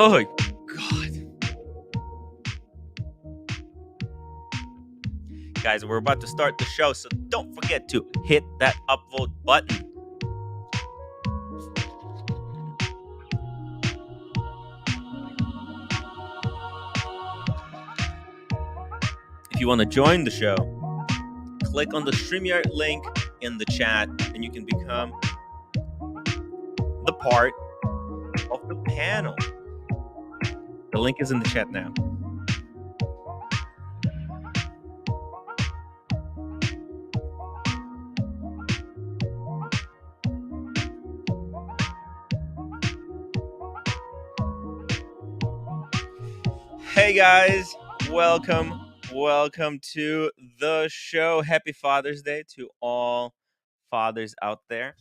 Oh, God. Guys, we're about to start the show, so don't forget to hit that upvote button. If you want to join the show, click on the StreamYard link in the chat, and you can become the part of the panel. The link is in the chat now. Hey guys, welcome to the show. Happy Father's Day to all fathers out there.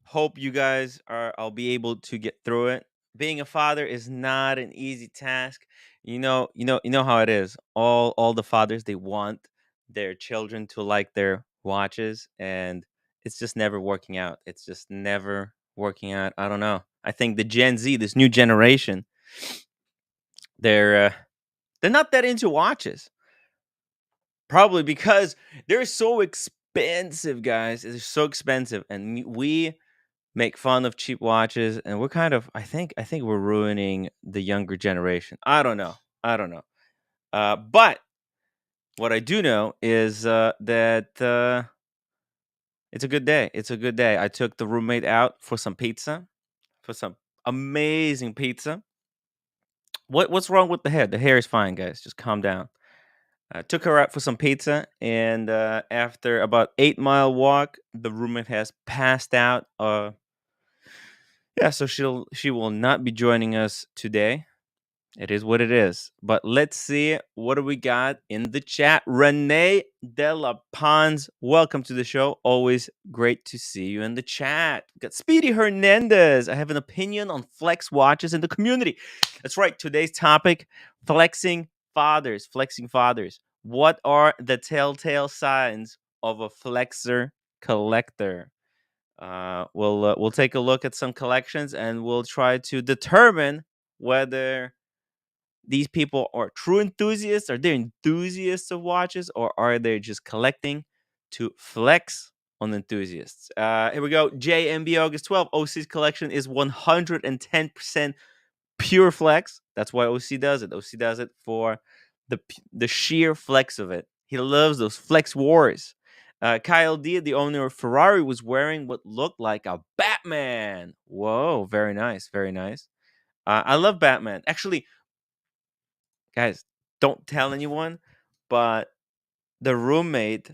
Hope you guys I'll be able to get through it. Being a father is not an easy task. You know how it is. All the fathers, they want their children to like their watches, and it's just never working out. It's just never working out. I don't know. I think the Gen Z, this new generation, they're not that into watches. Probably because they're so expensive, guys. It's so expensive, and we make fun of cheap watches, and we're kind of I think we're ruining the younger generation. I don't know. But what I do know is that it's a good day. I took the roommate out for some pizza, for some amazing pizza. What's wrong with the hair? The hair is fine, guys. Just calm down. Took her out for some pizza, and after about 8 mile walk, the roommate has passed out. Yeah, so she will not be joining us today. It is what it is. But let's see, what do we got in the chat? Renee de la Pons, welcome to the show. Always great to see you in the chat. We got Speedy Hernandez. I have an opinion on flex watches in the community. That's right. Today's topic: flexing fathers. Flexing fathers. What are the telltale signs of a flexer collector? We'll take a look at some collections, and we'll try to determine whether these people are true enthusiasts. Are they enthusiasts of watches, or are they just collecting to flex on enthusiasts? Here we go. JMB August 12. OC's collection is 110% pure flex. That's why OC does it. OC does it for the sheer flex of it. He loves those flex wars. Kyle D, the owner of Ferrari, was wearing what looked like a Batman. Whoa, very nice, very nice. I love Batman. Actually, guys, don't tell anyone, but the roommate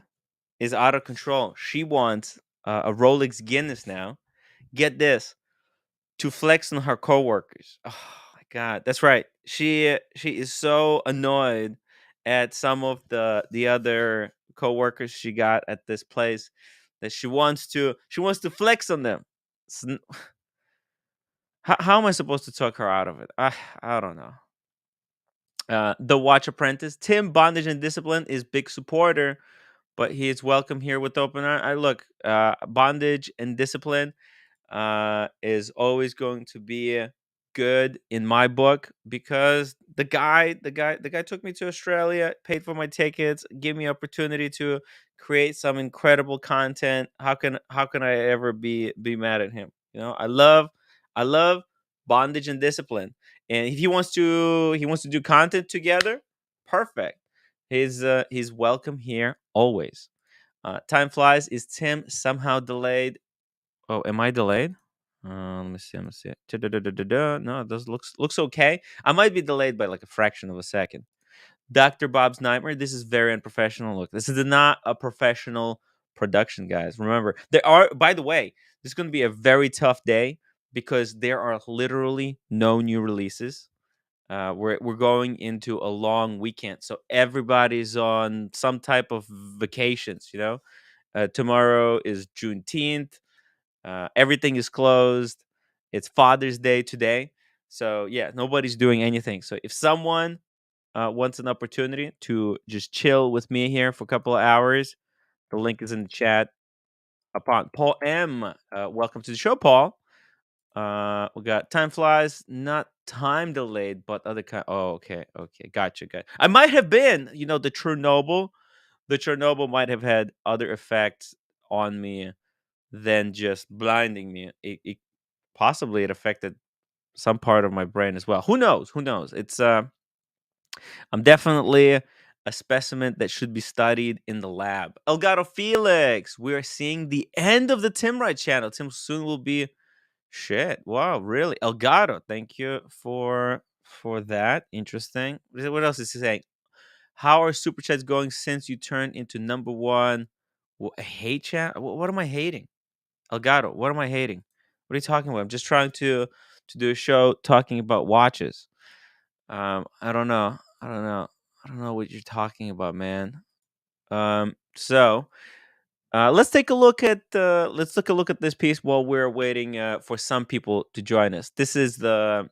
is out of control. She wants a Rolex Guinness now. Get this, to flex on her coworkers. Oh my god, that's right. She is so annoyed at some of the other coworkers she got at this place that she wants to flex on them. How am I supposed to talk her out of it? I don't know. The Watch Apprentice, Tim, Bondage and Discipline is big supporter, but he is welcome here with open arms. I look, Bondage and Discipline is always going to be good in my book, because the guy took me to Australia, paid for my tickets, gave me opportunity to create some incredible content. How can I ever be mad at him? I love Bondage and Discipline, and if he wants to do content together, perfect. He's welcome here always. Time flies. Is Tim somehow delayed? Oh, am I delayed? Let me see. Let me see. Da-da-da-da-da-da. No, it does looks okay. I might be delayed by like a fraction of a second. Dr. Bob's Nightmare. This is very unprofessional. Look, this is not a professional production, guys. Remember, there are. By the way, this is going to be a very tough day because there are literally no new releases. We're going into a long weekend, so everybody's on some type of vacations. Tomorrow is Juneteenth. Everything is closed. It's Father's Day today. So, yeah, nobody's doing anything. So, if someone wants an opportunity to just chill with me here for a couple of hours, the link is in the chat. Upon Paul M, welcome to the show, Paul. We got time flies, not time delayed, but other kind. Oh, okay, okay, gotcha, gotcha. I might have been, the Chernobyl. The Chernobyl might have had other effects on me than just blinding me. It possibly it affected some part of my brain as well. Who knows? Who knows? I'm definitely a specimen that should be studied in the lab. Elgato Felix, we are seeing the end of the Tim Wright channel. Tim soon will be shit. Wow, really? Elgato, thank you for that. Interesting. What else is he saying? How are super chats going since you turned into number one? Hate chat? What am I hating? Elgato, what am I hating? What are you talking about? I'm just trying to do a show talking about watches. I don't know. I don't know. I don't know what you're talking about, man. So let's take a look at this piece while we're waiting for some people to join us. This is the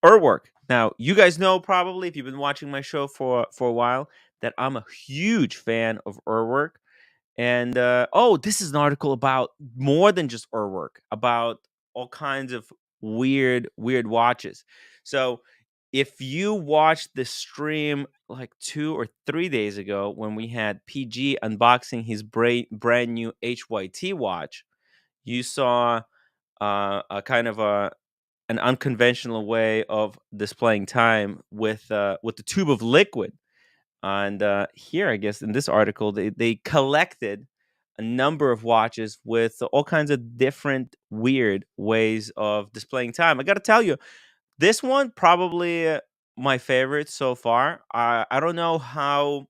work. Now, you guys know probably if you've been watching my show for a while that I'm a huge fan of work. And this is an article about more than just work, about all kinds of weird watches. So if you watched the stream like 2 or 3 days ago when we had PG unboxing his brand new HYT watch, you saw a kind of an unconventional way of displaying time with the tube of liquid. And here, I guess, in this article, they collected a number of watches with all kinds of different weird ways of displaying time. I got to tell you, this one probably my favorite so far. I don't know how.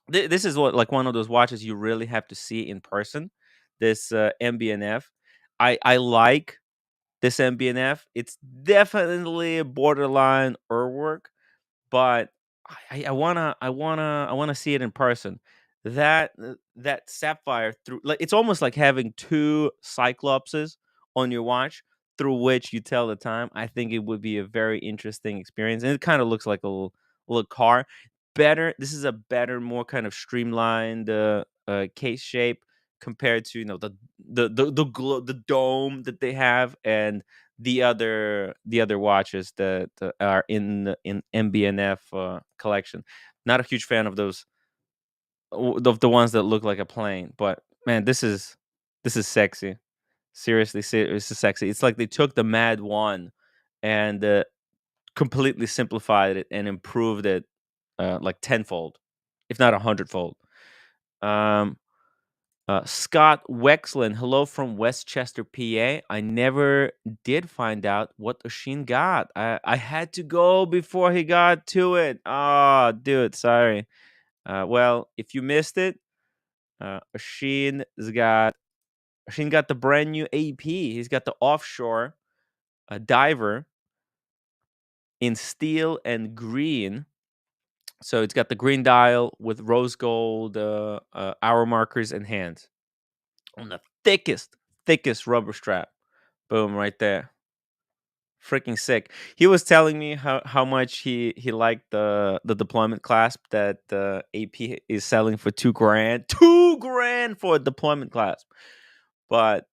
This is what like one of those watches you really have to see in person. This MBNF. I like this MBNF. It's definitely borderline work, but I wanna see it in person. That sapphire through like it's almost like having two cyclopses on your watch through which you tell the time. I think it would be a very interesting experience, and it kind of looks like a little car. Better, this is a better, more kind of streamlined case shape compared to the dome that they have and the other watches that are in MBNF collection. Not a huge fan of those of the ones that look like a plane, but man, this is sexy. Seriously, this is sexy. It's like they took the Mad One and completely simplified it and improved it like tenfold, if not 100-fold. Um, Scott Wexlin, hello from Westchester, PA. I never did find out what Oshin got. I had to go before he got to it. Oh, dude, sorry. Well, if you missed it, Oshin got the brand new AP. He's got the offshore diver in steel and green. So it's got the green dial with rose gold hour markers and hands on the thickest rubber strap. Boom, right there. Freaking sick. He was telling me how much he liked the deployment clasp that the AP is selling for 2 grand. 2 grand for a deployment clasp. But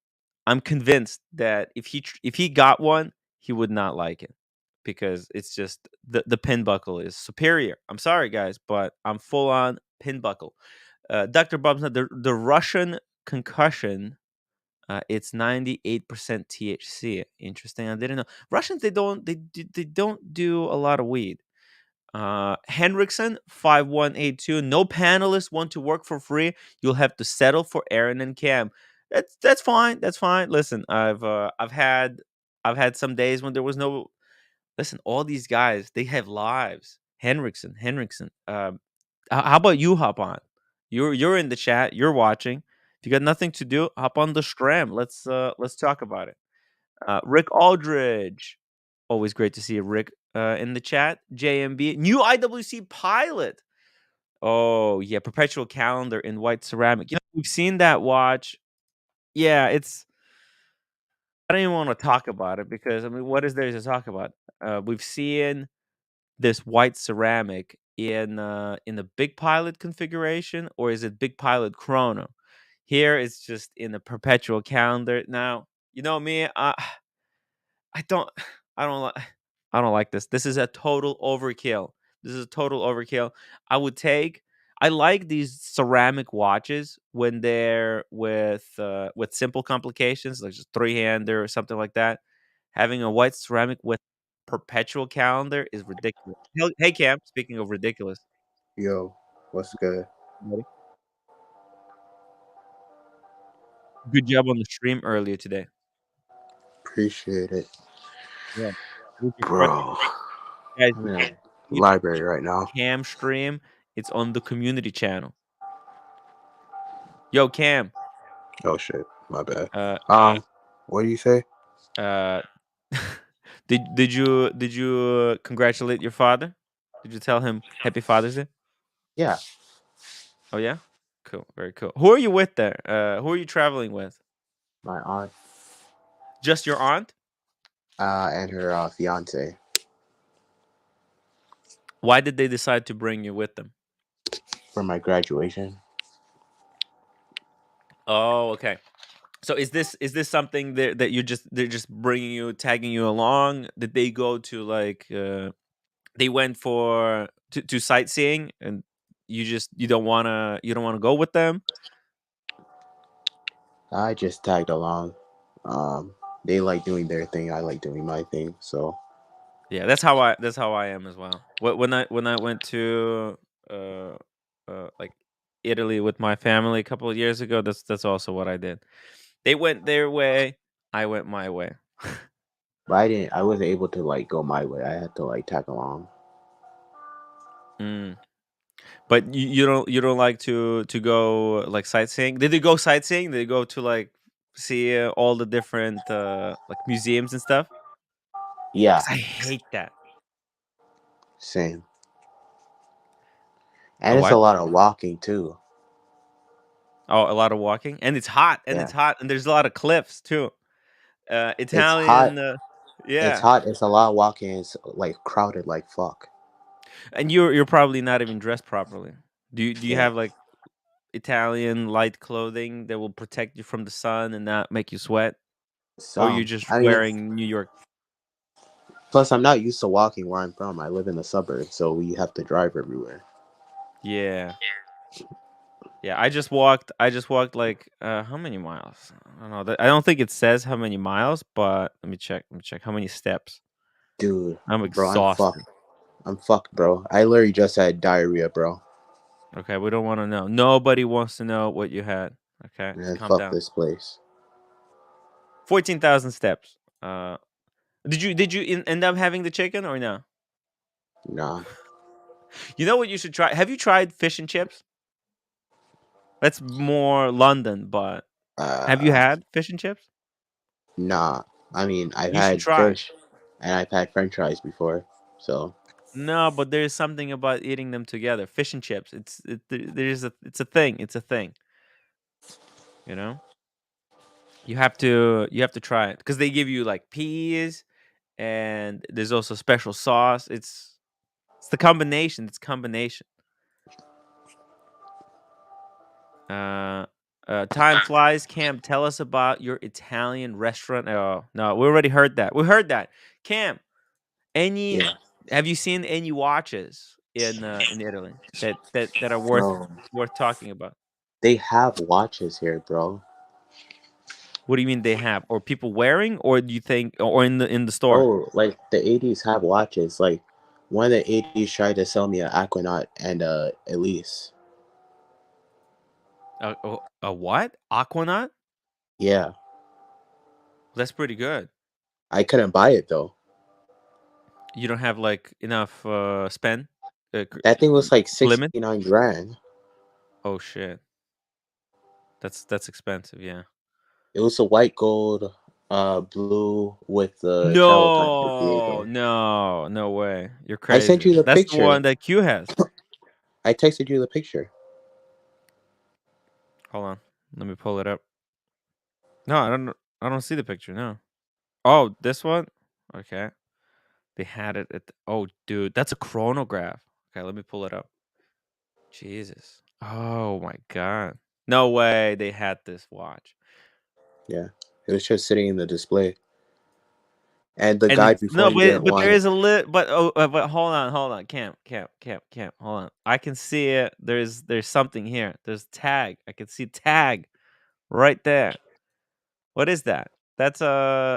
I'm convinced that if he got one, he would not like it because it's just the pin buckle is superior. I'm sorry guys, but I'm full on pin buckle. Dr. Bob's not the Russian concussion. It's 98% THC. Interesting. I didn't know. Russians they don't do a lot of weed. Henriksen 5182. No panelists want to work for free. You'll have to settle for Aaron and Cam. That's fine. That's fine. Listen, I've had some days when there was no. Listen, all these guys they have lives. Henriksen. How about you hop on? You're in the chat. You're watching. If you got nothing to do, hop on the stram. Let's talk about it. Rick Aldridge, always great to see you, Rick, in the chat. JMB, new IWC pilot. Oh yeah, perpetual calendar in white ceramic. We've seen that watch. Yeah, it's. I don't even want to talk about it because I mean, what is there to talk about? We've seen this white ceramic in the big pilot configuration, or is it big pilot chrono? Here it's just in the perpetual calendar. Now, you know me, I don't I don't like I don't like this. This is a total overkill. This is a total overkill. I would take I like these ceramic watches when they're with simple complications, like just three-hander or something like that. Having a white ceramic with perpetual calendar is ridiculous. Hey Cam, speaking of ridiculous. Yo, what's good? Buddy. Good job on the stream earlier today. Appreciate it. Yeah. It was just Bro, frustrating. Guys, I'm in a you need library right now. Cam stream. It's on the community channel. Yo, Cam. Oh shit, my bad. Uh, What do you say? uh, did you congratulate your father? Did you tell him Happy Father's Day? Yeah, Oh yeah, cool, very cool. Who are you with there? Who are you traveling with? my aunt Just your aunt? and her fiance Why did they decide to bring you with them? for my graduation. Oh, okay. So is this something that they're just bringing you, tagging you along? Did they go to like they went to sightseeing and you don't wanna go with them? I just tagged along. They like doing their thing. I like doing my thing. So Yeah, that's how I am as well. When I went to uh like Italy with my family a couple of years ago, that's also what I did. They went their way, I went my way. but I didn't. I wasn't able to like go my way. I had to like tag along. Mm. But you don't like to go like sightseeing? Did they go sightseeing? Did they go to like see all the different like museums and stuff? Yeah, Cuz I hate that. same. A And it's a what? lot of walking too. Oh, a lot of walking, and it's hot, and Yeah, it's hot, and there's a lot of cliffs too. it's hot. Italian, It's yeah. hot. It's a lot of walking. It's like crowded like fuck. And you're probably not even dressed properly. Do you Yeah, have like Italian light clothing that will protect you from the sun and not make you sweat, or you're some. just I mean, wearing New York? plus I'm not used to walking where I'm from. I live in the suburbs, so we have to drive everywhere. Yeah. Yeah, I just walked like how many miles? I don't know. I don't think it says how many miles, but let me check how many steps. Dude, I'm bro, I'm exhausted. fucked. I'm fucked, bro. I literally just had diarrhea, bro. Okay, we don't want to know. Nobody wants to know what you had. Okay, Man, calm fuck down. this place. 14,000 steps. Did you end up having the chicken or no? Nah. You know what you should try? Have you tried fish and chips? That's more London, but have you Uh, had fish and chips? nah. I mean, I've You should had try. fish and I've had French fries before, so No, but there's something about eating them together. Fish and chips. It's a thing. It's a thing. You know. You have to try it because they give you like peas and there's also special sauce. It's the combination. It's combination. Uh, time flies. Cam, tell us about your Italian restaurant. Oh no, we already heard that. We heard that. Cam, any yeah, have you seen any watches in Italy that are worth bro. talking about? They have watches here, bro. What do you mean they have? Or people wearing? Or do you think? Or in the store? Bro, like the '80s have watches. Like one of the '80s tried to sell me an Aquanaut and a Elise. A what? Aquanaut? Yeah, That's pretty good. I couldn't buy it though. You don't have like enough spend That thing was like limit. 69 grand. Oh shit, that's expensive. Yeah. It was a white gold, blue with the travel time for No, Diego. no, no way. You're I sent crazy. you the That's the picture. one that Q has. I texted you the picture. Hold on. Let me pull it up. No, I don't see the picture. No. Oh, this one? Okay. They had it oh, dude, that's a chronograph. Okay, let me pull it up. Jesus. Oh my god. No way they had this watch. Yeah, it was just sitting in the display. and the And guy it's before no, you didn't but there want it. is a but hold on, Cam, hold on. I can see it. There's something here. There's tag. I can see tag right there. What is that? That's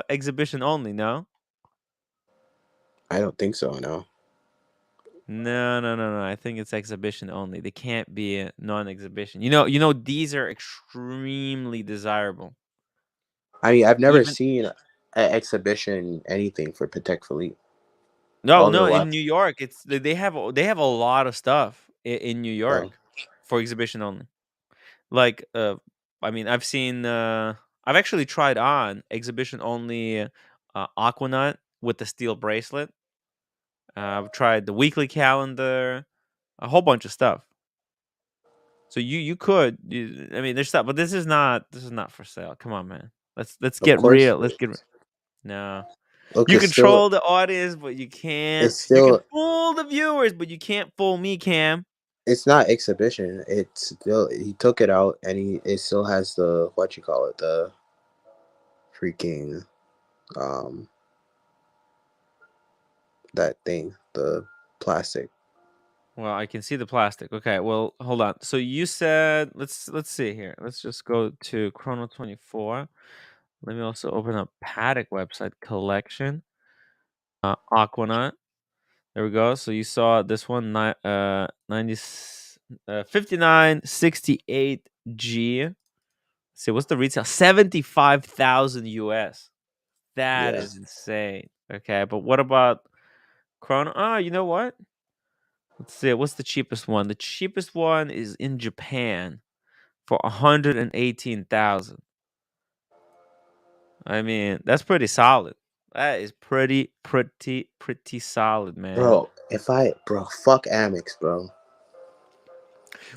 exhibition only, no? I don't think so. No, No. I think it's exhibition only. They can't be a non-exhibition. These are extremely desirable. I mean I've never Even seen an exhibition anything for Patek Philippe. no, All the no, in last, New York, they have a lot of stuff in New uh, York for exhibition only. Like, I mean, I've actually tried on exhibition only Aquanaut with the steel bracelet. I've tried the weekly calendar, a whole bunch of stuff. So I mean, there's stuff, but this is not for sale. Come on, man. Let's of get course. real. No. Look, You it's still control the audience, but you can't. it's You can still fool the viewers, but you can't fool me, Cam. it's not exhibition. It's still he took it out and it still has the what you call it, the freaking um that thing, the plastic. Well, I can see the plastic. Okay, well, hold on. So you said let's see here. Let's just go to Chrono 24. Let me also open up Patek website collection. Aquanaut. There we go. So you saw this one 90 5968G. See, what's the retail? 75,000 US. That Yeah, is insane. Okay, but what about Chrono? Oh, you know what? Let's see. What's the cheapest one? The cheapest one is in Japan for 118,000. I mean, that's pretty solid. That is pretty solid, man. bro. If I bro, fuck Amex, bro.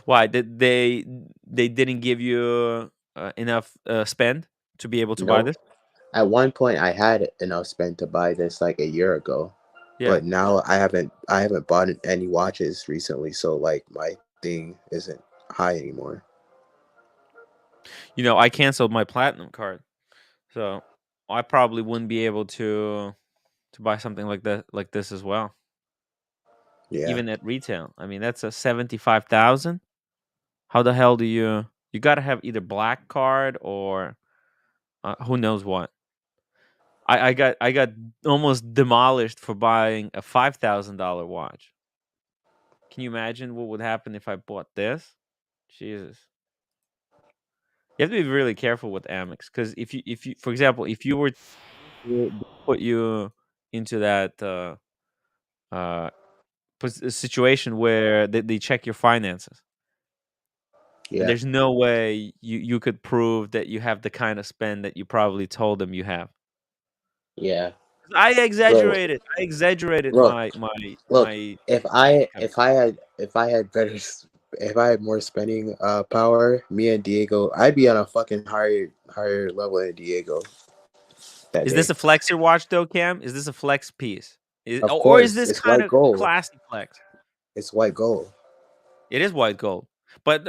Why did they didn't give you enough spend to be able to buy No, this? at one point I had enough spent to buy this like a year ago, Yeah. but now I haven't bought any watches recently, so like my thing isn't high anymore. I canceled my platinum card, so I probably wouldn't be able to buy something like this as well, Yeah, even at retail. I mean, that's a 75,000. How the hell you got to have either black card or who knows what. I got almost demolished for buying a $5,000 watch. Can you imagine what would happen if I bought this? Jesus. You have to be really careful with Amex because if you for example, if you were to put you into that uh situation where they check your finances, and yeah, there's no way you could prove that you have the kind of spend that you probably told them you have. yeah, 'Cause I bro. exaggerated. I exaggerated Look, look. my If I income. if I had if I had more spending power, me and Diego, I'd be on a fucking higher level than Diego that Is this day. a flexer watch though, Cam? Is this a flex piece? Of Or is course, this it's kind white of gold. classy flex? It's white gold. It is white gold, but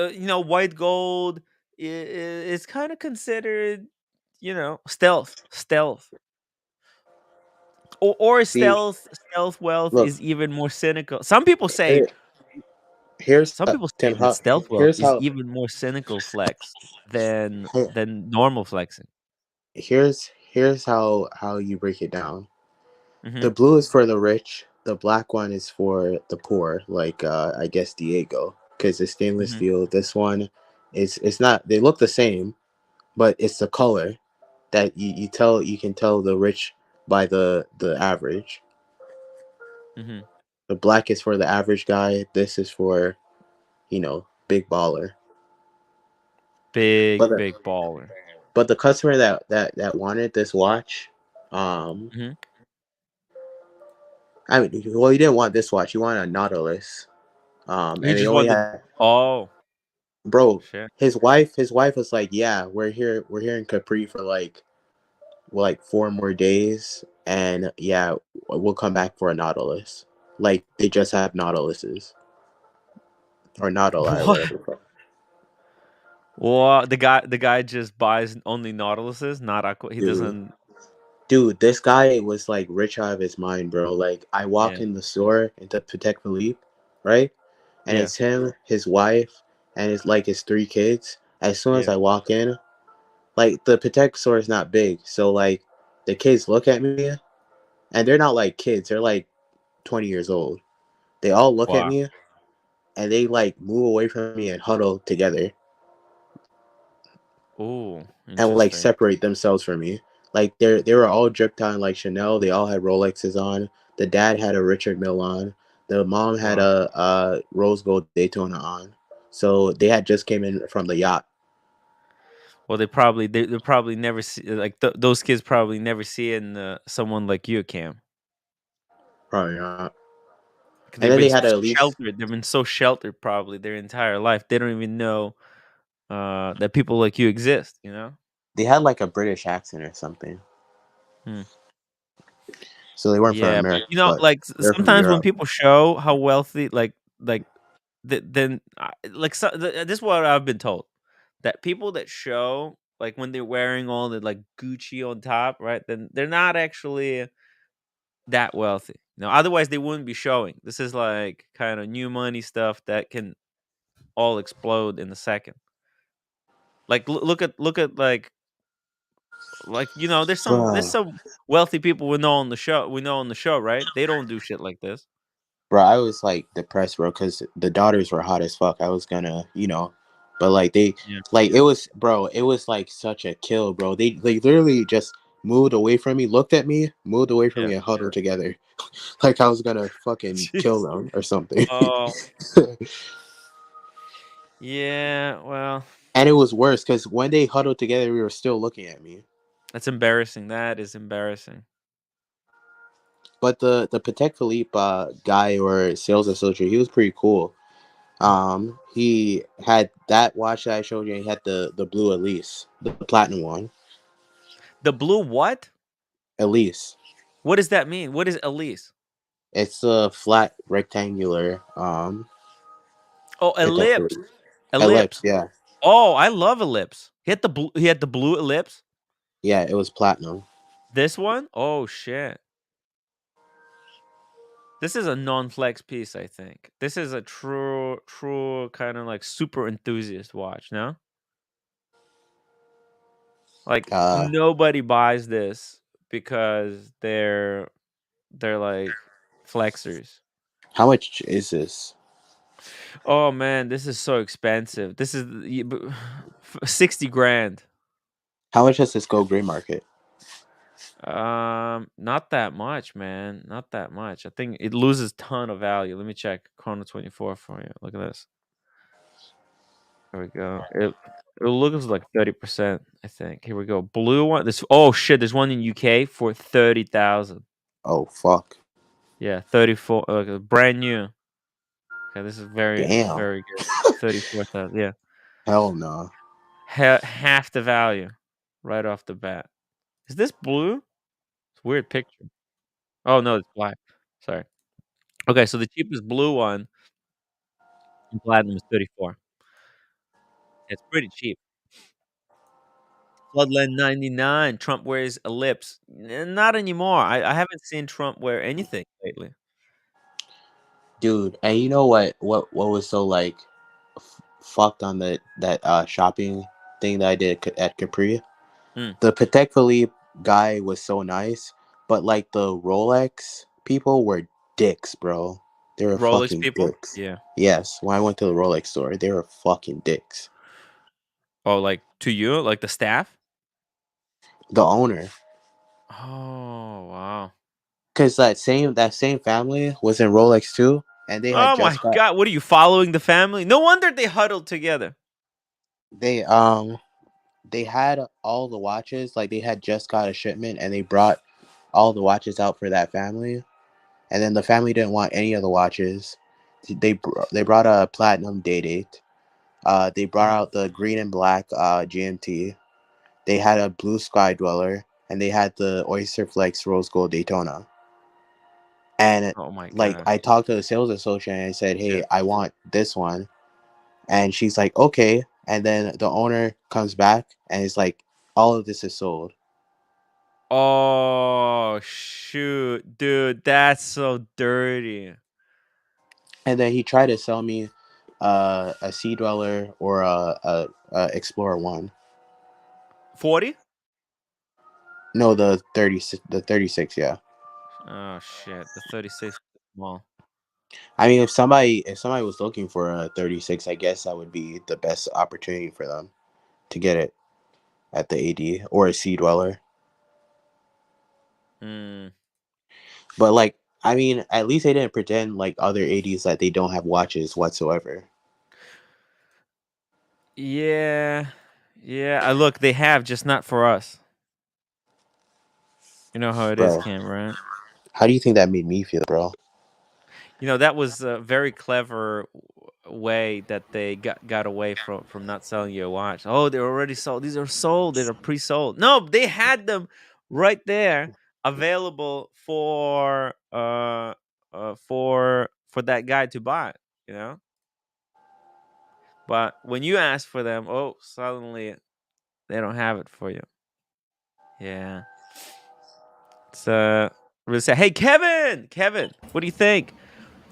white gold is kind of considered, stealth, or See, stealth wealth look, is even more cynical. Some people say here, here's Some people say Tim. that How stealth wealth here's is how even more cynical flex than here- normal flexing. here's how you break it down. Hmm. The blue is for the rich. The black one is for the poor, like I guess Diego, because it's stainless Hmm. steel. This one is it's not. They look the same, but it's the color that you can tell the rich by the average. Hmm. The black is for the average guy. This is for big baller. But the, Big baller. but the customer that wanted this watch, um, Hmm. I mean, well, he didn't want this watch. He wanted a Nautilus. He And they just only wanted. had Oh bro. shit. His wife was like, yeah, we're here in Capri for like 4 more days, and yeah, we'll come back for a Nautilus. Like they just have Nautiluses or Nautili or What? whatever. Well, the guy just buys only Nautiluses, not Aqua. He Dude, doesn't. Dude, this guy was like rich out of his mind, bro. Like I walk Yeah, in the store into Patek Philippe, right? And yeah, it's him, his wife, and his 3 kids. As soon as yeah. I walk in, like the Patek store is not big, so like the kids look at me, and they're not like kids; they're like 20 years old. They all look at Wow. me, and they like move away from me and huddle together, Oh, and like interesting. separate themselves from me. Like they were all dripped on like Chanel. They all had Rolexes on. The dad had a Richard Mille on. The mom had Wow. a rose gold Daytona on. So they had just came in from the yacht. Well, they probably never see like those kids probably never see in someone like you, Cam. Probably not. 'Cause And they've then been they had a Ellipse. sheltered. They've been so sheltered probably their entire life. They don't even know that people like you exist. You know. They had like a British accent or something. Hmm. So they weren't from Yeah, but America, but like they're from sometimes when Europe. people show how wealthy, like then like this is what I've been told that people that show like when they're wearing all the like Gucci on top, right? Then they're not actually that wealthy. Otherwise they wouldn't be showing. This is like kind of new money stuff that can all explode in a second. Like look at there's Bro, some wealthy people we know on the show, right? They don't do shit like this. bro, I was like depressed, bro, because the daughters were hot as fuck. I was gonna, but like Yeah. it was like such a kill, bro. They literally just moved away from me, looked at me, moved away from Yeah. me, and huddled together, like I was gonna fucking kill Jeez. them or something. Oh, yeah, well, And it was worse because when they huddled together, we were still looking at me. that's embarrassing. That is embarrassing. But the Patek Philippe guy or sales associate, he was pretty cool. He had that watch that I showed you. And he had the blue Elise, the platinum one. The blue what? Elise. What does that mean? What is Elise? It's a flat rectangular Oh, Patek ellipse. Philippe. Ellipse. Ellipse. Yeah, Oh, I love ellipse. He had the blue ellipse. yeah. It was platinum. This one? Oh shit. This is a non-flex piece, I think. This is a true kind of like super enthusiast watch, no? Like Uh, nobody buys this because they're like flexers. how much is this? Oh man, this is so expensive. This is 60 grand. How much does this go gray market? Not that much, man. Not that much. I think it loses ton of value. Let me check Chrono 24 for you. Look at this. There we go. It looks like 30%, I think. Here we go. Blue one. This oh shit, there's one in UK for 30,000. Oh fuck! Yeah, 34 brand new. Okay, this is very Damn. very good. 34,000. Yeah. Hell no. Half the value right off the bat. Is this blue? It's a weird picture. Oh no, it's black. Sorry. Okay, so the cheapest blue one in platinum is 34. It's pretty cheap. Floodland 99. Trump wears ellipse. Not anymore. I haven't seen Trump wear anything lately. Dude, and you know what was so like fucked on that shopping thing that I did at Capri? Mm. The Patek Philippe guy was so nice, but like the Rolex people were dicks, bro. They were Rolex fucking people? dicks. Yeah. Yes, when I went to the Rolex store, they were fucking dicks. Oh, like to you? Like the staff? The owner, Oh, wow. cause that same family was in Rolex too, and they had Oh my just got god, what are you following the family? No wonder they huddled together. they they had all the watches, like they had just got a shipment, and they brought all the watches out for that family, and then the family didn't want any of the watches. They brought a platinum day date. They brought Mm. out the green and black GMT. They had a blue sky dweller, and they had the Oyster Flex rose gold Daytona. And Oh my like god. I talked to the sales associate and I said, Yeah. "Hey, I want this one," and she's like, "Okay." And then the owner comes back and is like, "All of this is sold." Oh shoot, dude, that's so dirty. And then he tried to sell me a Sea Dweller or a Explorer one. 40? No, the 36. The 36. Yeah. Oh shit, the 36 is small. I mean, if somebody was looking for a 36, I guess that would be the best opportunity for them to get it at the AD or a Sea Dweller. Mm. But like, I mean, at least they didn't pretend like other ADs that they don't have watches whatsoever. Yeah, yeah. I look, they have just not for us. You know how it is, Bro, Cam, right? how do you think that made me feel, bro? You know that was a very clever way that they got away from not selling you a watch. Oh, they're already sold. These are sold. They're pre-sold. No, they had them right there available for that guy to buy. You know, but when you ask for them, oh, suddenly they don't have it for you. Yeah, it's really sad. Hey, Kevin, what do you think?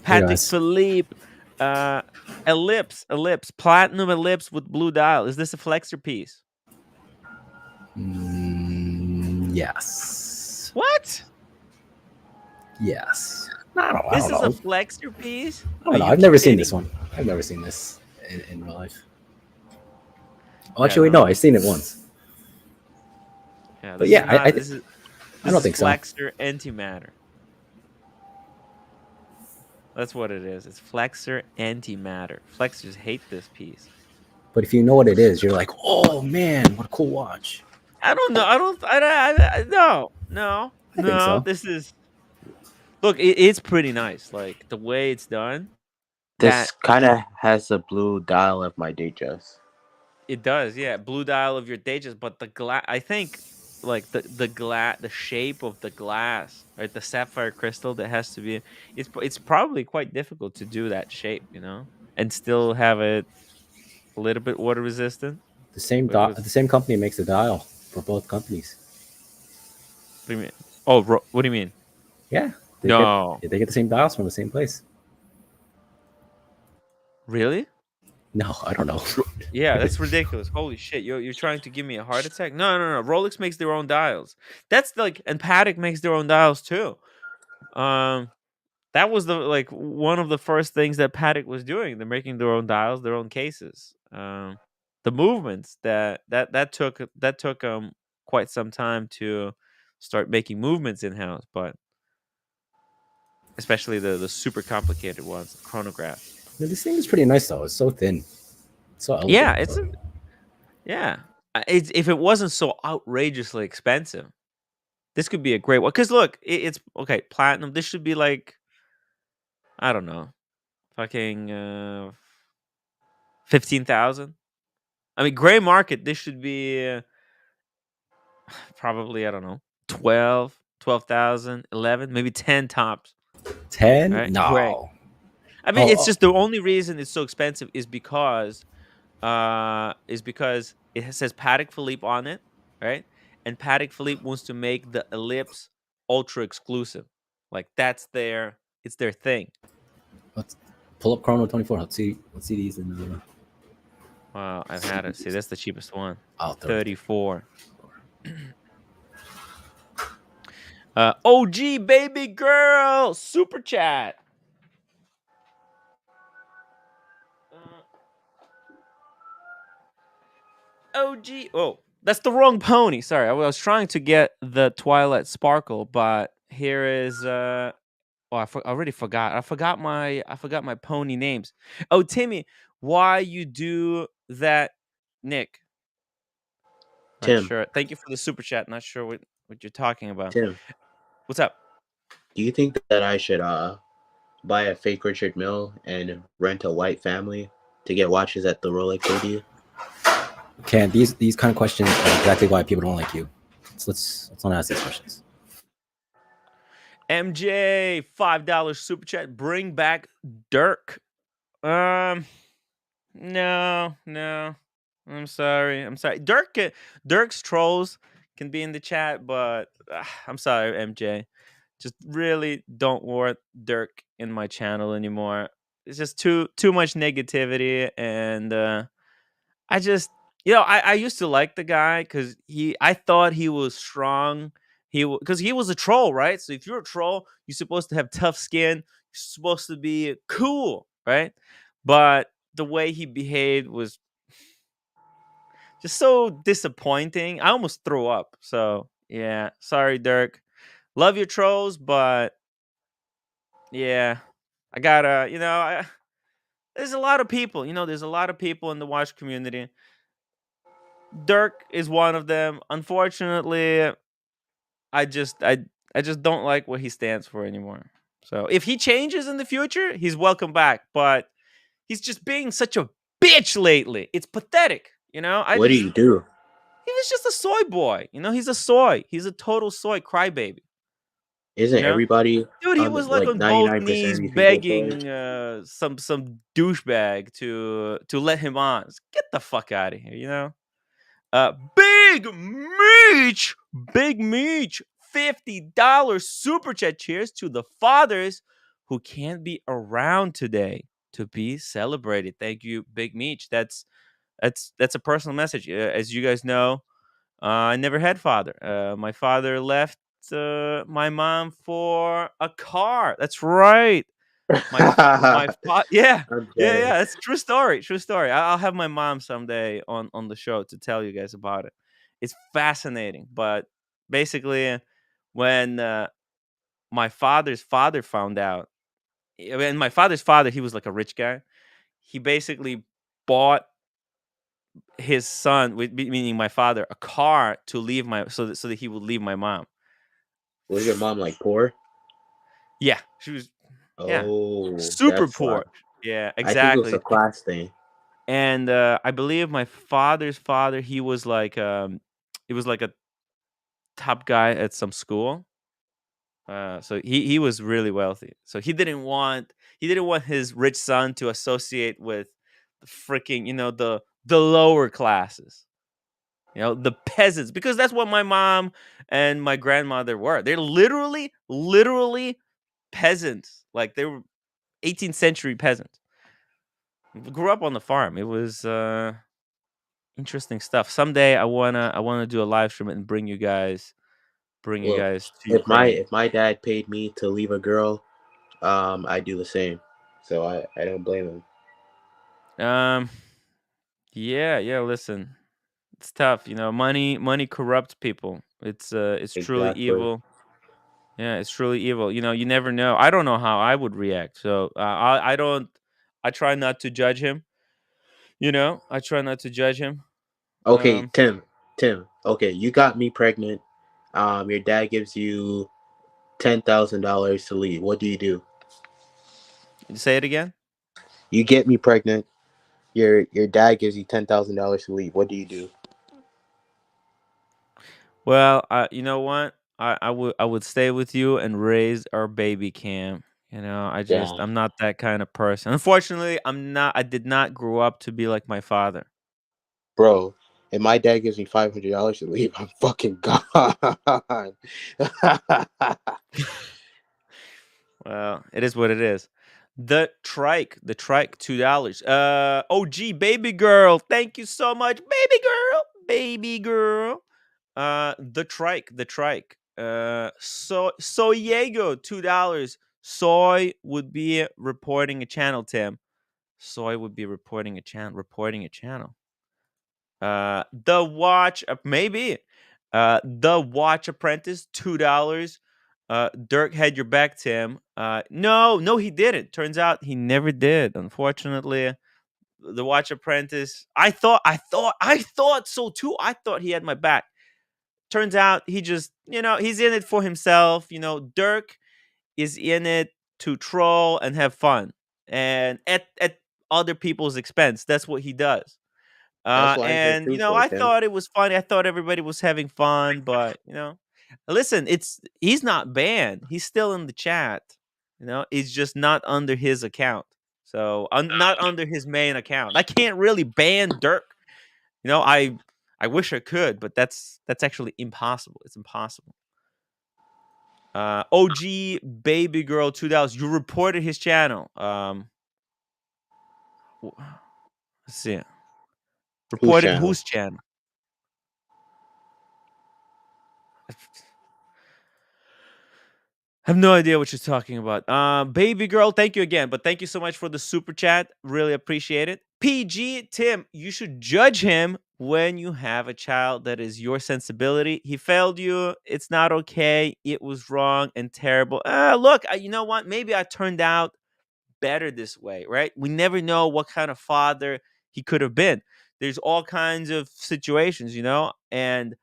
Hey Patek guys. Philippe, uh, ellipse, platinum ellipse with blue dial. Is this a flexor piece? Yes. What? Yes. I don't. I This don't is a know. flexor piece? I Are don't know. you I've never seen this kidding one. me? I've never seen this in real life. Oh, Yeah, actually, wait, no. no. I've seen it once. Yeah, But this is yeah, not. This is I this don't is think so. flexor antimatter. That's what it is. It's flexor antimatter. Flexors hate this piece. But if you know what it is, you're like, oh man, what a cool watch. I don't know. I don't. No, no, I think no. so. This is look. It's pretty nice. Like the way it's done. This That kind of has the blue dial of my Datejust. It does, yeah. Blue dial of your Datejust, but the glass. I think, like the shape of the glass, right? The sapphire crystal that has to be. It's probably quite difficult to do that shape, and still have it a little bit water resistant. The Because same company makes the dial for both companies. what do you mean? Oh, what do you mean? Yeah, No, they get the same dials from the same place. really? No, I don't know. Yeah, that's ridiculous. Holy shit! You're trying to give me a heart attack? No, no, no. Rolex makes their own dials. That's like, and Patek makes their own dials too. Um, That was one of the first things that Patek was doing. They're making their own dials, their own cases. The movements that took quite some time to start making movements in house, but especially the super complicated ones, the chronographs. This thing is pretty nice though. It's so thin, so Yeah, elegant. yeah. If it wasn't so outrageously expensive, this could be a great one. Because look, it's okay. Platinum. This should be like, I don't know, fucking 15,000. I mean, gray market, this should be probably, I don't know, 12,000, 11, maybe 10 tops, 10? right? Gray. No. I mean, Oh, it's oh, just the only reason it's so expensive is because says Patek Philippe on it, right? And Patek Philippe wants to make the Ellipse ultra exclusive. Like it's their thing. let's pull up Chrono 24. Let's see these in Wow, I've had it. See, that's the cheapest one. 30. 34. OG baby girl super chat. OG. Oh, that's the wrong pony. Sorry, I was trying to get the Twilight Sparkle, but here is Oh, I already forgot. I forgot my pony names. Oh, Timmy, why you do that, Nick? Not Tim, sure. Thank you for the super chat. Not sure what you're talking about. Tim, What's up? do you think that I should buy a fake Richard Mille and rent a white family to get watches at the Rolex AD? Can these kind of questions are exactly why people don't like you. So let's not ask these questions. MJ, $5 super chat. Bring back Dirk. No. I'm sorry. Dirk's trolls can be in the chat, but I'm sorry, MJ. Just really don't want Dirk in my channel anymore. It's just too much negativity, and I just, I used to like the guy because I thought he was strong. Because he was a troll, right? So if you're a troll, you're supposed to have tough skin. You're supposed to be cool, right? But the way he behaved was just so disappointing. I almost threw up. So yeah, sorry, Dirk. Love your trolls, but yeah, I gotta, there's a lot of people. There's a lot of people in the watch community. Dirk is one of them. Unfortunately, I just I I just don't like what he stands for anymore. So if he changes in the future, he's welcome back. But he's just being such a bitch lately. It's pathetic. What do you do? He was just a soy boy. He's a soy. He's a total soy crybaby. Isn't You know, everybody dude, he on was like like on both 99% knees of these people soy? begging some douchebag to let him on. Get the fuck out of here. Big Meech, Big Meech, $50 super chat. Cheers to the fathers who can't be around today to be celebrated. Thank you, Big Meech. That's a personal message. As you guys know, I never had father. My father left my mom for a car. That's right. Yeah, I'm yeah. jealous. That's true story. True story. I'll have my mom someday on the show to tell you guys about it. It's fascinating. But basically, when my father's father found out, and my father's father, he was like a rich guy. He basically bought his son, meaning my father, a car to leave so that he would leave my mom. Was your mom like poor? Yeah, she was. Yeah, Oh, super that's why. poor. Yeah, I think it was a exactly. class thing. And I believe my father's father, he was like he was like a top guy at some school. So he was really wealthy. So he didn't want his rich son to associate with the freaking the lower classes. The peasants, because that's what my mom and my grandmother were. They're literally peasants. Like they were 18th century peasants. Grew up on the farm. It was interesting stuff. Someday I wanna do a live stream and bring you Well, guys to if my Ukraine. if my dad paid me to leave a girl, I do the same. So I don't blame him. Um yeah, listen. It's tough, money corrupts people. It's truly Exactly. evil. Yeah, it's truly evil. You never know. I don't know how I would react. So I don't. I try not to judge him. I try not to judge him. Okay, Um, Tim. Okay, you got me pregnant. Your dad gives you $10,000 to leave. What do you do? say it again. You get me pregnant. Your dad gives you $10,000 to leave. What do you do? Well, you know what? I would stay with you and raise our baby Cam. Damn, I'm not that kind of person. Unfortunately, I'm not. I did not grow up to be like my father. bro. If my dad gives me $500 to leave, I'm fucking gone. Well, it is what it is. The trike, $2. OG baby girl, thank you so much, baby girl. The trike. Soyego, $2. Soy would be reporting a channel, Tim. Soy would be reporting a channel. The watch, maybe. The watch apprentice, $2. Dirk had your back, Tim. No, he didn't. Turns out he never did. Unfortunately, the watch apprentice. I thought so too. I thought he had my back. Turns out he just, he's in it for himself. Dirk is in it to troll and have fun, and at other people's expense. That's what he does. That's what I'm here And too for, I Tim. thought it was funny. I thought everybody was having fun, but listen, he's not banned. He's still in the chat. It's just not under his account. So not under his main account. I can't really ban Dirk. I I wish I could, but that's actually impossible. It's impossible. OG Baby Girl 2000. You reported his channel. Let's see. Whose Reported channel? whose channel? I have no idea what you're talking about. Baby Girl, thank you again. But thank you so much for the super chat. Really appreciate it. PG Tim, you should judge him when you have a child that is your sensibility. He failed you. It's not okay. It was wrong and terrible. Look, you know what? Maybe I turned out better this way, right? We never know what kind of father he could have been. There's all kinds of situations, and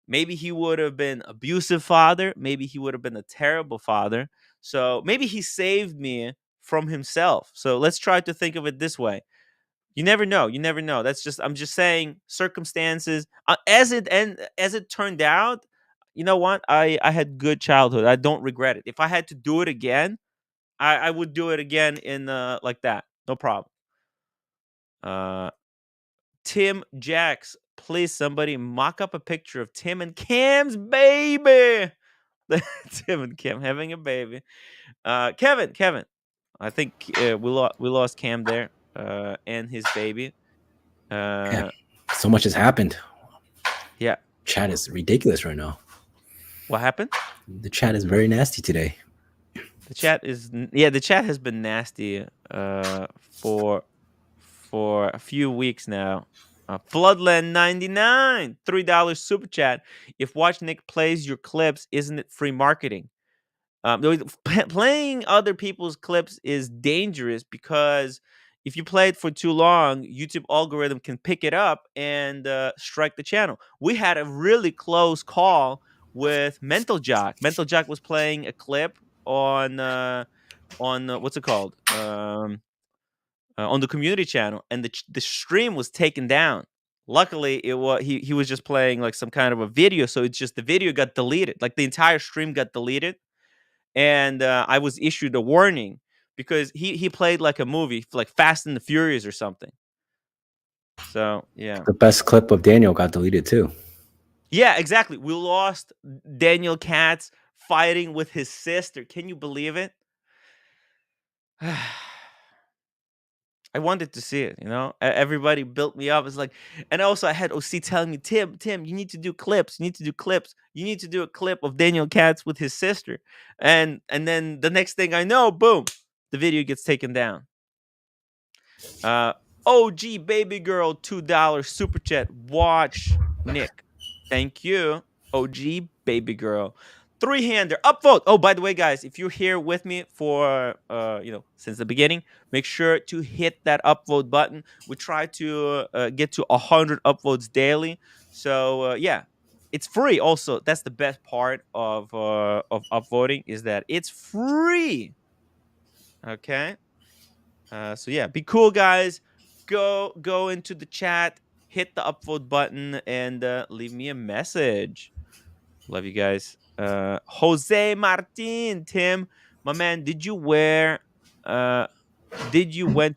maybe he would have been abusive father, maybe he would have been a terrible father. So maybe he saved me from himself. So let's try to think of it this way. You never know. You never know. I'm just saying circumstances as it turned out. You know what? I had good childhood. I don't regret it. If I had to do it again, I would do it again in like that. No problem. Tim Jacks, please somebody mock up a picture of Tim and Cam's baby. Tim and Cam having a baby. Kevin. I think we lost Cam there and his baby. Man, so much has happened. Yeah. Chat is ridiculous right now. What happened? The chat is very nasty today. The chat has been nasty for a few weeks now. Floodland 99, $3 super chat. If Watchnik plays your clips, isn't it free marketing? Playing other people's clips is dangerous because if you play it for too long, YouTube algorithm can pick it up and strike the channel. We had a really close call with Mental Jock. Mental Jock was playing a clip on what's it called? On the community channel, and the stream was taken down. Luckily, he was just playing like some kind of a video, so it's just the video got deleted. Like the entire stream got deleted, and I was issued a warning because he played like a movie, like Fast and the Furious or something. So yeah, The best clip of Daniel got deleted too. yeah, exactly. We lost Daniel Katz fighting with his sister. Can you believe it? I wanted to see it, Everybody built me up. It's like, and also I had OC telling me, Tim, you need to do clips. You need to do clips. You need to do a clip of Daniel Katz with his sister. And then the next thing I know, boom, the video gets taken down. OG Baby Girl, $2 super chat. Watch Nick. Thank you, OG Baby Girl. 3-hander upvote. Oh, by the way, guys, if you're here with me for since the beginning, make sure to hit that upvote button. We try to get to 100 upvotes daily. So yeah, it's free. Also, that's the best part of upvoting is that it's free. Okay. So yeah, be cool, guys. Go into the chat, hit the upvote button, and leave me a message. Love you guys. Jose Martin, Tim, my man, did you went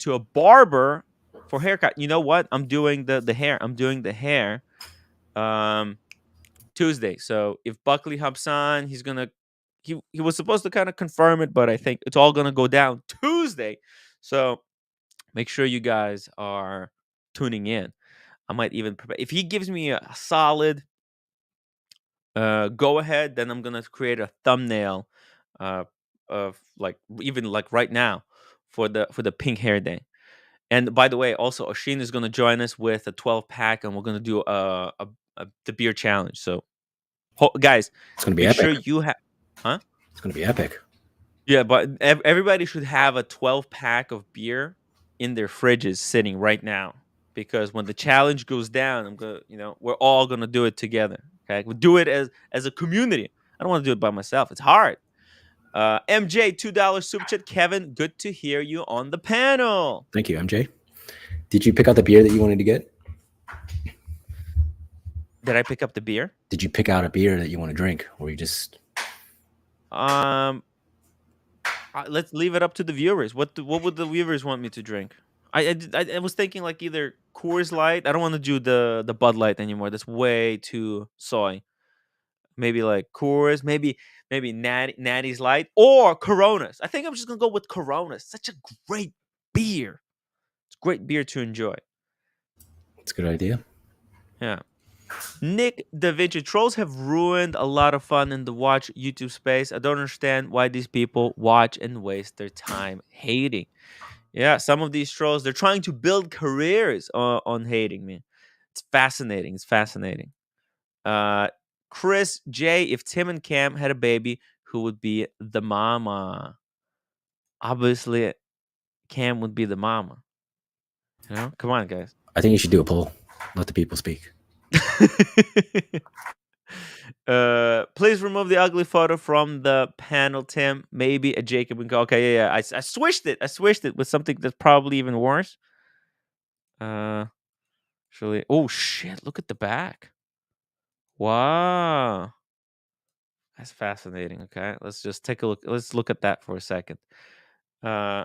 to a barber for haircut? You know what? I'm doing the hair. I'm doing the hair Tuesday. So if Buckley hops on, he was supposed to kind of confirm it, but I think it's all gonna go down Tuesday. So make sure you guys are tuning in. I might even prepare. If he gives me a solid go ahead, then I'm gonna create a thumbnail of like even like right now for the pink hair day. And by the way, also Oshin is gonna join us with a 12 pack, and we're gonna do the beer challenge. So guys, It's gonna be make sure epic. you have, huh? It's gonna be epic. Yeah, but everybody should have a 12 pack of beer in their fridges sitting right now, because when the challenge goes down, we're all gonna do it together. Okay, we'll do it as a community. I don't want to do it by myself. It's hard. MJ, $2 super chat. Kevin, good to hear you on the panel. Thank you, MJ. Did you pick out the beer that you wanted to get? Did I pick up the beer? Did you pick out a beer that you want to drink, or you just? Let's leave it up to the viewers. What would the viewers want me to drink? I was thinking like either Coors Light. I don't want to do the Bud Light anymore. That's way too soy. Maybe like Coors, maybe Natty's Light or Coronas. I think I'm just gonna go with Coronas. Such a great beer. It's great beer to enjoy. It's a good idea. Yeah. Nick Da Vinci, trolls have ruined a lot of fun in the watch YouTube space. I don't understand why these people watch and waste their time hating. Yeah, some of these trolls, they're trying to build careers on hating me. It's fascinating. It's fascinating. Uh, Chris J, if Tim and Cam had a baby, who would be the mama? Obviously, Cam would be the mama. You know, come on, guys. I think you should do a poll. Let the people speak. Please remove the ugly photo from the panel, Tim. Maybe a Jacob and go. Okay, yeah. I switched it. I switched it with something that's probably even worse. Actually, oh shit! Look at the back. Wow, that's fascinating. Okay, let's just take a look. Let's look at that for a second. Uh,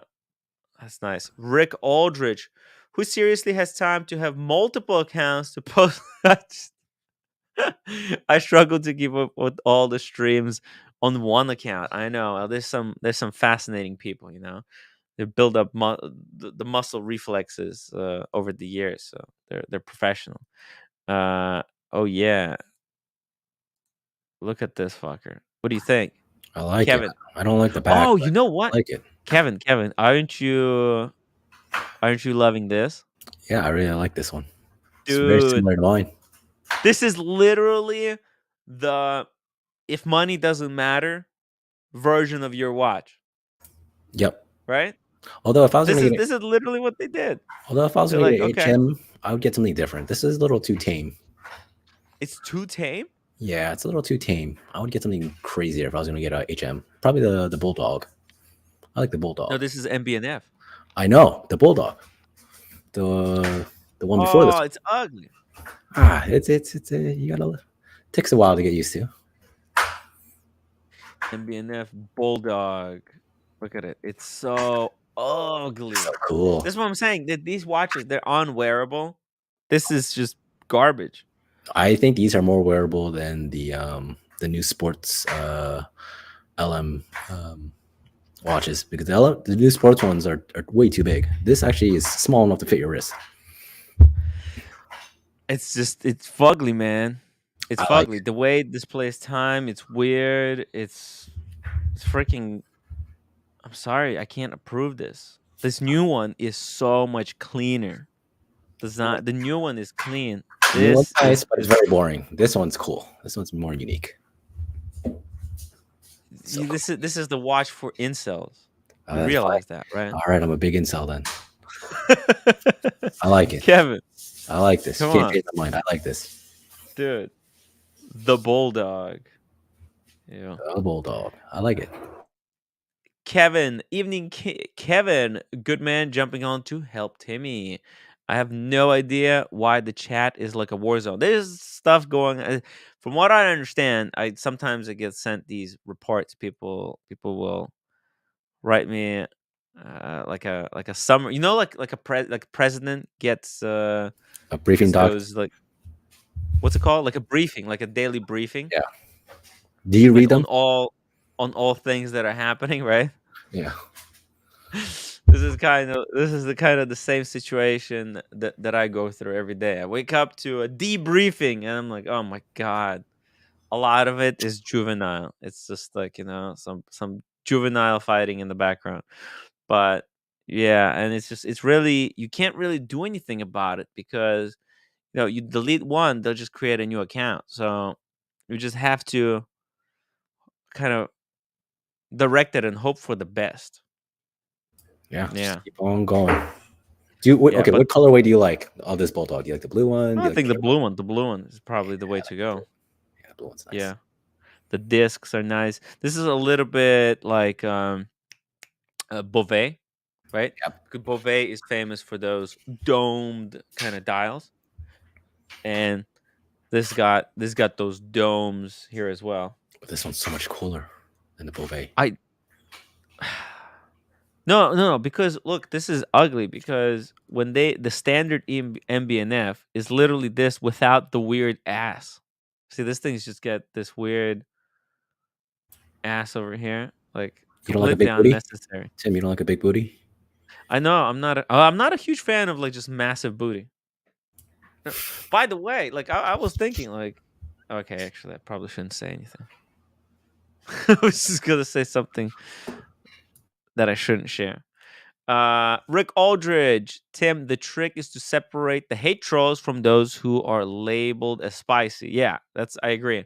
that's nice. Rick Aldridge, who seriously has time to have multiple accounts to post? I struggle to keep up with all the streams on one account. I know there's some fascinating people. You know, they build up the muscle reflexes over the years, so they're professional. Oh yeah, look at this fucker. What do you think, I like Kevin? it. I don't like the back. Oh, But you know I what, like it. Kevin? Aren't you loving this, Yeah, I really like this one. It's very dude? similar to mine. This is literally the if money doesn't matter version of your watch, Yep. right? Although if I was This gonna is get this is literally what they did. They're an like, okay, HM, I would get something different. This is a little too tame. it's too tame. Yeah, it's a little too tame. I would get something crazier if I was gonna get a HM. Probably the bulldog. I like the No, bulldog. this is MBNF. I know the bulldog. The one before this Oh, one. it's ugly. It's you gotta takes a while to get used to. MBNF Bulldog. Look at it. It's so ugly. So cool. That's what I'm saying. That these watches, they're unwearable. This is just garbage. I think these are more wearable than the new sports LM watches because the new sports ones are way too big. This actually is small enough to fit your wrist. It's fugly, man. It's I like fugly. The way it displays time, it's weird. It's freaking. I'm sorry, I can't approve this. This new one is so much cleaner. Does not the new one is clean. The new one's This nice, is but it's just very boring. This one's cool. This one's more unique. So cool. this is the watch for incels. You That's fine. realize that, right? All right, I'm a big incel then. I like it. Kevin, I like this. come You can't on, change my mind. I like this. dude. The Bulldog. Yeah. The bulldog. I like it. Kevin, evening Kevin, good man jumping on to help Timmy. I have no idea why the chat is like a war zone. There's stuff going from what I understand, I get sent these reports. People will write me like a summer, you know, like like president gets A briefing gets doc. those like what's it called? Like a briefing, like a daily briefing. Yeah. Do you With read them? on all things that are happening, right? Yeah. This is the kind of the same situation that I go through every day. I wake up to a debriefing and I'm like, oh my god, a lot of it is juvenile. It's just like, you know, some juvenile fighting in the background. But yeah, and it's really you can't really do anything about it because you know you delete one, they'll just create a new account. So you just have to kind of direct it and hope for the best. Yeah. Yeah. Just keep on going. Do you Yeah, okay? but What colorway do you like of this bulldog? Do you like the blue one? Do I you like think the the blue one is probably the way to go. Yeah, the blue one's nice. Yeah. The discs are nice. This is a little bit like Beauvais, right? Yep. Because Beauvais is famous for those domed kind of dials, and this got those domes here as well. But this one's so much cooler than the Beauvais. I No, because look, this is ugly because when the standard MBNF is literally this without the weird ass. See, this thing's just got this weird ass over here, like You don't like a completely big booty, unnecessary. Tim? You don't like a big booty? I know I'm not a huge fan of like just massive booty. No, by the way, like I was thinking like, okay, actually, I probably shouldn't say anything. I was just gonna say something that I shouldn't share. Rick Aldridge, Tim, the trick is to separate the hate trolls from those who are labeled as spicy. Yeah, I agree.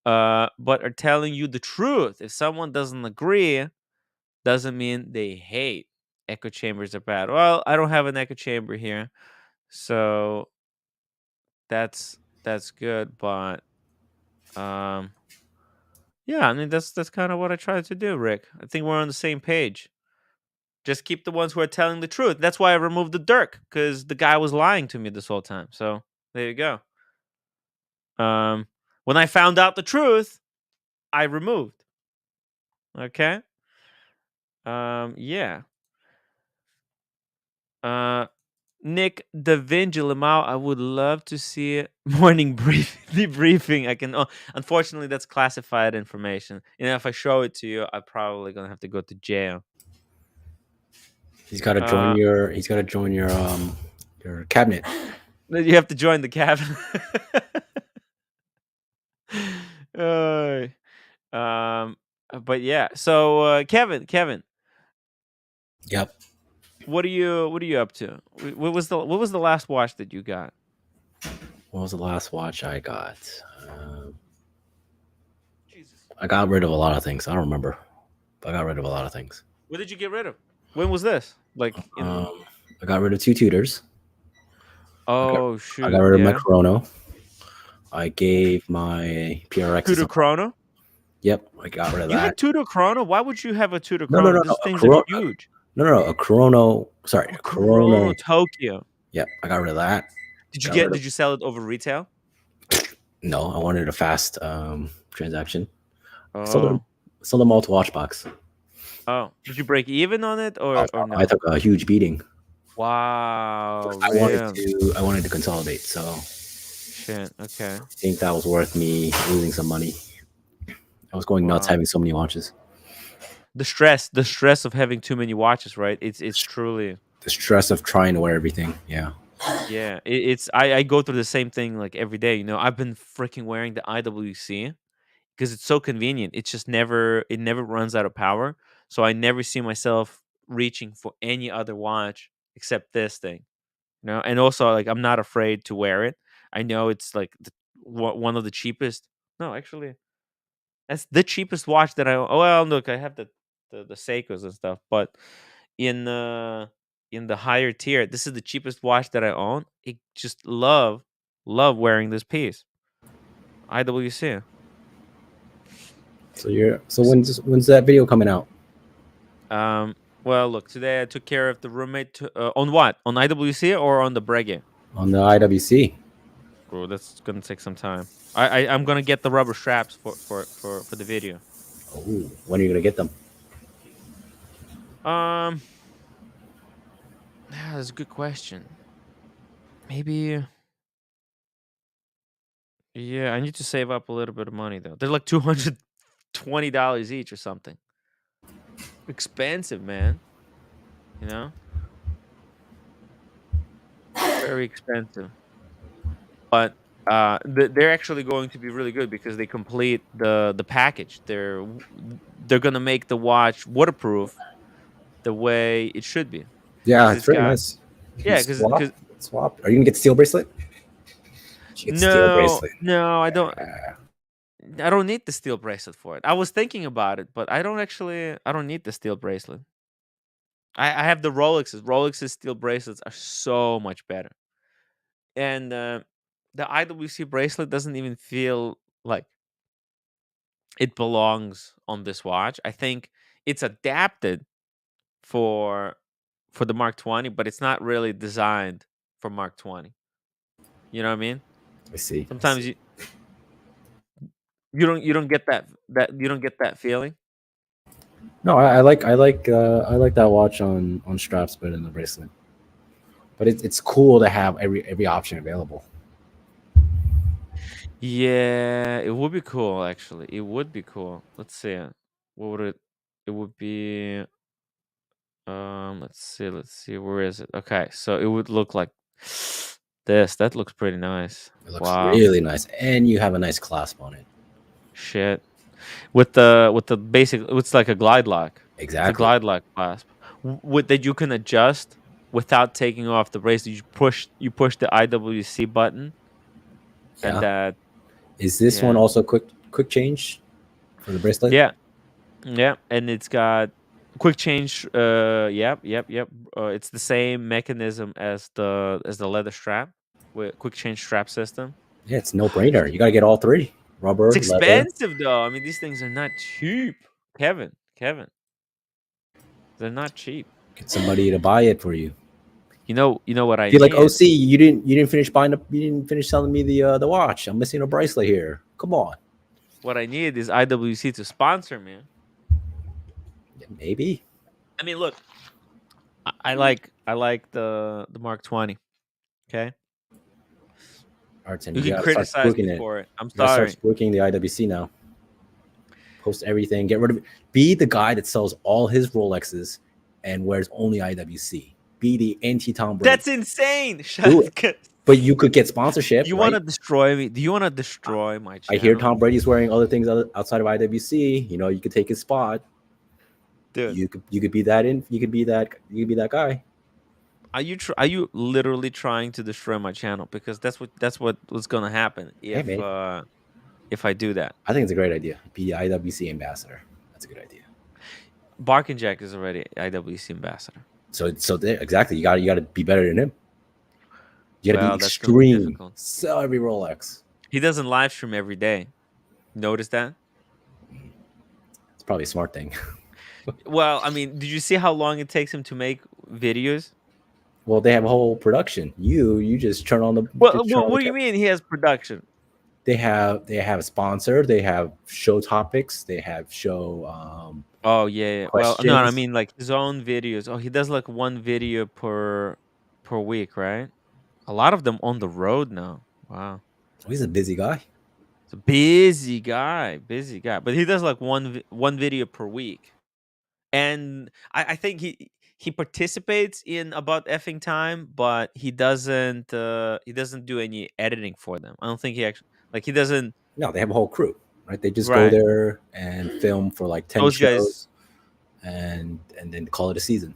But are telling you the truth. If someone doesn't agree, doesn't mean they hate. Echo chambers are bad. Well, I don't have an echo chamber here, so that's good. But yeah, I mean that's kind of what I tried to do, Rick. I think we're on the same page. Just keep the ones who are telling the truth. That's why I removed the Dirk, because the guy was lying to me this whole time. So there you go. When I found out the truth, I removed. Okay. Yeah. Nick Limau, I would love to see morning debriefing. I can. Unfortunately, that's classified information. If I show it to you, I'm probably gonna have to go to jail. He's got to join Uh, your. He's got to join your cabinet. you have to join the cabinet. But yeah. So Kevin, Yep. what are you up to? What was the last watch that you got? What was the last watch I got? Jesus. I got rid of a lot of things. I don't remember, but I got rid of a lot of things. What did you get rid of? When was this? Like in? I got rid of 2 Tudors. Oh I shoot! got rid of my Yeah. Chrono. I gave my PRX. Tudor Chrono. Yep, I got rid of You that. had Tudor Chrono. Why would you have a Tudor No, Chrono? no, These a things are huge. a Chrono. Sorry, Oh, a Chrono. Tokyo. Yep, I got rid of that. Did you sell it over retail? No, I wanted a fast transaction. Oh. Sold them all to Watchbox. Oh. Did you break even on it or no? I took a huge beating. Wow. I Really? wanted to consolidate, so Shit. Okay. I think that was worth me losing some money. I was going nuts having so many watches. The stress of having too many watches, right? It's truly the stress of trying to wear everything. Yeah. Yeah. I go through the same thing like every day. I've been freaking wearing the IWC because it's so convenient. It's just it never runs out of power. So I never see myself reaching for any other watch except this thing. And also like I'm not afraid to wear it. I know it's like one of the cheapest. No, actually, that's the cheapest watch that I own. Oh well, look, I have the Seikos and stuff, but in the higher tier, this is the cheapest watch that I own. I just love wearing this piece. IWC. So when's that video coming out? Well, look, today I took care of the roommate on what? On IWC or on the Breguet? On the IWC. Bro, that's gonna take some time. I'm gonna get the rubber straps for the video. Oh, when are you gonna get them? Yeah, that's a good question. Maybe. Yeah, I need to save up a little bit of money though. They're like $220 each or something. Expensive, man. You know, very expensive. But they're actually going to be really good because they complete the package. They're gonna make the watch waterproof the way it should be. Yeah, 'Cause it's very got nice. yeah, because Swap. Are you gonna get the steel bracelet? no, I don't. I don't need the steel bracelet for it. I was thinking about it, but I don't need the steel bracelet. I have the Rolexes. Rolexes steel bracelets are so much better. And the IWC bracelet doesn't even feel like it belongs on this watch. I think it's adapted for the Mark 20, but it's not really designed for Mark 20. You know what I mean? I see. Sometimes you don't get that you don't get that feeling. No, I like that watch on straps better than the bracelet. But it's cool to have every option available. Yeah, it would be cool actually. It would be cool. Let's see. What would it? It would be. Let's see. Let's see. Where is it? Okay, so it would look like this. That looks pretty nice. It looks Wow. really nice, and you have a nice clasp on it. Shit. With the basic, it's like a glide lock. It's a Exactly. glide lock clasp. With that you can adjust without taking off the bracelet. You push the IWC button, and Yeah. that Is this one yeah also quick change for the bracelet? yeah yeah, and it's got quick change. Yep. It's the same mechanism as the leather strap with quick change strap system. Yeah, it's no brainer. You gotta get all three: It's rubber, leather. expensive though. I mean, these things are not cheap. Kevin, they're not cheap. Get somebody to buy it for you. You know what I Be like, need? OC, you didn't finish buying you didn't finish selling me the watch. I'm missing a bracelet here. Come on. What I need is IWC to sponsor me. Yeah, maybe. I mean, look, I like the Mark 20. Okay, Artem, you you can gotta start criticize me spruiking it. for it. I'm You gotta start sorry, spruiking the IWC now. Post everything. Get rid of it. Be the guy that sells all his Rolexes and wears only IWC. Be the anti-Tom Brady. that's insane. Do it. Do But you could get sponsorship, you want right? to destroy me? Do you want to destroy my I hear channel, Tom Brady's wearing other things outside of IWC. You could take his spot. dude? You could be that you could be that guy. Are you literally trying to destroy my channel? Because that's what was gonna happen Hey man, if I do that. I think it's a great idea. Be the IWC ambassador. That's a good idea. Bark and Jack is already IWC ambassador. So there, exactly. You gotta be better than him. You gotta be Well, that's gonna be extreme. difficult. Sell every Rolex. He doesn't live stream every day. Notice that? It's probably a smart thing. Well, I mean, did you see how long it takes him to make videos? Well, they have a whole production. You just turn on the Well, just turn on the what do you camera. mean he has production? They have a sponsor. They have show topics. They have show Oh yeah. Well, no, I questions. mean like his own videos. Oh, he does like one video per week, right? A lot of them on the road now. Wow. Oh, he's a busy guy. It's a busy guy. But he does like one video per week. And I think he participates in About Effing Time, but he doesn't do any editing for them. I don't think he actually like he doesn't No, they have a whole crew, right? They just go right. there and film for like 10 Those guys, shows and then call it a season.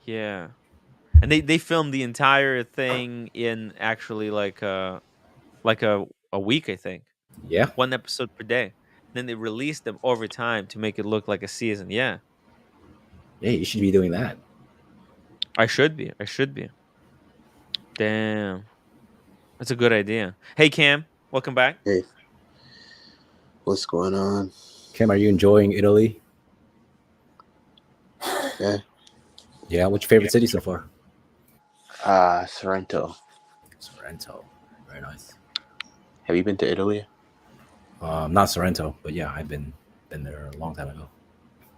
yeah. And they filmed the entire thing in actually like a week, I think. Yeah. One episode per day. Then they released them over time to make it look like a season. Yeah. Yeah, you should be doing that. I should be. I should be. Damn. That's a good idea. Hey Cam, welcome back. Hey, what's going on? Kim, are you enjoying Italy? Yeah. Yeah. What's your favorite city so far? Sorrento. Sorrento. Very nice. Have you been to Italy? Not Sorrento, but yeah, I've been there a long time ago.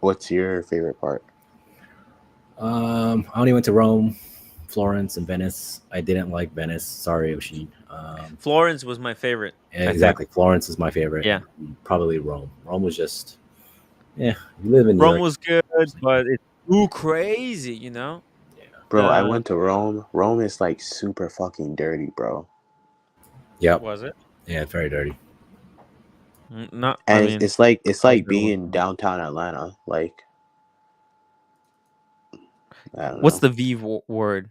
What's your favorite part? I only went to Rome, Florence, and Venice. I didn't like Venice. Sorry, Oshie. Florence was my favorite. Yeah, exactly. Florence is my favorite. Yeah. Probably Rome. Rome was just, yeah. You live in New Rome York. was good, but it's too crazy, you know? Bro, I went to Rome. Rome is like super fucking dirty, bro. Yep. Was it? Yeah, it's very dirty. Not. And I mean, it's like everyone- being downtown Atlanta. Like, I don't what's know. the word?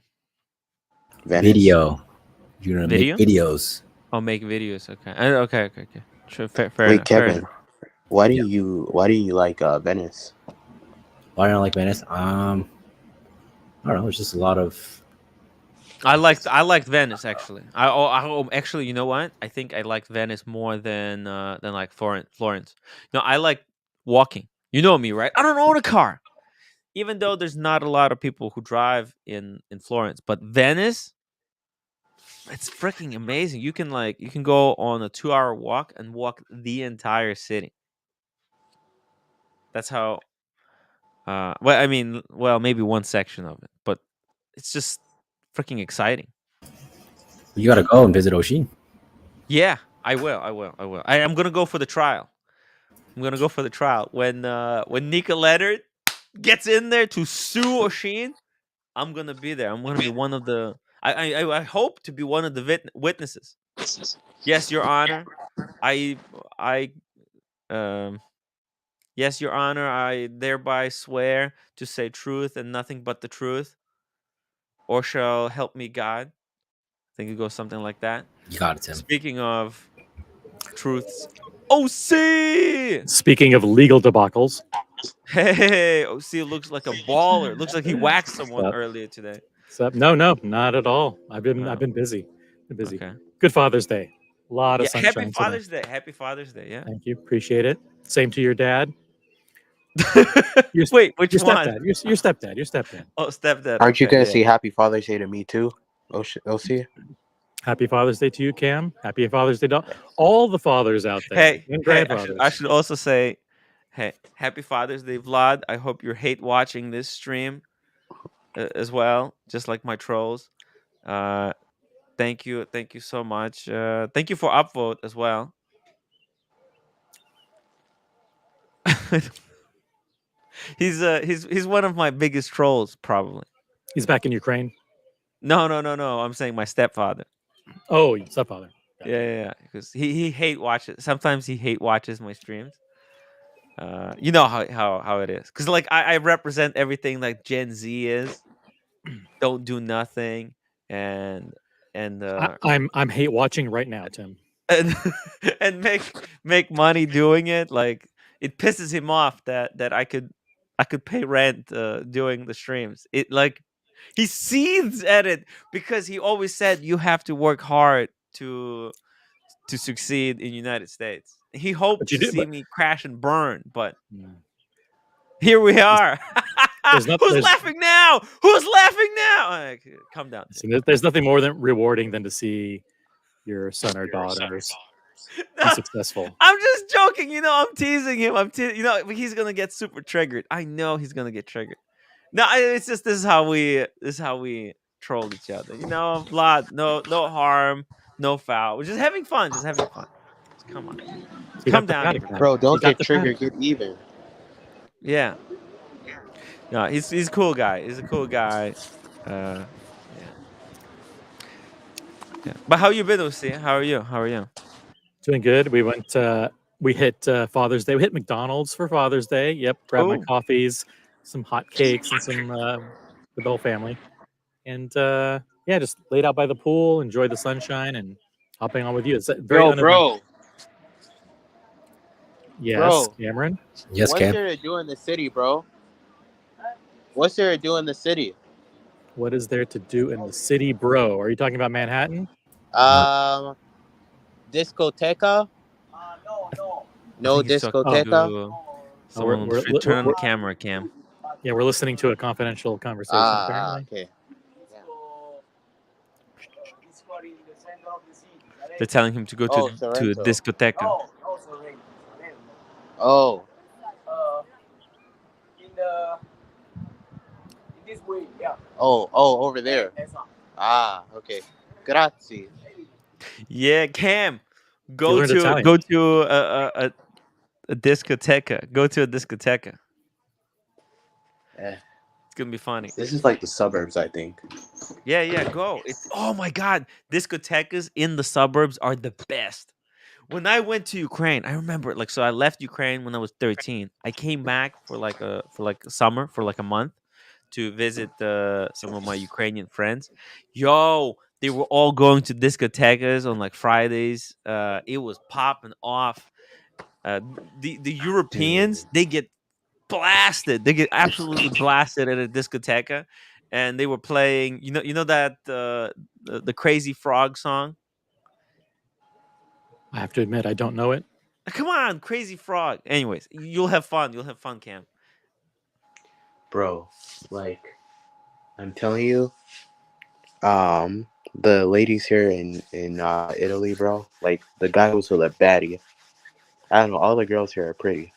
Venice? Video. You're gonna Video? make videos. I'll make videos. Okay. Okay. Sure, fair Wait, enough. Kevin, why do you like Venice? Why don't I like Venice? I don't know. It's just a lot of. I liked Venice actually. Actually, you know what? I think I liked Venice more than like Florence. No, I like walking. You know me, right? I don't own a car. Even though there's not a lot of people who drive in Florence, but Venice, it's freaking amazing. You can go on a 2-hour walk and walk the entire city. That's how Well, I mean, well, maybe one section of it, but it's just freaking exciting. You gotta go and visit Oshin. Yeah, I will. I will. I will. I'm gonna go for the trial. I'm gonna go for the trial when Nika Leonard gets in there to sue Oshin. I'm gonna be there. I'm gonna be one of the. I hope to be one of the witnesses. Yes, Your Honor. I yes, Your Honor. I thereby swear to say truth and nothing but the truth, or shall help me God. I think it goes something like that. You got it, Tim. Speaking of truths, OC. Speaking of legal debacles, Hey, OC looks like a baller. Looks like he waxed someone Sup? earlier today. No, not at all. I've been Oh, busy. Been busy. okay. Good Father's Day. A lot Yeah, of sunshine happy today. Father's Day. Happy Father's Day. Yeah. Thank you. Appreciate it. Same to your dad. Wait, which your one? stepdad. Your stepdad. Your stepdad. Oh, stepdad. Aren't you Okay, gonna yeah. say Happy Father's Day to me too? OC? Happy Father's Day to you, Cam. Happy Father's Day to all the fathers out there Hey, and hey, grandfathers. I should also say, hey, happy Father's Day, Vlad. I hope you hate watching this stream as well, just like my trolls. Thank you so much. Thank you for upvote as well. He's one of my biggest trolls, probably. He's back in Ukraine. No. I'm saying my stepfather. Oh, stepfather. Yeah. Because he hate watches. Sometimes he hate watches my streams. You know how it is. Because like I represent everything like Gen Z is. Don't do nothing and I'm hate watching right now, Tim. and and make money doing it. Like it pisses him off that I could pay rent doing the streams. It like he seethes at it because he always said you have to work hard to succeed in United States. He hoped But you to do. see But me crash and burn, but here we are. there's not. Who's There's, laughing now? Who's laughing now? Like, calm down. there's nothing more than rewarding than to see your son or daughters be successful. I'm just joking. You know, I'm teasing him. You know, he's gonna get super triggered. I know he's gonna get triggered. No, it's just this is how we troll each other. You know, Vlad, no harm, no foul. We're just having fun. Just having fun. Just come on, You come got the down, Patek. everybody. Bro, don't You got get the triggered, Patek. get even. Yeah. No, he's a cool guy. He's a cool guy. Yeah. Yeah. But how you been, OC? How are you? How are you? Doing good. We went. We hit Father's Day. We hit McDonald's for Father's Day. Yep. Grabbed my Oh. coffees, some hot cakes, and some with the whole family. And yeah, just laid out by the pool, enjoyed the sunshine, and hopping on with you. It's very Yo, uneventful. bro. Yes, Bro. Cameron. Yes, What's Cam. there to do in the city, bro? What's there to do in the city? What is there to do in the city, bro? Are you talking about Manhattan? Discoteca? No I think he's talking discoteca? to someone on the we're- street. Turn on the we're- camera, Cam. Yeah, we're listening to a confidential conversation. Apparently, Okay. They're telling him to go Oh, to Sorrento. discoteca. Oh. Oh, over there. Okay. Grazie. Yeah, Cam. You Go learned to Italian. a discoteca. Go to a discoteca. Eh. It's gonna be funny. This is like the suburbs, I think. Yeah, go. It's oh my god, discotecas in the suburbs are the best. When I went to Ukraine, I remember like so I left Ukraine when I was 13. I came back for like a summer for like a month to visit some of my Ukrainian friends. Yo, they were all going to discotecas on like Fridays. It was popping off. The Europeans they get blasted. They get absolutely blasted at a discoteca, and they were playing. You know that the Crazy Frog song. I have to admit, I don't know it. Come on, Crazy Frog. Anyways, you'll have fun. You'll have fun, Cam. Bro, like, I'm telling you, the ladies here in Italy, bro, like, the guy was with a baddie. I don't know, all the girls here are pretty.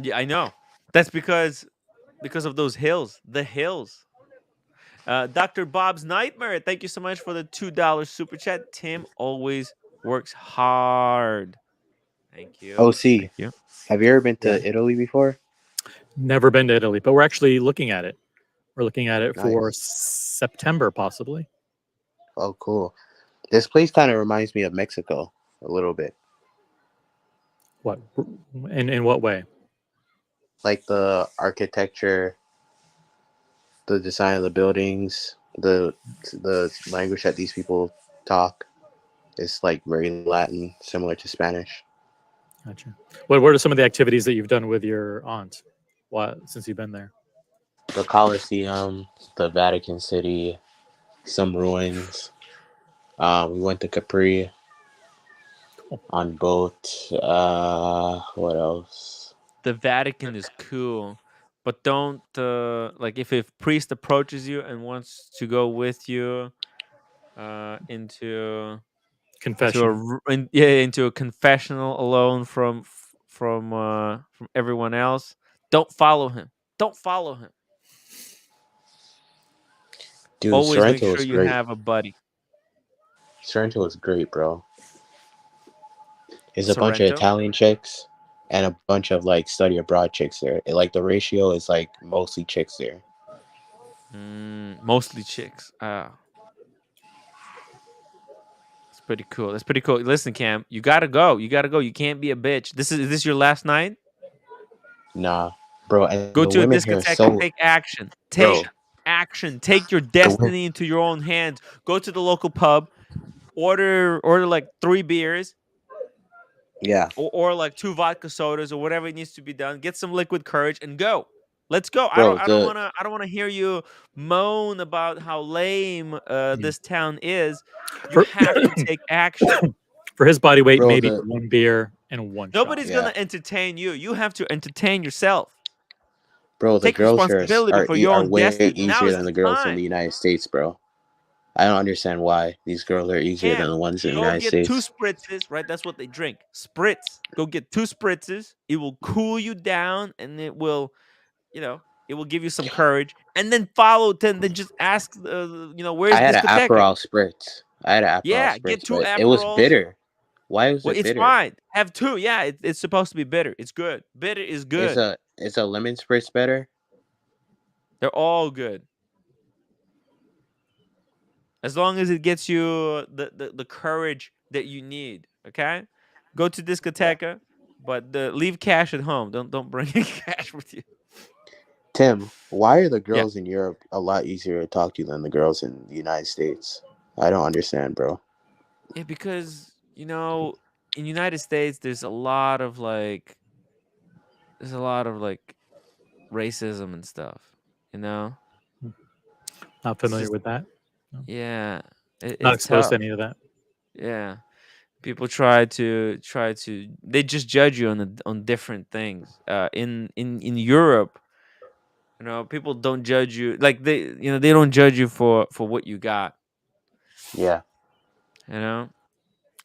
Yeah, I know. That's because of those hills. The hills. Dr. Bob's Nightmare, thank you so much for the $2 super chat. Tim always works hard. Thank you. OC, Thank you. have you ever been Yeah. to Italy before? Never been to Italy, but we're actually looking at it. We're looking at it for Nice. September, possibly. Oh, cool. This place kind of reminds me of Mexico a little bit. What? In what way? Like the architecture, the design of the buildings, the language that these people talk is like very Latin, similar to Spanish. Gotcha. What are some of the activities that you've done with your aunt? Since you've been there? The Colosseum, the Vatican City, some ruins. We went to Capri Cool. on boat. What else? The Vatican is cool, but don't like if a priest approaches you and wants to go with you into Confession. into a confessional alone from everyone else. Don't follow him. Don't follow him. Dude, Always make Sorrento sure was you great. have a buddy. Sorrento was great, bro. It's a bunch of Sorrento, Italian chicks and a bunch of like study abroad chicks there. Like the ratio is like mostly chicks there. mostly chicks. It's pretty cool. That's pretty cool. Listen, Cam, you gotta go. You gotta go. You can't be a bitch. Is this your last night? Nah, bro. And Go the to a women here are discotheque and so, take action. bro. Take action. Take your The women, destiny into your own hands. Go to the local pub. Order like 3 beers yeah, or like 2 vodka sodas or whatever it needs to be done. Get some liquid courage and go. Let's go. bro. I don't wanna hear you moan about how lame this town is. You For, have to take action. for his body weight, Bro, maybe 1 beer and 1 shot. Nobody's yeah, gonna entertain you. You have to entertain yourself. bro. The Take girls here responsibility for your are own way destiny. Now easier is than the the girls in time. the United States, bro. I don't understand why these girls are easier than Cam, the ones in the go United get 2 States. spritzes, right? That's what they drink. Spritz. Go get 2 spritzes. It will cool you down and it will, it will give you some courage. And then then just ask, I where's had an discoteca? Aperol spritz. Yeah, get Spritz, 2 but it was Aperols. bitter. Why was Well, it it's bitter? fine. Have 2. Yeah, it's supposed to be bitter. It's good. Bitter is good. Is a lemon spritz better? They're all good. As long as it gets you the courage that you need, okay? Go to Yeah. discoteca, but leave cash at home. Don't bring any cash with you. Tim, why are the Yeah. girls in Europe a lot easier to talk to than the girls in the United States? I don't understand, bro. Yeah, because in United States there's a lot of racism and stuff, you know? Not It's familiar just with that. No. yeah, Not it's exposed to tough. any of that. Yeah. People try to they just judge you on different things. In Europe, people don't judge you like they don't judge you for what you got. Yeah. You know,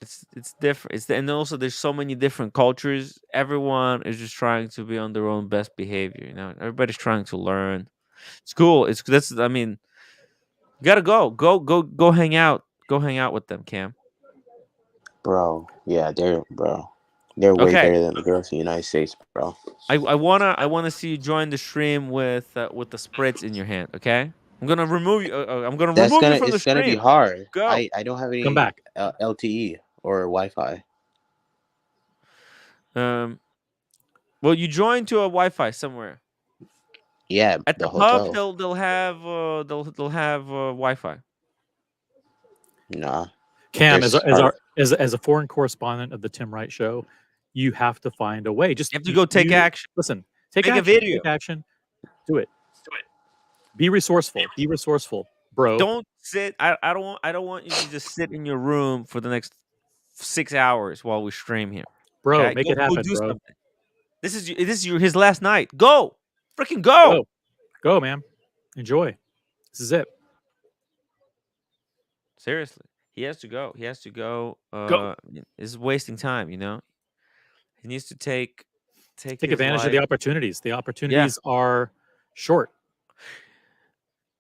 it's different. And also there's so many different cultures. Everyone is just trying to be on their own best behavior. Everybody's trying to learn. It's cool. I mean, you gotta go hang out. Go hang out with them, Cam. Bro. Yeah, they're way Okay. better than the girls in the United States, bro. I wanna see you join the stream with the spritz in your hand. Okay, I'm gonna remove you. I'm gonna remove you from the It's gonna be stream. hard. Go. I don't have Come any back. LTE or Wi-Fi. Um. Well, you join to a Wi-Fi somewhere Yeah, at the the pub. hotel. They'll have they'll have Wi-Fi. Nah. Cam, There's hard. as a foreign correspondent of the Tim Wright Show, you have to find a way. Just You have to go take you action. listen. Take Make a action. video. Take action. Do it. Be resourceful. Be resourceful, bro. Don't sit. I don't want you to just sit in your room for the next 6 hours while we stream here. Bro, Okay, make go it happen, do bro. something. This is his last night. Go, freaking go. Go, man. Enjoy. This is it. Seriously, he has to go. He has to go. Go. It's wasting time. He needs to take take Take his advantage of the life. opportunities. The opportunities are short.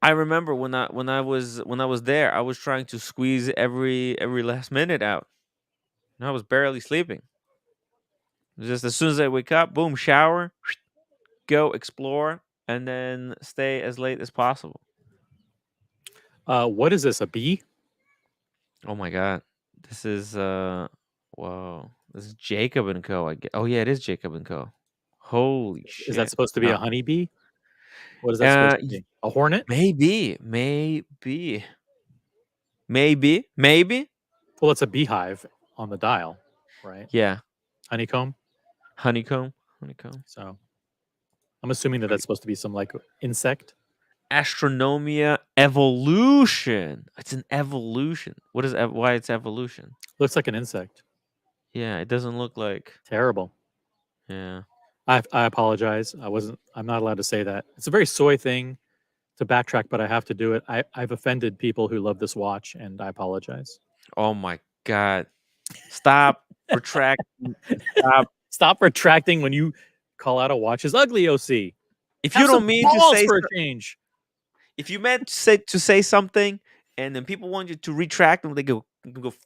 I remember when I was there, I was trying to squeeze every last minute out. And I was barely sleeping. Just as soon as I wake up, boom, shower, go explore, and then stay as late as possible. What is this? A B? Oh my god, this is whoa, this is Jacob and Co. I get. Oh yeah, it is Jacob and Co. Holy shit! Is that supposed to be No. a honeybee? What is that supposed to y- be? A hornet? maybe. Well, it's a beehive on the dial, right? Yeah, Honeycomb. honeycomb. So I'm assuming that that's supposed to be some like insect. Astronomia evolution. It's an evolution. What is why it's evolution? Looks like an insect. Yeah, it doesn't look like. Terrible. Yeah. I apologize. I'm not allowed to say that. It's a very soy thing to backtrack, but I have to do it. I've offended people who love this watch, and I apologize. Oh my god. Stop retracting. Stop retracting when you call out a watch as ugly, OC. If Have you don't some mean to balls say for a change. if you meant to say something and then people want you to retract them, they go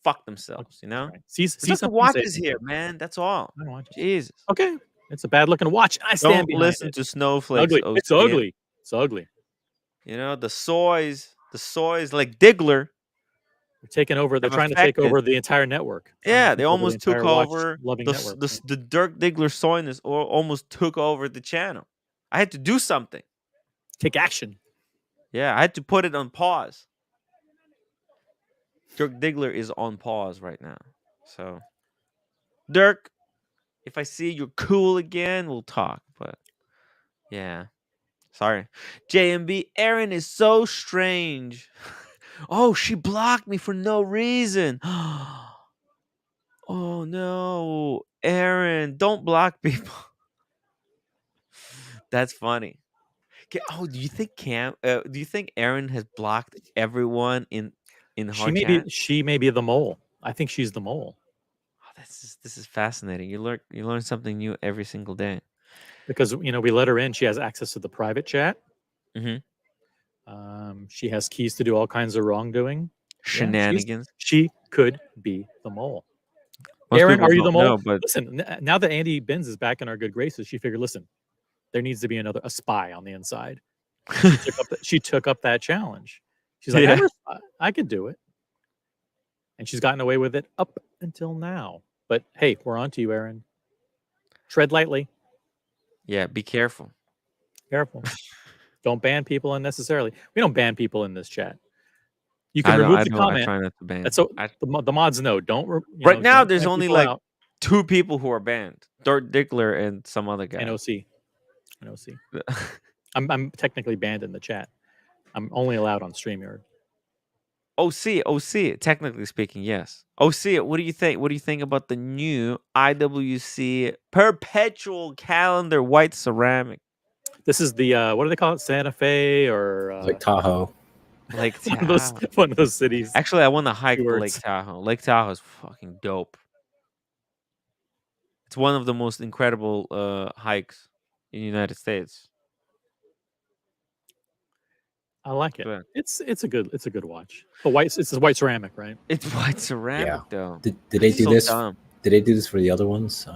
fuck themselves, you know? Right. See It's just the something, say watches here, something. man. That's all. I watch it. Jesus. Okay, it's a bad looking watch. I stand Don't behind listen it. to snowflakes. Ugly. OC. It's ugly. It's ugly. You know, the soys like Diggler. They're taking over. They're have trying to take affected- over the entire network. Yeah, they almost took entire watch over loving network. the Dirk Diggler soyness or almost took over the channel. I had to do something. Take action. Yeah, I had to put it on pause. Dirk Diggler is on pause right now. So, Dirk, if I see you're cool again, we'll talk. But, yeah. Sorry. JMB, Erin is so strange. Oh, she blocked me for no reason. Oh, no. Erin, don't block people. That's funny. Oh, do you think do you think Erin has blocked everyone in her chat? She may be the mole. I think she's the mole. Oh, this is fascinating. You learn something new every single day. Because we let her in. She has access to the private chat. Mm-hmm. She has keys to do all kinds of wrongdoing. Shenanigans. She could be the mole. Most Erin, people are you the don't mole? know, but Listen, now that Andy Benz is back in our good graces, she figured, listen, there needs to be a spy on the inside. She took up that challenge. She's like, Yeah. I could do it. And she's gotten away with it up until now. But hey, we're on to you, Erin. Tread lightly. Yeah, be careful. Careful. Don't ban people unnecessarily. We don't ban people in this chat. You can remove the comment. I try not to ban. That's so the mods know. Don't. Right now, don't there's ban only people like out. 2 people who are banned: Dirk Diggler and some other guy. And OC. I'm technically banned in the chat. I'm only allowed on StreamYard. OC. Technically speaking, yes. OC, what do you think? What do you think about the new IWC perpetual calendar white ceramic? This is the what do they call it? Santa Fe or Like Tahoe. Lake one Tahoe. of those cities. Actually, I want to hike to Keywords. Lake Tahoe. Lake Tahoe is fucking dope. It's one of the most incredible hikes in the United States. I like it. Yeah. It's a good watch. It's a white ceramic, right? It's white ceramic though. Did they do So this? dumb. Did they do this for the other ones?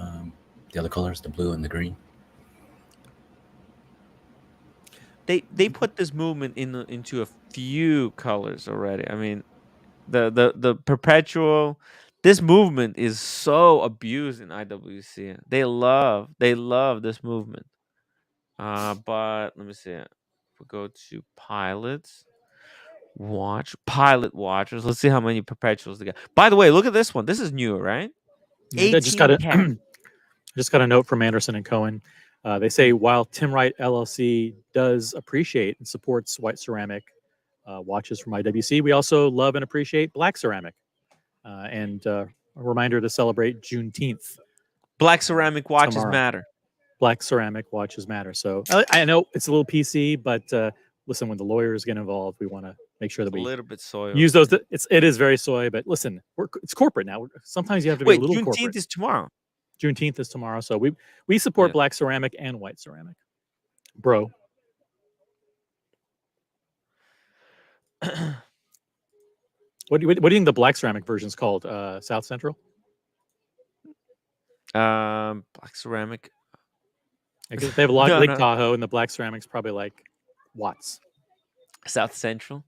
The other colors, the blue and the green. They put this movement into a few colors already. I mean, the perpetual. This movement is so abused in IWC. They love this movement. But let me see. If we go to pilots, pilot watchers. Let's see how many perpetuals they got. By the way, look at this one. This is new, right? I just got 18 just got a note from Anderson and Cohen. They say while Tim Wright LLC does appreciate and supports white ceramic watches from IWC, we also love and appreciate black ceramic. And a reminder to celebrate Juneteenth. Black ceramic watches tomorrow. matter. Black ceramic watches matter. So I know it's a little PC, but listen, when the lawyers get involved, we want to make sure that It's a we little bit soiled. use those. It is very soy, but listen, it's corporate now. Sometimes you have to be Wait, a little Juneteenth corporate. is tomorrow. Juneteenth is tomorrow, so we support black ceramic and white ceramic, bro. What do you think the black ceramic version is called? South Central? Black ceramic. They have a lot Lake Tahoe, and the black ceramic's probably like Watts. South Central.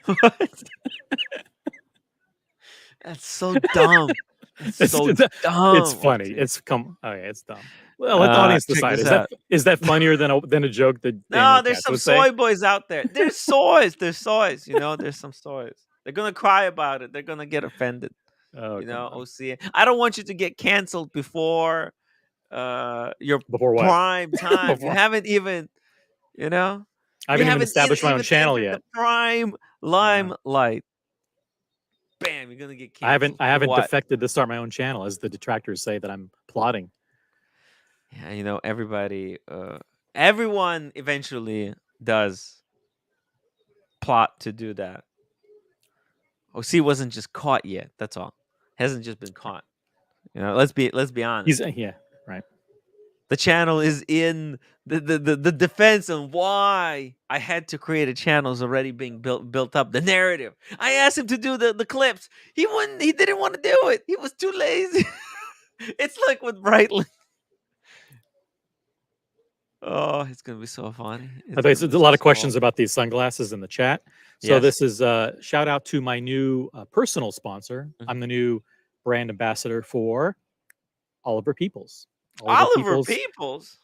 What? That's so dumb. It's so dumb. It's funny. It's dumb. Well, let the audience decide. Is that funnier than a joke that? No, there's some soy boys out there. There's soys. There's soys. You know, there's some soys. They're gonna cry about it. They're gonna get offended. Oh, you know, OC. I don't want you to get canceled before your prime time. You haven't even, you know, I haven't even established my own channel yet. The prime limelight. Bam, you're gonna get canceled. I haven't defected to start my own channel, as the detractors say that I'm plotting. Yeah, you know, everyone eventually does plot to do that. OC wasn't just caught yet. That's all. Hasn't just been caught. You know, let's be honest. Right. The channel is in the defense on why I had to create a channel is already being built up. The narrative. I asked him to do the clips. He didn't want to do it. He was too lazy. It's like with Brightly. Oh, it's gonna be so funny. There's a lot of questions about these sunglasses in the chat. So this is shout out to my new personal sponsor. Mm-hmm. I'm the new brand ambassador for Oliver Peoples. Oliver Peoples.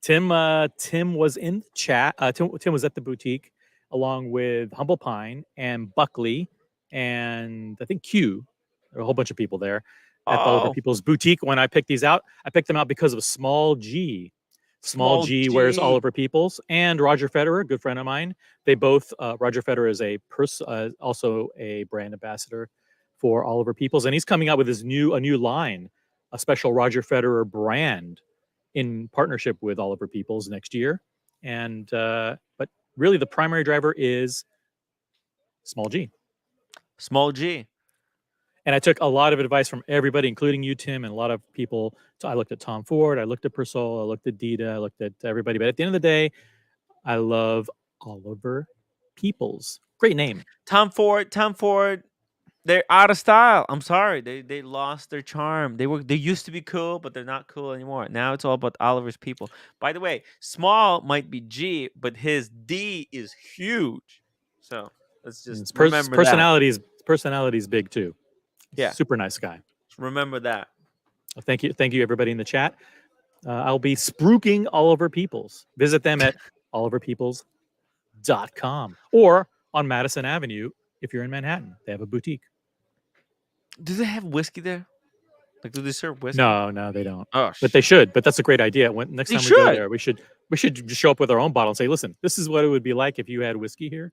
Tim was in the chat. Tim was at the boutique along with Humble Pine and Buckley and I think Q. There were a whole bunch of people there at the Oliver Peoples boutique. When I picked these out, I picked them out because of Small G. Small G wears Oliver Peoples, and Roger Federer, a good friend of mine. They both Roger Federer is also a brand ambassador for Oliver Peoples, and he's coming out with a new line, a special Roger Federer brand in partnership with Oliver Peoples next year. And but really, the primary driver is Small G. Small G. And I took a lot of advice from everybody, including you, Tim, and a lot of people. So I looked at Tom Ford, I looked at Persol, I looked at Dita, I looked at everybody. But at the end of the day, I love Oliver Peoples. Great name. Tom Ford. They're out of style. I'm sorry. They lost their charm. They used to be cool, but they're not cool anymore. Now it's all about Oliver's people. By the way, Small might be G, but his D is huge. So let's just remember that. Personality is big too. Yeah, super nice guy. Remember that. Well, thank you, everybody in the chat. I'll be spruiking Oliver Peoples. Visit them at oliverpeoples.com or on Madison Avenue if you're in Manhattan. They have a boutique. Do they have whiskey there? Like, do they serve whiskey? No, they don't. Oh, but they should. But that's a great idea. Next time we go there, we should just show up with our own bottle and say, "Listen, this is what it would be like if you had whiskey here."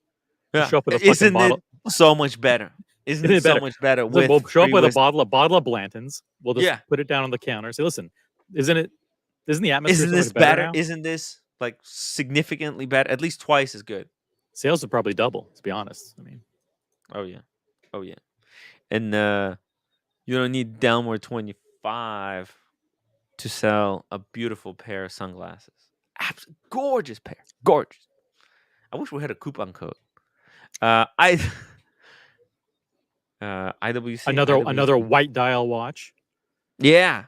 Yeah. Show up with a fucking bottle. So much better. Isn't it so much better? We'll show up with a bottle of Blanton's. We'll just put it down on the counter and say, "Listen, isn't the atmosphere so much better now? Isn't this like significantly better? At least twice as good." Sales would probably double. To be honest, I mean, oh yeah, and you don't need Delmore 25 to sell a beautiful pair of sunglasses. Gorgeous pair, gorgeous. I wish we had a coupon code. IWC. Another white dial watch. Yeah.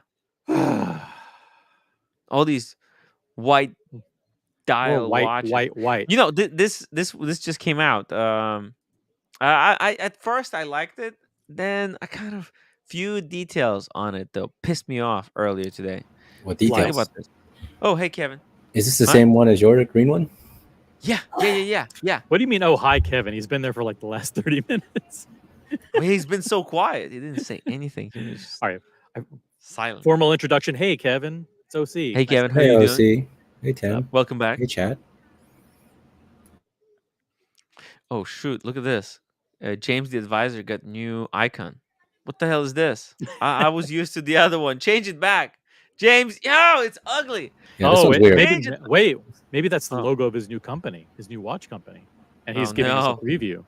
All these white dial watches. White. You know, this just came out. I at first I liked it, then I kind of few details on it though pissed me off earlier today. What details? Think about this. Oh, hey Kevin. Is this the same one as your green one? Yeah. What do you mean? Oh, hi Kevin. He's been there for like the last 30 minutes. Well, he's been so quiet. He didn't say anything. He was just all right. Silent. Formal introduction. Hey, Kevin. It's OC. Hey, Kevin. How you doing? OC. Hey, Tim. Welcome back. Hey, Chad. Oh, shoot. Look at this. James the Advisor got new icon. What the hell is this? I was used to the other one. Change it back. James, it's ugly. Yeah, this one's weird. Maybe that's the logo of his new company, his new watch company. And he's giving us a preview.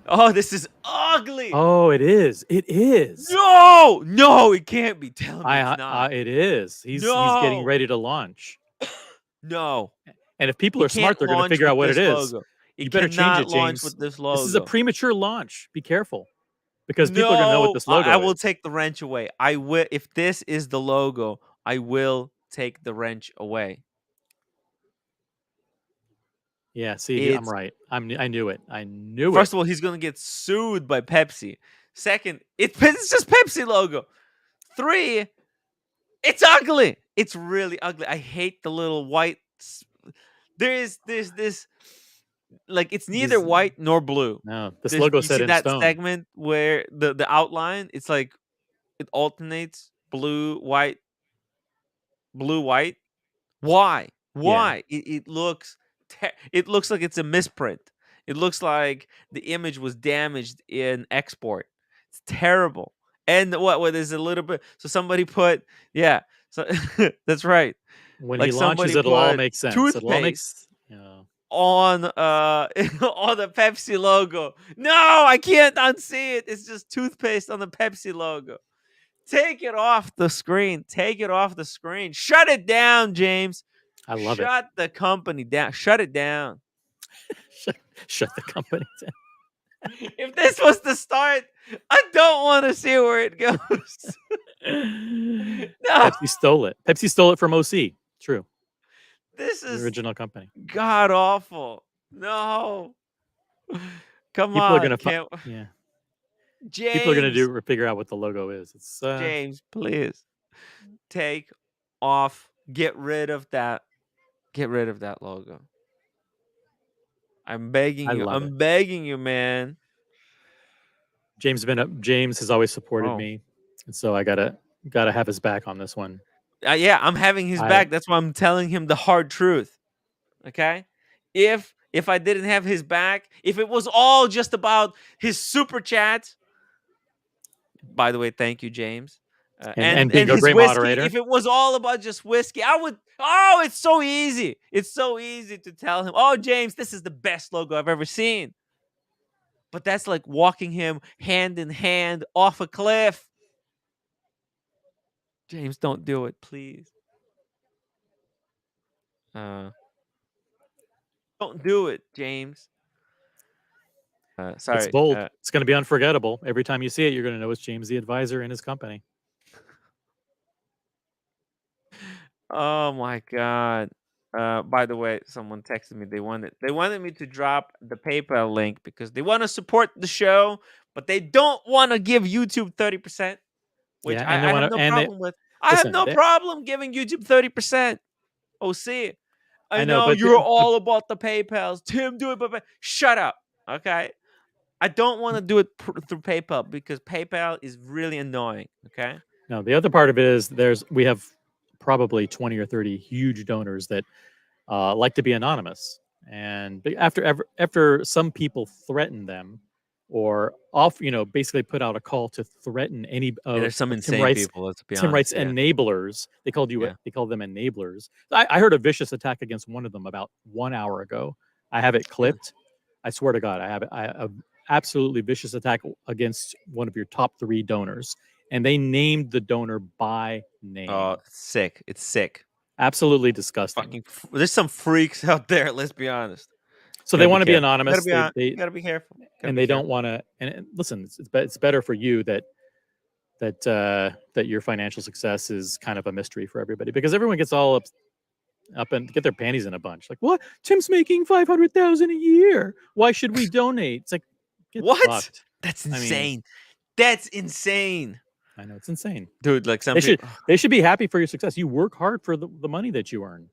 Oh, this is ugly. Oh, it is. It is. No, it can't be. Tell me it's not. It is. He's getting No, ready to launch. no. And if people It are smart, can't they're going to launch figure out with what it this is. logo. You It better change cannot it, launch James. with this This is a logo. premature launch. Be careful. Because people are going to know what No, this I logo will is. take the wrench away. I will. If this is the logo, I will take the wrench away. Yeah, see, I'm It's right. I knew it. I knew first it. of all, he's gonna get sued by Pepsi. Second, it's just Pepsi logo. 3, it's ugly. It's really ugly. I hate the little white. There's this like it's neither These, white nor blue. no, this There's logo you set see in that stone. segment where the outline it's like it alternates blue white blue white. Why? Yeah. Why? It looks it looks like it's a misprint. It looks like the image was damaged in export. It's terrible. And what is a little bit so somebody put yeah, so that's right. When he Like launches, somebody it'll all put make sense. It'll all make. toothpaste Yeah. on on the Pepsi logo. No, I can't unsee it. It's just toothpaste on the Pepsi logo. Take it off the screen. Take it off the screen. Shut it down, James. I love it. Shut the company down. Shut it down. Shut the company down. If this was the start, I don't want to see where it goes. No, Pepsi stole it. Pepsi stole it from OC. True. this The is original company. god awful. No. Come People are on, gonna can't yeah. James. People are gonna figure out what the logo is. It's James, please take off. Get rid of that. Get rid of that logo. I'm begging I you. love it. I'm begging you, man. James has always supported Oh. me, and so I gotta have his back on this one. Yeah, I'm having his back. That's why I'm telling him the hard truth. Okay? If I didn't have his back, if it was all just about his super chat, by the way, thank you, James. And being a his great whiskey. moderator. If it was all about just whiskey, I would. Oh, it's so easy. It's so easy to tell him, "Oh, James, this is the best logo I've ever seen." But that's like walking him hand in hand off a cliff. James, don't do it, please. Don't do it, James. Sorry. It's bold. It's going to be unforgettable. Every time you see it, you're going to know it's James, the advisor, and his company. Oh my god. By the way, someone texted me. They wanted me to drop the PayPal link because they want to support the show, but they don't want to give YouTube 30%, which Yeah, I and they have want no to. And problem with. I have listen, no problem giving YouTube 30%. Oh, see, I know, know but you're all about the PayPals. Tim, do it, but shut up. Okay, I don't want to do it through PayPal because PayPal is really annoying. Okay. No, the other part of it is we have probably 20 or 30 huge donors that like to be anonymous, and after some people threaten them or basically put out a call to threaten any Yeah, there's some of insane people. Let's be Tim honest. Wright's enablers. They call them enablers. I heard a vicious attack against one of them about 1 hour ago. I have it clipped. I swear to God, I have it. A absolutely vicious attack against one of your top 3 donors, and they named the donor by name. Oh, sick! It's sick. Absolutely disgusting. Fucking, there's some freaks out there. Let's be honest. So they want to be anonymous. You gotta be careful. And they don't want to. And listen, it's better for you that your financial success is kind of a mystery for everybody, because everyone gets all up and get their panties in a bunch. Like, what? Tim's making $500,000 a year. Why should we donate? It's like, what? Fucked. That's insane. That's insane. I know, it's insane, dude. Like they should be happy for your success. You work hard for the money that you earn.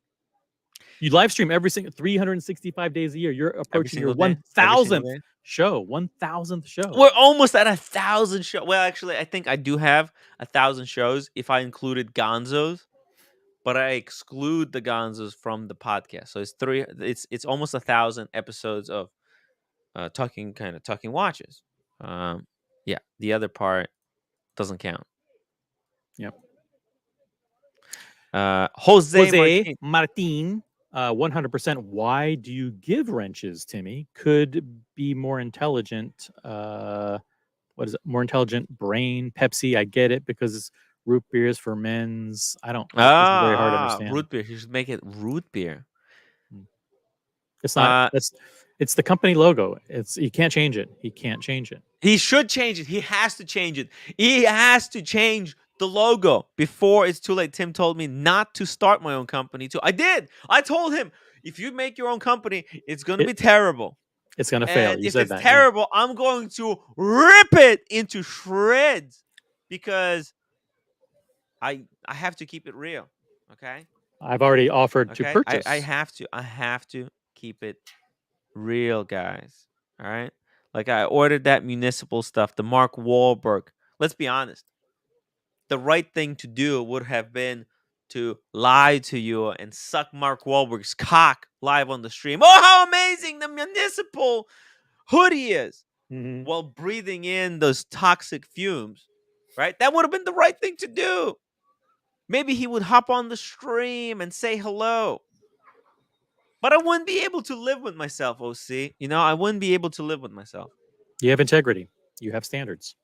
You live stream every single 365 days a year. You're approaching your 1,000th show. 1,000th show. We're almost at 1,000 shows. Well, actually, I think I do have 1,000 shows if I included Gonzo's, but I exclude the Gonzo's from the podcast. So it's almost 1,000 episodes of talking watches. Yeah, the other part doesn't count. Yep. Jose Martin. 100%. Why do you give wrenches, Timmy? Could be more intelligent. What is it? More intelligent brain. Pepsi. I get it because root beers for men's. I don't. It's very hard to understand. Root beer. You should make it root beer. It's not. It's the company logo. You can't change it. He can't change it. He should change it. He has to change it. He has to change the logo before it's too late. Tim told me not to start my own company too. I did. I told him, if you make your own company, it's going to be terrible. It's going to fail. And You if said it's that, terrible, I'm going to rip it into shreds because I have to keep it real. Okay? I've already offered to purchase. I have to keep it real, guys. All right? Like I ordered that municipal stuff, the Mark Wahlberg. Let's be honest. The right thing to do would have been to lie to you and suck Mark Wahlberg's cock live on the stream. Oh, how amazing the municipal hoodie is, while breathing in those toxic fumes, right? That would have been the right thing to do. Maybe he would hop on the stream and say hello. But I wouldn't be able to live with myself, OC. You know, I wouldn't be able to live with myself. You have integrity. You have standards.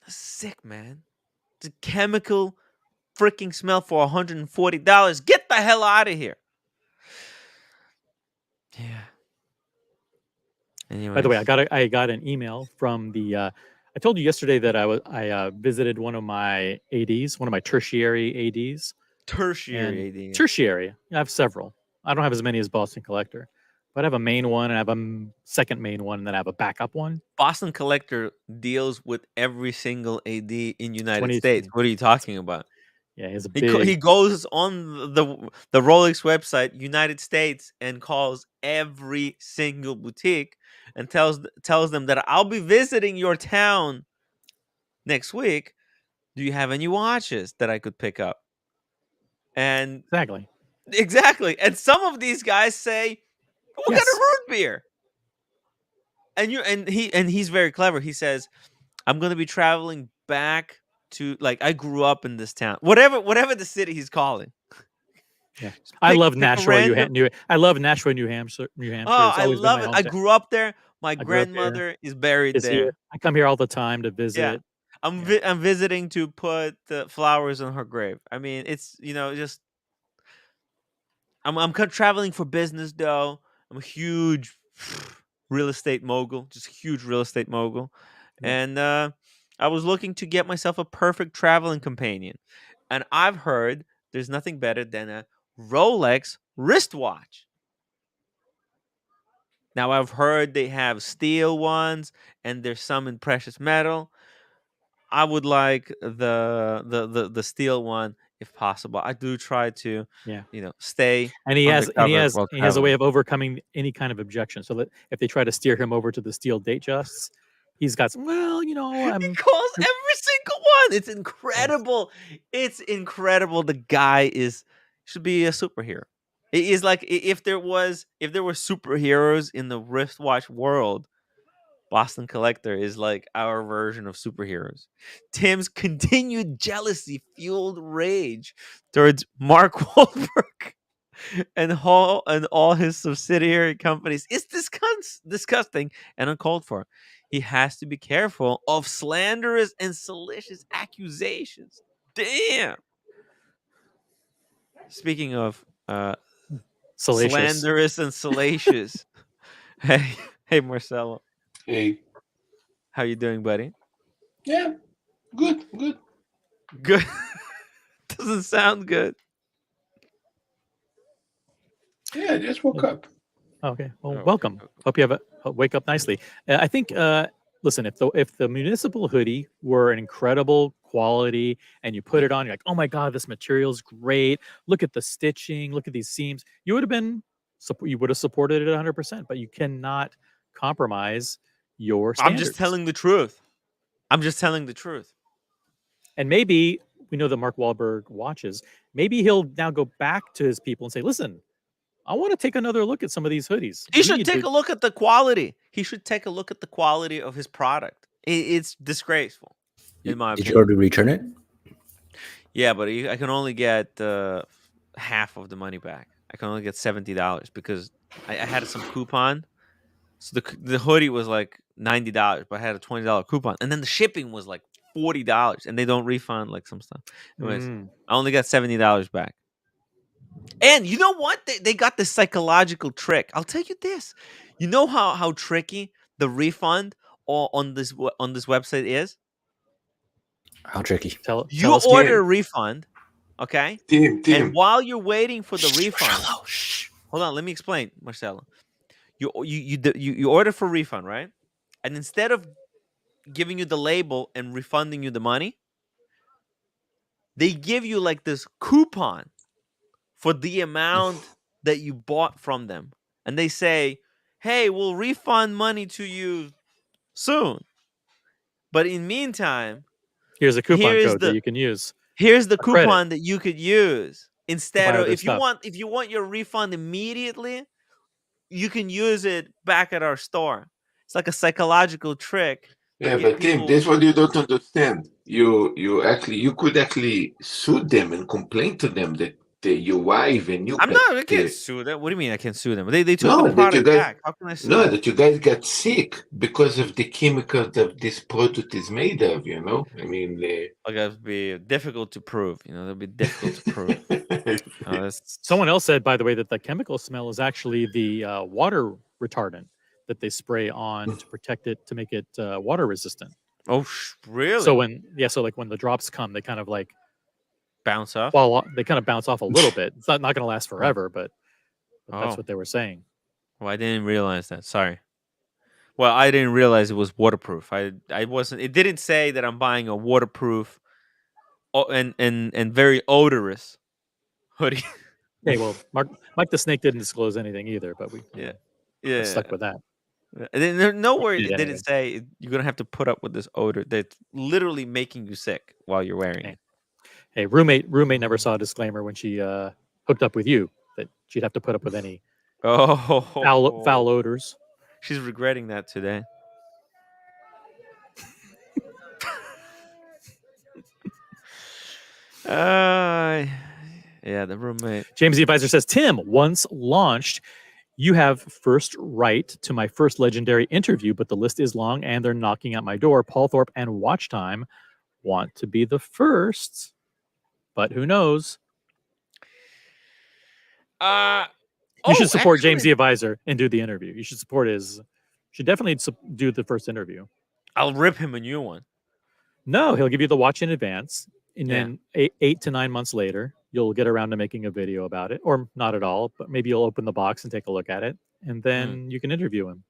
That's sick, man. It's a chemical freaking smell for $140. Get the hell out of here. Yeah. Anyways. By the way, I got an email from the. I told you yesterday that I visited one of my ADs, one of my tertiary ADs. Tertiary AD. Tertiary. I have several. I don't have as many as Boston Collector, but I have a main one, and I have a second main one, and then I have a backup one. Boston Collector deals with every single AD in United States. What are you talking about? Yeah, he goes on the Rolex website, United States, and calls every single boutique and tells them that I'll be visiting your town next week. Do you have any watches that I could pick up? And exactly. And some of these guys say, "We'll get a root beer." And he's very clever. He says, "I'm going to be traveling back to, like, I grew up in this town." Whatever the city he's calling. Yeah. I love Nashua, I love Nashua, New Hampshire. Oh, I love it. I grew up there. My grandmother is buried there. Here. I come here all the time to visit. Yeah. I'm visiting to put the flowers on her grave. I mean, it's, just I'm traveling for business though. I'm a huge real estate mogul, just huge real estate mogul. And I was looking to get myself a perfect traveling companion. And I've heard there's nothing better than a Rolex wristwatch. Now, I've heard they have steel ones and there's some in precious metal. I would like the steel one if possible. I do try to, stay. And he has a way of overcoming any kind of objection. So that if they try to steer him over to the steel Datejusts, he's got some. Well, he calls every single one. It's incredible. It's incredible. The guy should be a superhero. It is like if there were superheroes in the wristwatch world, Boston Collector is like our version of superheroes. Tim's continued jealousy fueled rage towards Mark Wahlberg and all his subsidiary companies. It's disgusting and uncalled for. He has to be careful of slanderous and salacious accusations. Damn. Speaking of slanderous and salacious, hey Marcelo. Hey. How you doing, buddy? Yeah, good. Good. Doesn't sound good. Yeah, I just woke up. Okay. Well, welcome. Hope you wake up nicely. I think. Listen, if the municipal hoodie were an incredible quality and you put it on, you're like, oh my god, this material's great. Look at the stitching. Look at these seams. You would have supported it 100%. But you cannot compromise your standards. I'm just telling the truth. And maybe we know that Mark Wahlberg watches. Maybe he'll now go back to his people and say, listen, I want to take another look at some of these hoodies. He should take a look at the quality. He should take a look at the quality of his product. It's disgraceful, in my opinion. Did you already return it? Yeah, but I can only get half of the money back. I can only get $70 because I had some coupon. So the hoodie was like $90, but I had a $20 coupon, and then the shipping was like $40, and they don't refund like some stuff. Anyways, I only got $70 back. And you know what? They got this psychological trick. I'll tell you this. You know how tricky the refund on this website is? How tricky? Tell You us. order a Tim. refund, okay? Tim. And while you're waiting for the refund, Marcelo, shh. hold on, let me explain, Marcelo. You order for refund, right? And instead of giving you the label and refunding you the money, they give you like this coupon for the amount that you bought from them. And they say, hey, we'll refund money to you soon. But in meantime, Here's a coupon here's code that you can use. here's the A credit. coupon that you could use instead buy of other if you stuff. want your refund immediately, you can use it back at our store. It's like a psychological trick to Yeah, get but Tim, people. that's what you don't understand. You could actually sue them and complain to them that your wife and you I can't sue them. What do you mean I can't sue them? They took No, the that product you guys- back. How can I sue no, them? that you guys got sick because of the chemicals that this product is made of, you know? I mean, Like that'd be difficult to prove. That'd be difficult to prove. Someone else said, by the way, that the chemical smell is actually the water retardant that they spray on to protect it, to make it water resistant. Oh, really? So like when the drops come, they kind of like bounce off. fall off. They kind of bounce off a little bit. It's not going to last forever, but that's Oh. what they were saying. Well, I didn't realize that. Sorry. Well, I didn't realize it was waterproof. I wasn't. It didn't say that I'm buying a waterproof, and very odorous hoodie. Okay, well, Mike the Snake didn't disclose anything either, but we Yeah. stuck with that. And then nowhere it Yeah, didn't anyway. say you're gonna have to put up with this odor that's literally making you sick while you're wearing it. Hey, roommate never saw a disclaimer when she hooked up with you that she'd have to put up with any foul odors. She's regretting that today. Yeah, the roommate. James the Advisor says, Tim, once launched, you have first right to my first legendary interview, but the list is long and they're knocking at my door. Paul Thorpe and Watch Time want to be the first, but who knows? You should support James the Advisor and do the interview. You should support should definitely do the first interview. I'll rip him a new one. No, he'll give you the watch in advance. And then 8 to 9 months later, you'll get around to making a video about it, or not at all, but maybe you'll open the box and take a look at it, and then you can interview him.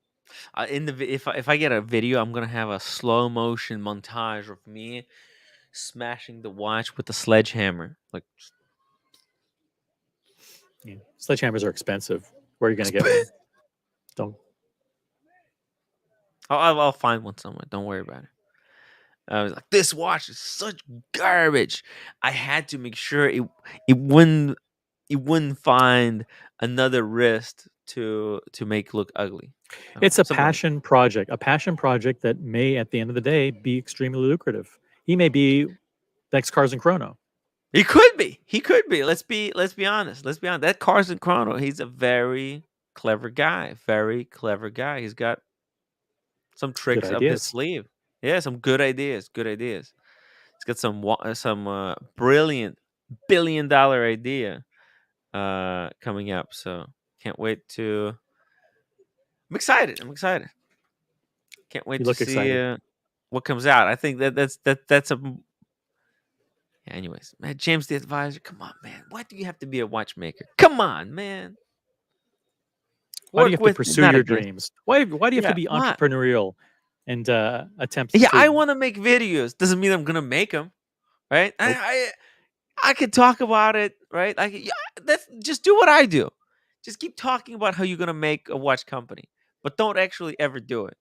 If I get a video, I'm gonna have a slow motion montage of me smashing the watch with a sledgehammer. Like, sledgehammers are expensive. Where are you gonna get one? Don't. I'll find one somewhere. Don't worry about it. I was like, this watch is such garbage. I had to make sure it wouldn't find another wrist to make look ugly. It's a passion project. A passion project that may, at the end of the day, be extremely lucrative. He may be next Cars and Chrono. He could be. Let's be honest. That Cars and Chrono, he's a very clever guy. He's got some tricks up his sleeve. Yeah, some good ideas. He's got some brilliant billion-dollar idea coming up. So can't wait to. I'm excited. Can't wait to see what comes out. I think that's a. Yeah, anyways, man, James the Advisor. Come on, man. Why do you have to be a watchmaker? Come on, man. Why do you have to pursue your dreams? Why do you have to be entrepreneurial and attempt? Yeah, I want to make videos. Doesn't mean I'm gonna make them, right? Nope. I could talk about it, right? That's just do what I do. Just keep talking about how you're gonna make a watch company, but don't actually ever do it.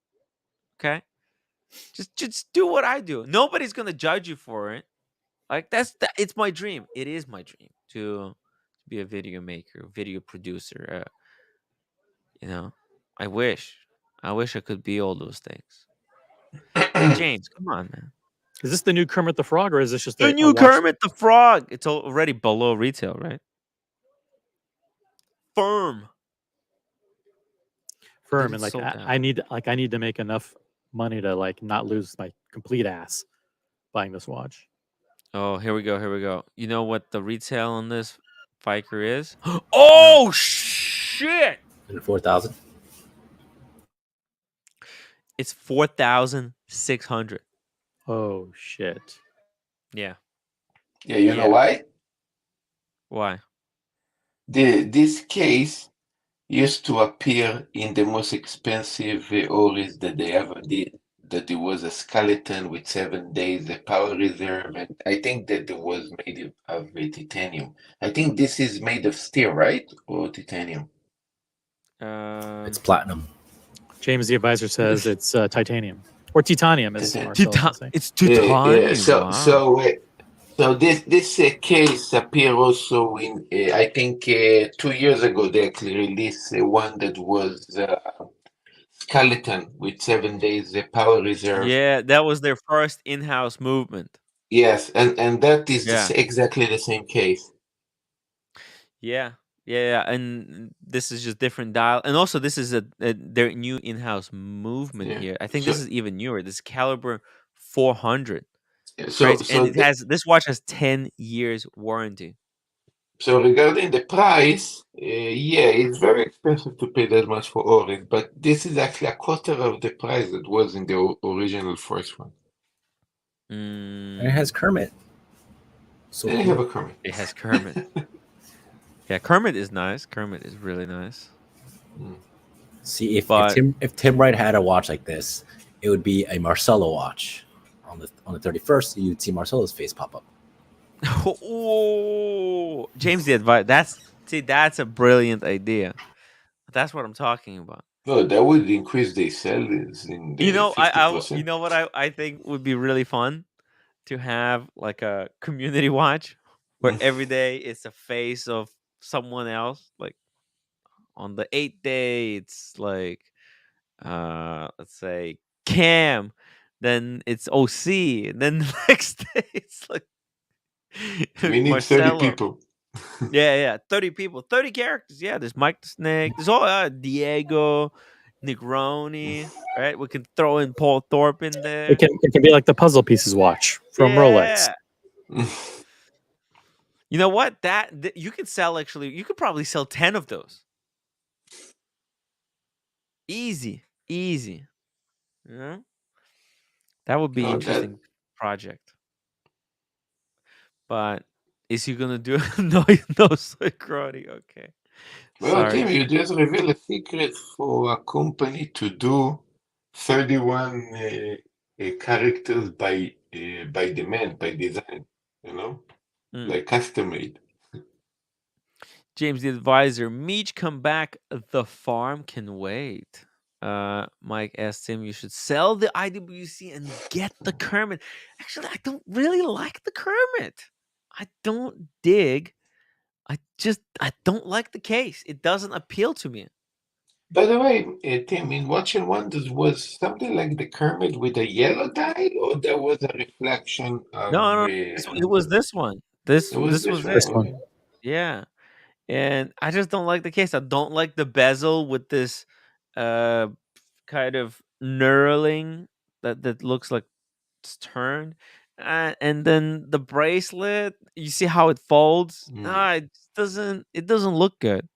Okay? Just do what I do. Nobody's gonna judge you for it. Like it's my dream. It is my dream to be a video maker, video producer. I wish I could be all those things. James, come on, man. Is this the new Kermit the Frog, or is this just the new Kermit the Frog? It's already below retail, right? firm. Firm Then and it's like sold I out. need to make enough money to like not lose my complete ass buying this watch. Oh, here we go. Here we go. You know what the retail on this Fiker is? Oh shit! 4,000. It's 4,600. Oh shit. Yeah. Yeah, you know Yeah. why? Why? This case used to appear in the most expensive Oris that they ever did. That it was a skeleton with 7 days of power reserve, and I think that it was made of titanium. I think this is made of steel, right? Or titanium? It's platinum. James the advisor says it's titanium or titanium, as Titan- Marcel can say. It's Yeah, yeah. titanium. Wow. So this case appear also in I think 2 years ago they actually released one that was skeleton with 7 days power reserve. Yeah, that was their first in-house movement. Yes, and that is Yeah. exactly the same case. Yeah. Yeah, and this is just different dial, and also this is their new in-house movement Yeah. here. I think this is even newer. This caliber 400, So crazy, and so it has this watch has 10 years warranty. so regarding the price, yeah, it's very expensive to pay that much for Oryx, but this is actually a quarter of the price that was in the original first one. And it has Kermit. So Then you have a Kermit. It has Kermit. Yeah, Kermit is nice. Kermit is really nice. See, if But Tim Wright had a watch like this, it would be a Marcello watch. On the 31st, you'd see Marcello's face pop up. oh, James the advice. That's a brilliant idea. That's what I'm talking about. No, that would increase the sales in You the know, you 50%. know what I think would be really fun to have like a community watch where every day it's a face of someone else. Like on the 8th day, it's like let's say Cam, then it's OC, and then the next day it's like We need 30 Marcelo. people. Yeah, 30 people, 30 characters. Yeah, there's Mike the Snake. There's all Diego, Negroni, right? We can throw in Paul Thorpe in there. It can be like the puzzle pieces watch from Rolex. Yeah. You know what? You could sell actually. You could probably sell 10 of those. Easy. Yeah. That would be Oh, interesting project. But is he gonna do it? No, Negroni. Okay. well, Sorry. Tim, you just revealed a secret for a company to do 31 characters by demand, by design, you know, like custom made. James the advisor, Meech come back. The farm can wait. Mike asked him, you should sell the IWC and get the Kermit. Actually, I don't really like the Kermit. I don't dig. I don't like the case. It doesn't appeal to me. By the way, Tim, in Watching Wonders was something like the Kermit with a yellow dial, or there was a reflection of No. It was this one. This it was was this it. This one. one. Okay. Yeah. And I just don't like the case. I don't like the bezel with this uh kind of knurling that looks like it's turned. And then the bracelet, you see how it folds? It doesn't look good.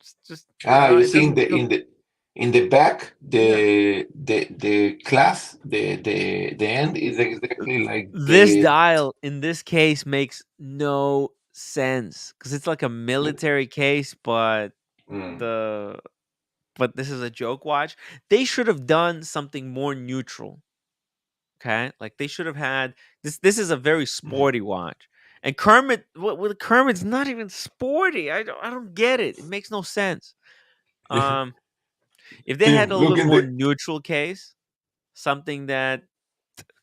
It's just You it see doesn't feel in the back, yeah. the clasp, the end is exactly like This the dial in this case makes no sense because it's like a military case, but mm, the but this is a joke watch. They should have done something more neutral. Okay, like they should have had this. This is a very sporty watch, and Kermit. With Kermit's not even sporty. I don't get it. It makes no sense. Um, if they had Tim, a look little in more the neutral case, something that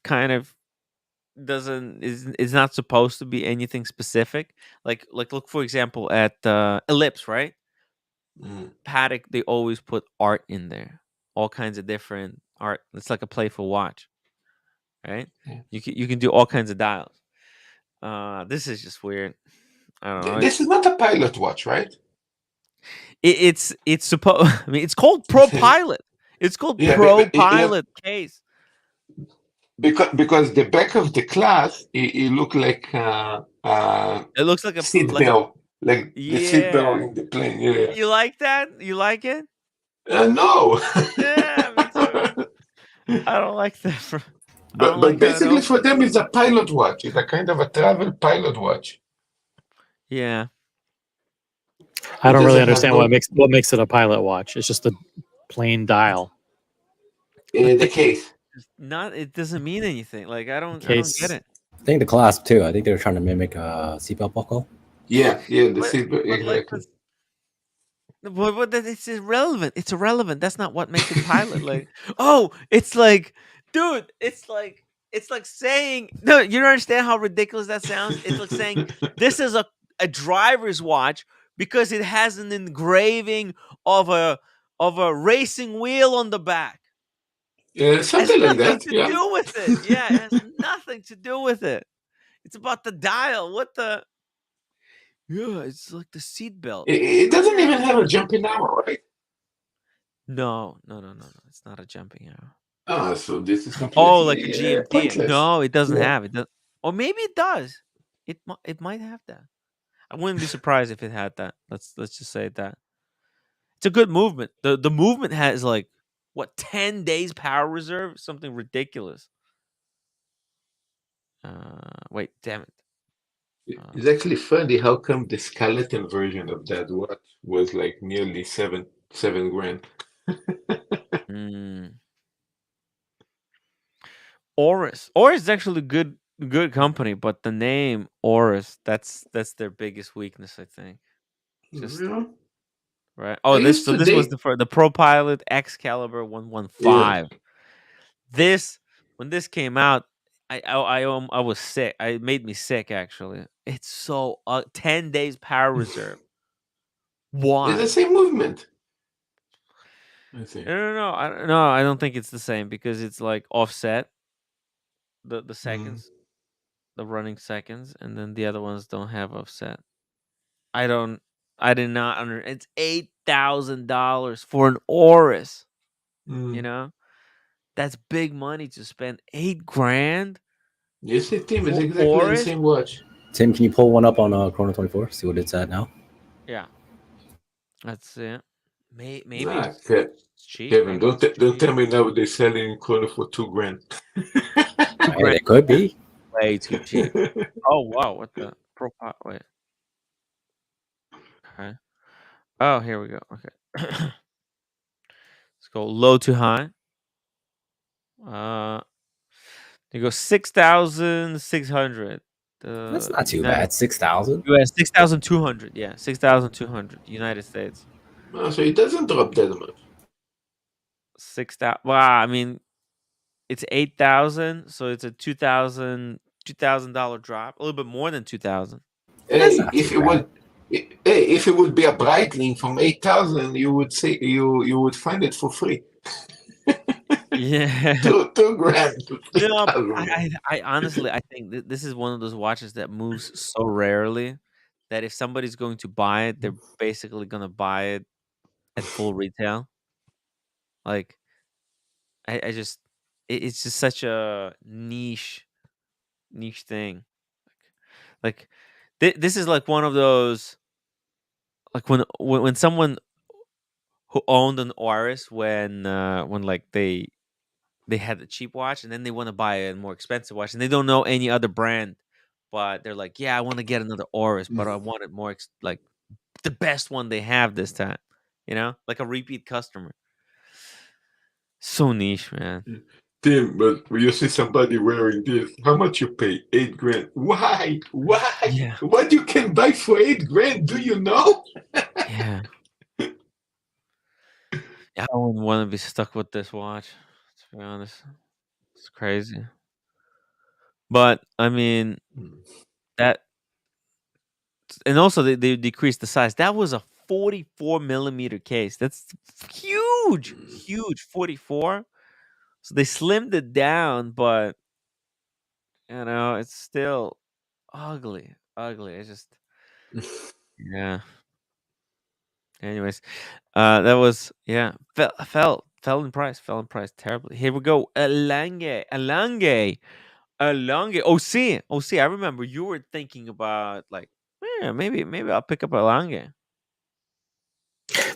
kind of doesn't is not supposed to be anything specific. Like look for example at Ellipse, right? Patek, they always put art in there, all kinds of different art. It's like a playful watch, right? yeah. You can do all kinds of dials. This is just weird. I don't know. This is not a pilot watch, right? It's supposed. I mean, it's called Pro Pilot. It's called Yeah, Pro you know, Pilot case. because the back of the class, it looked like It looks like seat like a belt, like the seat belt yeah. in the plane. Yeah. You like that? You like it? No. Yeah, me too. I don't like that. I don't But like how it basically for opens. them it's a pilot watch. It's a kind of a travel pilot watch. Yeah. I It don't really doesn't have understand no what makes it a pilot watch. It's just a plain dial. But the case. not. It doesn't mean anything. Like I don't get Case. it. I think the clasp too. I think they were trying to mimic a seatbelt buckle. Yeah, the But seat belt, like exactly. it's irrelevant. It's irrelevant. That's not what makes it pilot. Like, oh, it's like, dude, it's like saying no. You don't understand how ridiculous that sounds. It's like saying this is a driver's watch because it has an engraving of a racing wheel on the back. Yeah, Has something like nothing that. to Yeah. do with it. Yeah, it has nothing to do with it. It's about the dial. What the? Yeah, it's like the seatbelt. It doesn't even have a jumping arrow, right? No. It's not a jumping arrow. Ah, so this is Oh, like a completely GMT. pointless. No, it doesn't Yeah. have it. Or maybe it does. It might have that. I wouldn't be surprised if it had that. Let's just say that. It's a good movement. The movement has like what 10 days power reserve, something ridiculous. Wait, damn it. It's actually funny how come the skeleton version of that watch was like nearly seven grand. Mm. Oris. Oris is actually good company, but the name Oris, that's their biggest weakness, I think. Just Yeah. right. I Oh, used to this was date. the Pro Pilot Excalibur Yeah. 115. This when this came out, I was sick. It made me sick actually. It's so 10 days power reserve. It's the Why? same movement. I think. No, I don't think it's the same because it's like offset the Mm. seconds, the running seconds, and then the other ones don't have offset. I did not under. It's $8,000 for an Oris. You Mm. know, that's big money to spend. 8 grand Yes, Tim, it's for exactly the Oris. same watch. Tim, can you pull one up on Chrono 24? See what it's at now. Yeah, that's it. Maybe Nah, it's cheap. Kevin, Maybe it's don't tell cheap. me now they're selling in Chrono for 2 grand. Hey, grand they could be. way too cheap. Oh wow, what the profile? Wait. Okay. Oh, here we go. Okay. Let's go low to high. You go 6,600. That's The not too United bad. 6,000. US 6,200. Yeah, 6,200. United States Ah, so it doesn't drop that much. 6,000. Wow, I mean it's 8,000, so it's a $2,000 drop. A little bit more than 2,000. That's Hey, not too bad. if it would be a Breitling from 8,000, you would say you would find it for free. Yeah. 2 grand to No, but 3,000, man. I honestly I think this is one of those watches that moves so rarely that if somebody's going to buy it, they're basically gonna buy it at full retail. Like I just it's just such a niche thing. Like this is like one of those like when someone who owned an Oris when like they had a cheap watch and then they want to buy a more expensive watch and they don't know any other brand, but they're like, yeah, I want to get another Oris, but I want it more like the best one they have this time. You know, like a repeat customer. So niche, man. Tim, but you see somebody wearing this, how much you pay? 8 grand. Why? Why? Yeah, What you can buy for 8 grand? Do you know? yeah. Yeah, I wouldn't want to be stuck with this watch. To be honest, it's crazy. But I mean that, and also they decreased the size. That was a 44 millimeter case. That's huge, huge 44. So they slimmed it down, but it's still ugly, ugly. It's just yeah. Anyways, that was fell in price terribly. Here we go. Lange. OC. I remember you were thinking about like, yeah, maybe I'll pick up a Lange.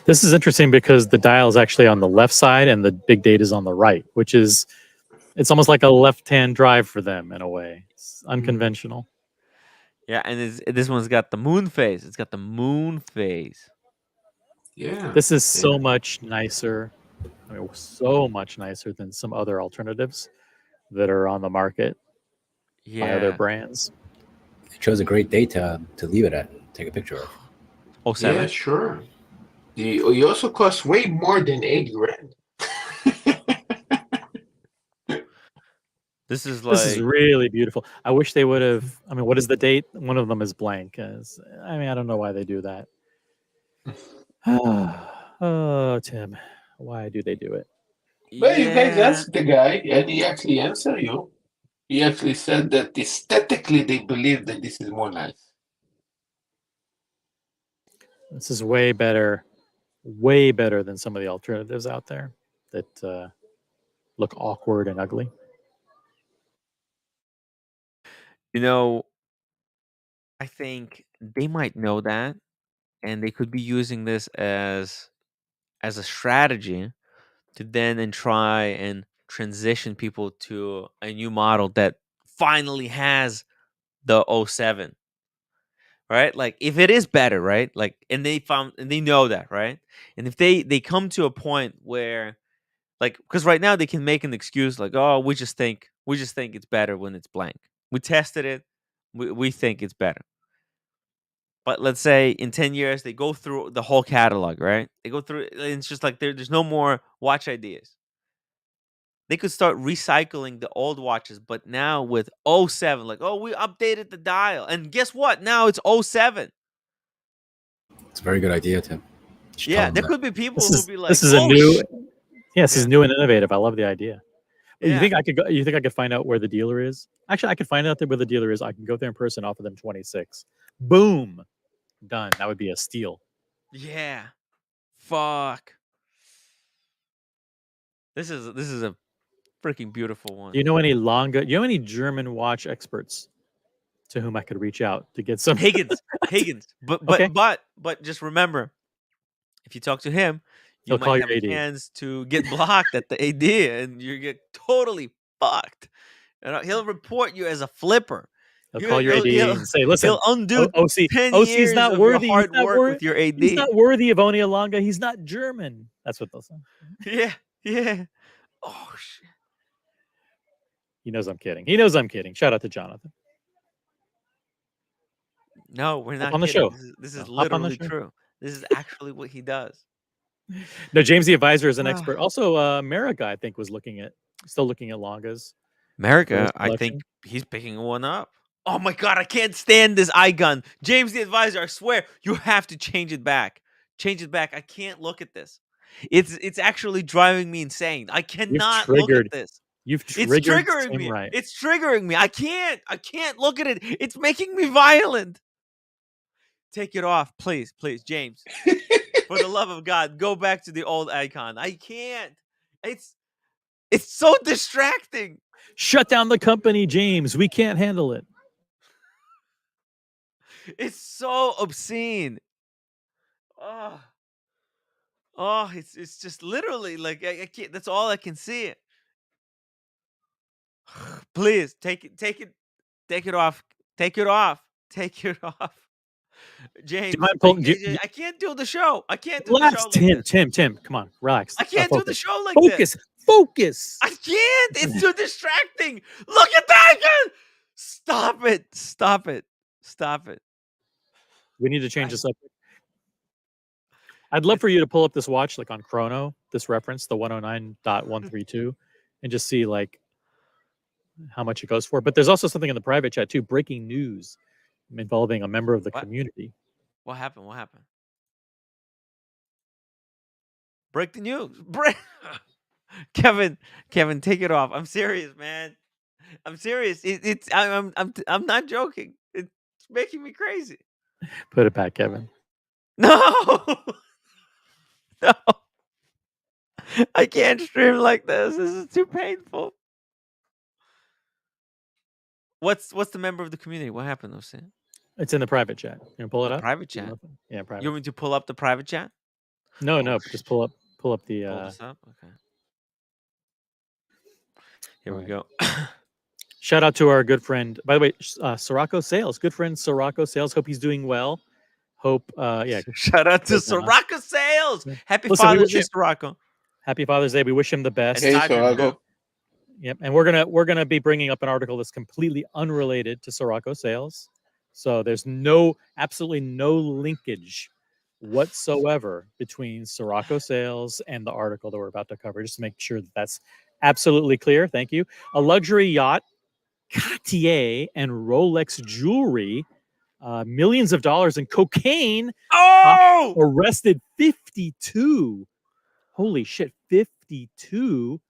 This is interesting because the dial is actually on the left side and the big date is on the right, which is it's almost like a left-hand drive for them in a way. It's unconventional. Yeah, and this one's got the moon phase. It's got the moon phase. Yeah. This is so much nicer. I mean, so much nicer than some other alternatives that are on the market by other Yeah. brands. It chose a great date to leave it at, take a picture of. Oh, seven. Yeah, sure. He also costs way more than $8,000. This is This is really beautiful. I wish they would have. I mean, what is the date? One of them is blank. I mean, I don't know why they do that. Oh, Tim, why do they do it? Well, you guys yeah. asked the guy, and he actually answered you. He actually said that aesthetically they believe that this is more nice. This is way better than some of the alternatives out there that look awkward and ugly. You know, I think they might know that, and they could be using this as a strategy to then try and transition people to a new model that finally has the 07. Right? Like if it is better, right? Like and they know that, right? And if they come to a point where like because right now they can make an excuse like, oh, we just think it's better when it's blank. We tested it. We think it's better. But let's say in 10 years they go through the whole catalog, right? They go through and it's just like there's no more watch ideas. They could start recycling the old watches, but now with 07, like, oh, we updated the dial. And guess what? Now it's 07. It's a very good idea, Tim. Yeah, there could be people who will be like, this is a oh, new, this is new and innovative. I love the idea. Yeah. You think I could go? You think I could find out where the dealer is? Actually, I could find out where the dealer is. I can go there in person, offer them 26. Boom, done. That would be a steal. Yeah, fuck. This is a freaking beautiful one. Do you know any Lange? Do you know any German watch experts to whom I could reach out to get some Higgins. But Okay. but just remember, if you talk to him, you He'll call might your have a AD. chance to get blocked at the AD, and you get totally fucked. And he'll report you as a flipper. He'll call your AD and say, "Listen, He'll undo OC, 10 OC's years not of worthy. your hard He's not work with your AD. He's not worthy of owning a Lange. He's not German." That's what they'll say. Yeah. Oh shit. He knows I'm kidding. Shout out to Jonathan. No, we're not on the kidding. show. This is Hop on the literally show. true. This is actually what he does. No, James the advisor is an expert. Also, America, I think, was still looking at Langes. America, I think he's picking one up. Oh my god, I can't stand this eye gun. James the advisor, I swear, you have to change it back. Change it back. I can't look at this. It's actually driving me insane. I cannot look at this. You've triggered It's triggering me. Right. It's triggering me. I can't look at it. It's making me violent. Take it off, please, James. For the love of God, go back to the old icon. I can't. It's so distracting. Shut down the company, James. We can't handle it. It's so obscene. Oh, it's just literally like I can't. That's all I can see. Please take it off. Take it off. James, I can't do the show. I can't do the show like this. Tim, come on, relax. I can't do the show like this. Focus. I can't. It's too distracting. Look at that again. Stop it. We need to change the subject. I'd love for you to pull up this watch like on Chrono, this reference, the 109.132, and just see like how much it goes for. But there's also something in the private chat too, breaking news involving a member of the community. What happened? Break the news. Kevin, take it off. I'm serious, man. I'm serious. I'm not joking. It's making me crazy. Put it back, Kevin. No. No, I can't stream like this. This is too painful. What's the member of the community? What happened, Hussein? It's in the private chat. You can pull it The up. private chat. Yeah, private. You want me to pull up the private chat? No, Oh, no, just pull up the. Pull this up. Okay. Here we go. Shout out to our good friend. By the way, Sirocco Sales, good friend Sirocco Sales. Hope he's doing well. Hope, yeah. Shout out to Sirocco Sales. Yeah. Happy Listen, Father's Day, Sirocco. Happy Father's Day. We wish him the best. Hey, Tiger, Sirocco. Yep, and we're gonna be bringing up an article that's completely unrelated to Sirocco Sales. So there's absolutely no linkage whatsoever between Sirocco Sales and the article that we're about to cover. Just to make sure that that's absolutely clear. Thank you. A luxury yacht, Cartier, and Rolex jewelry, millions of dollars in cocaine. Oh! Arrested 52. Holy shit, 52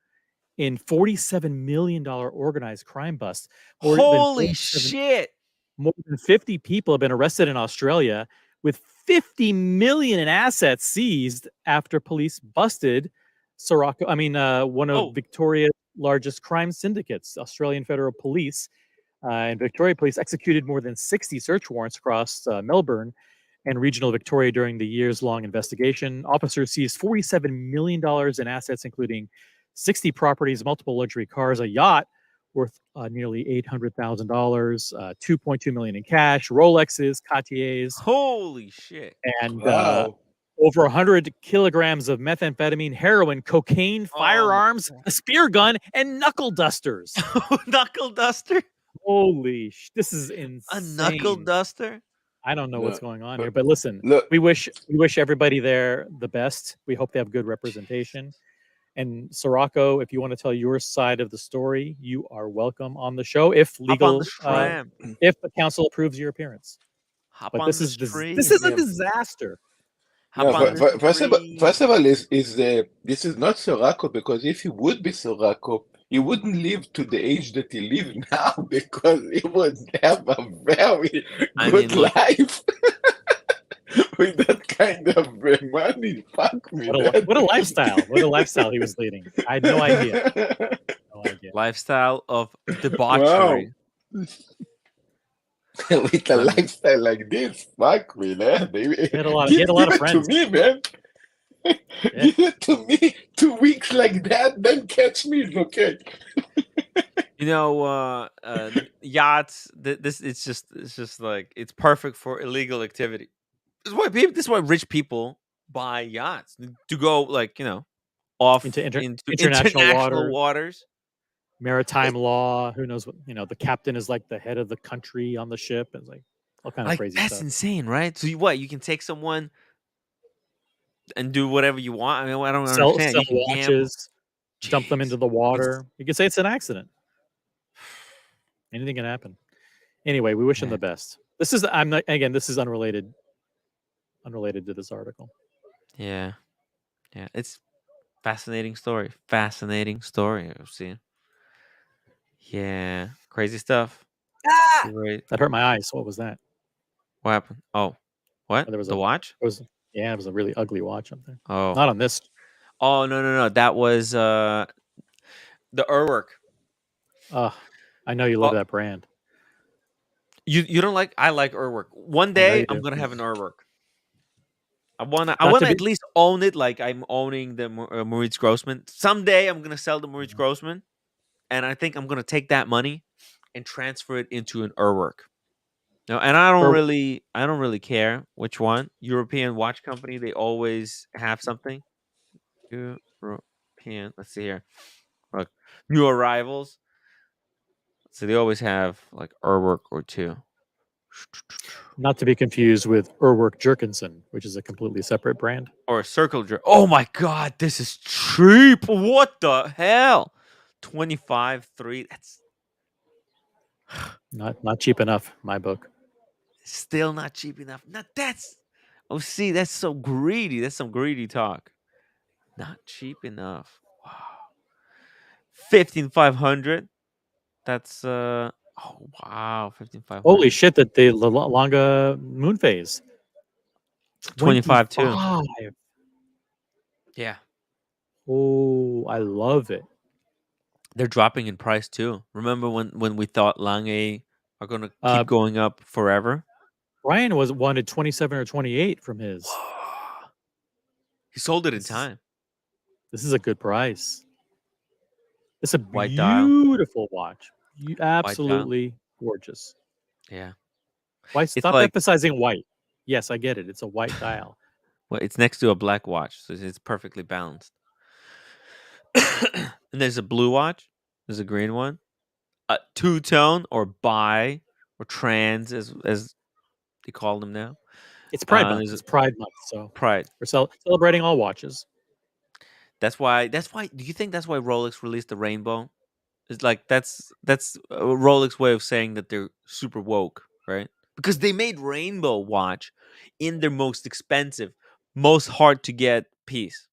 in $47 million organized crime bust. Holy shit. More than 50 people have been arrested in Australia, with 50 million in assets seized after police busted one of Victoria's largest crime syndicates. Australian Federal Police and Victoria Police executed more than 60 search warrants across Melbourne and regional Victoria during the years-long investigation. Officers seized $47 million in assets, including 60 properties, multiple luxury cars, a yacht worth nearly $800,000, $2.2 million in cash, Rolexes, Cartiers. Holy shit. And Wow. over 100 kilograms of methamphetamine, heroin, cocaine, firearms, a spear gun, and knuckle dusters. Knuckle duster? Holy this is insane. A knuckle duster? I don't know what's going on here, but listen, Look, we wish everybody there the best. We hope they have good representation. And Sirocco, if you want to tell your side of the story, you are welcome on the show if legal, if the council approves your appearance. But this is a disaster. No, first of all, this is not Sirocco, because if he would be Sirocco, he wouldn't live to the age that he lives now, because he would have a very good life. With that kind of money, fuck me. What a lifestyle! What a lifestyle he was leading. I had no idea. Lifestyle of debauchery. Wow. With a lifestyle like this, fuck me, man. He had a lot of friends. To me, man. Give it to me. 2 weeks like that, then catch me. It's okay. You know, yachts. It's just like it's perfect for illegal activity. This is why rich people buy yachts to go, like, off into international waters. Maritime law. Who knows what? The captain is like the head of the country on the ship. It's like all kind of crazy stuff. That's insane, right? So you can take someone and do whatever you want. I mean, I don't understand. Sell watches, dump them into the water. You can say it's an accident. Anything can happen. Anyway, we wish him the best. This is unrelated to this article. Yeah, it's fascinating story. I've seen. Yeah, crazy stuff. Great. That hurt my eyes. What was that? What happened? Oh, what? There was the watch? It was a really ugly watch up there. Oh, not on this. Oh no! That was the Urwerk. I know you love that brand. You don't like? I like Urwerk. One day I'm gonna have an Urwerk. I wanna at least own it, like I'm owning the Moritz Grossman. Someday I'm gonna sell the Moritz Grossman, and I think I'm gonna take that money and transfer it into an Urwerk. No, and I don't really care which one. European watch company, they always have something. European. Let's see here. Look, new arrivals. So they always have like Urwerk or two. Not to be confused with Urwerk Jerkinson, which is a completely separate brand. Or a Circle Jerk. Oh my God, this is cheap. What the hell? 25.3. That's not cheap enough, my book. Still not cheap enough. That's so greedy. That's some greedy talk. Not cheap enough. Wow. 15,500. That's oh wow, 15,500. Holy shit! That the Lange moon phase. 25 too. Yeah. Oh, I love it. They're dropping in price too. Remember when we thought Lange are gonna Uh, keep going up forever? Brian wanted 27 or 28 from his. He sold it in This is, time. this is a good price. It's a White dial. beautiful watch. White dial. Absolutely gorgeous. Yeah. Why It's stop like, emphasizing white? Yes, I get it. It's a white dial. well, it's next to a black watch, so it's perfectly balanced. And there's a blue watch. There's a green one. A two-tone or bi or trans as they call them now. It's Pride Month. There's It's Pride Month, so Pride. we're celebrating all watches. That's why. Do you think that's why Rolex released the rainbow? It's like that's a Rolex way of saying that they're super woke, right? Because they made rainbow watch in their most expensive, most hard to get piece.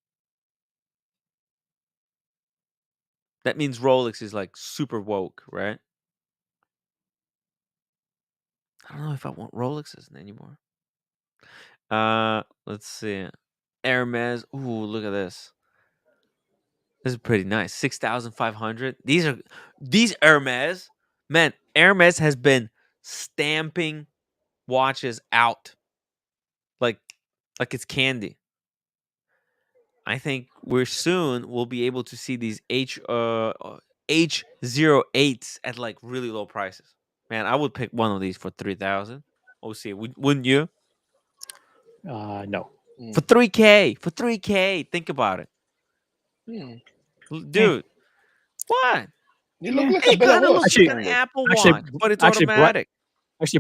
That means Rolex is like super woke, right? I don't know if I want Rolexes anymore. Let's see. Hermes. Ooh, look at this. This is pretty nice. 6,500. These Hermes. Man, Hermes has been stamping watches out like it's candy. I think we'll be able to see these H08s at like really low prices. Man, I would pick one of these for 3,000. OC, wouldn't you? No. For 3K, think about it. Dude, what? You look like It a kind of Belarus looks like an kind of. Apple Actually, Watch, but it's actually, automatic.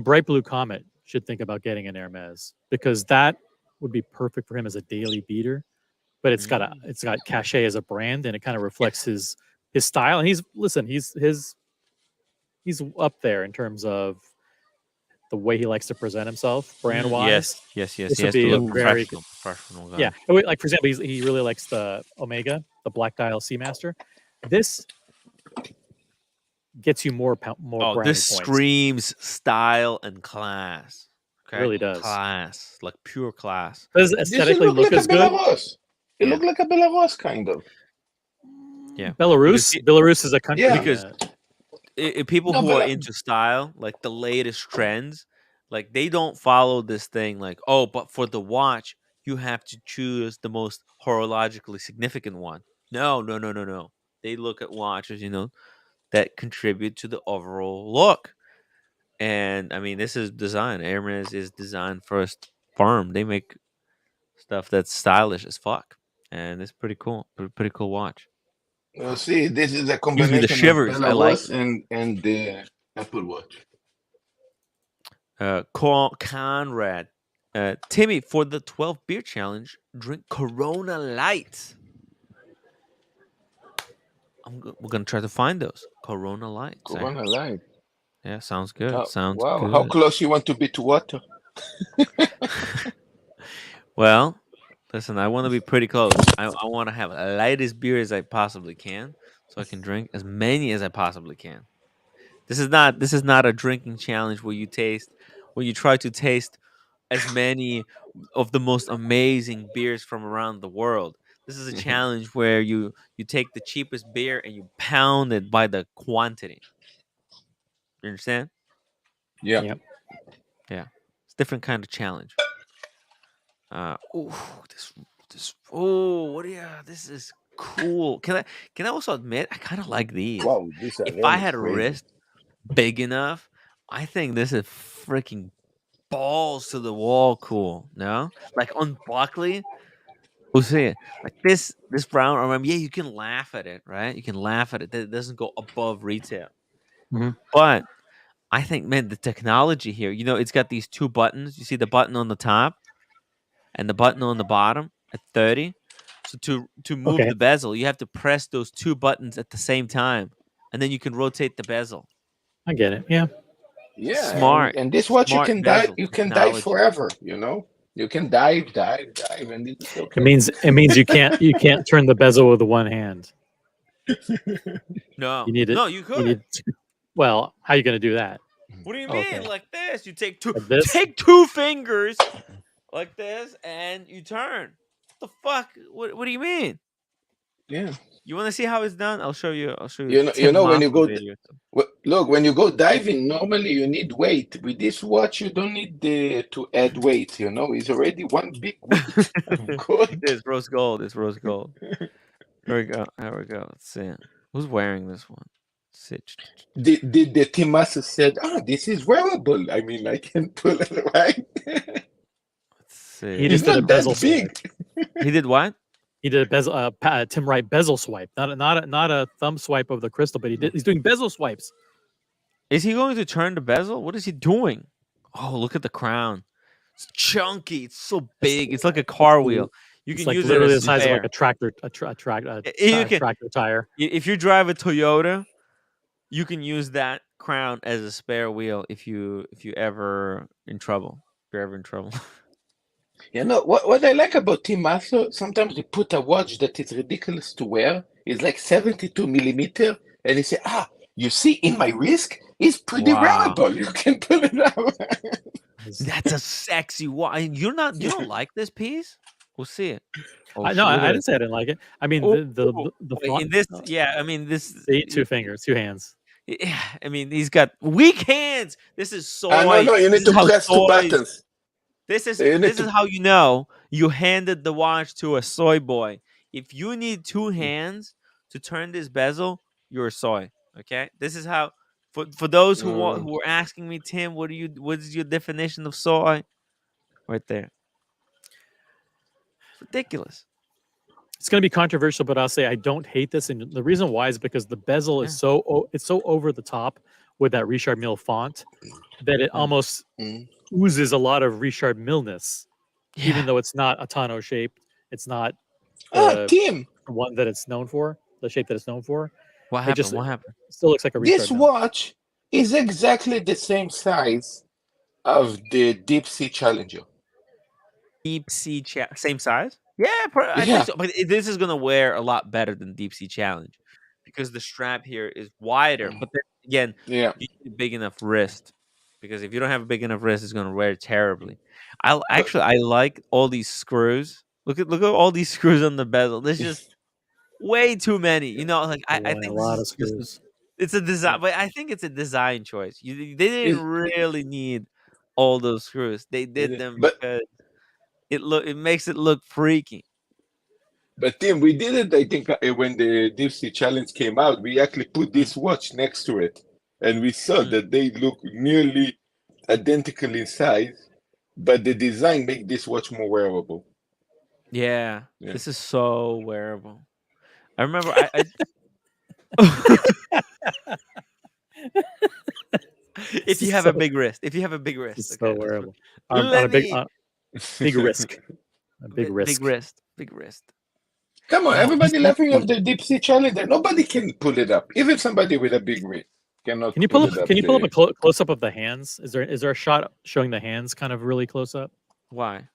Bright Blue Comet should think about getting an Hermes because that would be perfect for him as a daily beater. But it's got cachet as a brand, and it kind of reflects his style. And he's up there in terms of the way he likes to present himself, brand wise. Yes. This He would has to be a look very professional guy. yeah. Like for example, he really likes the Omega, the Black Dial Seamaster. This gets you more Oh, brownie this points. screams style and class. Okay, It really does. Class, like pure class. Does it This aesthetically look look like as a good? Belarus. It Yeah. looked like a Belarus kind of. Yeah, Belarus is a country. Yeah. because people No, who are Belarus. into style, like the latest trends, like they don't follow this thing like, oh, but for the watch, you have to choose the most horologically significant one. No. They look at watches, that contribute to the overall look. And I mean, this is design. Hermes is design first firm. They make stuff that's stylish as fuck, and it's pretty cool. Pretty cool watch. See, this is a Gives me the combination of shivers. I like Belarus and the Apple Watch. Conrad. Timmy, for the 12 beer challenge, drink Corona Lights. We're gonna try to find those Corona Lights. Corona Light. Yeah, sounds good. Sounds wow. good. How close you want to be to water? Well, listen, I want to be pretty close. I want to have the lightest beer as I possibly can, so I can drink as many as I possibly can. This is not a drinking challenge where you try to taste as many of the most amazing beers from around the world. This is a challenge where you take the cheapest beer and you pound it by the quantity. You understand? Yeah. Yep. Yeah. It's a different kind of challenge. This is cool. Can I also admit I kind of like these. Wow, these are If I really had a crazy. wrist big enough, I think this is freaking balls to the wall cool. No? Like on Buckley, we'll see it. Like this brown arm, yeah, you can laugh at it, right? You can laugh at it. That it doesn't go above retail. Mhm. But I think, man, the technology here, it's got these two buttons. You see the button on the top and the button on the bottom at 30. So to move Okay. the bezel, you have to press those two buttons at the same time, and then you can rotate the bezel. I get it. Yeah. Yeah, Smart. and this watch Smart you can dive. bezel You can dive technology. forever. You can dive, and it's okay. It means you can't turn the bezel with one hand. No, You need it. no, you could. Well, how are you going to do that? What do you mean? Okay. Like this? You take two Like this? take two fingers like this and you turn. The fuck? What do you mean? Yeah. You want to see how it's done? I'll show you. You Tim know when you Massa go video. look, when you go diving, normally you need weight. With this watch, you don't need to add weight. You know, it's already one big weight of gold. It's rose gold. It's rose gold. Here we go. Here we go. Let's see. Who's wearing this one? The Timasa said, this is wearable. I mean, I can pull it, right? Let's see. He It's just did a not that bezel big. He did what? He did a bezel, Tim Wright bezel swipe, not a thumb swipe of the crystal, but he's doing bezel swipes. Is he going to turn the bezel? What is he doing? Oh, look at the crown. It's chunky. It's so big. It's like a car wheel. You It's can like use literally it the as size of spare. like a tractor, You can- tractor tire. If you drive a Toyota, you can use that crown as a spare wheel if you ever in trouble. If you're ever in trouble. You know what I like about Timasa? Sometimes they put a watch that is ridiculous to wear. It's like 72 millimeter, and they say, you see, in my wrist, it's pretty Wow. wearable. You can pull it out. That's a sexy watch. You don't like this piece? We'll see it. Oh, No, look I at didn't say I didn't like it. I mean, Oh, the Wait, in this, yeah, I mean this. see, 2 fingers, 2 hands. Yeah, I mean he's got weak hands. This is soy. No, you This need to is how press 2 soys- buttons. This is You need this to- is how you know you handed the watch to a soy boy. If you need 2 hands to turn this bezel, you're a soy. Okay, this is how. For those who were asking me, Tim, what is your definition of soy? Right there. It's ridiculous. It's going to be controversial, but I'll say I don't hate this, and the reason why is because the bezel is it's so over the top with that Richard Mille font that it almost oozes a lot of Richard Mille-ness, even though it's not a tonneau shaped. It's not Tim, the one that it's known for, the shape that it's known for. What happened? What happened? It still looks like a Richard this Mille. watch is exactly the same size of the Deep Sea Challenger. Deep Sea same size? Yeah, I think so. But this is gonna wear a lot better than Deep Sea Challenge because the strap here is wider. But then again, you need a big enough wrist because if you don't have a big enough wrist, it's gonna wear terribly. I like all these screws. Look at all these screws on the bezel. There's just way too many. You know, like I think a lot of screws. It's a design, but I think it's a design choice. They didn't really need all those screws. They did them because it makes it look freaky. But Tim, we did it. I think when the Deep Sea Challenge came out, we actually put this watch next to it, and we saw that they look nearly identical in size, but the design make this watch more wearable. Yeah, this is so wearable. I remember if you have a big wrist, it's okay, so wearable. On a big risk. A big risk. Big wrist. Come on, everybody laughing at the Deep Sea Challenge. Nobody can pull it up. Even somebody with a big wrist cannot. Can you pull up a close up of the hands? Is there a shot showing the hands kind of really close up? Why?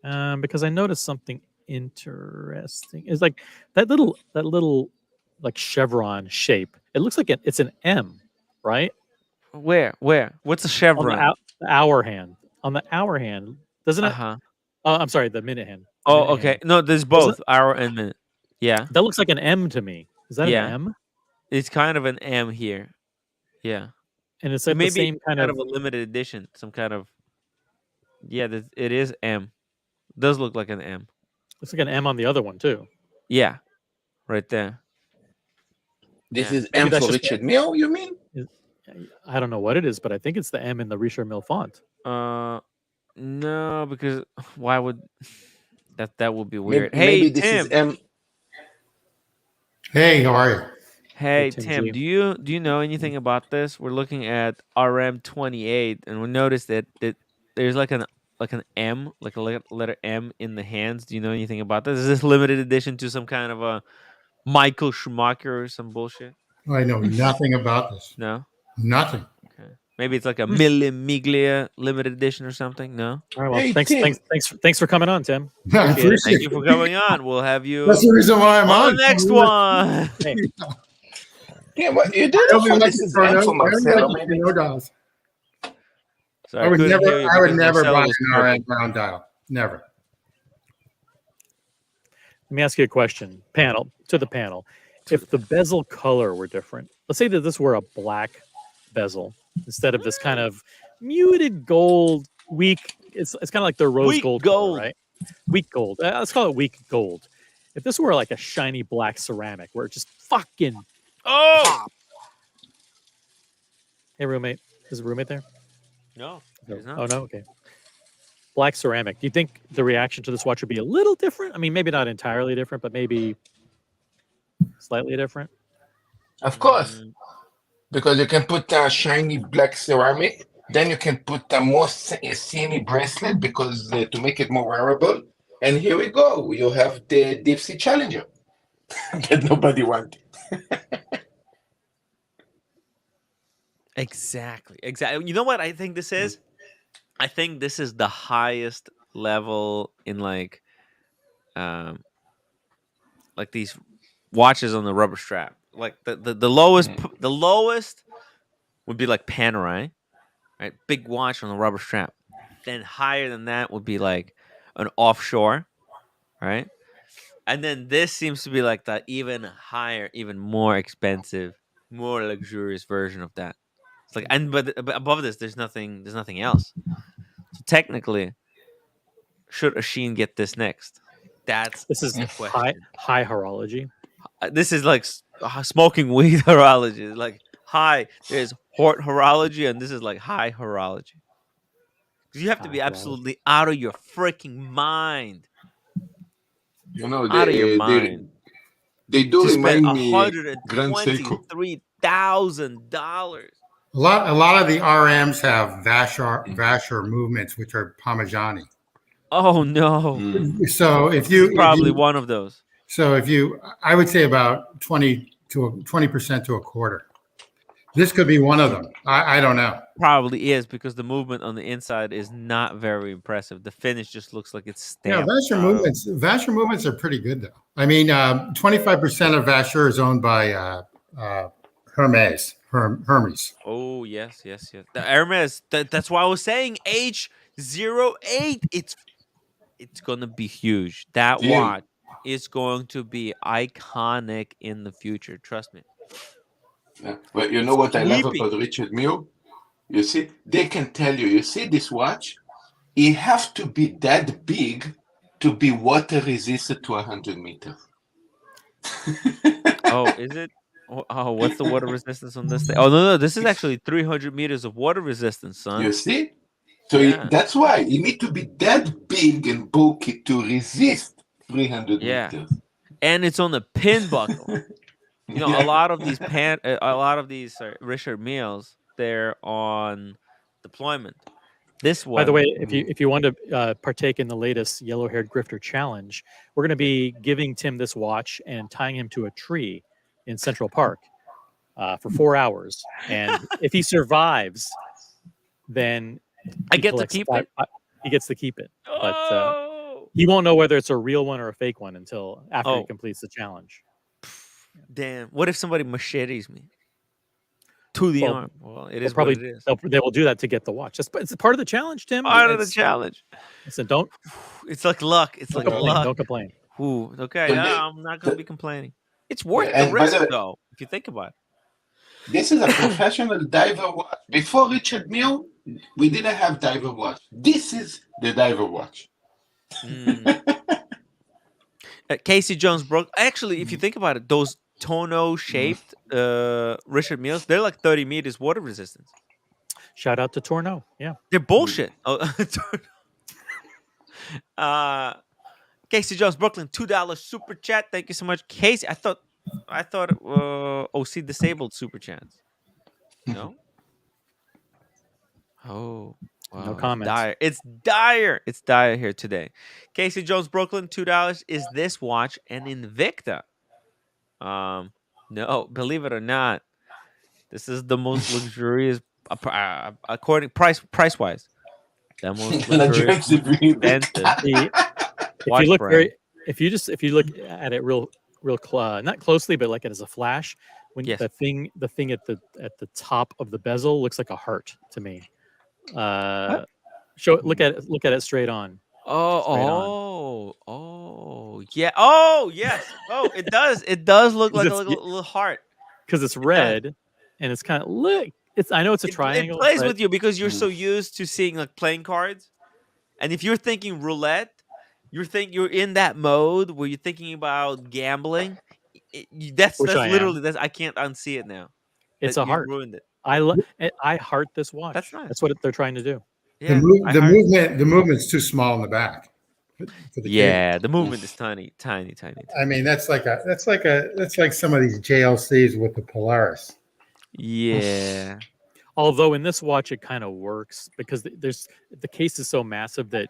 Because I noticed something interesting. It's like that little like chevron shape. It looks like it's an M, right? Where? What's a chevron? On the hour hand. On the hour hand, doesn't it? I'm sorry, the minute hand. Oh, okay. No, there's both hour and minute. Yeah. That looks like an M to me. Is that an M? It's kind of an M here. Yeah. And it's like maybe the same kind of a limited edition. Some kind of. Yeah, it is M. Does look like an M. Looks like an M on the other one too. Yeah, right there. This is M for Richard Mille, you mean? I don't know what it is, but I think it's the M in the Richard Mille font. No, because why would that would be weird. Maybe this Tim. is M. Hey, how are you? Hey Tim, do you know anything about this? We're looking at RM28, and we noticed that there's like an M, like a letter M in the hands. Do you know anything about this? Is this limited edition to some kind of a Michael Schumacher or some bullshit? I know nothing about this. No? Nothing. Okay. Maybe it's like a Mille limited edition or something. No? All right, well, thanks for coming on, Tim. Thank you for coming on. We'll have you. That's the reason why I'm on the next one. Yeah, what you did? This is M for Marcelo, maybe. Sorry, I would never buy an RM round dial. Never. Let me ask you a question. Panel to the panel. If the bezel color were different, let's say that this were a black bezel instead of this kind of muted gold, weak. It's kind of like the rose Weak gold color, gold. right? Weak gold. Let's call it weak gold. If this were like a shiny black ceramic where it just fucking Oh pop. Hey, roommate. Is a roommate there? no, No. it's not. Oh no. Okay. Black ceramic. Do you think the reaction to this watch would be a little different? I mean, maybe not entirely different, but maybe slightly different. Of course, Mm, because you can put a shiny black ceramic, then you can put a more seamy bracelet because to make it more wearable. And here we go. You have the Deep Sea Challenger that nobody wanted. exactly. You know what I think this is? I think this is the highest level in um these watches on the rubber strap. Like the lowest the lowest would be like Panerai, right? Big watch on the rubber strap. Then higher than that would be like an offshore, right? And then this seems to be like the even higher, even more expensive, more luxurious version of that. It's like, and but above this, there's nothing else. So technically, should a Sheen get this next? That's This is the high question. horology. This is like smoking weed horology. Like high, there's hort horology, and this is like high horology. Because you have to High be horology. absolutely out of your freaking mind, You know, out of your mind, they do to spend remind me Grand Seiko. $123,000. A lot of the RMs have Vasher movements, which are Parmigiani. Oh no! Mm. So This is probably one of those. I would say about 20% to a quarter. This could be one of them. I don't know. Probably is because the movement on the inside is not very impressive. The finish just looks like it's Yeah, stamped. Vasher movements are pretty good though. I mean, 25% of Vasher is owned by Hermes. Oh yes. The Hermes. That's why I was saying H08. It's gonna be huge. That Tim, watch is going to be iconic in the future. Trust me. yeah. But you know It's what I love sweeping. about Richard Mille? You see, they can tell you, see this watch? It have to be that big to be water resistant to 100 meters. Oh, is it? Oh, what's the water resistance on this thing? Oh no, this is actually 300 meters of water resistance, son. You see? So Yeah, that's why you need to be that big and bulky to resist 300 yeah, meters. and it's on the pin buckle. You know, a Yeah. lot of these Richard Milles, they're on deployment. This By the one, way, if you want to partake in the latest yellow-haired grifter challenge, we're going to be giving Tim this watch and tying him to a tree in Central Park for 4 hours. And if he survives, then I he get to collects keep it. he gets to keep it. But Oh, he won't know whether it's a real one or a fake one until after he Oh. completes the challenge. damn! What if somebody machetes me to the Well, arm? Well, it They'll is what probably it is. they will do that to get the watch. It's part of the challenge, Tim. Part of the It's, challenge. listen, don't It's like luck. It's like complain. luck. Don't complain. Ooh, okay, But I'm not gonna be complaining. It's worth the and by risk, the way, though, if you think about it. this is a professional diver watch. Before Richard Mille, we didn't have diver watch. This is the diver watch. Mm. Casey Jones broke. Actually, if you think about it, those Tono shaped Richard Milles, they're like 30 meters water resistance. Shout out to Torno. Yeah. They're bullshit. Oh, Casey Jones, Brooklyn, $2 super chat. Thank you so much, Casey. I thought OC disabled super chats. No. Oh. Wow, No it's comments. dire. It's dire. It's dire here today. Casey Jones, Brooklyn, $2. Is this watch an Invicta? No, believe it or not, this is the most luxurious, according price wise, the most luxurious, Luxurious most breed. expensive If watch you look brand. if you look at it real not closely, but like it as a flash, when Yes. the thing at the top of the bezel looks like a heart to me. Look at it straight on. Straight on. Oh yeah. Oh yes. Oh, it does. It does look like a little heart. because it's It does. red and it's kind of look. It's I know it's a It triangle, plays but with you because you're so used to seeing like playing cards, and if you're thinking roulette, you're in that mode where you're thinking about gambling. That's Which I am. literally that's I can't unsee it now. It's That a you've heart. ruined it. I heart this watch. That's nice. That's what they're trying to do. Yeah. The movement's too small in the back. For the Yeah, the movement is tiny. I mean, that's like some of these JLCs with the Polaris. Yeah. Although in this watch it kind of works because the case is so massive that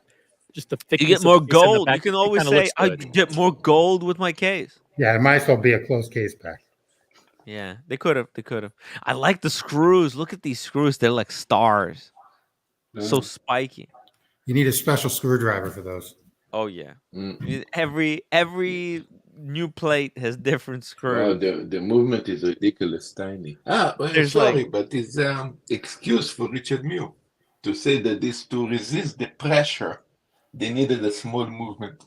just the thickness. You get more of the case in the gold. back, You can it always kinda say, looks I good. get more gold with my case. Yeah, it might as well be a closed case back. Yeah, they could have. They could have. I like the screws. Look at these screws. They're like stars. So spiky. You need a special screwdriver for those. Oh yeah. Mm. Every new plate has different Well, screws. the movement is ridiculous tiny. There's Sorry, like- but it's excuse for Richard Mille to say that this to resist the pressure, they needed a small movement.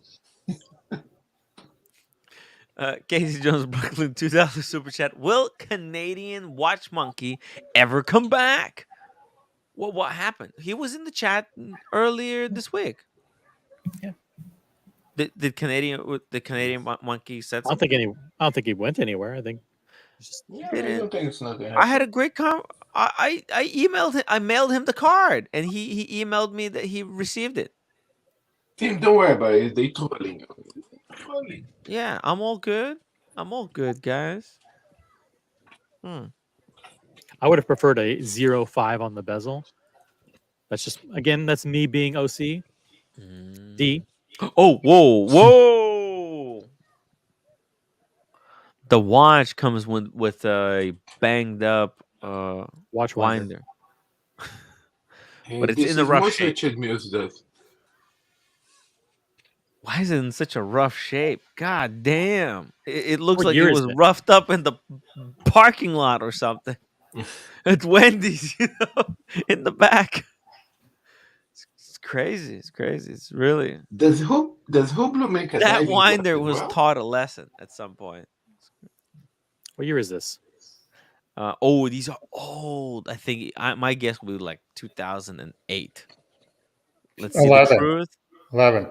Casey Jones, Brooklyn, $2 super chat. Will Canadian Watch Monkey ever come back? Well, what happened? He was in the chat earlier this week. Yeah. The Canadian Monkey said I something? don't think he went anywhere. I think it's just Yeah, didn't- I don't think it's not gonna I happen. had a great I emailed him. I mailed him the card, and he emailed me that he received it. Tim, don't worry about it. They trolling you. Trolling. Yeah, I'm all good. I'm all good, guys. I would have preferred a 0.5 on the bezel. That's just again, that's me being OC. D. Oh, whoa! The watch comes with a banged up Watch winder. winder. Hey, But it's this in the is rough most shape. Richard Mille's does. Why is it in such a rough shape? God damn! It looks What like year it is was it? roughed up in the parking lot or something. At Wendy's, in the back. It's crazy. It's crazy. It's really Does Hublot make a that diving watch winder as was well? taught a lesson at some point. What year is this? These are old. I think my guess would be like 2008. Let's see the 11. truth. 11.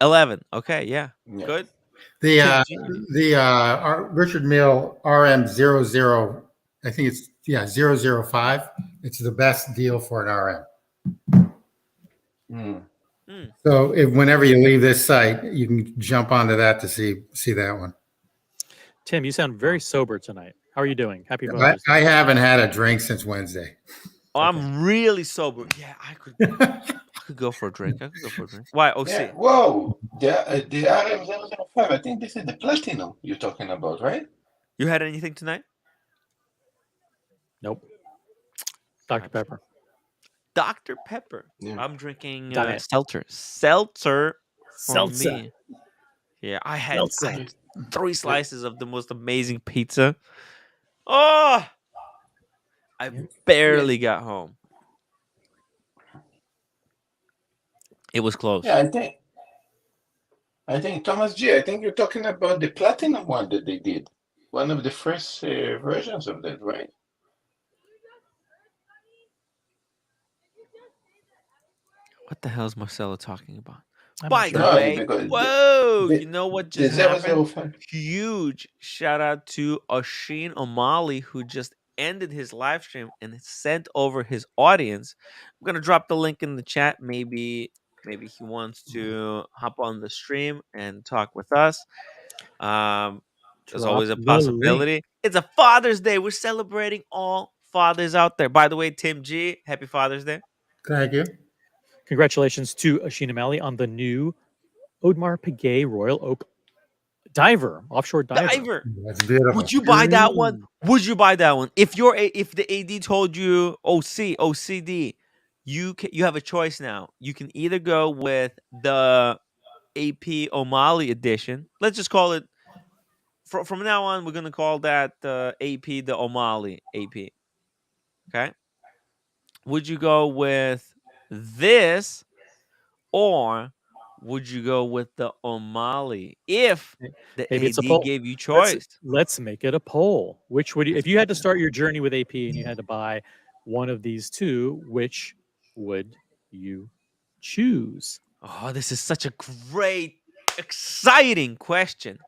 11. Okay, yeah. Yeah. Good. The Richard Mille RM00, I think it's 005. It's the best deal for an RM. Mm. So whenever you leave this site, you can jump onto that to see that one. Tim, you sound very sober tonight. How are you doing? Happy Mother's Day. I haven't had a drink since Wednesday. Oh, I'm really sober. Yeah, I could go for a drink. Why? Oh, Yeah. see. Whoa, the RM005. I think this is the platinum you're talking about, right? You had anything tonight? Nope. Dr. Pepper. Dr. Pepper. Yeah. I'm drinking Diet. seltzer. Seltzer. For Seltzer. me. Yeah, I had Seltzer. 3 slices of the most amazing pizza. Oh, I barely got home. It was close. Yeah, I think Thomas G. I think you're talking about the platinum one that they did. One of the first versions of that, right? What the hell is Marcelo talking about? I'm By not the sure. No, way, because whoa! the- You know what The just happened? 005. Huge shout out to Oshin O'Malley, who just ended his live stream and sent over his audience. I'm gonna drop the link in the chat. Maybe he wants to hop on the stream and talk with us. There's always a Drop the link. possibility. It's a Father's Day. We're celebrating all fathers out there. By the way, Tim G, happy Father's Day. Thank you. Congratulations to Ashina Mali on the new Audemars Piguet Royal Oak diver, offshore diver. That's beautiful. Would you buy that one? Would you buy that one? If the AD told you OCD, you have a choice now. You can either go with the AP O'Malley edition. Let's just call it from now on. We're gonna call that AP the O'Malley AP. Okay. Would you go with this, or would you go with the O'Malley if the Maybe it's a AD poll. gave you choice? Let's make it a poll. Which would you, if you had to start your journey with AP and you had to buy one of these two, which would you choose? Oh, this is such a great, exciting question.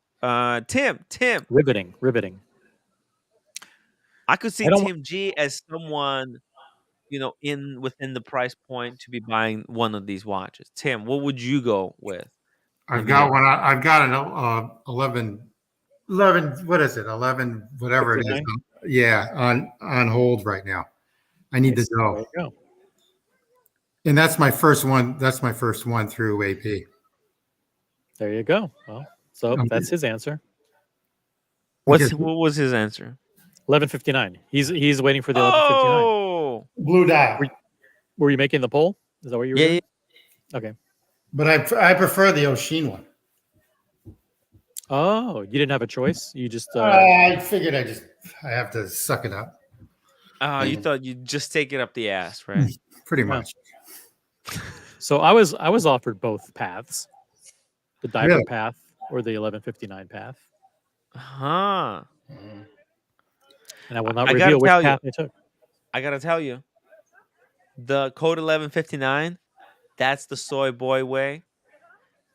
Tim, Riveting. I could see I don't. Tim G as someone, within the price point to be buying one of these watches. Tim, what would you go with? I've got one. I've got an 11. What is it? 11. Whatever it is. 59? Yeah, on hold right now. I need Nice. to go. There you go. And that's my first one. That's my first one through AP. There you go. Well, so that's his answer. What was his answer? 11:59. He's waiting for the 11:59. Oh, Blue dial. Were you making the poll? Is that what you were doing? Okay. But I prefer the Oshin one. Oh, you didn't have a choice. You just. I figured I have to suck it up. Oh, you thought you'd just take it up the ass, right? Pretty much. So I was offered both paths, the diver Really? path or the 11:59 path, Huh. and I will not I gotta reveal which tell you. path I took. I gotta tell you, the code 1159, that's the soy boy way,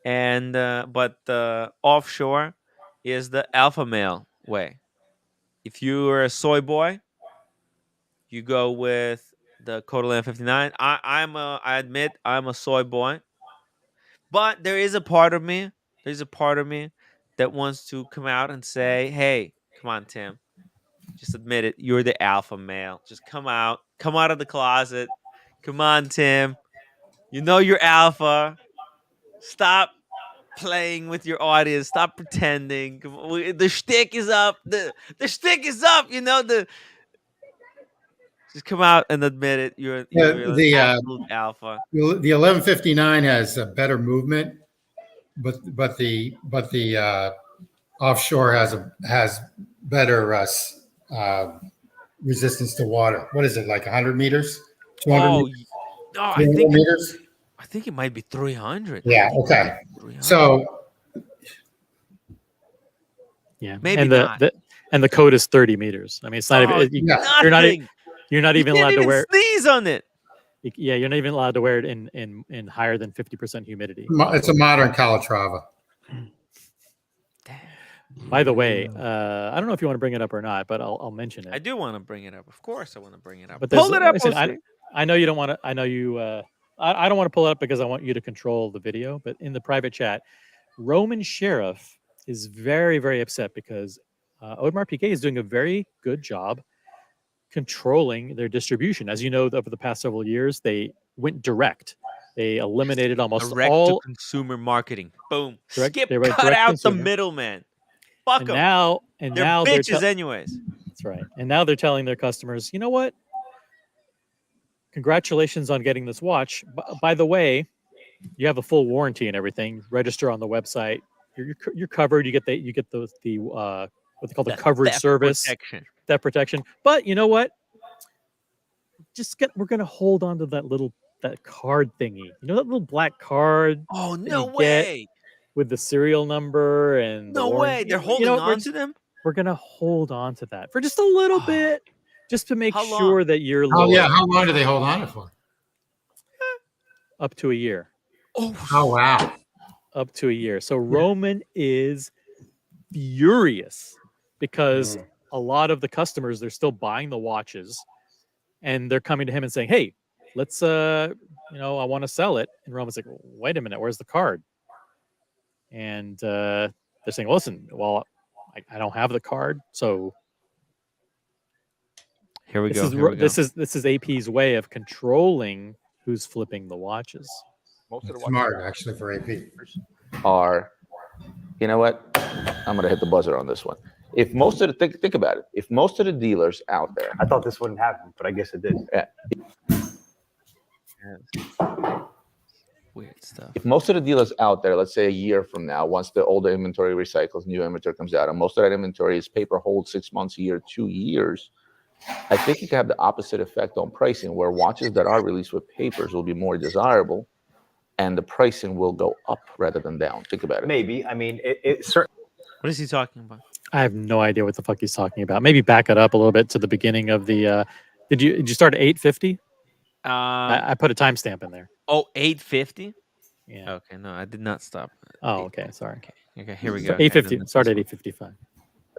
and but the offshore is the alpha male way. If you are a soy boy, you go with the code 1159. I admit I'm a soy boy, but there's a part of me that wants to come out and say, "Hey, come on, Tim, just admit it. You're the alpha male. Just come out of the closet. Come on, Tim. You know you're alpha. Stop playing with your audience. Stop pretending. The shtick is up. The shtick is up. Just come out and admit it. You're the absolute alpha. The 1159 has a better movement, but the offshore has better resistance to water. What is it, like 100 meters? 200 meters? I think it might be 300. Yeah. Okay. 300. So. Yeah. Maybe and not. The code is 30 meters. I mean, it's not even. You're not even allowed to wear. Sneeze on it. Yeah, you're not even allowed to wear it in higher than 50% humidity. It's a modern Calatrava. By the way, I don't know if you want to bring it up or not, but I'll mention it. I do want to bring it up. Of course, I want to bring it up. But pull it up. Listen, I know you don't want to. I know you. I don't want to pull it up because I want you to control the video. But in the private chat, Roman Sheriff is very, very upset because Audemars Piguet is doing a very good job controlling their distribution. As you know, over the past several years, they went direct. They eliminated almost all consumer marketing. Boom. Cut out the middleman. Fuck them. Now they're bitches anyways. That's right. And now they're telling their customers, you know what? Congratulations on getting this watch. By the way, you have a full warranty and everything. Register on the website. You're covered. You get the what they call the coverage service. Theft protection. But you know what? We're gonna hold on to that card thingy. You know that little black card? Oh, no way. With the serial number and no way. They're holding on to them? We're gonna hold on to that for just a little bit. Just to make sure that you're loyal. How long do they hold on it for? Up to a year. Oh wow. Up to a year. So Roman is furious because a lot of the customers, they're still buying the watches and they're coming to him and saying, hey, let's I want to sell it. And Roman's like, wait a minute, where's the card? And they're saying, listen, well, I don't have the card, so Here we go. This is AP's way of controlling who's flipping the watches. Most of the smart actually for AP are, you know what? I'm gonna hit the buzzer on this one. If most of the think about it, if most of the dealers out there, I thought this wouldn't happen, but I guess it did. Weird stuff. If most of the dealers out there, let's say a year from now, once the older inventory recycles, new inventory comes out, and most of that inventory is paper hold 6 months, a year, 2 years, I think it can have the opposite effect on pricing, where watches that are released with papers will be more desirable, and the pricing will go up rather than down. Think about it. Maybe. I mean, it certainly. What is he talking about? I have no idea what the fuck he's talking about. Maybe back it up a little bit to the beginning of the. Did you start at 850? I put a timestamp in there. Oh, 850? Yeah. Okay, no, I did not stop. Oh, okay. Sorry. Okay, here we go. 850. Started at 855.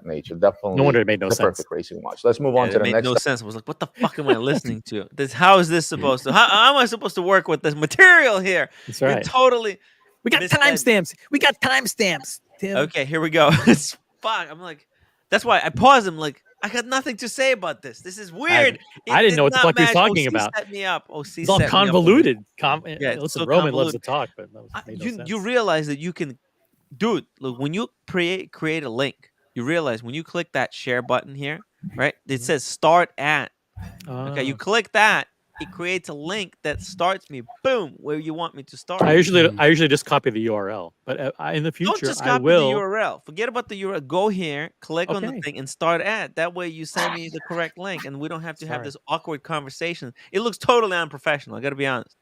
Nature, definitely. No wonder it made no the sense. perfect racing watch. Let's move on to It the made next. no sense. I was like, what the fuck am I listening to? How is this supposed to? How am I supposed to work with this material here? That's right. You're totally. We got misled. timestamps. We got timestamps. Tim. Okay, here we go. It's fuck. I'm like, that's why I paused. I'm like, I got nothing to say about this. This is weird. I didn't know what the fuck he was match. talking OC about. Set me up. It's all convoluted. Listen, so Roman loves to talk, but that made no sense. You realize that you can, dude. Look, when you create a link, you realize when you click that share button here, right? It says start at. Okay, you click that. It creates a link that starts me, boom, where you want me to start. I usually just copy the URL, but in the future, Don't just I copy will. the URL. Forget about the URL. Go here, click on the thing, and start at. That way, you send me the correct link, and we don't have to have this awkward conversation. It looks totally unprofessional. I got to be honest.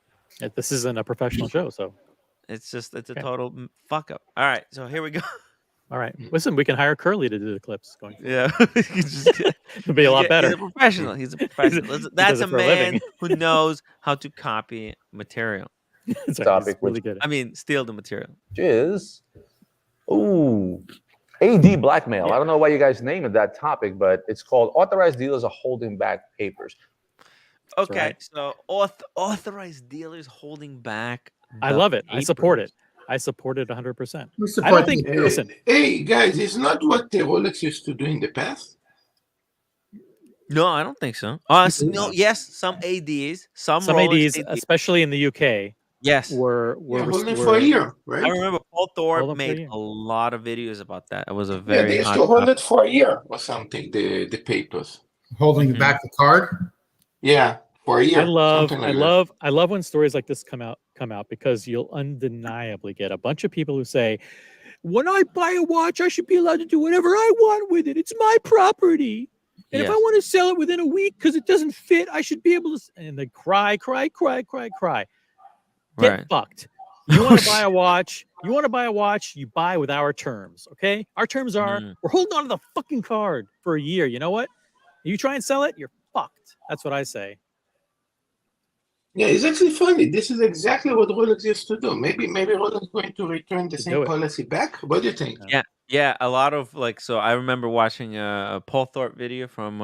This isn't a professional show, so it's a total fuck up. All right, so here we go. All right, listen, we can hire Curly to do the clips going forward. Yeah, it'll be a lot better. He's a professional. He's a professional. That's a man who knows how to copy material. Topic really good. I mean, steal the material. Is AD blackmail. I don't know why you guys named that topic, but it's called authorized dealers are holding back papers. Okay, so authorized dealers holding back. I love it. I support it. I support it 100%. I don't think. Listen, hey guys, it's not what the Rolex used to do in the past. No, I don't think so. No, yes, some ADs, some ADs, especially in the UK. Yes, were holding for a year, right? I remember Paul Thorpe made a lot of videos about that. It was a they used to hold it for a year or something. The papers holding back the card. Yeah, for a year. I love when stories like this come out because you'll undeniably get a bunch of people who say, when I buy a watch, I should be allowed to do whatever I want with it. It's my property. And if I want to sell it within a week because it doesn't fit, I should be able to. And they cry. Get fucked. You want to buy a watch? You buy with our terms, okay? Our terms are we're holding on to the fucking card for a year. You know what? You try and sell it, you're fucked. That's what I say. Yeah, it's actually funny. This is exactly what Rolex used to do. Maybe Rolex is going to return the same policy back. What do you think? Yeah, a lot of so I remember watching a Paul Thorpe video from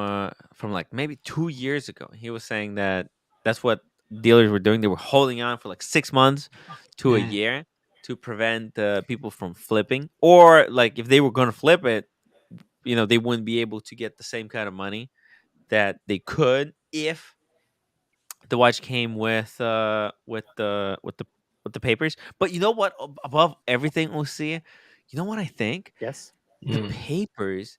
like maybe 2 years ago. He was saying that that's what dealers were doing. They were holding on for like 6 months to a year to prevent people from flipping, or like if they were going to flip it, they wouldn't be able to get the same kind of money that they could if the watch came with the papers. But you know what? Above everything, OC, you know what I think? Yes. The papers.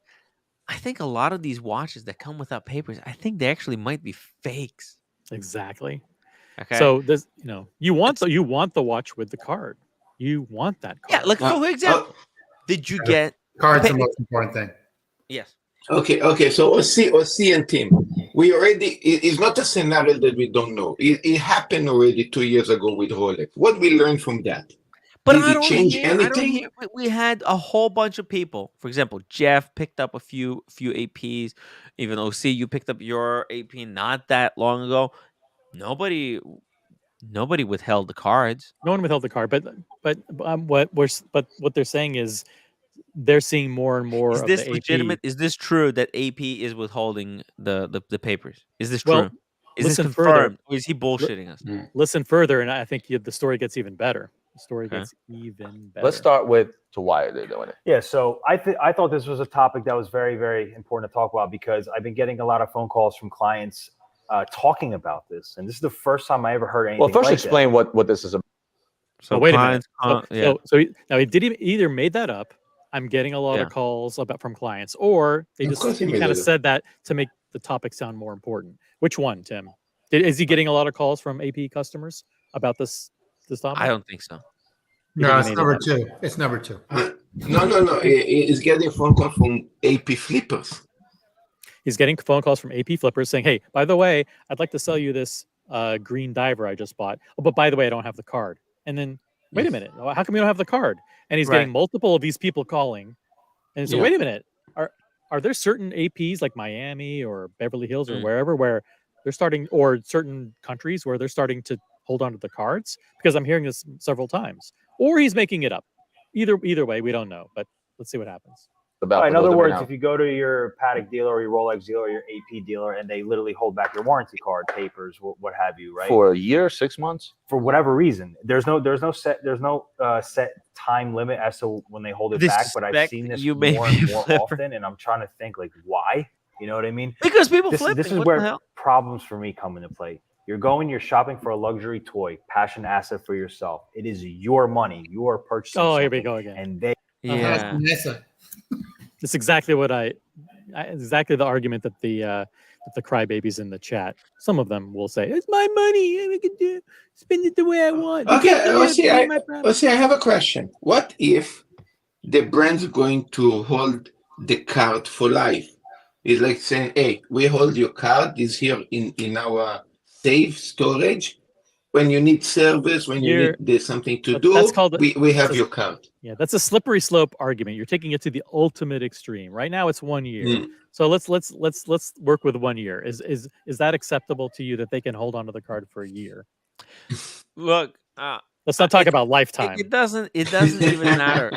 I think a lot of these watches that come without papers, I think they actually might be fakes. Exactly. Okay. So this, you want the watch with the card. You want that card. Yeah. Like for example, did you get Card's the most important thing. Yes. Okay. So OC and Tim, it's not a scenario that we don't know. It happened already 2 years ago with Rolex. What we learned from that? But Did it change anything? We had a whole bunch of people. For example, Jeff picked up a few APs. Even OC, you picked up your AP not that long ago. Nobody withheld the cards. No one withheld the card, but what they're saying is they're seeing more and more. Is of this the legitimate? AP. Is this true that AP is withholding the papers? Is this true? Is this confirmed? Further. Or is he bullshitting us? Listen further, and I think the story gets even better. The story gets even better. Let's start with to why they're doing it. Yeah, so I thought this was a topic that was very, very important to talk about because I've been getting a lot of phone calls from clients talking about this, and this is the first time I ever heard anything. Well, first like explain what this is about. So wait a minute. So now he either made that up. I'm getting a lot of calls from clients, or they he kind of said that to make the topic sound more important. Which one, Tim? Is he getting a lot of calls from AP customers about this topic? I don't think so. No, it's number two. It's number two. No. He's getting phone calls from AP flippers. He's getting phone calls from AP flippers saying, "Hey, by the way, I'd like to sell you this green diver I just bought. Oh, but by the way, I don't have the card." And then, wait a minute, how come you don't have the card? And he's Right. getting multiple of these people calling. And so, Yeah. wait a minute, are there certain APs like Miami or Beverly Hills or wherever where they're starting, or certain countries where they're starting to hold on to the cards? Because I'm hearing this several times. Or he's making it up. Either way, we don't know. But let's see what happens. About In to hold other them right words, now. if you go to your Patek dealer or your Rolex dealer or your AP dealer and they literally hold back your warranty card, papers, what have you, right? For a year, 6 months. For whatever reason, there's no set time limit as to when they hold it back. But I've seen this more and more often, and I'm trying to think like why. You know what I mean? Because people This flipping. is What the where hell? problems for me come into play. You're shopping for a luxury toy, passion asset for yourself. It is your money. You are purchasing. Oh, here we something, go again. And they Yeah. That's exactly what exactly the argument that the crybabies in the chat. Some of them will say, "It's my money. I can spend it the way I want." Okay, I have a question. What if the brand's going to hold the card for life? It's like saying, "Hey, we hold your card. It's here in our safe storage. When you need service, when there's something to do, we have your card." Yeah, that's a slippery slope argument. You're taking it to the ultimate extreme. Right now, it's 1 year. So let's work with 1 year. Is that acceptable to you that they can hold onto the card for a year? Look, let's not talk about lifetime. It doesn't even matter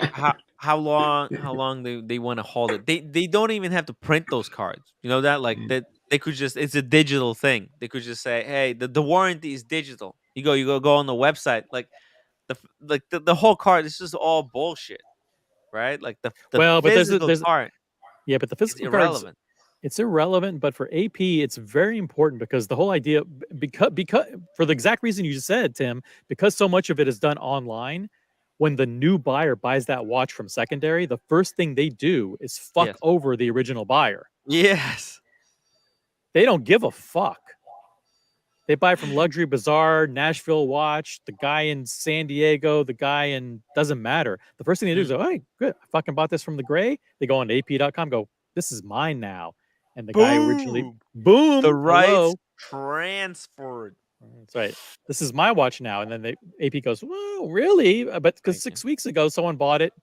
how long they want to hold it. They don't even have to print those cards. You know that, like that they could just, it's a digital thing. They could just say, hey, the warranty is digital. You go on the website, like the whole card is just all bullshit, right? Like the physical card. Yeah, but the physical is cards, irrelevant. It's irrelevant, but for AP, it's very important because the whole idea, because for the exact reason you just said, Tim, because so much of it is done online. When the new buyer buys that watch from secondary, the first thing they do is fuck over the original buyer. Yes. They don't give a fuck. They buy from Luxury Bazaar, Nashville Watch, the guy in San Diego, the guy in, doesn't matter. The first thing they do is, hey, good, I fucking bought this from the Gray. They go on to ap.com, go, this is mine now. And the guy originally, boom, the rights transferred. That's right. This is my watch now. And then the AP goes, well, really? But because 6 weeks ago, someone bought it.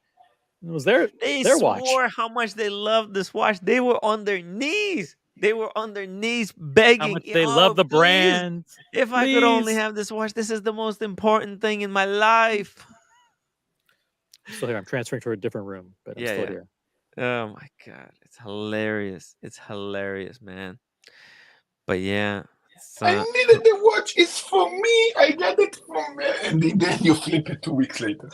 It was their watch. They swore how much they loved this watch. They were on their knees. They were on their knees begging. How much they love the brand. If I could only have this watch, this is the most important thing in my life. Still here. I'm transferring to a different room, but I'm still here. Oh my God. It's hilarious. It's hilarious, man. But yeah. I needed the watch. It's for me. I got it from me. And then you flip it 2 weeks later.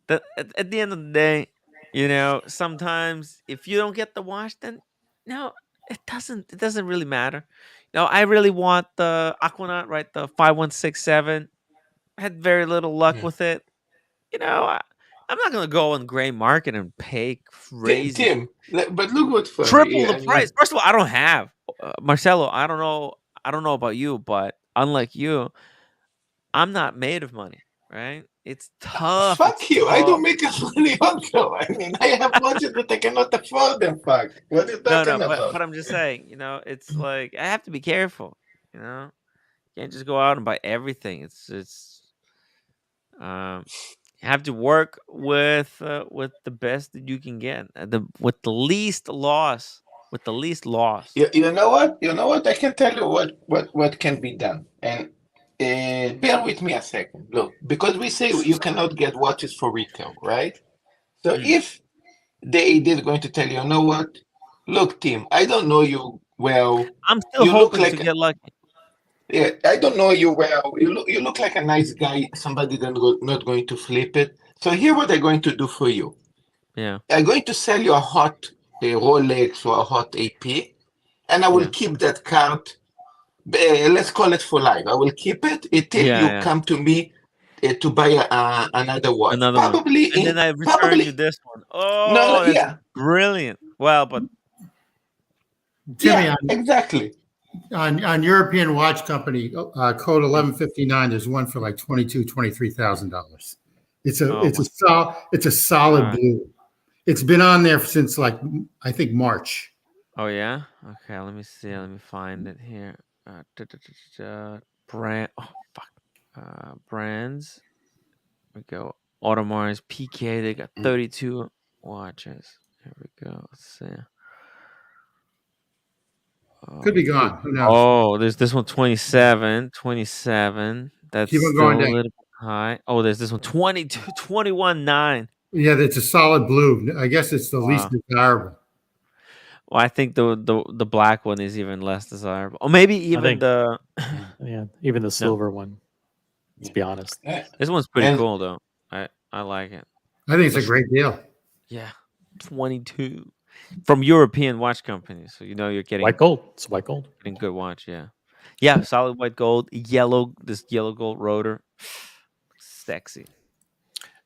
At the end of the day, you know, sometimes if you don't get the watch, then no, it doesn't really matter. You know, I really want the Aquanaut, right? The 5167. I had very little luck with it. You know, I'm not gonna go on gray market and pay crazy. Tim, but look what funny. Triple the price. First of all, I don't have Marcelo. I don't know about you, but unlike you, I'm not made of money, right? It's tough. Fuck you! Tough. I don't make money also. I mean, I have watches that I cannot afford them. Fuck. What are you talking about? But I'm just saying, you know, it's like I have to be careful. You know, you can't just go out and buy everything. You have to work with the best that you can get, with the least loss. You know what? I can tell you what can be done. And bear with me a second. Look, because we say you cannot get watches for retail, right? So if they did going to tell you, you know what? Look, Tim, I don't know you well. I'm still hoping to get lucky. Yeah, I don't know you well. You look like a nice guy, somebody that's not going to flip it. So here what they're going to do for you. Yeah. I'm going to sell you a hot Rolex or a hot AP, and I will keep that card. Let's call it for life. I will keep it until you come to me to buy another watch. Probably one. And then I return you this one. Oh, that's brilliant. Well, but Timmy, exactly. On European Watch Company code 1159, there's one for like $23,000. It's a solid blue. It's been on there since like I think March. Oh yeah. Okay. Let me see. Let me find it here. Brand. Oh fuck. Brands. We go. Audemars, PK. They got 32 watches. Here we go. Let's see. Could be gone. Who knows? Oh, there's this one 27. 27. That's Keep on still going a down. little bit high. Oh, there's this one 22, 21.9. Yeah, it's a solid blue. I guess it's the least Wow. desirable. Well, I think the black one is even less desirable. Or maybe even the even the silver one. Let's be honest. this one's pretty And- cool though. I like it. I think it's a great deal. Yeah. 22 from European watch companies. So you know you're getting White gold. It's white gold. getting good watch, yeah. Yeah, solid white gold, yellow, this yellow gold rotor. Sexy.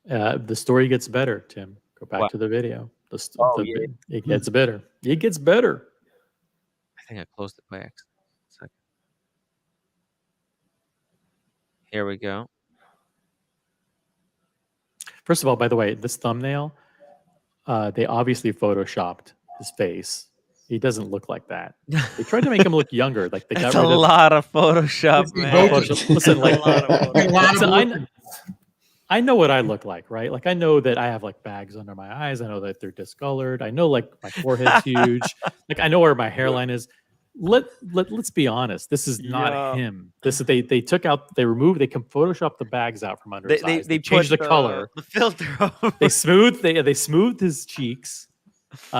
The story gets better, Tim. Go back What? to the video. Yeah. It gets better. It gets better. I think I closed it by accident. Second. Here we go. First of all, by the way, this thumbnail, they obviously photoshopped his face. He doesn't look like that. They tried to make him look younger. Like they got It's rid a of lot of Photoshop, It's man. Photoshop. Listen, like a lot of A lot of So work. I know what I look like, right? Like I know that I have like bags under my eyes. I know that they're discolored. I know like my forehead's huge. Like I know where my hairline is. Let's be honest. This is not Yeah. him. This is they photoshopped the bags out from under his eyes. They changed put the color. the filter over. They smoothed his cheeks.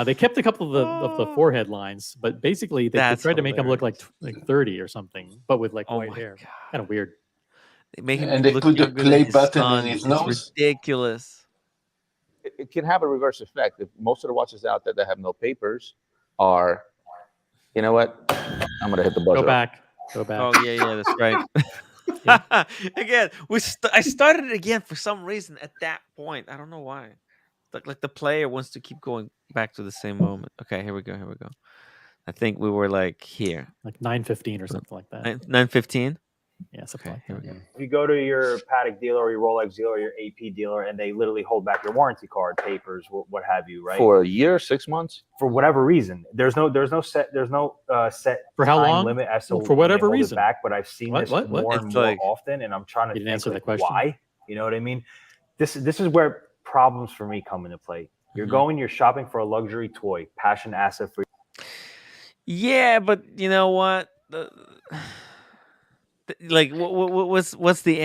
They kept a couple of the forehead lines, but basically they That's tried to make him look like 30 or something, but with like Oh white my hair. God. Kind of weird. They make him And they look put the younger than play his button son. in his It's nose. ridiculous. It can have a reverse effect. If most of the watches out there that have no papers are, you know what? I'm gonna hit the buzzer. Go back. Go back. Oh yeah, that's right. Again, I started it again for some reason at that point. I don't know why. Like the player wants to keep going back to the same moment. Okay, here we go. I think we were like here. Like 9:15 or something like that. 9:15. Yeah, something Okay, like here that. we go. If you go to your Patek dealer or your Rolex dealer or your AP dealer and they literally hold back your warranty card, papers, what have you, right? For a year, 6 months. For whatever reason, there's no set For how time long? limit as to For when they whatever hold it reason. back. But I've seen What? this What? more It's and more like- often, and I'm trying to You didn't think answer the like, question. why. You know what I mean? This is where problems for me come into play. You're Mm-hmm. you're shopping for a luxury toy, passion asset for. Yeah, but you know what? Like, what's the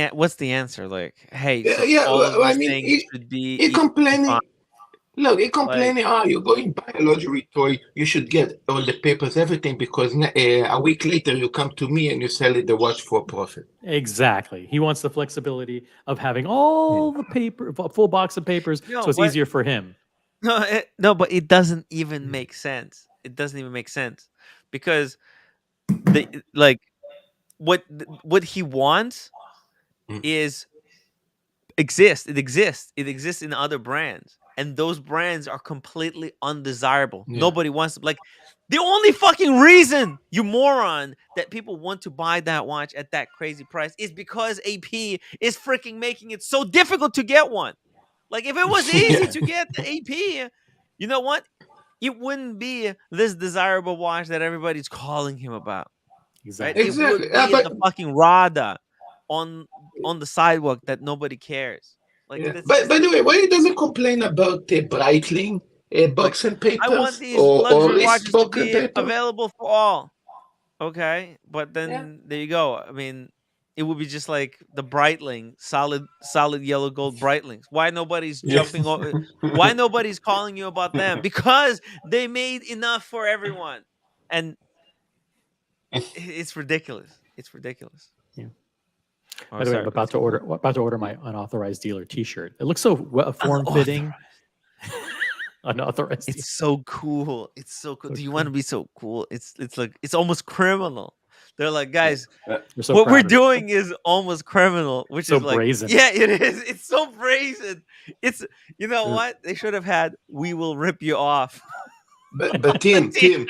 answer? Like, hey, so Yeah, all of well, I these mean, things should be He complaining. fine. Look, he complaining. You're going to buy a luxury toy. You should get all the papers, everything, because a week later you come to me and you sell it the watch for profit. Exactly. He wants the flexibility of having all the paper, a full box of papers, No, so it's what- easier for him. No, but it doesn't even make sense. It doesn't even make sense because like what he wants is exists. It exists in other brands, and those brands are completely undesirable. Yeah. Nobody wants like the only fucking reason, you moron, that people want to buy that watch at that crazy price is because AP is freaking making it so difficult to get one. Like if it was easy to get the AP, you know what? It wouldn't be this desirable watch that everybody's calling him about. Right? Exactly. It would be Exactly. in the fucking Rada on the sidewalk that nobody cares. Like, Yeah. that's But just- by the way, why he doesn't complain about Breitling, box and papers, I want these or luxury watches to wristwatch and be paper? available for all. Okay, but then Yeah. there you go. I mean, it would be just like the Breitling, solid yellow gold Breitlings. Why nobody's Yeah. jumping over? Why nobody's calling you about them? Because they made enough for everyone, and it's ridiculous. It's ridiculous. Yeah. Oh, By the way, sorry, I'm about to order my unauthorized dealer T-shirt. It looks so form fitting. Unauthorized. It's so cool. It's so cool. Do you want to be so cool? It's like it's almost criminal. They're like, guys, You're so what we're proud of it. doing is almost criminal, which So is like brazen. Yeah, it is. It's so brazen. It's you know what? They should have had "We will rip you off." But Tim, think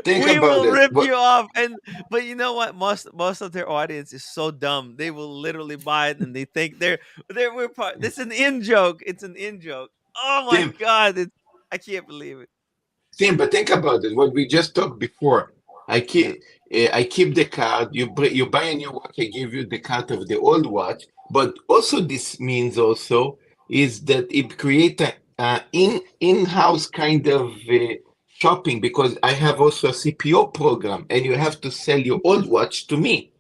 We about will it. rip What- you off. But you know what? Most of their audience is so dumb. They will literally buy it and they think we're part. This is an in joke. It's an in joke. Oh my Tim. god! I can't believe it. Tim, but think about it. What we just talked before. I keep the card. You buy a new watch. I give you the card of the old watch. But also, this means also is that it creates a in-house kind of shopping, because I have also a CPO program, and you have to sell your old watch to me.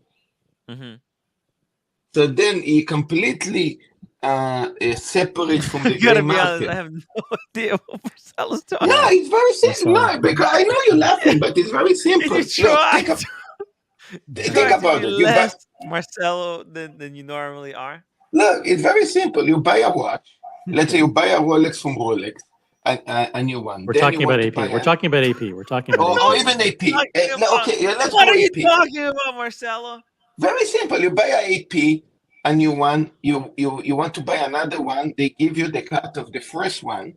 Mm-hmm. So then you completely separate from the I gotta gray be honest, market. I have no idea what Marcelo's talking No, about. it's very simple. Marcelo. No, because I know you're laughing, but it's very simple. You Look, try think to about be it. You buy, less Marcelo than you normally are. look, it's very simple. You buy a watch. Let's say you buy a Rolex from Rolex, a new one. We're Then talking you about want to AP. buy We're talking about AP. We're talking about or AP. even AP. Talking about- Okay, let's what go are you AP. talking about, Marcelo? Very simple. You buy a AP, a new one. You want to buy another one. They give you the cut of the first one,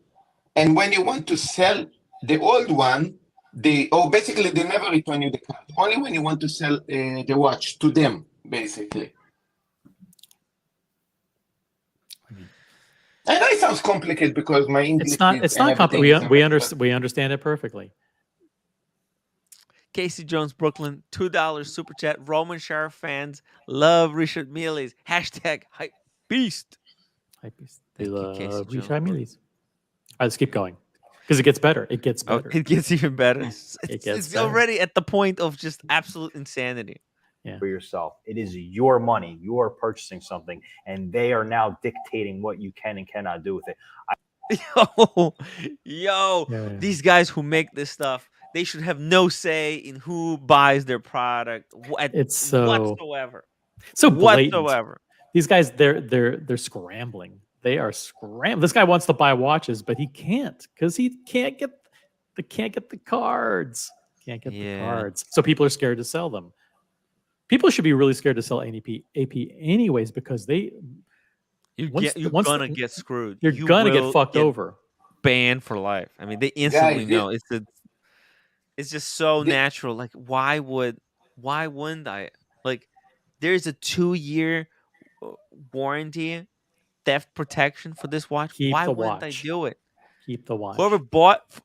and when you want to sell the old one, basically they never return you the cut. Only when you want to sell the watch to them, basically. I know it sounds complicated because my English It's not complicated. We understand it perfectly. Casey Jones, Brooklyn, $2 super chat. Roman Sharp fans love Richard Mille's hashtag hype beast. Hype beast. They love Richard Mille's. All right, let's keep going because it gets better. It gets better. It gets even better. It gets It's better. already at the point of just absolute insanity. Yeah. For yourself. It is your money. You are purchasing something, and they are now dictating what you can and cannot do with it. Yo, Yeah. these guys who make this stuff, they should have no say in who buys their product It's so whatsoever. blatant. Whatsoever. These guys, they're scrambling. They are scrambling. This guy wants to buy watches, but he can't because he can't get the cards. Can't get the cards. So people are scared to sell them. People should be really scared to sell AP anyways because You're gonna get screwed. You're gonna get fucked over. Banned for life. I mean, they instantly Guys, know. It's just so natural. Like, why wouldn't I? Like, there's a 2-year warranty, theft protection for this watch. Why wouldn't I do it? Keep the watch.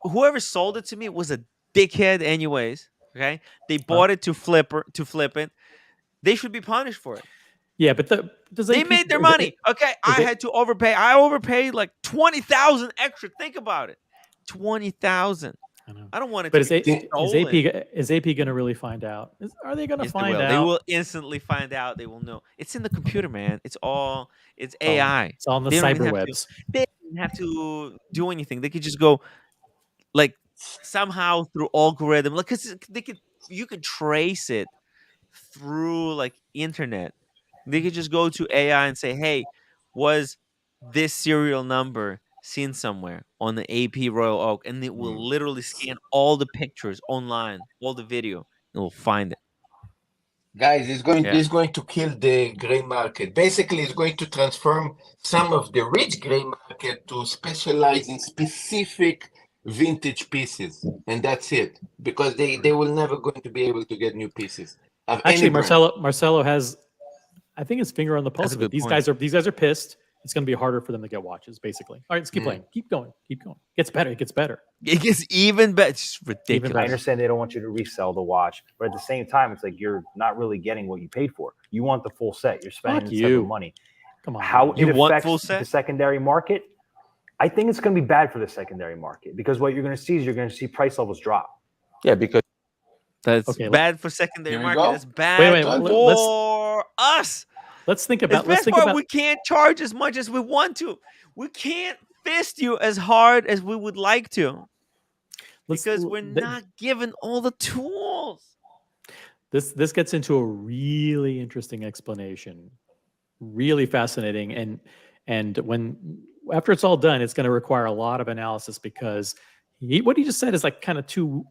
Whoever sold it to me was a dickhead, anyways. Okay, they bought it to flip it. They should be punished for it. Yeah, but they made their money. Okay, I had to overpay. I overpaid like $20,000 extra. Think about it, $20,000. I don't want it to be stolen. Is AP going to really find out? Are they going to find out? They will instantly find out. They will know. It's in the computer, man. It's AI. It's all on the cyberwebs. They don't have to do anything. They could just go, like, somehow through algorithm, like, because you could trace it through like internet. They could just go to AI and say, hey, was this serial number seen somewhere on the AP Royal Oak? And it will literally scan all the pictures online, all the video, and will find it. Guys, it's going to kill the gray market. Basically, it's going to transform some of the rich gray market to specialize in specific vintage pieces, and that's it. Because they will never going to be able to get new pieces. Actually, Marcelo has, I think, his finger on the pulse of it. These guys are pissed. It's going to be harder for them to get watches, basically. All right, let's keep playing. Keep going. It gets better. It gets even better. It's ridiculous. I understand they don't want you to resell the watch, but at the same time, it's like you're not really getting what you paid for. You want the full set. You're spending this type of money. Come on. How it affects the secondary market, I think it's going to be bad for the secondary market because what you're going to see is you're going to see price levels drop. Yeah, because that's bad for secondary market. It's bad for us. Let's think about. We can't charge as much as we want to. We can't fist you as hard as we would like to, because we're not given all the tools. This gets into a really interesting explanation, really fascinating, and when after it's all done, it's going to require a lot of analysis because what he just said is like kind of two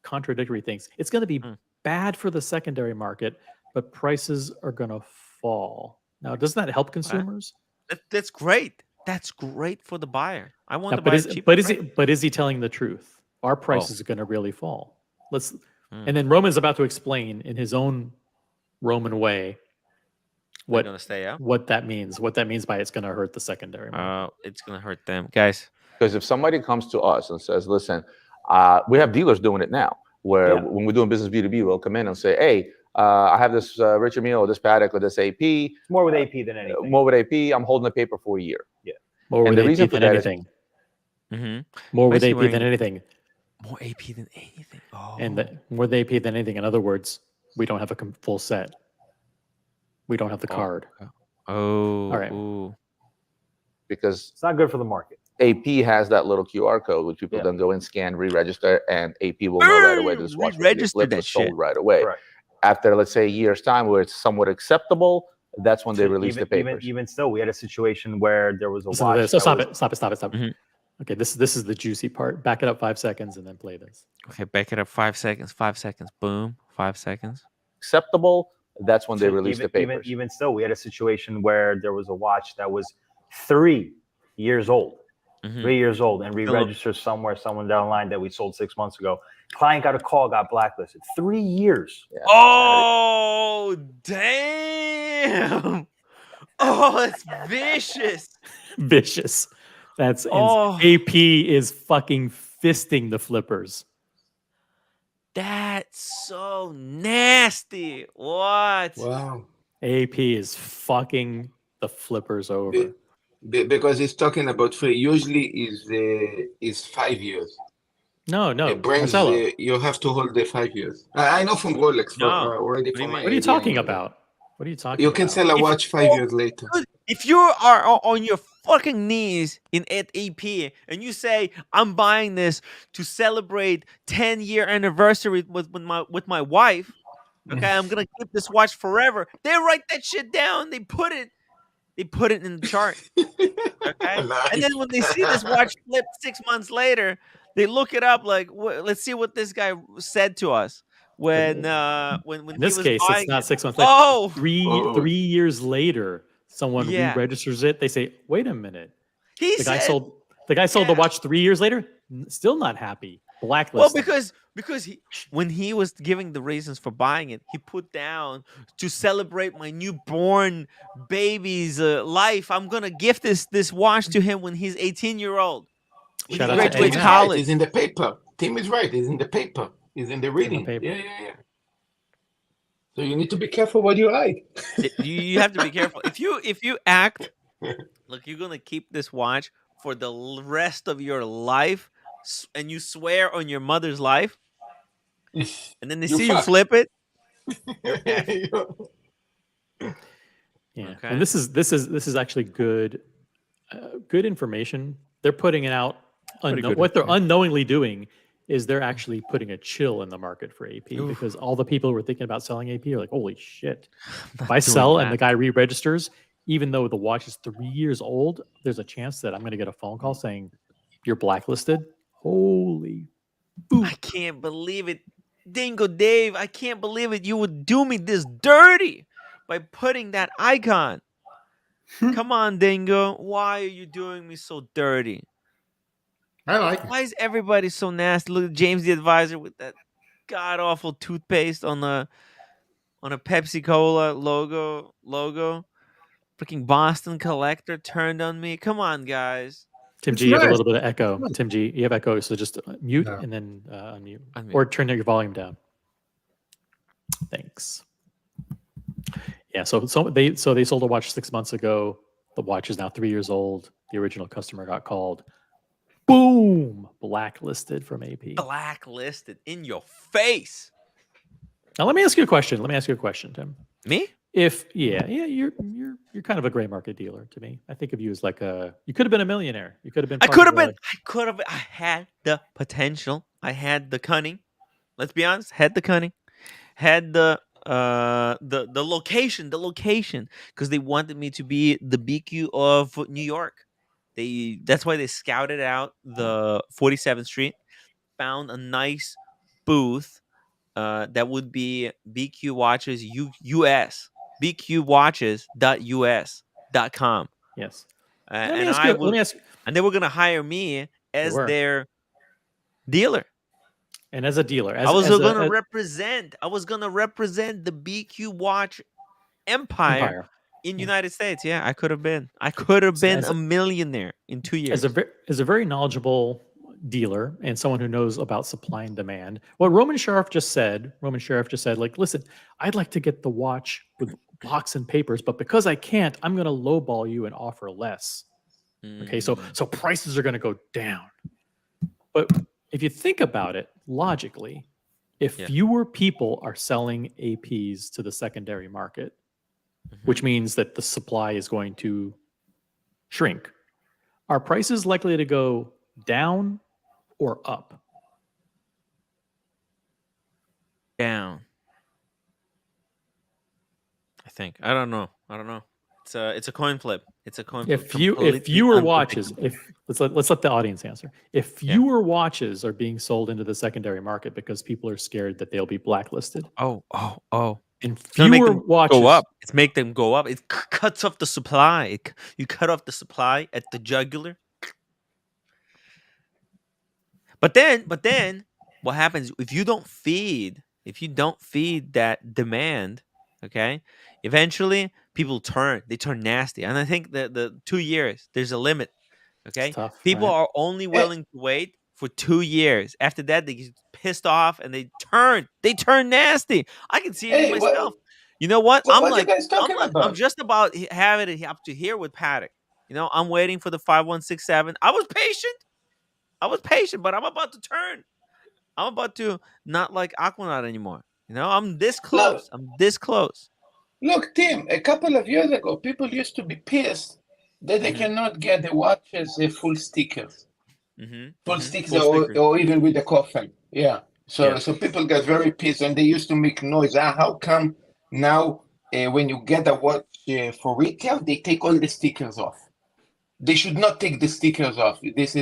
contradictory things. It's going to be bad for the secondary market, but prices are going to fall. Now, doesn't that help consumers? That's great. That's great for the buyer. I want to buy it cheap. But is he telling the truth? Our prices are going to really fall. And then Roman's about to explain in his own Roman way what that means. What that means by it's going to hurt the secondary market. It's going to hurt them, guys. Because if somebody comes to us and says, "Listen, we have dealers doing it now. where Yeah. when we're doing business B2B, we'll come in and say, hey, I have this Richard Mille or this Patek or this AP. It's more with AP than anything. More with AP. I'm holding the paper for a year. Yeah. More And with the reason AP for than that is- anything. Why More with is he AP wearing than the- anything. More AP than anything. Oh. And more with AP than anything. In other words, we don't have a full set. We don't have the card. Oh. All right. Ooh. Because It's not good for the market. AP has that little QR code, which people Yeah. then go and scan, re-register, and AP will know right away that this watch was Re-register flipped or that shit. sold right away. Correct. After, let's say, a year's time where it's somewhat acceptable, that's when they release the papers. Even still, we had a situation where there was a Listen to watch. this. So that stop was- it. Mhm. Okay, this is the juicy part. Back it up 5 seconds and then play this. Okay, back it up 5 seconds. 5 seconds. Boom. 5 seconds. Acceptable, that's when they release the papers. Even still, we had a situation where there was a watch that was 3 years old. Mhm. 3 years old, and re-registered somewhere down the line that we sold 6 months ago. Client got a call, got blacklisted. 3 years. Yeah. Oh, damn. Oh, it's vicious. Vicious. That's Oh. AP is fucking fisting the flippers. That's so nasty. What? Wow. AP is fucking the flippers over. Because it's talking about free. Usually is 5 years. No, It brings Marcelo. you have to hold the 5 years. I know from Rolex No. already. What do you from mean? my What are you AD, I talking know about? What are you that. talking You about? can sell a If watch 5 years later. If you are on your fucking knees at AP and you say, I'm buying this to celebrate 10-year anniversary with my wife, okay, I'm gonna keep this watch forever. They write that shit down. They put it in the chart. Okay. Nice. And then when they see this watch flip 6 months later, they look it up like, let's see what this guy said to us when In he this was case, buying it's not it. 6 months later. Oh, Oh. 3 years later, someone Yeah. re-registers it. They say, "Wait a minute, he the guy said, sold the Yeah. watch 3 years later. Still not happy. well, Blacklisted." because when he was giving the reasons for buying it, he put down to celebrate my newborn baby's life. I'm gonna gift this watch to him when he's 18-year-old. When Shout he out to graduates Tim. Tim is right. college. It's in the paper. Tim is right. It's in the paper. It's in the reading. paper. Yeah. So you need to be careful what you write. You have to be careful. If you act like you're gonna keep this watch for the rest of your life, and you swear on your mother's life, and then they You see you fucked. flip it, Yeah, Okay. and this is actually good information. They're putting it out. good What they're unknowingly doing is they're actually putting a chill in the market for AP because all the people who are thinking about selling AP are like, "Holy shit!" If I sell and the guy re-registers, even though the watch is 3 years old, there's a chance that I'm going to get a phone call saying you're blacklisted. Holy I can't believe it. Dingo Dave, I can't believe it. You would do me this dirty by putting that icon. Come on, Dingo. Why are you doing me so dirty? I like it. Why is everybody so nasty? Look at James the Advisor with that god awful toothpaste on a Pepsi Cola logo. Freaking Boston Collector turned on me. Come on, guys. Tim It's G, you have a nice. little bit of echo. nice. Tim G, you have echo, so just mute No. and then unmute. Unmute. Or turn your volume down. Thanks. Yeah, so they sold a watch 6 months ago. The watch is now 3 years old. The original customer got called. Boom! Blacklisted from AP. Blacklisted in your face. Now let me ask you a question, Tim. Me? You're kind of a gray market dealer to me. I think of you as like you could have been a millionaire. You could have been. I had the potential. I had the cunning. Let's be honest. Had the cunning. Had the location. Because they wanted me to be the BQ of New York. That's why they scouted out the 47th Street, found a nice booth that would be BQ Watches US, bqwatches.us.com. Yes. And let me ask. and they were gonna hire me as were. their dealer. And as a dealer, I was gonna represent the BQ Watch empire in United States. Yeah, I could have been. I could have been a millionaire in 2 years. As a very knowledgeable dealer and someone who knows about supply and demand, what Roman Sheriff just said, like, listen, I'd like to get the watch with box and papers, but because I can't, I'm going to lowball you and offer less. Okay, so prices are going to go down. But if you think about it logically, if fewer people are selling APs to the secondary market, which means that the supply is going to shrink, are prices likely to go down or up? Down. I think. I don't know. It's a coin flip. It's a coin flip. If fewer watches, let's let the audience answer. If fewer watches are being sold into the secondary market because people are scared that they'll be blacklisted. Oh. And fewer watches go up. It's make them go up. It cuts off the supply. You cut off the supply at the jugular. But then what happens if you don't feed that demand, okay? Eventually people turn nasty. And I think the 2 years, there's a limit. Okay? Tough, People right? are only willing to wait for 2 years. After that, they get pissed off and they turn nasty. I can see it in myself. You know what? What are you guys talking about? I'm just about having it up to here with Patek. You know, I'm waiting for the 5167. I was patient, but I'm about to turn. I'm about to not like Aquanaut anymore. You know, I'm this close. Look, Tim, a couple of years ago, people used to be pissed that they cannot get the watches full stickers. Full stickers or even with the coffin. Yeah. So people got very pissed and they used to make noise. How come now when you get a watch for retail, they take all the stickers off? They should not take the stickers off. This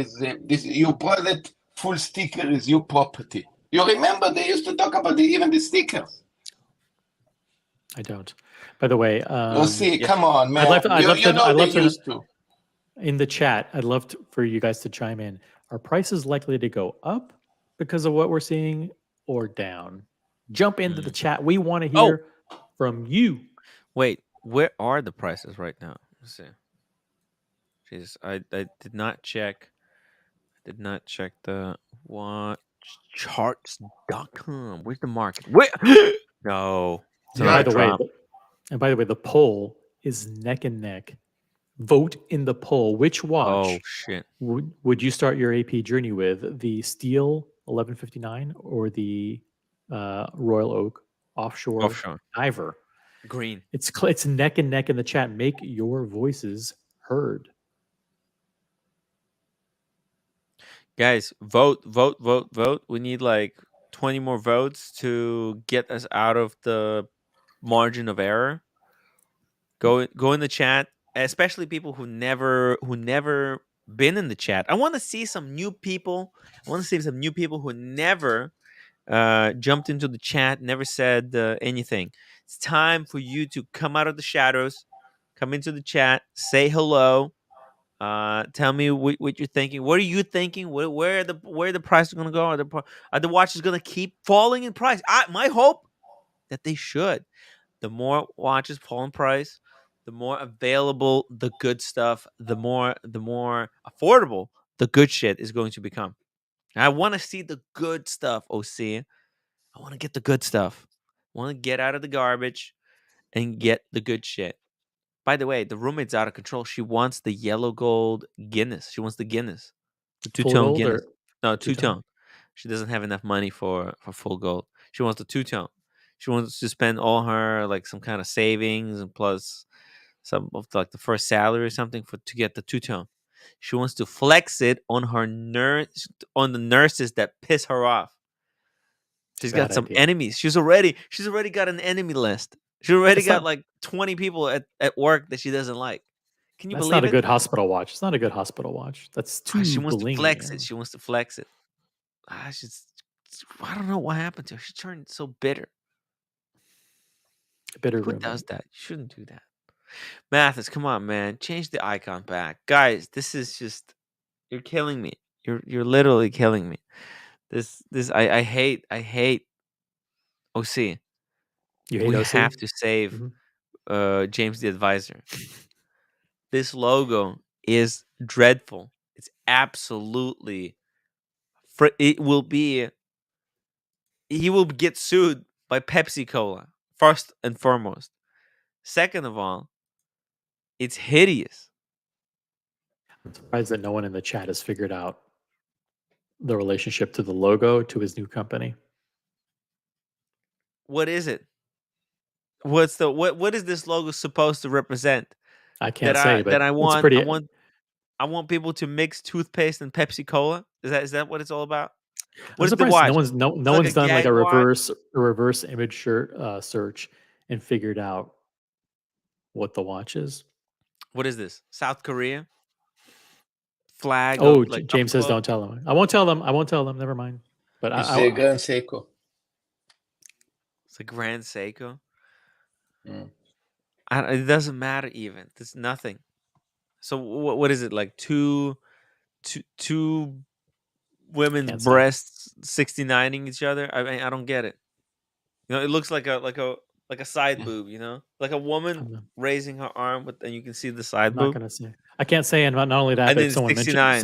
you bought it, full sticker is your property. You remember they used to talk about even the stickers. I don't. By the way, come on, man. I'd love to. In the chat, I'd love for you guys to chime in. Are prices likely to go up because of what we're seeing, or down? Jump into the chat. We want to hear from you. Wait, where are the prices right now? Let's see. Jeez, I did not check. The watchcharts.com. Where's the market? Where? No. By the way, the poll is neck and neck. Vote in the poll. Which watch would you start your AP journey with? The Steel 1159 or the Royal Oak offshore diver? Green. It's neck and neck in the chat. Make your voices heard. Guys, vote. We need like 20 more votes to get us out of the margin of error. Go in the chat, especially people who never been in the chat. I want to see some new people. Who never jumped into the chat, never said anything. It's time for you to come out of the shadows, come into the chat, say hello. Tell me what you're thinking. What are you thinking? Where the price is going to go? Are the watches going to keep falling in price? My hope that they should. The more watches fall in price, the more available the good stuff, the more affordable the good shit is going to become. I want to see the good stuff, OC. I want to get the good stuff. I want to get out of the garbage and get the good shit. By the way, the roommate's out of control. She wants the yellow gold Guinness. She wants the Guinness. The two-tone Guinness. No, two-tone. She doesn't have enough money for full gold. She wants the two-tone. She wants to spend all her like some kind of savings and plus some of like the first salary or something to get the two-tone. She wants to flex it on the nurses that piss her off. She's got some enemies. She's already got an enemy list. She already got like 20 people at work that she doesn't like. Can you believe it? That's not a good hospital watch. It's not a good hospital watch. That's too she wants blingy. to flex it. She wants to flex it. I don't know what happened to her. She turned so bitter. Who does that? You shouldn't do that. Mathis, come on, man. Change the icon back. Guys, this is just you're killing me. You're literally killing me. I hate OC. You hate we OC? have to save James the Advisor. This logo is dreadful. It's absolutely it will be. He will get sued by Pepsi Cola first and foremost. Second of all, it's hideous. I'm surprised that no one in the chat has figured out the relationship to the logo to his new company. What is it? What is this logo supposed to represent? I can't say, but I it's pretty. I want people to mix toothpaste and Pepsi Cola. Is that what it's all about? I'm What is the surprised watch? no one's a done like gag a watch? reverse image search and figured out what the watch is. What is this? South Korea? Flag? Oh, like James says, close? "Don't tell them." I won't tell them. I won't tell them. Never mind. But It's the Gran Seiko. It's a Grand Seiko. Mm. It doesn't matter even. There's nothing. So what is it like? Two women's Can't say. breasts 69ing each other. I mean, I don't get it. You know, it looks like a side boob. You know, like a woman raising her arm, and you can see the side I'm not boob. gonna say. I can't say, and not only that, And but then if someone 69.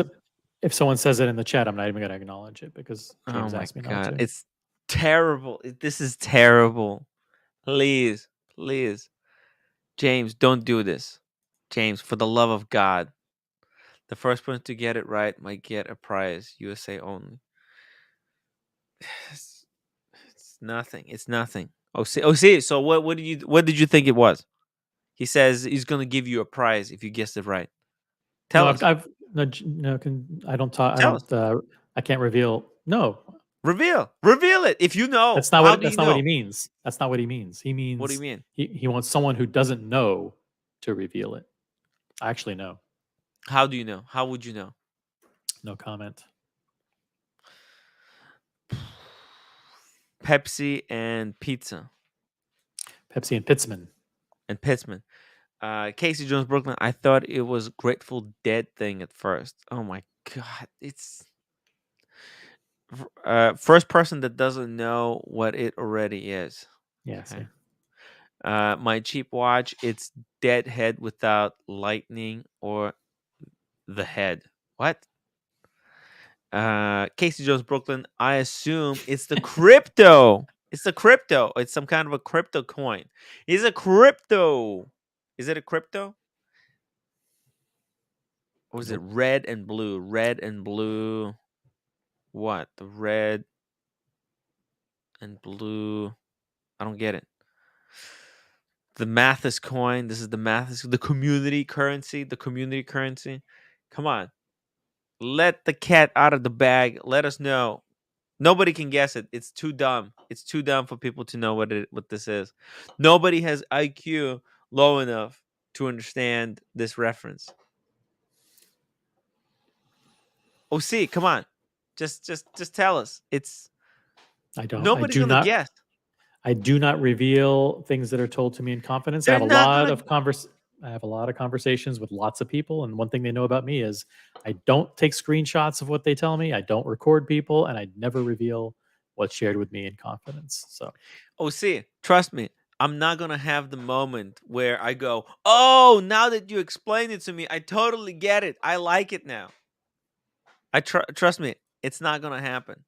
if someone says it in the chat, I'm not even gonna acknowledge it because Oh James my asked me not god, to. it's terrible. This is terrible. Please, James, don't do this. James, for the love of God, the first person to get it right might get a prize. USA only. It's nothing. It's nothing. Oh, see. So what did you think it was? He says he's gonna give you a prize if you guess it right. Tell us. I don't talk. Tell us. I can't reveal. No, Reveal it if you know. that's not How what. do That's you not know? what he means. That's not what he means. He means. What do you mean? He wants someone who doesn't know to reveal it. I actually know. How do you know? How would you know? No comment. Pepsi and pizza. Pepsi and Pitzman. And Pittsman. Casey Jones, Brooklyn. I thought it was Grateful Dead thing at first. Oh my god, it's first person that doesn't know what it already is. Yeah. Okay. My cheap watch. It's dead head without lightning or the head. What? Casey Jones, Brooklyn. I assume it's the crypto. It's the crypto. It's some kind of a crypto coin. It's a crypto. Is it a crypto? Or is it red and blue? Red and blue. What? The red and blue. I don't get it. The Mathis coin. This is the Mathis. The community currency. The community currency. Come on. Let the cat out of the bag. Let us know. Nobody can guess it. It's too dumb. It's too dumb for people to know what this is. Nobody has IQ low enough to understand this reference. Oh, see, come on. Just tell us. It's I don't. Nobody's gonna guess. I do not reveal things that are told to me in confidence. I have a lot of conversations with lots of people, and one thing they know about me is I don't take screenshots of what they tell me. I don't record people, and I never reveal what's shared with me in confidence. So, see, trust me, I'm not gonna have the moment where I go, "Oh, now that you explained it to me, I totally get it. I like it now." Trust me, it's not gonna happen.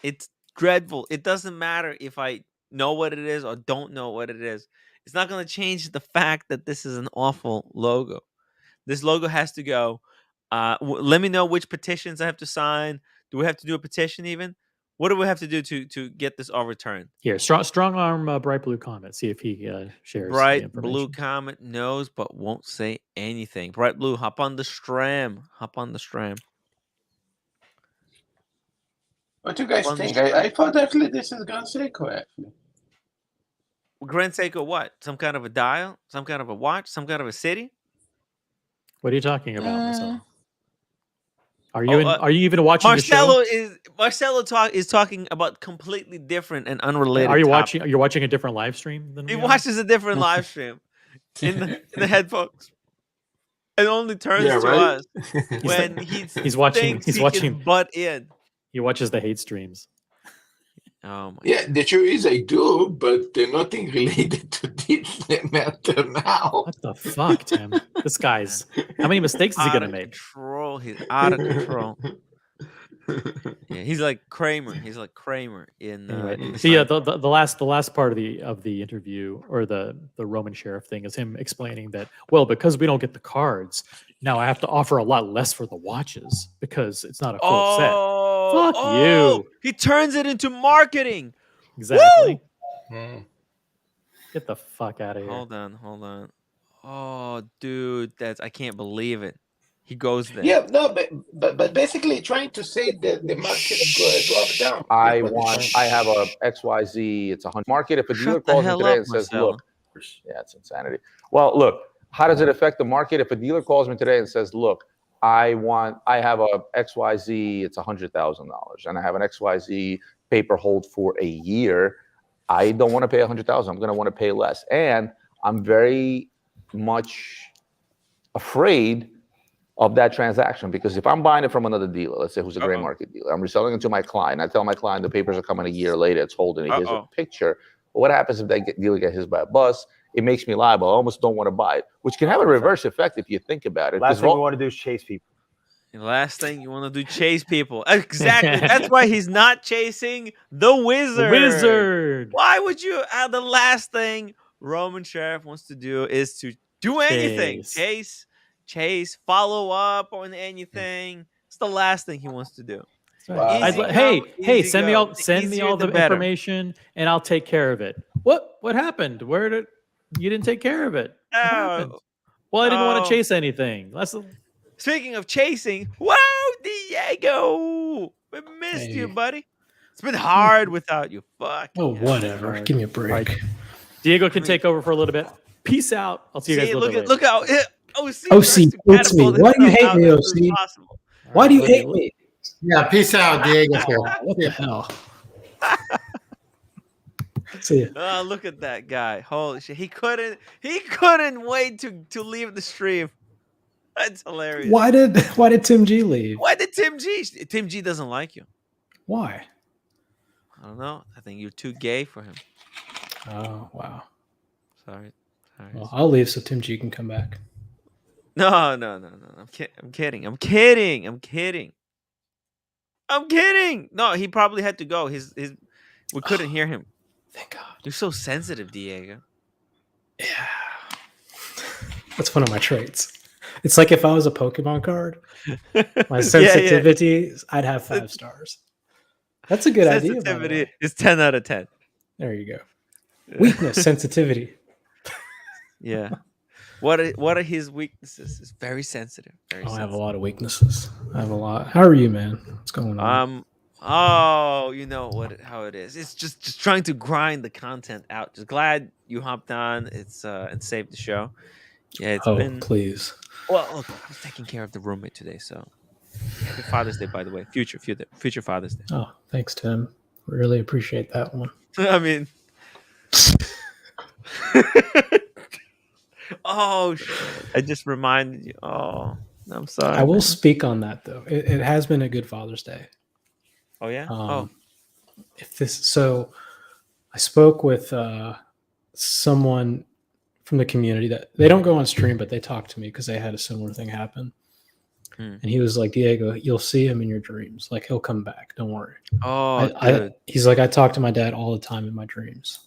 It's dreadful. It doesn't matter if I know what it is or don't know what it is. It's not going to change the fact that this is an awful logo. This logo has to go. Let me know which petitions I have to sign. Do we have to do a petition even? What do we have to do to get this overturned? Here, strong arm, bright blue comment. See if he shares Bright the information. blue comment knows but won't say anything. Bright blue, hop on the stram. Hop on the stram. What do you guys think? I thought actually this is Gran Seiko actually. Gran Seiko what? Some kind of a dial? Some kind of a watch? Some kind of a city? What are you talking about, Marcelo? Are you even watching the show? Marcelo is talking about completely different and unrelated. Are you watching? You're watching a different live stream than he watches a different live stream in the headphones. It only turns to us when he's watching. He's watching butt in. He watches the hate streams. Oh my God. The truth is I do, but nothing related to this matter now. What the fuck, Tim? This guy's how many mistakes is he gonna make? He's out of control. Yeah. Yeah, he's like Kramer. He's like Kramer in. Anyway, The so yeah, Seinfeld. the last part of the interview, or the Roman sheriff thing, is him explaining that, well, because we don't get the cards, now I have to offer a lot less for the watches because it's not a full set. Oh, Fuck you. He turns it into marketing. Exactly. Woo! Get the fuck out of here. Hold on. Oh, dude, I can't believe it. He goes there. Yeah, no, but basically trying to say that the market dropped down. I have a XYZ. It's 100 market. If a dealer Shut the calls me hell today up, and says, Marcelo. "Look," yeah, it's insanity. Well, look, how does it affect the market? If a dealer calls me today and says, "Look, I have a XYZ. It's $100,000, and I have an XYZ paper hold for a year. I don't want to pay $100,000. I'm going to want to pay less, and I'm very much afraid of that transaction, because if I'm buying it from another dealer, let's say who's a gray market dealer, I'm reselling it to my client. I tell my client the papers are coming a year later. It's holding it. Here's a picture. But what happens if that dealer gets hit by a bus? It makes me liable. I almost don't want to buy it, which can have a reverse effect if you think about it. Last thing we want to do is chase people. The last thing you want to do, chase people. Exactly. That's why he's not chasing the wizard. Why would you? The last thing Roman Sheriff wants to do is to do anything. Chase, follow up on anything. It's the last thing he wants to do. Hey, send me all the information and I'll take care of it. What happened? You didn't take care of it? What happened? Well, I didn't want to chase anything. Speaking of chasing, whoa, Diego, we missed you, buddy. It's been hard without you. Fuck. Oh, whatever. Give me a break. Right. Diego can take over for a little bit. Peace out. I'll see you guys later. Look out. OC hates me. Why do you hate me, OC? Why do you hate me? Yeah, peace out, Diego. What the hell? See ya. Oh, look at that guy. Holy shit. He couldn't wait to leave the stream. That's hilarious. Why did Tim G leave? Why did Tim G? Tim G doesn't like you. Why? I don't know. I think you're too gay for him. Oh, wow. Sorry. Well, I'll leave so Tim G can come back. No. I'm kidding. No, he probably had to go. We couldn't hear him. Thank God. You're so sensitive, Diego. Yeah. That's one of my traits. It's like if I was a Pokemon card, my sensitivity, I'd have 5 stars. That's a good idea. Sensitivity is 10 out of 10. There you go. Weakness, sensitivity. Yeah. What are his weaknesses? He's very sensitive. I have a lot of weaknesses. I have a lot. How are you, man? What's going on? You know how it is. It's just trying to grind the content out. Just glad you hopped on. It's and saved the show. Yeah, it's been. Please. Well, look, I was taking care of the roommate today, so happy Father's Day, by the way. Future Father's Day. Oh, thanks, Tim. Really appreciate that one. I mean, oh shit! I just reminded you. Oh, I'm sorry. I will speak on that though. It has been a good Father's Day. Oh yeah. So I spoke with someone from the community that they don't go on stream, but they talked to me because they had a similar thing happen. And he was like, Diego, you'll see him in your dreams. Like, he'll come back. Don't worry. He's like, I talk to my dad all the time in my dreams.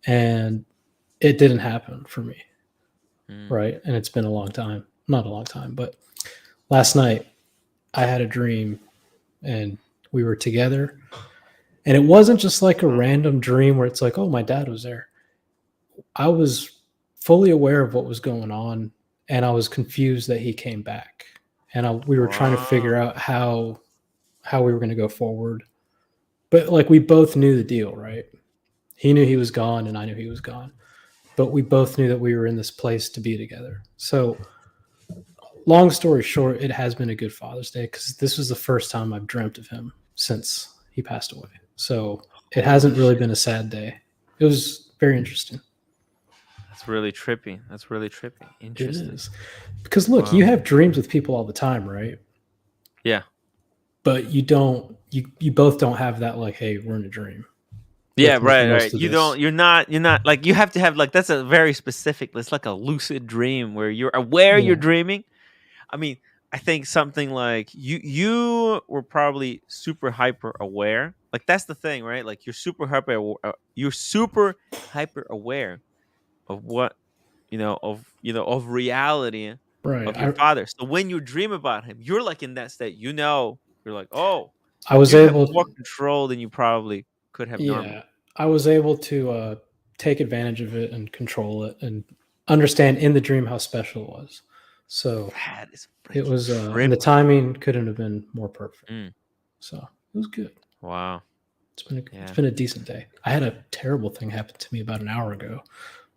And it didn't happen for me. Right. And it's been a long time. Not a long time, but last night I had a dream and we were together. And it wasn't just like a random dream where it's like, oh, my dad was there. I was fully aware of what was going on, and I was confused that he came back. And we were trying to figure out how we were going to go forward. But like we both knew the deal, right? He knew he was gone, and I knew he was gone. But we both knew that we were in this place to be together. So long story short, it has been a good Father's Day because this was the first time I've dreamt of him since he passed away. So it hasn't really been a sad day. It was very interesting. That's really trippy. Interesting. It is. Because look, you have dreams with people all the time, right? Yeah. But you both don't have that like, hey, we're in a dream. Yeah, right. You're not like, you have to have like, that's a very specific, it's like a lucid dream where you're aware you're dreaming. I mean, I think something like you were probably super hyper aware. Like that's the thing, right? Like you're super hyper aware of what of reality Right. of your father. So when you dream about him, you're like in that state. You're like, oh, I was you have able. more control than you probably could have normally. Yeah, I was able to take advantage of it and control it and understand in the dream how special it was. So That is it was, freaking and the trippy. timing couldn't have been more perfect. Mm. So it was good. Wow. It's been a decent day. I had a terrible thing happen to me about an hour ago.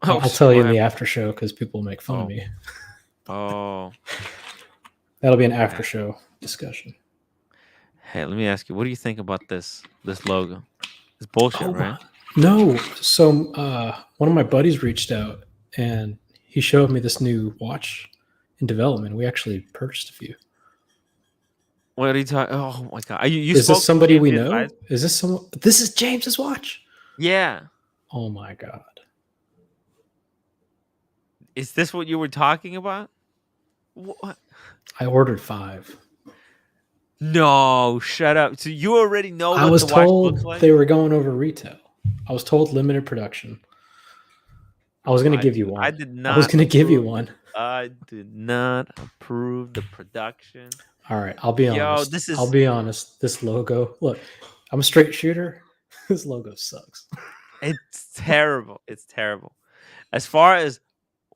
Oh, I'll tell you in what the after show because people make fun of me. Oh. That'll be an after show discussion. Hey, let me ask you, what do you think about this logo? It's bullshit, right? No. So one of my buddies reached out and he showed me this new watch in development. We actually purchased a few. What are you talking? Oh my god! You Is spoke this to somebody we Jamie know? Advisor? Is this someone? This is James's watch. Yeah. Oh my god! Is this what you were talking about? What? I ordered 5. No, shut up. So you already know I what was the watch told looks like? they were going over retail. I was told limited production. I was going to give you one. I did not. I was going to give you one. I did not approve the production. All right, I'll be honest. I'll be honest. This logo, look, I'm a straight shooter. This logo sucks. It's terrible. It's terrible. As far as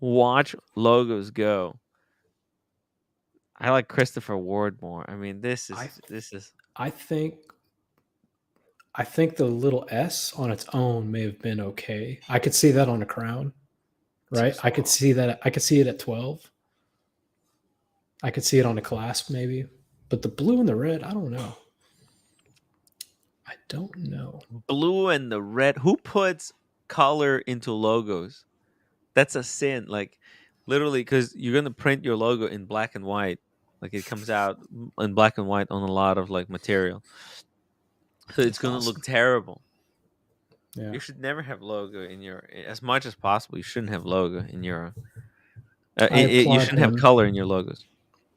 watch logos go, I like Christopher Ward more. I mean, this is. I think the little S on its own may have been okay. I could see that on a crown, right? I could see that. I could see it at 12. I could see it on a clasp maybe, but the blue and the red, I don't know. I don't know. Blue and the red. Who puts color into logos? That's a sin. Like literally, because you're gonna print your logo in black and white. Like it comes out in black and white on a lot of like material. So it's gonna look terrible. Yeah. You should never have logo in your, as much as possible. You shouldn't have logo in your. You shouldn't have color in your logos.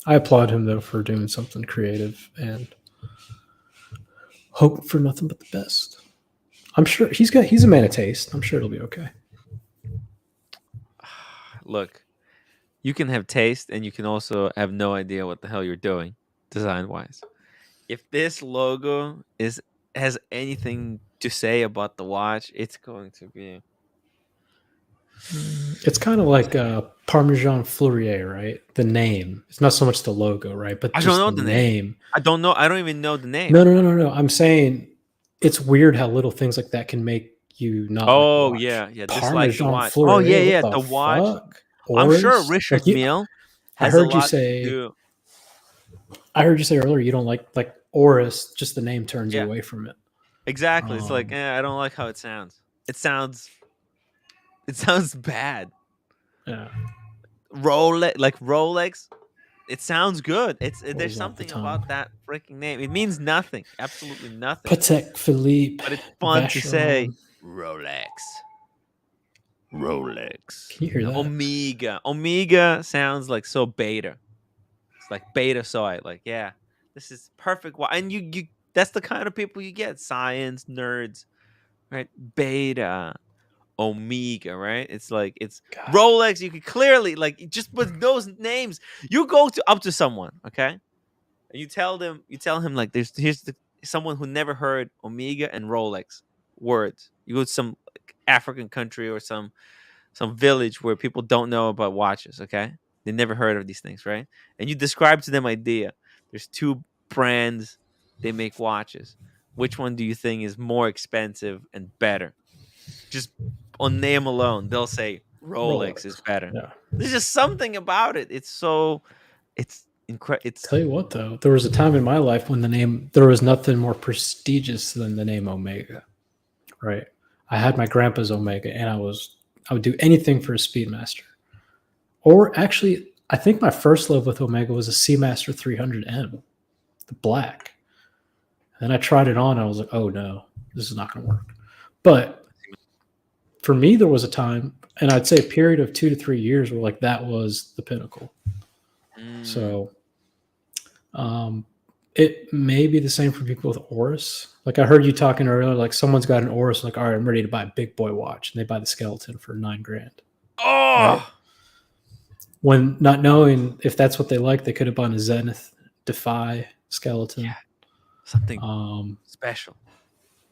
I applaud him though for doing something creative and hope for nothing but the best. I'm sure he's a man of taste. I'm sure it'll be okay. Look, you can have taste and you can also have no idea what the hell you're doing design wise. If this logo has anything to say about the watch, it's going to be. It's kind of like Parmesan Fleurier, right? The name. It's not so much the logo, right? But I just don't know the name. I don't know. I don't even know the name. No. I'm saying it's weird how little things like that can make you not. Oh like yeah. Dislike the Parmesan watch. Fleurier, Oh yeah. what The watch. fuck? I'm sure Oris? Richard Like Mille I has heard a you lot say. to do. I heard you say earlier you don't like Oris. Just the name turns you Yeah. away from it. Exactly. It's like I don't like how it sounds. It sounds bad. Yeah. Rolex. It sounds good. There's Rolls off the something tongue. about that freaking name. It means nothing. Absolutely nothing. Patek Philippe. But it's fun to say Vacheron. Rolex. Can you hear that? Omega. Omega sounds like so beta. It's like beta soy. Like, yeah, this is perfect. And you that's the kind of people you get. Science nerds, right? Beta. Omega, right? It's like God. Rolex. You could clearly like just with those names. You go up to someone, okay, and you tell him like here's someone who never heard Omega and Rolex words. You go to some African country or some village where people don't know about watches, okay? They never heard of these things, right? And you describe to them idea. There's 2 brands they make watches. Which one do you think is more expensive and better? Just on name alone, they'll say Rolex is better. Yeah. There's just something about it. It's incredible. Tell you what, though, there was a time in my life when there was nothing more prestigious than the name Omega, right? I had my grandpa's Omega, and I would do anything for a Speedmaster. Or actually, I think my first love with Omega was a Seamaster 300M, the black. And then I tried it on, and I was like, oh no, this is not going to work. But for me, there was a time, and I'd say a period of 2 to 3 years where like that was the pinnacle. So It may be the same for people with Oris. Like I heard you talking earlier, like someone's got an Oris, like, all right, I'm ready to buy a big boy watch, and they buy the skeleton for $9,000. Oh, Right? When not knowing if that's what they like, they could have bought a Zenith Defy skeleton. Yeah. Something special.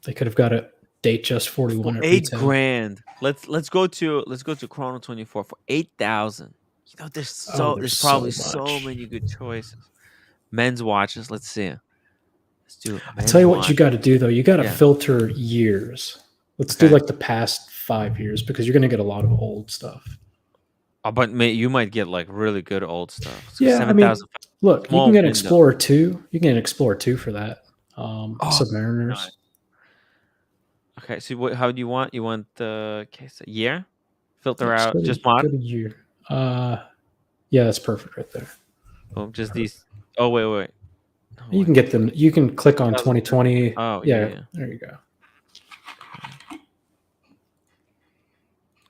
They could have got a Datejust 41 at retail. $8,000. Let's go to Chrono 24 for 8,000. You know, there's probably so many good choices. Men's watches. Let's see. Let's do it. I tell you what you got to do though. You got to filter years. Let's do like the past 5 years because you're going to get a lot of old stuff. Oh, but you might get like really good old stuff. So 7,000. Look, you can get an Explorer 2. You can get an Explorer 2 for that. Submariners. Nice. Okay, so how do you want? You want the year? Filter out just modern? Good year. Yeah, that's perfect right there. Oh, just these. Oh, wait. Oh, you can get them. You can click on 2020. Oh, yeah. There you go.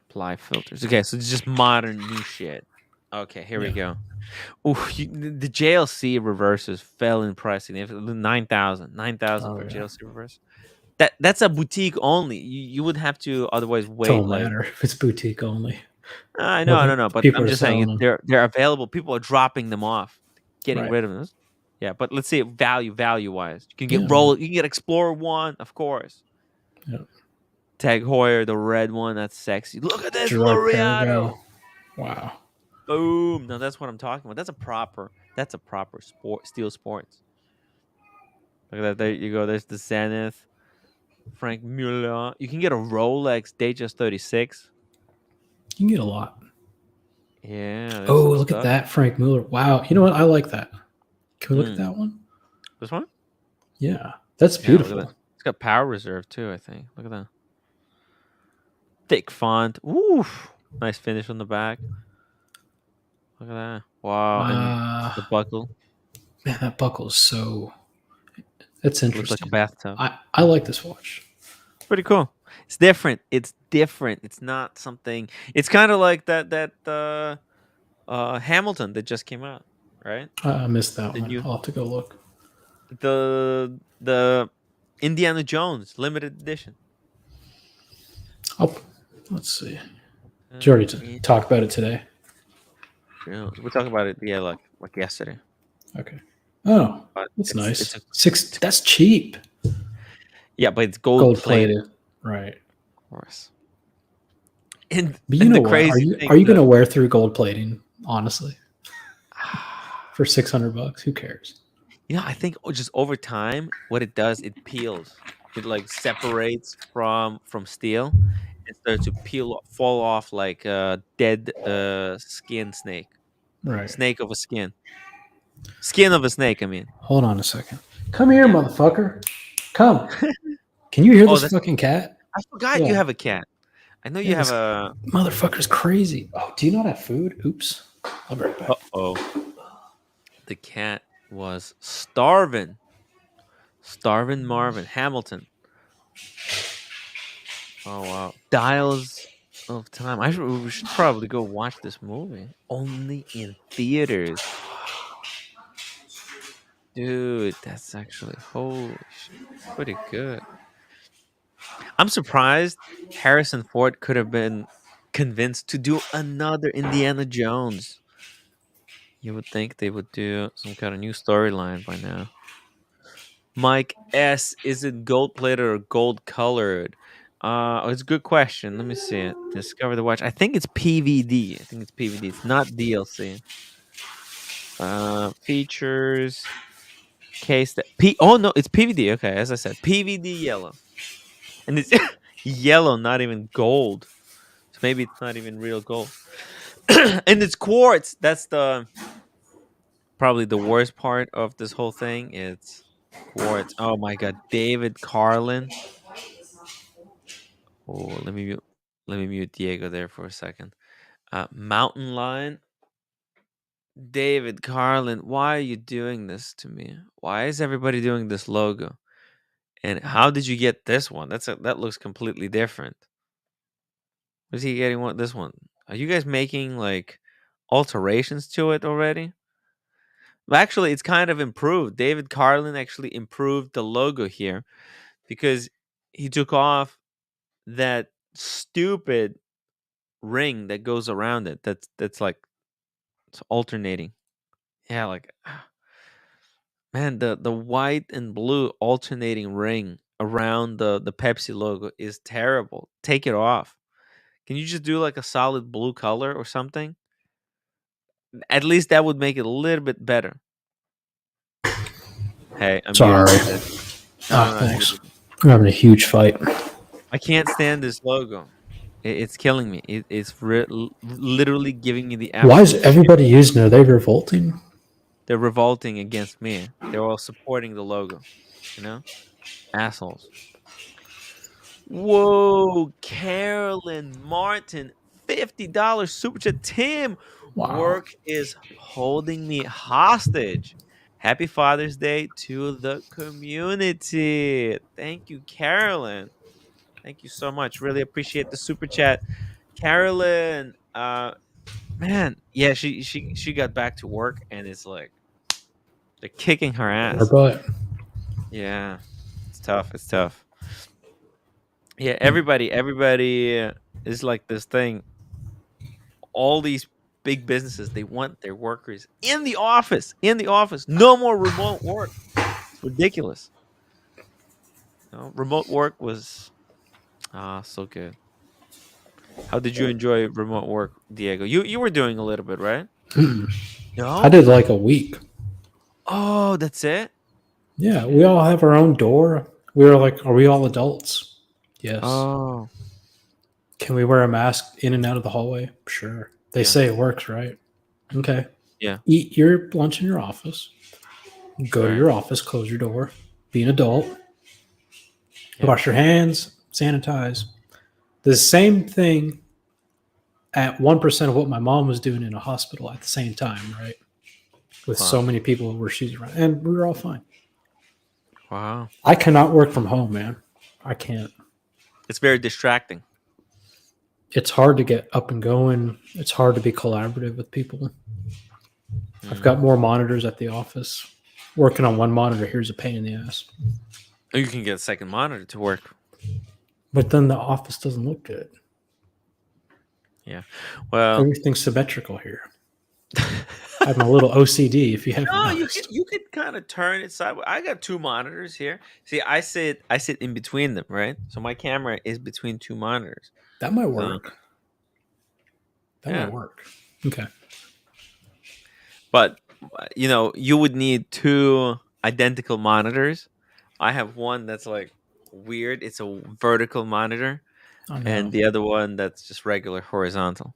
Apply filters. Okay, so it's just modern new shit. Okay, here we go. Ooh, the JLC reverses fell in price significantly. 9,000 for JLC reverse. That's a boutique only. You would have to otherwise wait. Don't matter if it's boutique only. I know, but I'm just saying they're available. People are dropping them off, getting rid of them. Yeah, but let's see value wise. You can get You can get Explorer 1, of course. Yeah. Tag Heuer, the red one, that's sexy. Look at this Laureano. Wow. Boom. No, that's what I'm talking about. That's a proper steel sports. Look at that. There you go. There's the Zenith. Frank Mille. You can get a Rolex Datejust 36. You can get a lot. Yeah. Oh, look at that, Frank Miller. Wow. You know what? I like that. Can we look at that one? This one? Yeah. That's beautiful. That. It's got power reserve too, I think. Look at that. Thick font. Ooh. Nice finish on the back. Look at that. Wow. And the buckle. Man, that buckle is so... That's interesting. Looks like a bathtub. I like this watch. Pretty cool. It's different. It's not something... It's kind of like that Hamilton that just came out, right? I missed that one. I'll have to go look. The Indiana Jones limited edition. Oh, let's see. Did you already talk about it today? Yeah, we're talking about it, like yesterday. Okay. Oh, that's nice. That's cheap. Yeah, but it's gold plated. Right. Of course. And you know what? Are you going to wear through gold plating, honestly? For $600? Who cares? You know, I think just over time, what it does, it peels. It like separates from steel and starts to fall off like a dead skin snake. Right. Snake of a skin. Skin of a snake, I mean. Hold on a second. Come here, motherfucker. Come. Can you hear this fucking cat? I forgot you have a cat. I know you have a... Motherfucker's crazy. Oh, do you not have food? Oops. I'll be right back. Uh-oh. The cat was starving. Starving Marvin. Hamilton. Oh, wow. Dials of Time. We should probably go watch this movie. Only in theaters. Dude, that's actually... Holy shit. Pretty good. I'm surprised Harrison Ford could have been convinced to do another Indiana Jones. You would think they would do some kind of new storyline by now. Mike S. Is it gold plated or gold colored? It's a good question. Let me see it. Discover the watch. I think it's PVD. It's not DLC. Features. Case that Oh no, it's PVD. Okay, as I said, PVD yellow. And it's yellow, not even gold. So maybe it's not even real gold. And it's quartz. That's probably the worst part of this whole thing. It's quartz. Oh my god, David Carlin. Oh, let me mute Diego there for a second. Mountain Lion. David Carlin, why are you doing this to me? Why is everybody doing this logo? And how did you get this one? That looks completely different. Was he getting this one? Are you guys making like alterations to it already? Actually, it's kind of improved. David Carlin actually improved the logo here because he took off that stupid ring that goes around it. That's like it's alternating. Yeah, like man, the white and blue alternating ring around the Pepsi logo is terrible. Take it off. Can you just do like a solid blue color or something? At least that would make it a little bit better. Hey, I'm Sorry. used to this. No, Thanks. dude. We're having a huge fight. I can't stand this logo. It's killing me. It's literally giving me the Why is absolute. everybody using it? Are they revolting? They're revolting against me. They're all supporting the logo. You know, assholes. Whoa, Carolyn Martin, $50 super chat. Tim, Wow. work is holding me hostage. Happy Father's Day to the community. Thank you, Carolyn. Thank you so much. Really appreciate the super chat. Carolyn, man, yeah, she got back to work and it's like they're kicking her Her ass. butt. Yeah. It's tough. It's tough. Yeah, everybody is like this thing. All these big businesses, they want their workers in the office. In the office. No more remote work. It's ridiculous. Remote work was so good. How did you enjoy remote work, Diego? You were doing a little bit, right? No. I did like a week. Oh, that's it? Yeah, we all have our own door. We were like, are we all adults? Yes. Oh. Can we wear a mask in and out of the hallway? Sure. They say it works, right? Okay. Yeah. Eat your lunch in your office. Go to Right. your office, close your door. Be an adult. Yeah. Wash your hands, sanitize. The same thing at 1% of what my mom was doing in a hospital at the same time, right? With so many people where she's around. And we were all fine. Wow. I cannot work from home, man. I can't. It's very distracting. It's hard to get up and going. It's hard to be collaborative with people. I've got more monitors at the office. Working on one monitor here's a pain in the ass. Oh, you can get a second monitor to work. But then the office doesn't look good. Yeah. Well, everything's symmetrical here. I'm a little OCD if you haven't noticed. you could kind of turn it sideways. I got two monitors here. See, I sit in between them, right? So my camera is between two monitors. That might work. Might work. Okay. But you would need two identical monitors. I have one that's like weird. It's a vertical monitor, and the other one that's just regular horizontal.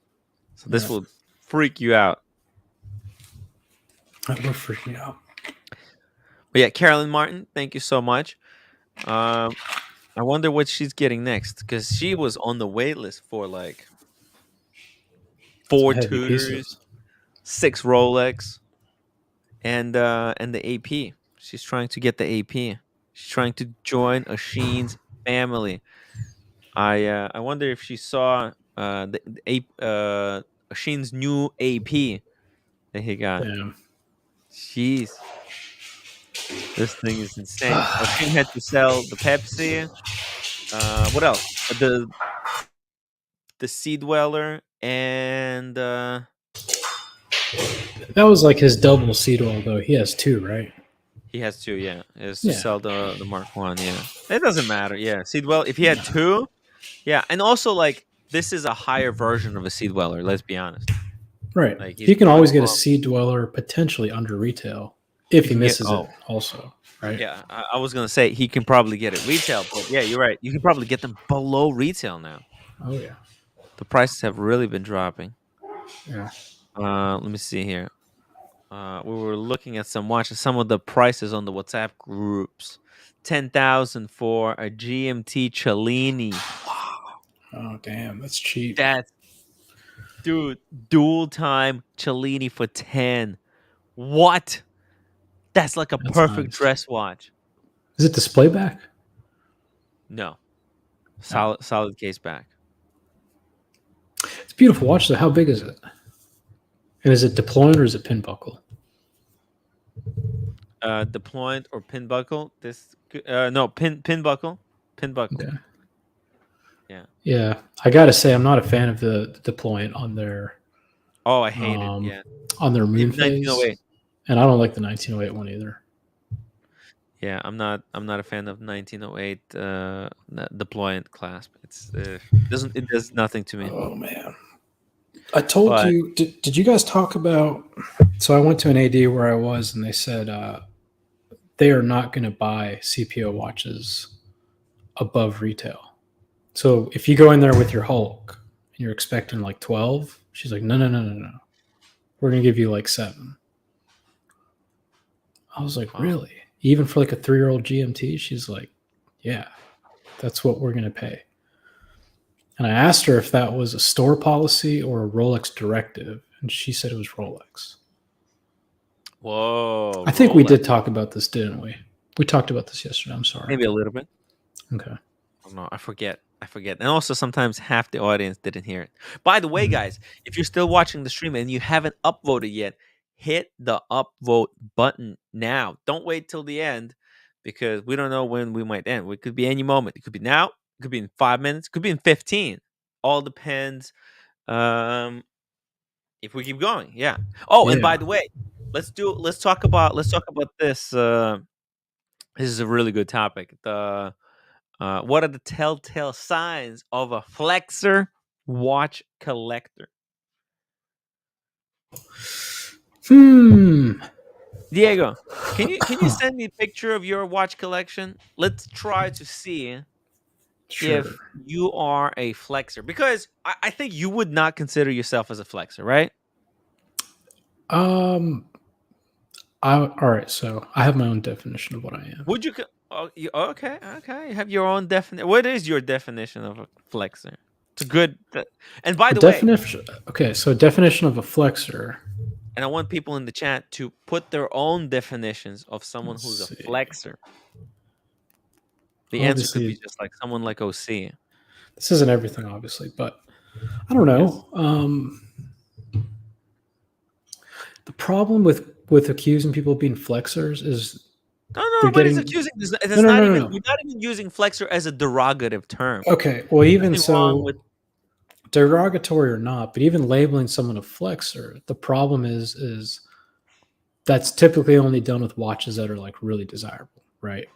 So this will freak you out. That will freak me out. But yeah, Carolyn Martin, thank you so much. I wonder what she's getting next because she was on the wait list for like 4 tutors, 6 Rolex, and the AP. She's trying to get the AP. She's trying to join Asheen's family. I wonder if she saw Asheen's new AP that he got. Damn. Jeez. This thing is insane. Asheen had to sell the Pepsi. What else? The Sea Dweller and that was like his double Sea Dweller, though. He has 2, right? He has 2, yeah. He has to sell the Mark 1, yeah. It doesn't matter, yeah. Sea Dweller, if he had 2, yeah. And also, like, this is a higher version of a Sea Dweller, let's be honest. Right. Like, he can always get a Sea Dweller potentially under retail if he misses it also, right? Yeah, I was going to say he can probably get it retail, but yeah, you're right. You can probably get them below retail now. Oh, yeah. The prices have really been dropping. Yeah. Let me see here. We were looking at some watches, some of the prices on the WhatsApp groups. 10,000 for a GMT Cellini. Wow. Oh, damn. That's cheap. Dude, dual time Cellini for 10. What? That's like a perfect dress watch. Is it display back? No. Solid case back. It's a beautiful watch, though. How big is it? And is it deploying or is it pin buckle? Deployment or pin buckle. No, pin buckle. Pin buckle. Okay. Yeah. Yeah, I gotta say, I'm not a fan of the deployment on their Oh, I hate it. Yeah. on their moon Even phase, 1908. and I don't like the 1908 one either. Yeah, I'm not a fan of 1908 deployment clasp. It does nothing to me. Oh man, I told But you. Did you guys talk about? So I went to an AD where I was, and they said they are not going to buy CPO watches above retail. So if you go in there with your Hulk and you're expecting like 12, she's like, no. We're going to give you like 7. I was like, Wow. really? Even for like a 3-year-old GMT? She's like, yeah, that's what we're going to pay. And I asked her if that was a store policy or a Rolex directive, and she said it was Rolex. Whoa. I think we Rolex. did talk about this, didn't we? We talked about this yesterday. I'm sorry. Maybe a little bit. Okay. Oh, no, I forget. And also sometimes half the audience didn't hear it. By the way, guys, if you're still watching the stream and you haven't upvoted yet, hit the upvote button now. Don't wait till the end because we don't know when we might end. It could be any moment. It could be now. It could be in 5 minutes. It could be in 15. All depends if we keep going. Yeah. Oh, and by the way, let's talk about this. This is a really good topic. What are the telltale signs of a FLEXER watch collector? Diego, can you send me a picture of your watch collection? Let's try to see if you are a FLEXER, because I think you would not consider yourself as a FLEXER, right? All right. So I have my own definition of what I am. Would you? Okay. You have your own definition. What is your definition of a FLEXER? It's a good. And by the way, okay. So definition of a FLEXER. And I want people in the chat to put their own definitions of someone who's a FLEXER. The answer could be just like someone like OC. This isn't everything, obviously, but I don't know. Yes. The problem with accusing people of being FLEXERs is nobody's accusing. We're not even using FLEXER as a derogative term. Okay, well, even so, derogatory or not, but even labeling someone a FLEXER, the problem is that's typically only done with watches that are like really desirable, right?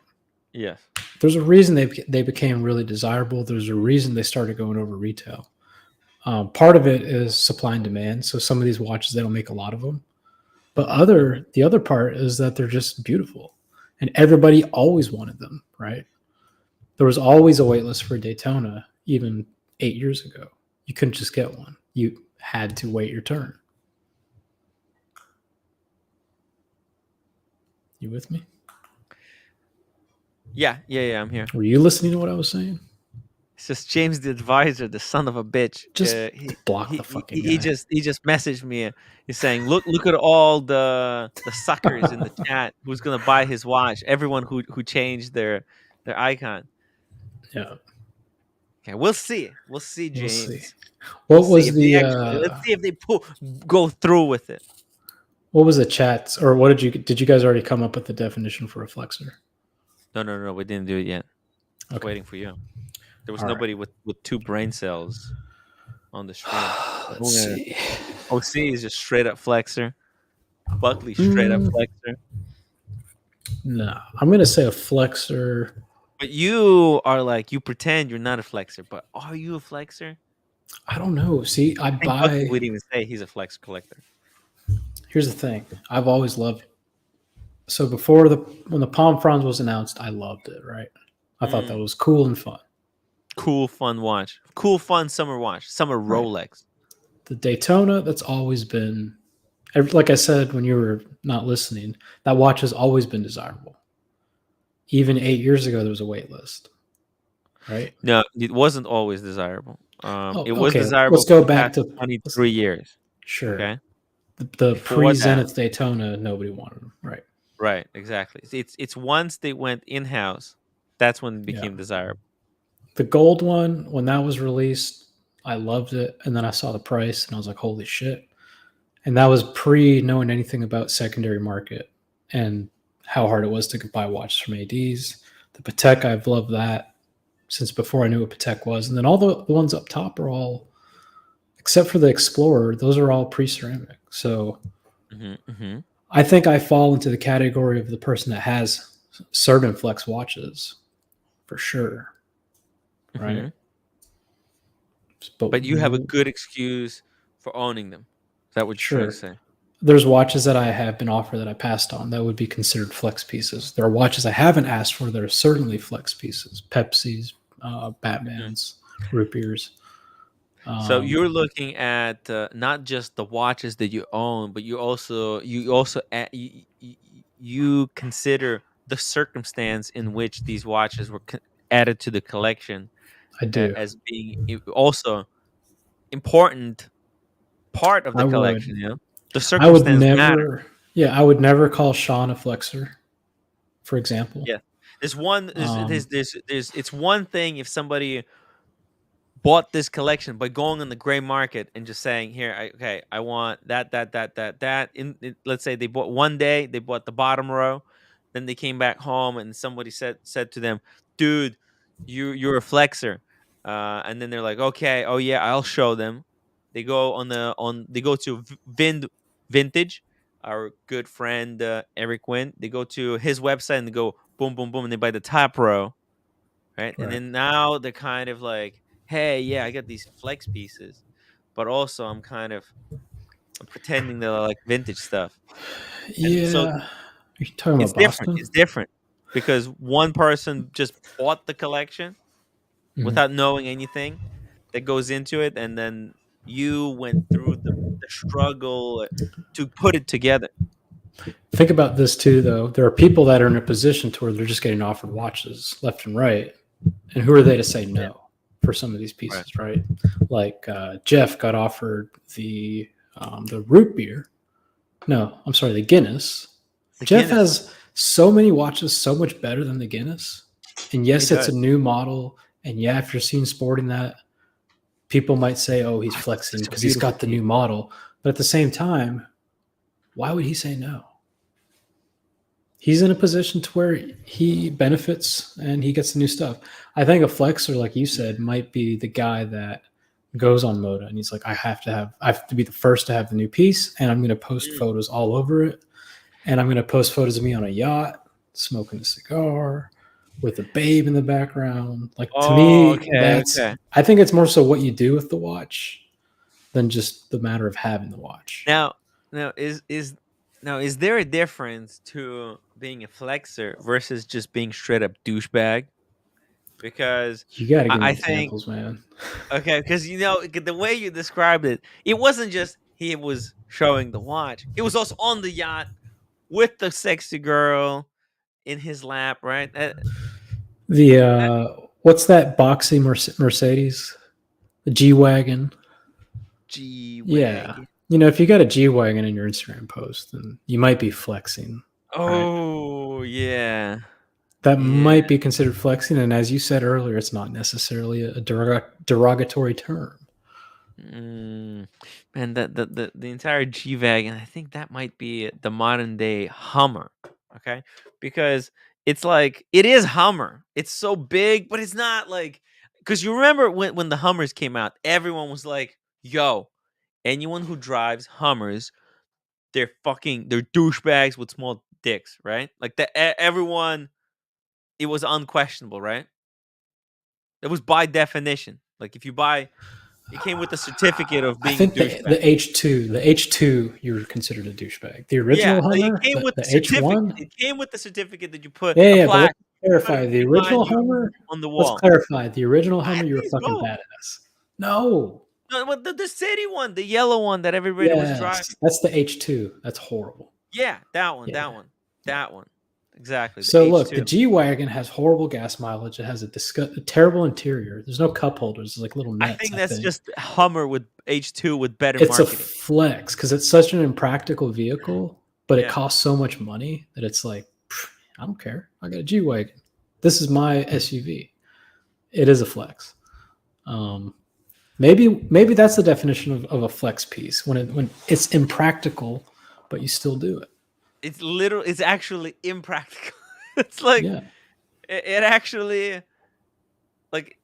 Yes. There's a reason they became really desirable. There's a reason they started going over retail. Part of it is supply and demand. So some of these watches, they don't make a lot of them. But the other part is that they're just beautiful. And everybody always wanted them, right? There was always a wait list for Daytona, even 8 years ago. You couldn't just get one. You had to wait your turn. You with me? Yeah, I'm here. Were you listening to what I was saying? It's just James the advisor, the son of a bitch. Just block the fucking guy. He just messaged me. He's saying, look at all the suckers in the chat who's gonna buy his watch. Everyone who changed their icon. Yeah. Okay, we'll see. We'll see, James. We'll see. What was the? Let's see if they go through with it. What was the chat, or what did you guys already come up with the definition for a FLEXER? No, we didn't do it yet. I was waiting for you. There was nobody with 2 brain cells on the stream. Let's see. OC is just straight up FLEXER. Buckley straight up FLEXER. No, I'm gonna say a FLEXER. But you are like, you pretend you're not a FLEXER, but are you a FLEXER? I don't know. See, I buy. Buckley would even say he's a FLEXER collector. Here's the thing. I've always loved. So when the Palm Franz was announced, I loved it. Right. I thought that was cool and fun. Cool, fun watch. Cool, fun summer watch. Summer Rolex. The Daytona, that's always been, like I said when you were not listening, that watch has always been desirable. Even 8 years ago, there was a wait list. Right? No, it wasn't always desirable. It was okay. desirable. Let's go back to 23 years. Sure. Okay. The pre-Zenith Daytona, nobody wanted them. Right. Right. Exactly. It's once they went in-house, that's when it became desirable. The gold one, when that was released, I loved it. And then I saw the price and I was like, holy shit. And that was pre knowing anything about secondary market and how hard it was to buy watches from ADs. The Patek, I've loved that since before I knew what Patek was. And then all the ones up top are all, except for the Explorer, those are all pre-ceramic. So I think I fall into the category of the person that has certain flex watches for sure. Right. But you have a good excuse for owning them. Is that what you're trying to say? There's watches that I have been offered that I passed on that would be considered flex pieces. There are watches I haven't asked for that are certainly flex pieces. Pepsi's, Batman's, root beers. So you're looking at not just the watches that you own, but you consider the circumstance in which these watches were added to the collection. I do, as being also important part of the collection. You know, the circumstance matter. I would never call Sean a flexer, for example. Yeah, there's one. It's one thing if somebody bought this collection by going on the gray market and just saying, "Here, I want that." Let's say they bought one day, they bought the bottom row, then they came back home and somebody said to them, "Dude, you're a flexer," and then they're like, "Okay, oh yeah, I'll show them." They go they go to Vintage, our good friend Eric Wynn. They go to his website and they go boom, boom, boom, and they buy the top row, right? And then now they're kind of like, hey, yeah, I got these flex pieces, but also I'm pretending they're like vintage stuff. And so you're talking about Boston? It's different because one person just bought the collection without knowing anything that goes into it, and then you went through the struggle to put it together. Think about this too, though. There are people that are in a position to where they're just getting offered watches left and right, and who are they to say no for some of these pieces, right? Like Jeff got offered the root beer. No, I'm sorry, the Guinness. Jeff has so many watches so much better than the Guinness. And yes, it's a new model. And yeah, if you're seen sporting that, people might say, oh, he's flexing because he's got the new model. But at the same time, why would he say no? He's in a position to where he benefits and he gets the new stuff. I think a flexer, like you said, might be the guy that goes on Moda and he's like, I have to be the first to have the new piece, and I'm going to post photos all over it. And I'm going to post photos of me on a yacht, smoking a cigar, with a babe in the background. Like, to me, I think it's more so what you do with the watch than just the matter of having the watch. Now is there a difference to being a flexer versus just being straight up douchebag? Because you got to give me examples, man. Okay, because the way you described it, it wasn't just he was showing the watch; it was also on the yacht with the sexy girl in his lap, right? What's that boxy Mercedes? The G-Wagon. G-Wagon. Yeah. If you got a G-Wagon in your Instagram post, then you might be flexing. Oh, right? Yeah. That might be considered flexing. And as you said earlier, it's not necessarily a derogatory term. Man, the entire G-Wagon, I think that might be the modern day Hummer. Okay. Because it's like, it is Hummer. It's so big, but it's not like, because you remember when the Hummers came out, everyone was like, yo, anyone who drives Hummers, they're douchebags with small dicks, right? Like everyone, it was unquestionable, right? It was by definition. Like if you buy, it came with a certificate of being. I think the H2, you were considered a douchebag. The original Hummer, it came with the H1. It came with the certificate that you put. Yeah, but let's clarify the original Hummer on the wall. Let's clarify the original Hummer. You were fucking badass. No, the city one, the yellow one that everybody was driving. That's the H2. That's horrible. Yeah, that one. Exactly. So look, the G-Wagon has horrible gas mileage. It has a terrible interior. There's no cup holders. There's like little nets. I think that's just Hummer with H2 with better marketing. It's a flex because it's such an impractical vehicle, but it costs so much money that it's like, I don't care. I got a G-Wagon. This is my SUV. It is a flex. Maybe that's the definition of a flex piece when it's impractical, but you still do it. It's actually impractical. It's like it actually like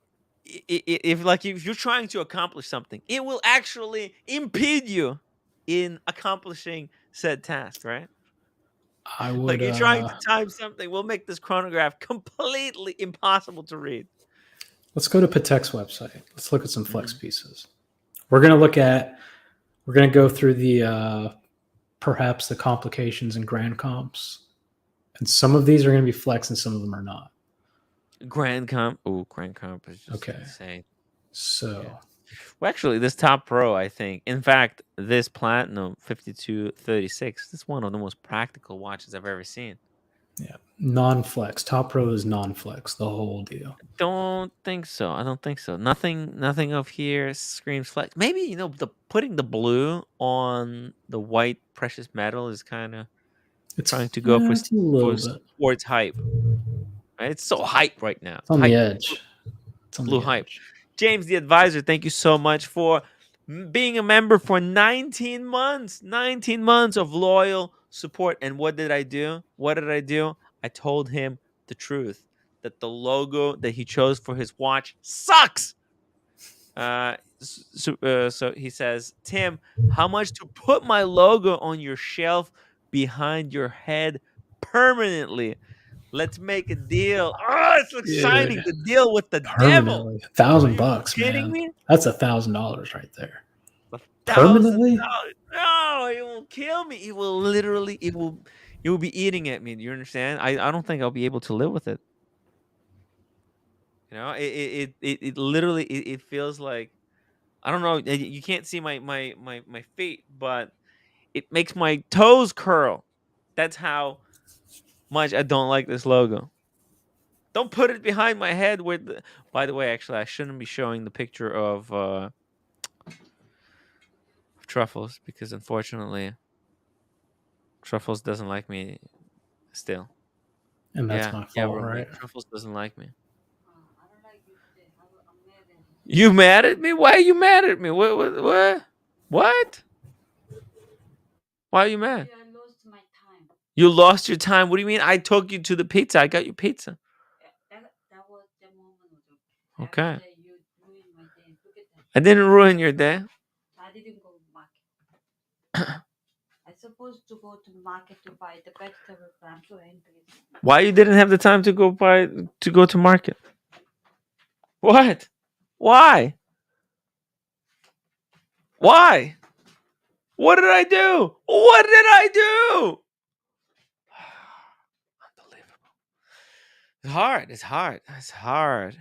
if you're trying to accomplish something, it will actually impede you in accomplishing said task, right? I would. Like you're trying to time something, we'll make this chronograph completely impossible to read. Let's go to Patek's website. Let's look at some flex pieces. We're gonna go through the perhaps the complications and grand comps, and some of these are gonna be flex and some of them are not. Grand comp. Oh, grand comp is just Okay. insane. So, well, actually, this top pro, I think. In fact, this platinum 5236. This is one of the most practical watches I've ever seen. yeah, non-flex. Top pro is non-flex. The whole deal. Don't think so. I don't think so. Nothing of here screams flex. Maybe putting the blue on the white precious metal is kind of trying to go for sports hype. Right? It's so hype right now. It's on the edge. It's on blue the hype. edge. James, the advisor, thank you so much for being a member for 19 months. 19 months of loyal support. And what did I do? I told him the truth, that the logo that he chose for his watch sucks. So he says, Tim, how much to put my logo on your shelf behind your head permanently? Let's make a deal. Oh, it's like signing the deal with the devil. $1,000, man. Me? That's $1,000 right there. Permanently? No, it will kill me. It will literally. It will be eating at me. Do you understand? I don't think I'll be able to live with it. You know, it literally it feels like, I don't know. You can't see my feet, but it makes my toes curl. That's how much I don't like this logo. Don't put it behind my head. By the way, actually, I shouldn't be showing the picture of Truffles, because unfortunately, Truffles doesn't like me still. And that's my fault, right? Truffles doesn't like me. You mad at me? Why are you mad at me? What? Why are you mad? I lost my time. You lost your time? What do you mean? I took you to the pizza. I got you pizza. That was the moment. Okay. You ruined my day. Look at that. I didn't ruin your day. I didn't go to market. I supposed to go to the market to buy the vegetables, but I'm so angry. Why you didn't have the time to go to market? What? Why? Why? What did I do? Unbelievable. It's hard.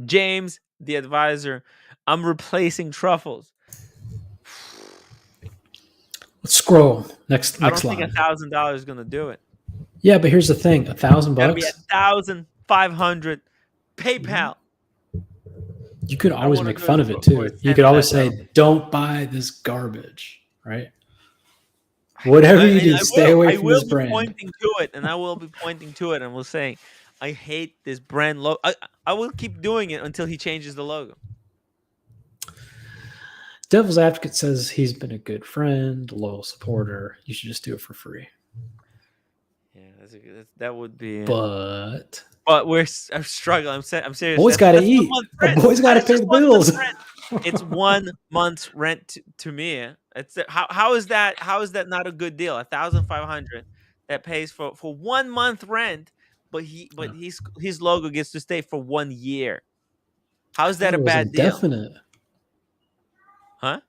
James, the advisor, I'm replacing Truffles. Let's scroll. Next I don't line. think $1,000 is gonna do it. Yeah, but here's the thing: $1,000. Gotta be 1,500 PayPal. You could always make fun of it too. You could always say, "Don't buy this garbage," right? Whatever you do, stay away from this brand. I will be pointing to it, and I will say, I hate this brand logo. I will keep doing it until he changes the logo. Devil's Advocate says he's been a good friend, loyal supporter. You should just do it for free. Yeah, that would be. But I'm struggling. I'm serious. Boys got to eat. Boys got to pay the bills. It's 1 month's rent to me. How is that not a good deal? 1,500 that pays for 1 month rent, but his logo gets to stay for 1 year. How is that a bad deal? Indefinite. Huh?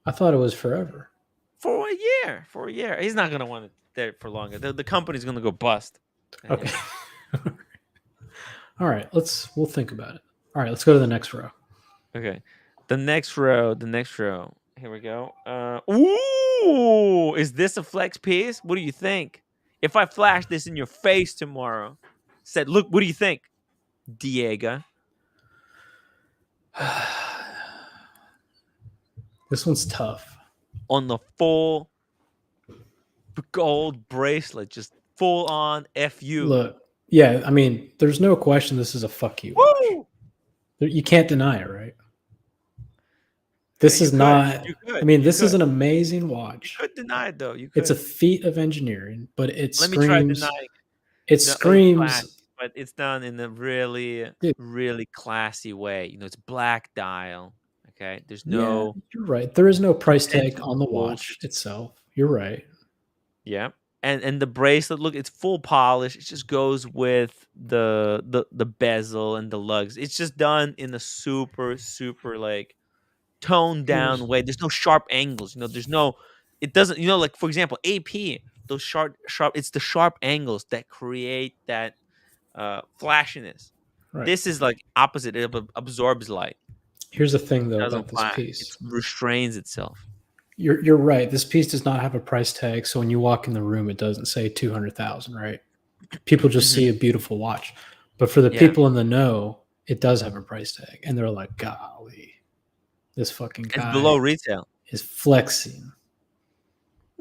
I thought it was forever. For a year. He's not gonna want it there for longer. The company's gonna go bust. Okay. All right. We'll think about it. All right. Let's go to the next row. Okay. The next row. Here we go. Ooh, is this a flex piece? What do you think? If I flash this in your face tomorrow, said, look, what do you think, Diego? This one's tough. On the full gold bracelet, just full on FU. Look, yeah, I mean, there's no question this is a fuck you. Woo! You can't deny it, right? This you is could. not. You could. I mean, You this is could. an amazing You watch. could deny it though. You It's a could. feat of engineering, but it Let me try screams. denying. It No, it's classy, screams. but it's done in a really, Dude, really classy way. You know, it's black dial. Okay, there's yeah, no you're right. There is no price tag potential on the bullshit. watch itself. You're right. Yeah, and the bracelet, look, it's full polish. It just goes with the bezel and the lugs. It's just done in a super like toned Here's down way. There's no sharp angles. You know, there's no. It doesn't. You know, like for example, AP. Those sharp. It's the sharp angles that create that flashiness. right. This is like opposite. It absorbs light. Here's the thing though Doesn't about this flash. piece. It restrains itself. You're right. This piece does not have a price tag, so when you walk in the room, it doesn't say 200,000. Right? People just see a beautiful watch, but for the Yeah. people in the know, it does have a price tag, and they're like, "Golly, this fucking It's guy below retail. is flexing."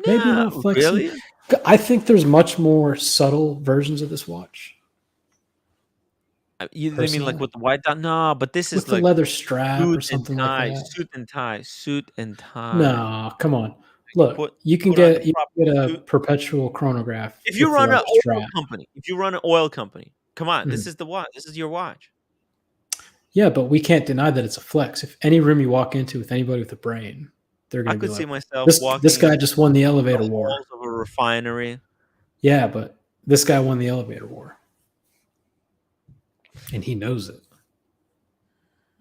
Maybe not Nah, flexing. really? I think there's much more subtle versions of this watch You mean Personally. like with the white dot? No, but this with is the like leather strap or suit and something like tie, that. suit and tie, suit and tie. No, come on. Look, Put- you can put on get the proper a suit. perpetual chronograph. If you with the run an leather oil strap. company, come on, this Mhm. is the watch. This is your watch. Yeah, but we can't deny that it's a flex. If any room you walk into with anybody with a brain, they're I going to be could see like, myself this walking guy in just won the elevator the war. halls of a refinery. Yeah, but this guy won the elevator war. And he knows it.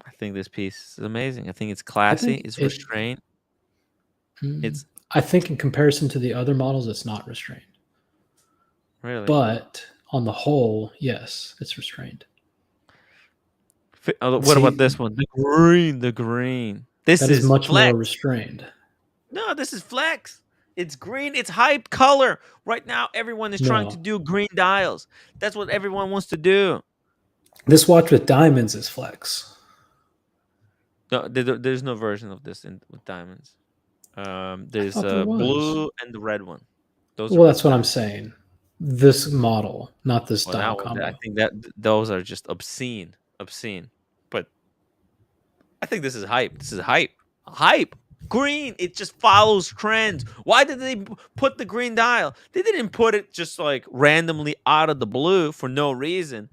I think this piece is amazing. I think it's classy. It's restrained. I think in comparison to the other models, it's not restrained. Really. But on the whole, yes, it's restrained. What about this one? The green. This is much flex. more restrained. No, this is flex. It's green. It's hype color. Right now, everyone is trying to do green dials. That's what everyone wants to do. This watch with diamonds is flex. No, there's no version of this with diamonds. There's there blue and the red one. That's what I'm saying. This model, not this dial combo. I think that those are just obscene. But I think this is hype. This is hype. Green. It just follows trends. Why did they put the green dial? They didn't put it just like randomly out of the blue for no reason.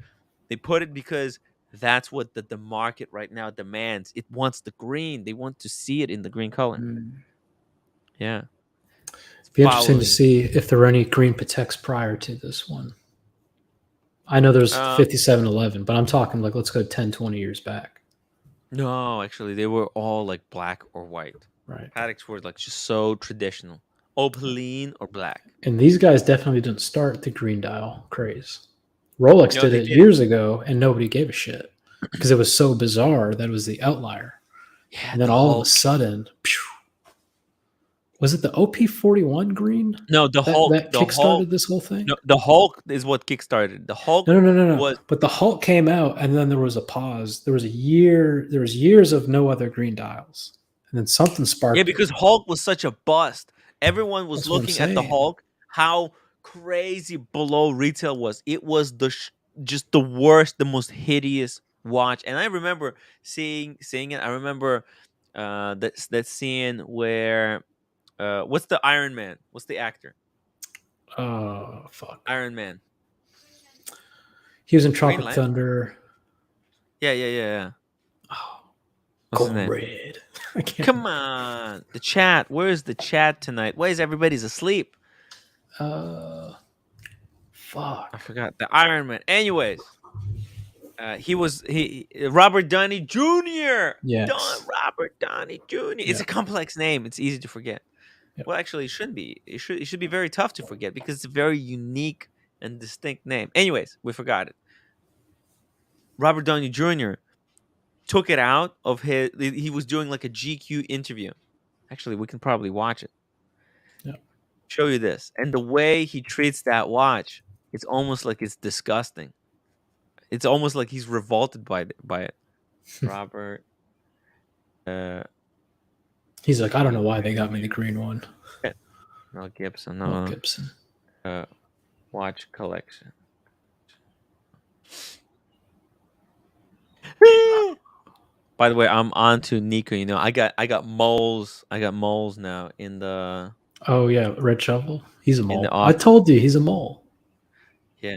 They put it because that's what the market right now demands. It wants the green. They want to see it in the green color. Yeah. It'd be interesting to see if there were any green Pateks prior to this one. I know there's 5711, but I'm talking like let's go 10, 20 years back. No, actually, they were all like black or white. Right. Pateks were like just so traditional. Opaline or black. And these guys definitely didn't start the green dial craze. Rolex did it years ago, and nobody gave a shit because it was so bizarre that it was the outlier. Yeah, and then all of a sudden, was it the OP41 green? No, the Hulk that kickstarted this whole thing. No, the Hulk is what kickstarted. The Hulk. No. But the Hulk came out, and then there was a pause. There was years of no other green dials, and then something sparked. Yeah, because Hulk was such a bust. Everyone was looking at the Hulk. How crazy below retail was. It was just the worst, the most hideous watch. And I remember seeing it. I remember that scene where what's the Iron Man? What's the actor? Oh fuck. Iron Man. He was in Tropic Thunder. Yeah. Oh, what's his name? Red. Come on, the chat. Where's the chat tonight? Why is everybody's asleep? Fuck. I forgot the Iron Man. Anyways, Robert Downey Jr. Yes. Robert Downey Jr. It's a complex name. It's easy to forget. Yep. Well, actually, it shouldn't be. It should be very tough to forget because it's a very unique and distinct name. Anyways, we forgot it. Robert Downey Jr. took it out of his. He was doing like a GQ interview. Actually, we can probably watch it. Yeah. Show you this, and the way he treats that watch, it's almost like it's disgusting. It's almost like he's revolted by it. Robert. He's like, I don't know why they got me the green one. Mel Gibson. Mel Gibson. Watch collection. By the way, I'm on to Nico. You know, I got moles. I got moles now in the Oh yeah, Red Shovel. He's a in the mole. I office. told you he's a mole. Yeah.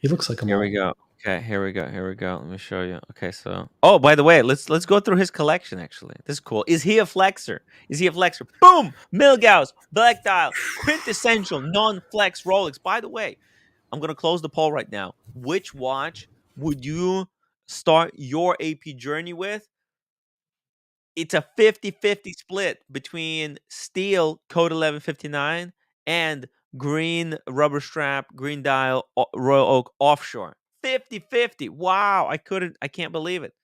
He looks like a Here mole. we go. Okay, here we go. Here we go. Let me show you. Okay, so oh, by the way, let's go through his collection. Actually, this is cool. Is he a flexer? Is he a flexer? Boom! Milgauss, black dial, quintessential non-flex Rolex. By the way, I'm gonna close the poll right now. Which watch would you start your AP journey with? It's a 50-50 split between steel code 1159 and green rubber strap, green dial, Royal Oak offshore. 50-50. Wow, I can't believe it.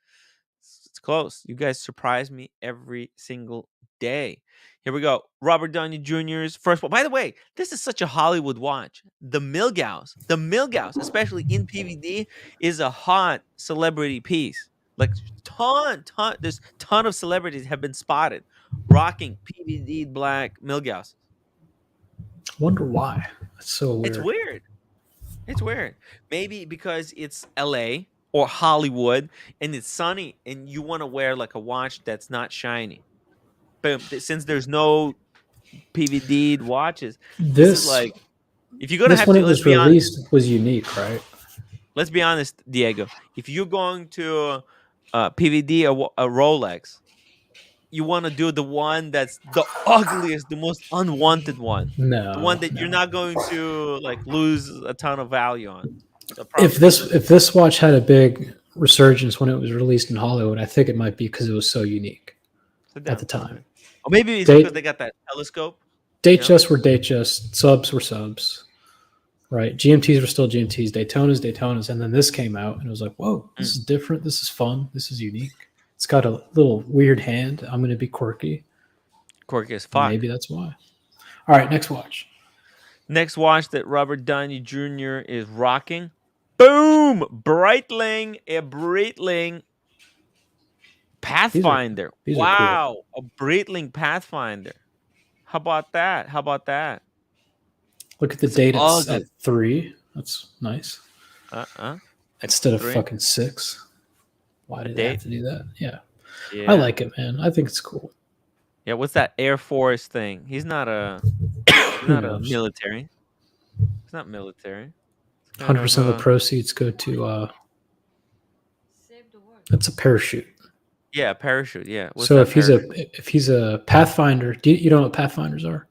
It's close. You guys surprise me every single day. Here we go. Robert Downey Jr.'s first one. By the way, this is such a Hollywood watch. The Milgauss, especially in PVD, is a hot celebrity piece. Like there's ton of celebrities have been spotted rocking PVD black Milgausses. Wonder why. That's so weird. It's weird. It's weird. Maybe because it's LA or Hollywood and it's sunny and you want to wear like a watch that's not shiny. But since there's no PVD watches, this is like if you're gonna this have when to it was released was unique, right? Let's be honest, Diego. If you're going to PVD a Rolex, you want to do the one that's the ugliest, the most unwanted one. No, the one that you're not going to like lose a ton of value on. So if this watch had a big resurgence when it was released in Hollywood, I think it might be because it was so unique at the time. Or maybe it's because they got that telescope. Datejusts were Datejusts, subs were subs, right? GMTs were still GMTs, Daytonas, and then this came out and it was like, whoa, this is different, this is fun, this is unique. It's got a little weird hand. I'm going to be quirky. Quirky as fuck. Maybe that's why. All right, next watch. Next watch that Robert Downey Jr. is rocking. Boom! Breitling, a Breitling Pathfinder. These wow, are cool. A Breitling Pathfinder. How about that? Look at the date at 3. That's nice. Instead of fucking 6. Why did they have to do that? Yeah. I like it, man. I think it's cool. Yeah, what's that Air Force thing? He's not a military. He's not military. 100% of the proceeds go to it's a parachute. Yeah, parachute. Yeah. So if he's a Pathfinder, you know what Pathfinders are?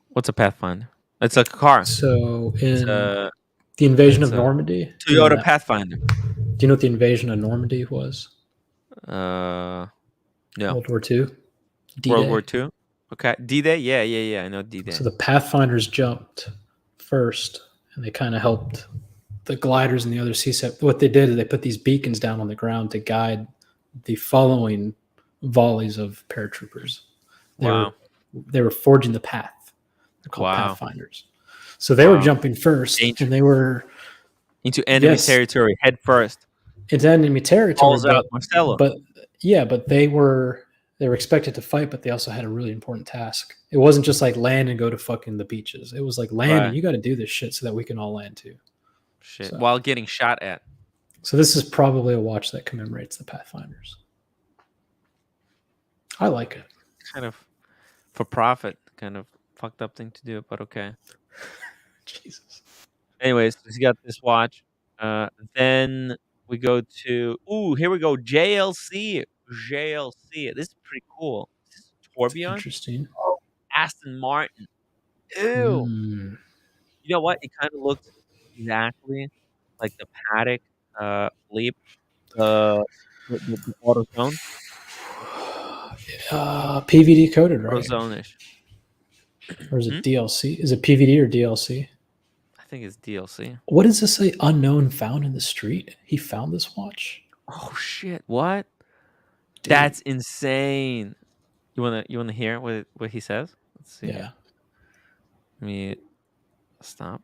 What's a Pathfinder? It's a car. So in the invasion of Normandy, Toyota Pathfinder. Do you know what the invasion of Normandy was? No. World War II. D-Day. World War II. Okay, D-Day. Yeah. I know D-Day. So the Pathfinders jumped first, and they kind of helped the gliders and the other CSEP. What they did is they put these beacons down on the ground to guide the following volleys of paratroopers. They were forging the path. They're called Pathfinders. So they were jumping first, and they were into enemy territory head first. Into enemy territory. Calls out Marcelo. But they were expected to fight, but they also had a really important task. It wasn't just like land and go to fucking the beaches. It was like land and you got to do this shit so that we can all land too. Shit. While getting shot at. So this is probably a watch that commemorates the Pathfinders. I like it. Kind of for profit, kind of fucked up thing to do, but okay. Jesus. Anyways, he's got this watch. Then we go to here we go. JLC. This is pretty cool. This is Tourbillon. Interesting. Aston Martin. Ew. You know what? It kind of looks exactly like the Patek Leap, the AutoZone. PVD coded, right? AutoZone-ish. Or is it DLC? Is it PVD or DLC? I think it's DLC. What does this say? Unknown found in the street. He found this watch. Oh shit! What? Dude. That's insane. You wanna hear what he says? Let's see. Yeah. Let me stop.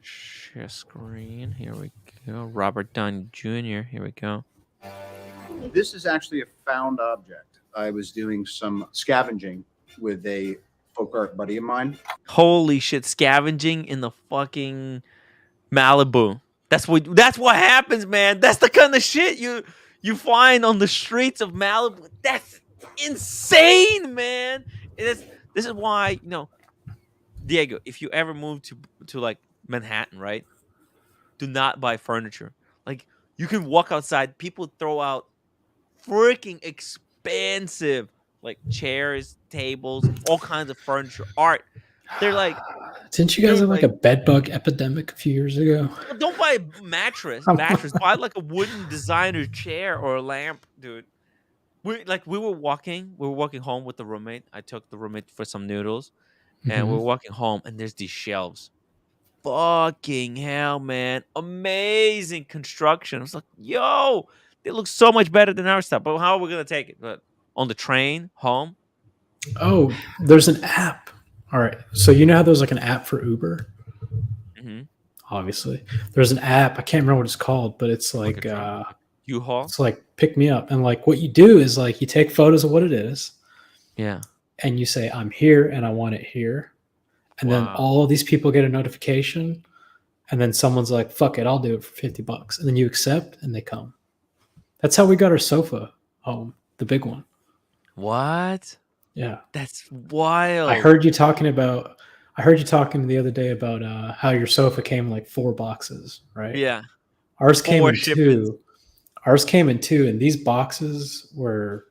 Share screen. Here we go. Robert Downey Jr. Here we go. This is actually a found object. I was doing some scavenging with a folk art buddy of mine. Holy shit! Scavenging in the fucking Malibu. That's what happens, man. That's the kind of shit you you find on the streets of Malibu. That's insane, man. This is why, Diego, if you ever move to like Manhattan, right? Do not buy furniture. Like, you can walk outside, people throw out freaking expensive like chairs, tables, all kinds of furniture, art. They're like, Didn't you guys have like a bed bug epidemic a few years ago? well, don't buy a mattress. Buy like a wooden designer chair or a lamp, dude. We were walking home with the roommate. I took the roommate for some noodles, and we're walking home, and there's these shelves. Fucking hell, man! Amazing construction. I was like, yo, they look so much better than our stuff. But how are we gonna take it? But on the train home? Oh, there's an app. All right, so you know how there's like an app for Uber? Mm-hmm. Obviously, there's an app. I can't remember what it's called, but it's like U-Haul. It's like pick me up, and like what you do is like you take photos of what it is, yeah, and you say I'm here and I want it here, and then all of these people get a notification, and then someone's like, "Fuck it, I'll do it for $50," and then you accept, and they come. That's how we got our sofa home, the big one. What? Yeah, that's wild. I heard you talking the other day about how your sofa came in like 4 boxes, right? Yeah, ours came in 2. Ours came in 2, and these boxes were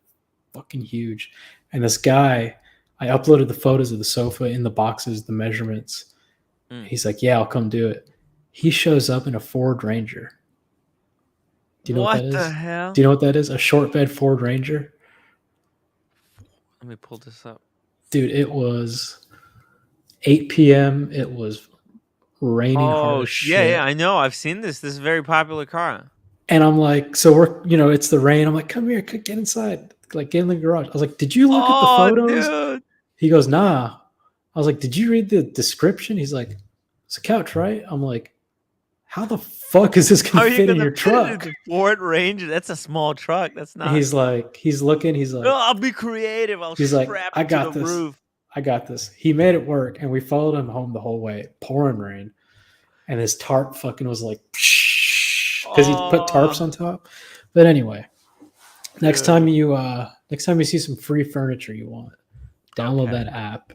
fucking huge. And this guy, I uploaded the photos of the sofa in the boxes, the measurements. He's like, "Yeah, I'll come do it." He shows up in a Ford Ranger. Do you know what that is? What the hell? Do you know what that is? A short bed Ford Ranger. Let me pull this up. Dude, it was 8 p.m. It was raining hard as shit. Yeah, I know. I've seen this. This is a very popular car. And I'm like, so we're, it's the rain. I'm like, come here, get inside. Like, get in the garage. I was like, did you look at the photos? Dude. He goes, nah. I was like, did you read the description? He's like, it's a couch, right? I'm like, how the fuck is this going to fit in your truck? Ford Ranger. That's a small truck. That's not. He's like, he's looking. He's like, no, I'll be creative. He's like, strap I it got to the this. roof. I got this. He made it work, and we followed him home the whole way, pouring rain. And his tarp fucking was like, because he put tarps on top. But anyway, next time you see some free furniture you want, download that app,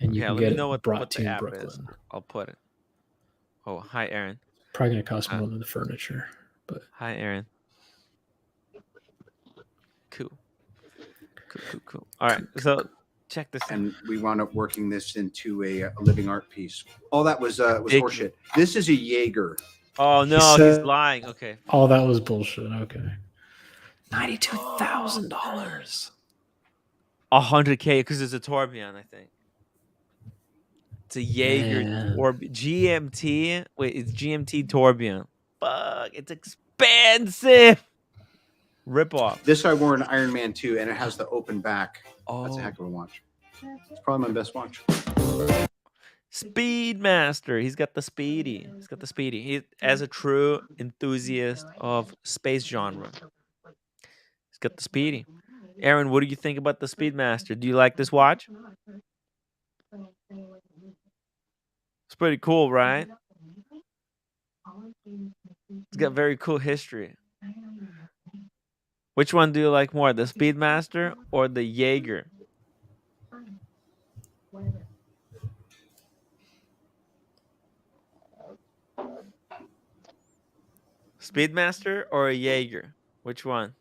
and you can get it brought to you in Brooklyn. Is. I'll put it. Oh, hi, Aaron. Probably gonna cost more than the furniture, but hi, Aaron. Cool. All right, so check this out. And we wound up working this into a living art piece. All that was horseshit. This is a Jaeger. Oh no, he's lying. Okay. All that was bullshit. Okay. $92,000. $100K because it's a tourbillon, I think. It's a Jaeger GMT. Wait, it's GMT tourbillon. Fuck, it's expensive. Rip off. This I wore in Iron Man 2, and it has the open back. Oh, that's a heck of a watch. It's probably my best watch. Speedmaster. He's got the Speedy. He, as a true enthusiast of space genre, he's got the Speedy. Aaron, what do you think about the Speedmaster? Do you like this watch? It's pretty cool, right? It's got very cool history. Which one do you like more, the Speedmaster or the Jaeger? Speedmaster or a Jaeger? Which one?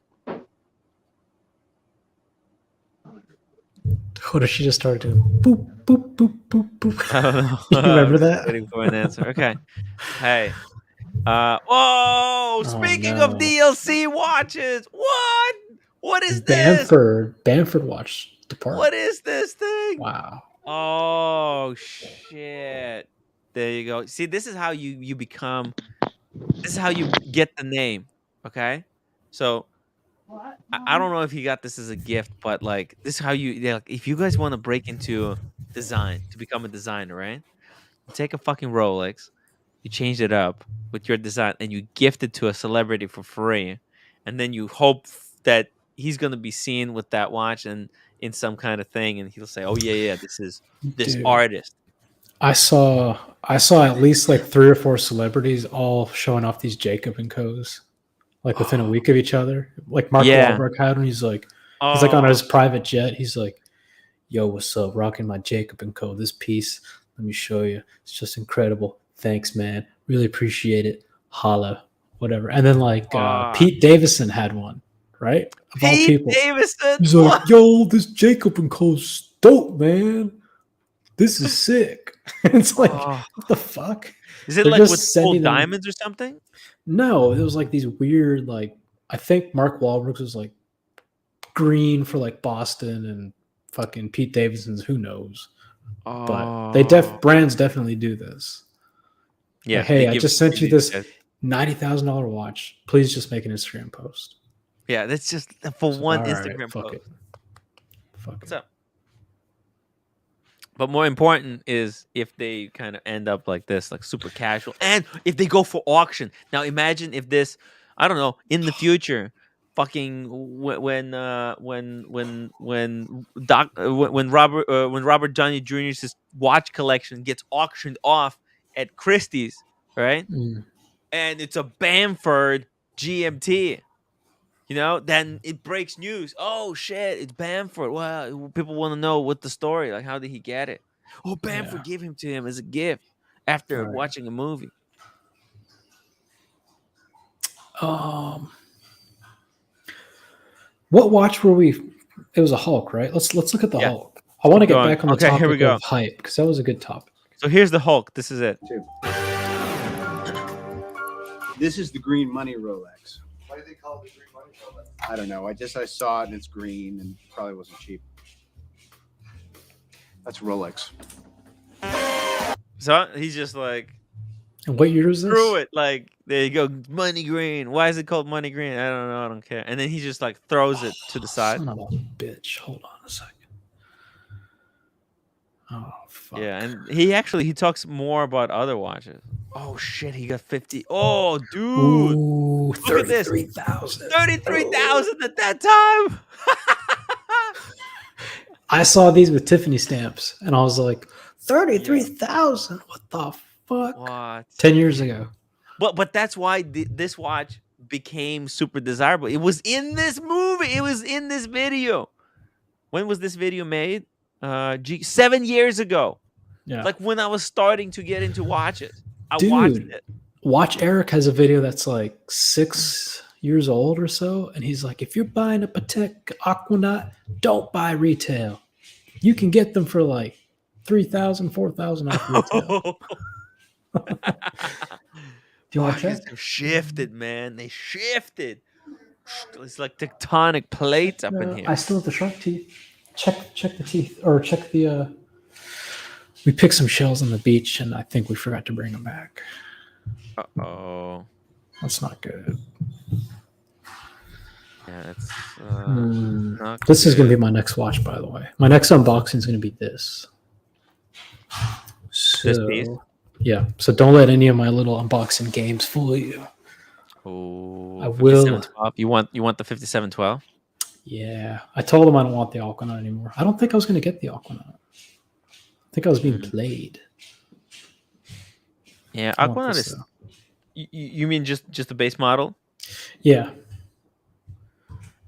What if she just started doing boop, boop, boop, boop, boop? I don't know. You remember that? Waiting for an answer. Okay. Hey. Speaking of DLC watches, what? What is this? Bamford Watch Department. What is this thing? Wow. Oh shit. There you go. See, this is how you become. This is how you get the name. Okay. So I don't know if you got this as a gift, but like this is how if you guys want to break into design to become a designer, right? You take a fucking Rolex, you change it up with your design, and you gift it to a celebrity for free, and then you hope that he's gonna be seen with that watch and in some kind of thing, and he'll say, "Oh yeah, this is this artist." I saw at least like 3 or 4 celebrities all showing off these Jacob and Co's. like within a week of each other. Like Mark Yeah. Wahlberg had one. He's like on his private jet. He's like, "Yo, what's up? Rocking my Jacob & Co. This piece, let me show you. It's just incredible. Thanks, man. Really appreciate it. Holla, whatever." And then like Pete Davidson had one, right? Of all people. Davidson. He's like, "Yo, this Jacob & Co.'s dope, man. This is sick." It's like, what the fuck? Is it They're like just with sending full them- diamonds or something? No, it was like these weird, like, I think Mark Wahlberg's was like green for like Boston, and fucking Pete Davidson's who knows. But they brands definitely do this. Yeah. Like, hey, I just sent you this guys. $90,000 watch. Please just make an Instagram post. Yeah, that's just for one All right, Instagram fuck post. it. Fuck What's it. up? But more important is if they kind of end up like this, like super casual, and if they go for auction. Now imagine if this, I don't know, in the future, fucking when Robert Downey Jr.'s watch collection gets auctioned off at Christie's, right? Mm. And it's a Bamford GMT. You know, then it breaks news. Oh shit, it's Bamford. Wow, people want to know what the story. Like, how did he get it? Oh, Bamford gave him to him as a gift after Right. watching a movie. What watch were we? It was a Hulk, right? Let's look at the Yeah. Hulk. I want to Keep get going. back on the Okay, here we topic go. of hype because that was a good topic. So here's the Hulk. This is it. This is the green money Rolex. Why do they call it the green money Rolex? I don't know. I saw it and it's green and probably wasn't cheap. That's Rolex. So he's just like, And what year is this? screw it. Like, there you go, money green. Why is it called money green? I don't know. I don't care. And then he just like throws it to the side. Son of a bitch. Hold on a second. Oh fuck. Yeah, and he talks more about other watches. Oh shit, he got 50. Oh, dude. Ooh, Look at this. 33,000. 33,000 at that time. I saw these with Tiffany stamps, and I was like, 33,000. What the fuck? What? 10 years ago. But that's why this watch became super desirable. It was in this movie. It was in this video. When was this video made? 7 years ago. Yeah. Like when I was starting to get into watches. I Dude, watched it. Watch Eric has a video that's like 6 years old or so, and he's like, if you're buying a Patek Aquanaut, don't buy retail. You can get them for like 3,000, 4,000 off retail. Do you want to check? Watches have shifted, man. They shifted. It's like tectonic plates up in here. I still have the shark teeth. Check the teeth, or check the. We picked some shells on the beach, and I think we forgot to bring them back. Uh-oh. That's not good. Yeah, that's not This is going to good. be my next watch, by the way. My next unboxing is going to be this. So, This piece? yeah. So don't let any of my little unboxing games fool you. Oh, I will. 5712. You want the 5712? Yeah. I told him I don't want the Aquanaut anymore. I don't think I was going to get the Aquanaut. I think I was being played. Yeah, I want Aquanaut this, is. though. You mean just the base model? Yeah.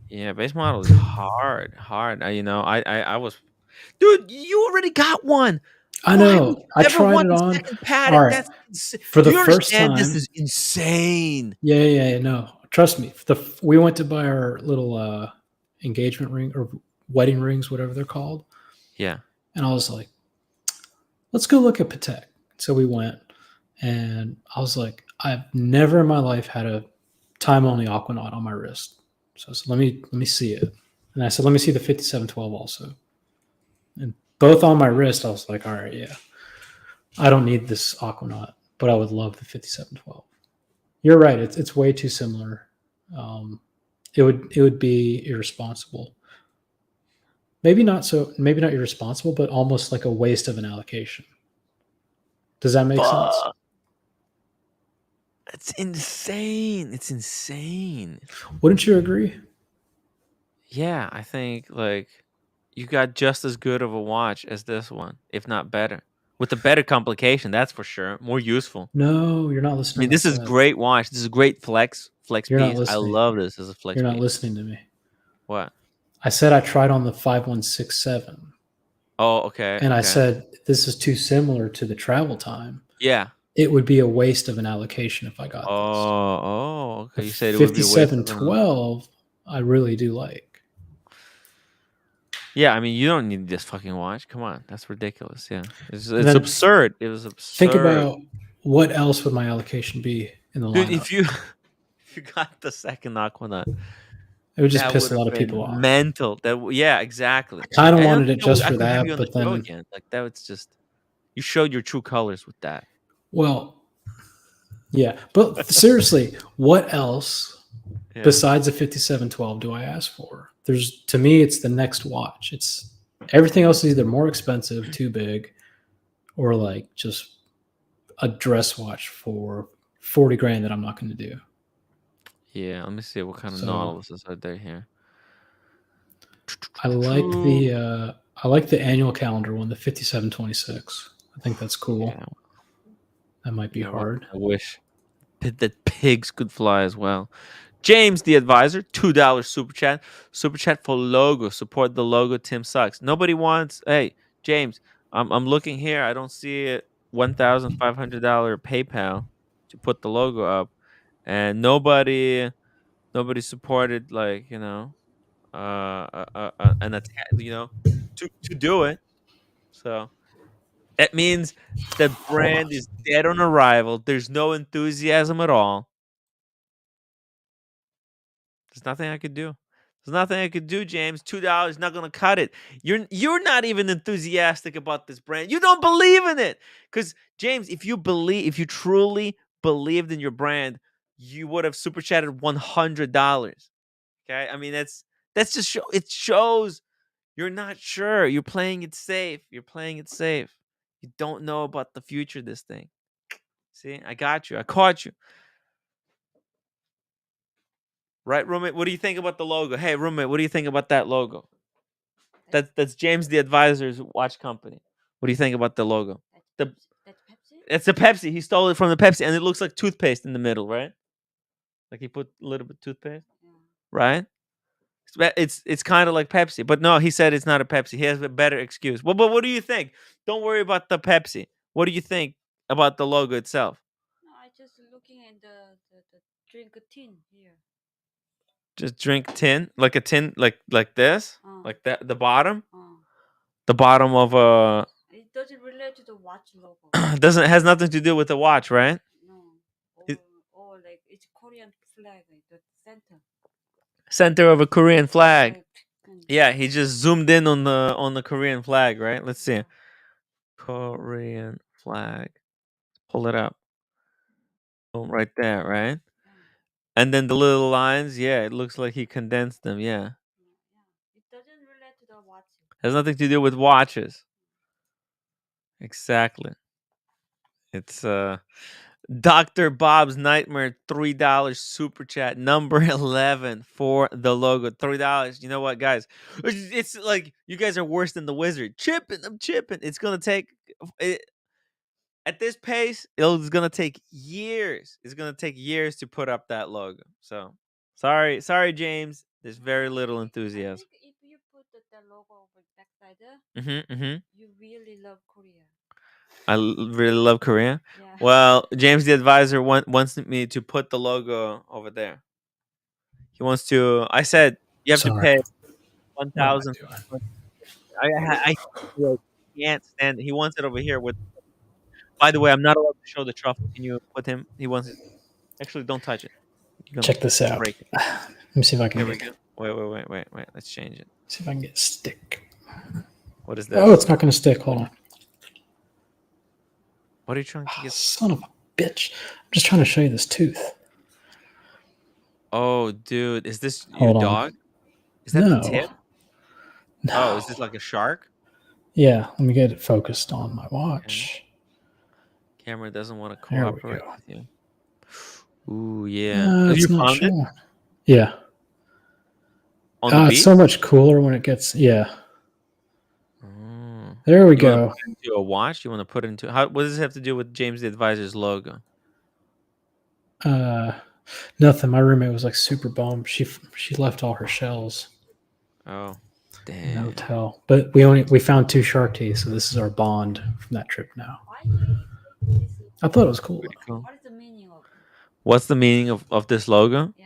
Yeah, base model is hard. I was, dude. You already got one. I Why know. would you I ever tried want it the on. second patent? All right. That's insane. For the Do you first understand? time. This is insane. Yeah. No, trust me. We went to buy our little engagement ring or wedding rings, whatever they're called. Yeah. And I was like, let's go look at Patek. So we went, and I was like, I've never in my life had a time-only Aquanaut on my wrist. So I said, let me see it. And I said, let me see the 5712 also. And both on my wrist, I was like, all right, yeah. I don't need this Aquanaut, but I would love the 5712. You're right. It's way too similar. It would be irresponsible. Maybe not irresponsible, but almost like a waste of an allocation. Does that make sense? It's insane. It's insane. Wouldn't you agree? Yeah, I think like you got just as good of a watch as this one, if not better. with a better complication. That's for sure. More useful. No, you're not I listening. mean, to this what I is said. great watch. This is great flex You're not piece. I listening. love this as a flex You're piece. not listening to me. What? I said I tried on the 5167. Oh, okay. And I okay. said this is too similar to the travel time. Yeah. It would be a waste of an allocation if I got this. Oh, okay. The You said it would be a waste of an 5712, I really do like. Yeah, I mean, you don't need this fucking watch. Come on, that's ridiculous. Yeah, it's then absurd. It was absurd. Think about what else would my allocation be in the Dude, lineup. if you got the second Aquanaut, it would just that piss a would lot have of people been off. mental. Yeah, exactly. I kind of I don't wanted it think just I for could have that, you on the but show then again. Like that was just you showed your true colors with that. well, yeah. But seriously, what else besides the 5712 do I ask for? There's to me, it's the next watch. It's everything else is either more expensive, too big, or like just a dress watch for 40 grand that I'm not going to do. Yeah, let me see what kind of Nautiluses are there here. I like the annual calendar one, the 5726. I think that's cool. Yeah. That might be hard. I wish that pigs could fly as well. James, the advisor, $2 super chat. Super chat for logo. Support the logo. Tim sucks. Nobody wants. Hey, James, I'm looking here. I don't see it. $1,500 PayPal to put the logo up, and nobody supported an attack, to do it. So that means the brand is dead on arrival. There's no enthusiasm at all. There's nothing I could do. There's nothing I could do, James. $2 not gonna cut it. You're not even enthusiastic about this brand. You don't believe in it. Because James, if you truly believed in your brand, you would have super chatted $100. Okay, I mean that's just it shows you're not sure. You're playing it safe. You don't know about the future of this thing. See, I got you. I caught you. Right, roommate? What do you think about the logo? Hey, roommate, what do you think about that logo? That's James the Advisor's watch company. What do you think about the logo? That's Pepsi? It's a Pepsi. He stole it from the Pepsi, and it looks like toothpaste in the middle, right? Like he put a little bit of toothpaste, right? It's kind of like Pepsi, but no, he said it's not a Pepsi. He has a better excuse. Well, but what do you think? Don't worry about the Pepsi. What do you think about the logo itself? No, I just looking at the drink tin here. Just drink tin, like a tin, like this, like that. The bottom of a. It doesn't relate to the watch logo. Has nothing to do with the watch, right? No. Or like it's Korean flag, like the center of a Korean flag. Yeah, he just zoomed in on the Korean flag, right? Let's see. Korean flag. Pull it up. Boom, right there, right? And then the little lines, yeah, it looks like he condensed them, yeah. It doesn't relate to the watch. Has nothing to do with watches. Exactly. It's Dr. Bob's Nightmare, $3 super chat, number 11 for the logo. $3. You know what, guys? It's like you guys are worse than the wizard. I'm chipping. It's gonna take at this pace, it's gonna take years. It's gonna take years to put up that logo. So sorry, James. There's very little enthusiasm. I think if you put the logo over backside, you really love Korea. I really love Korea. Yeah. Well, James the Advisor wants me to put the logo over there. He wants to. I said you have to pay 1,000. I can't stand it. He wants it over here with. By the way, I'm not allowed to show the truffle. Can you put him? He wants it. Actually, don't touch it. Check this out. Break it. Let me see if I can. Here we go. Wait. Let's change it. See if I can get a stick. What is that? Oh, it's not going to stick. Hold on. What are you trying to get? Son of a bitch! I'm just trying to show you this tooth. Oh, dude, is this your dog? Is that the tip? No. Oh, is this like a shark? Yeah, let me get it focused on my watch. Okay. Camera doesn't want to cooperate with you. Ooh, yeah. Have you found it? Yeah. On the beach? It's so much cooler when it gets. Yeah. There we You want to go. put it into a watch? You want to put it into how? What does this have to do with James the Advisor's logo? Nothing. My roommate was like super bummed. She left all her shells Oh, in the damn. hotel. But we found 2 shark teeth, so this is our bond from that trip now. I thought it was cool. Cool. What is the meaning of? What's the meaning of this logo? Yeah.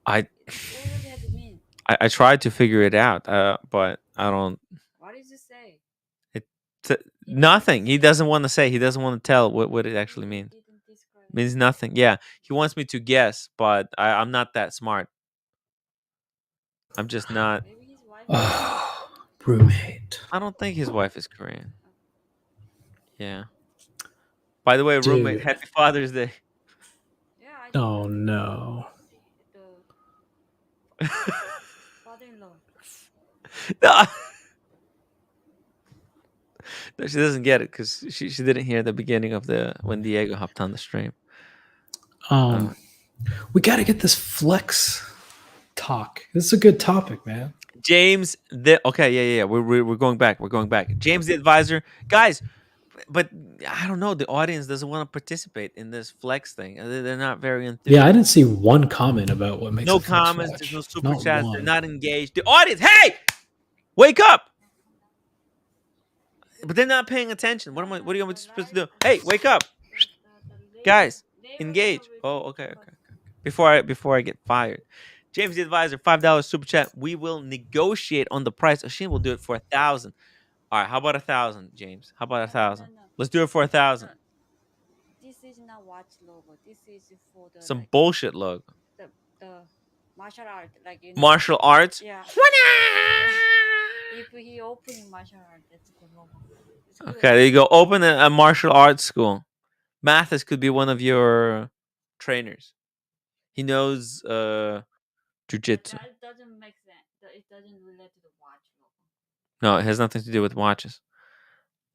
I What does it have to mean? I tried to figure it out, but I don't. What does it say? Nothing. He doesn't want to say. He doesn't want to tell what it actually means. Means nothing. Yeah, he wants me to guess, but I'm not that smart. I'm just not. Maybe his wife. Oh, roommate. I don't think his wife is Korean. Yeah. By the way, roommate, Dude. happy Father's Day. Yeah. Oh no. The father-in-law. No. No, she doesn't get it because she didn't hear the beginning of when Diego hopped on the stream. We got to get this flex talk. This is a good topic, man. James, okay, yeah. We're going back. We're going back. James the Advisor, guys. But I don't know. The audience doesn't want to participate in this flex thing. They're not very enthusiastic. Yeah, I didn't see one comment about what makes no a flex comments. watch. There's no super Not chats. one. They're not engaged. The audience, hey, wake up! But they're not paying attention. What are you supposed to do? Hey, wake up, guys! Engage. Oh, okay. Before I get fired, James the Advisor, $5 super chat. We will negotiate on the price. Oshin will do it for 1,000. All right, how about 1,000, James? How about 1,000? No. Let's do it for 1,000. This is not watch logo. This is for the Some bullshit logo. The martial art, like Martial arts. Yeah. If he opening martial art, that's the logo. Okay, there you go. Open a martial arts school. Mathis could be one of your trainers. He knows jujitsu. That doesn't make sense. It doesn't relate to the watch logo. No, it has nothing to do with watches.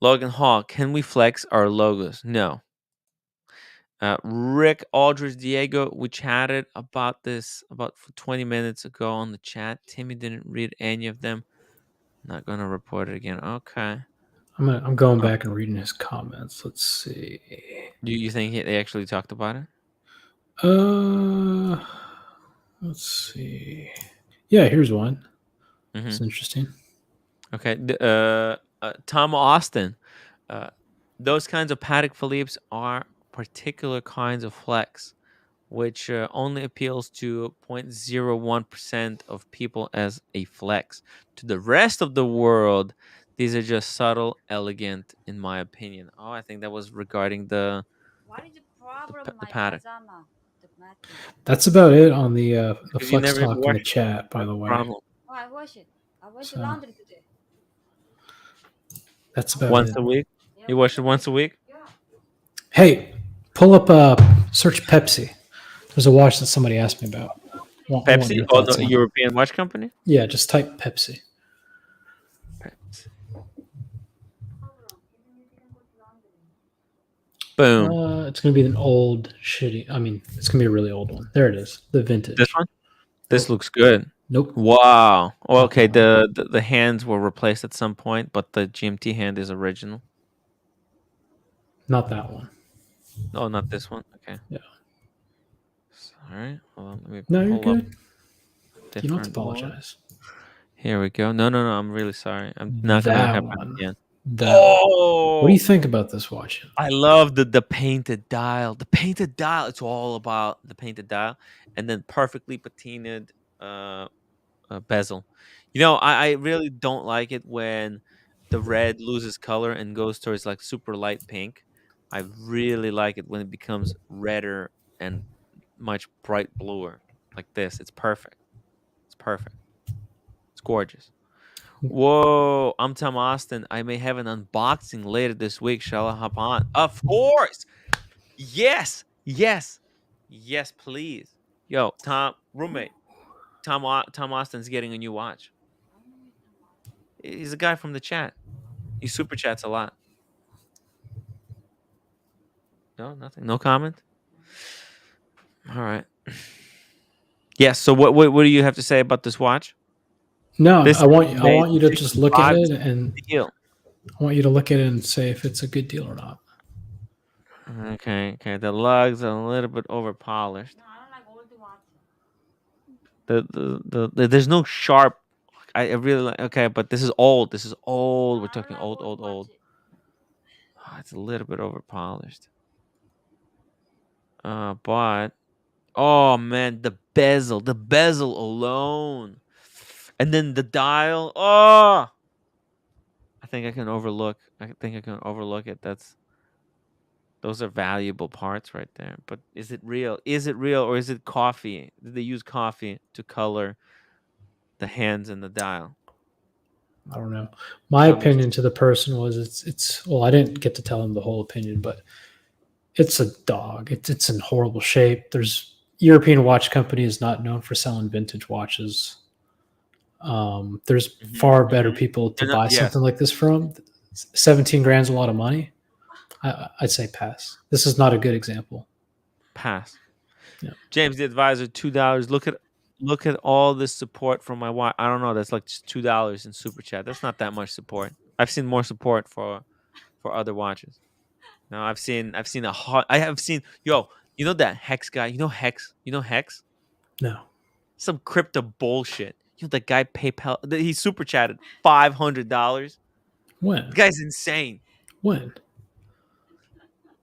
Logan Hall, can we flex our logos? No. Rick, Aldridge, Diego, we chatted about this about 20 minutes ago on the chat. Timmy didn't read any of them. Not gonna report it again. Okay. I'm going back and reading his comments. Let's see. You think they actually talked about it? Let's see. Yeah, here's one. Mm-hmm. It's interesting. Okay. Tom Austin. Those kinds of Patek Philippe's are particular kinds of flex, which only appeals to 0.01% of people as a flex. To the rest of the world, these are just subtle, elegant, in my opinion. Oh, I think that was regarding the What is the problem, the my Patek. Azama? That's about it on the flex never talk in the chat, by the way. Oh, I wash it. I wash the laundry today. That's about once it. a week. You wash it once a week. Hey, pull up search Pepsi. There's a watch that somebody asked me about. Pepsi? Oh, the European watch company? Yeah, just type Pepsi. Boom. It's gonna be an old shitty. I mean, it's gonna be a really old one. There it is, the vintage. This one. This looks good. Nope. Wow. Well, okay. The hands were replaced at some point, but the GMT hand is original. Not that one. No, not this one. Okay. Yeah. All right. Hold on. Let me No, you're pull up good. You don't have to apologize. Here we go. No. I'm really sorry. I'm not gonna happen again. What do you think about this watch? I love the painted dial. The painted dial. It's all about the painted dial, and then perfectly patinaed bezel. You know, I really don't like it when the red loses color and goes towards like super light pink. I really like it when it becomes redder and much bright bluer like this. It's perfect. It's perfect. It's gorgeous. Whoa, I'm Tom Austin. I may have an unboxing later this week. Shall I hop on? Of course. Yes, please. Yo, Tom, roommate. Tom Austin's getting a new watch. He's a guy from the chat. He super chats a lot. No, nothing. No comment. All right. Yes. So what do you have to say about this watch? No, This I want you to just look at it and deal. I want you to look at it and say if it's a good deal or not. Okay. The lugs are a little bit over polished. No, I don't like old watch. The there's no sharp. I really like. Okay, but this is old. This is old. We're talking old. Oh, it's a little bit over polished. But oh man, the bezel alone, and then the dial. Oh, I think I can overlook it. Those are valuable parts right there. But is it real? Is it real, or is it coffee? Did they use coffee to color the hands and the dial? I don't know. My Tell me. opinion to the person was it's well, I didn't get to tell him the whole opinion, but it's a dog. It's in horrible shape. There's European watch company is not known for selling vintage watches. There's far better people to buy something like this from. 17 grand's a lot of money. I'd say pass. This is not a good example. Pass. Yeah. James, the advisor, $2. Look at all this support from my watch. I don't know. That's like just $2 in super chat. That's not that much support. I've seen more support for other watches. No, I have seen yo. You know that Hex guy? You know Hex? No. Some crypto bullshit. You know that guy PayPal? He super chatted $500. When? The guy's insane. When?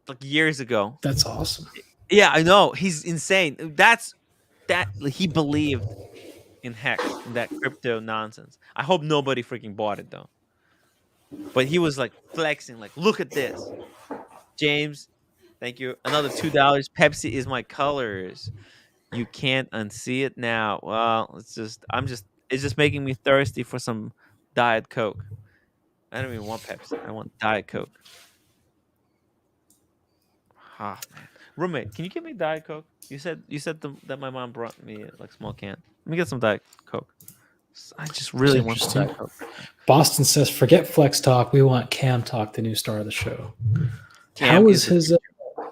Like years ago. That's awesome. Yeah, I know. He's insane. He believed in Hex, in that crypto nonsense. I hope nobody freaking bought it though. But he was like flexing, like, look at this. James, thank you. Another $2. Pepsi is my colors. You can't unsee it now. Well, it's just making me thirsty for some Diet Coke. I don't even want Pepsi. I want Diet Coke. Ah, man. Roommate, can you give me Diet Coke? You said that my mom brought me like small can. Let me get some Diet Coke. I just really want some Diet Coke. Boston says, "Forget Flex Talk. We want Cam Talk, the new star of the show." Cam How was his?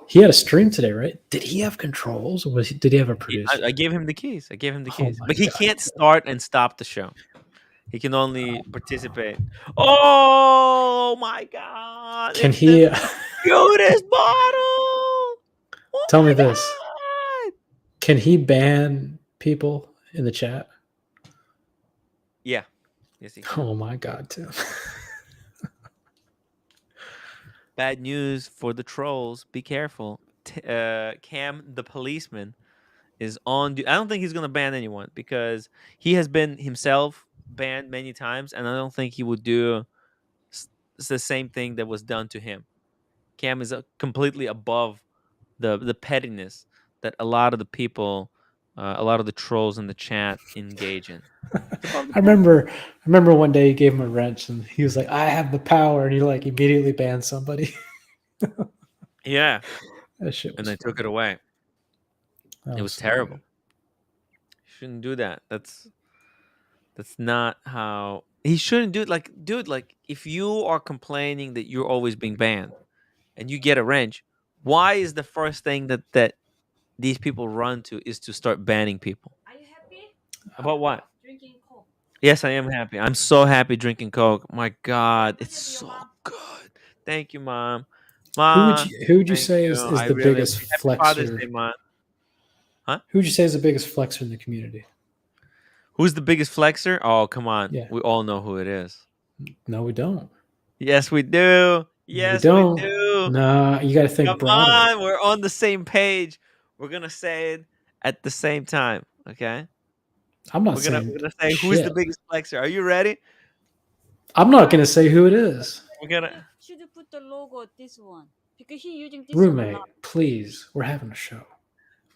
He had a stream today, right? Did he have controls, or did he have a producer? I gave him the keys. Oh But he can't start and stop the show. He can only participate. Oh my God! Can it's he? The cutest bottle. Oh Tell me my this. God. Can he ban people in the chat? Yeah. Yes, he can. Oh my God, Tim. Bad news for the trolls. Be careful. Cam, the policeman, is on. I don't think he's gonna ban anyone because he has been himself banned many times, and I don't think he would do the same thing that was done to him. Cam is completely above the pettiness that a lot of the people, a lot of the trolls in the chat engage in. I remember one day you gave him a wrench and he was like, "I have the power," and he like immediately banned somebody. Yeah, that shit was and they funny. took it away. It was terrible. You shouldn't do that. That's not how he shouldn't do it. Like, dude, like if you are complaining that you're always being banned and you get a wrench, why is the first thing that these people run to is to start banning people? Are you happy? About what? Drinking Coke. Yes, I am happy. I'm so happy drinking Coke. My God, it's so good. Thank you, Mom. Mom, who would you say is the biggest Happy Father's Day, flexer? Mom. Huh? Who would you say is the biggest flexer in the community? Who's the biggest flexer? Oh, come on. Yeah. We all know who it is. No, we don't. Yes, we do. Yes, we don't. we do. Nah, you got to think Come broader. on, we're on the same page. We're gonna say it at the same time, okay? I'm not We're saying. gonna say who's the biggest flexer. Are you ready? I'm not gonna say who it is. We're gonna. Should you put the logo of this one? Because he using this one a Roommate, lot. please. We're having a show.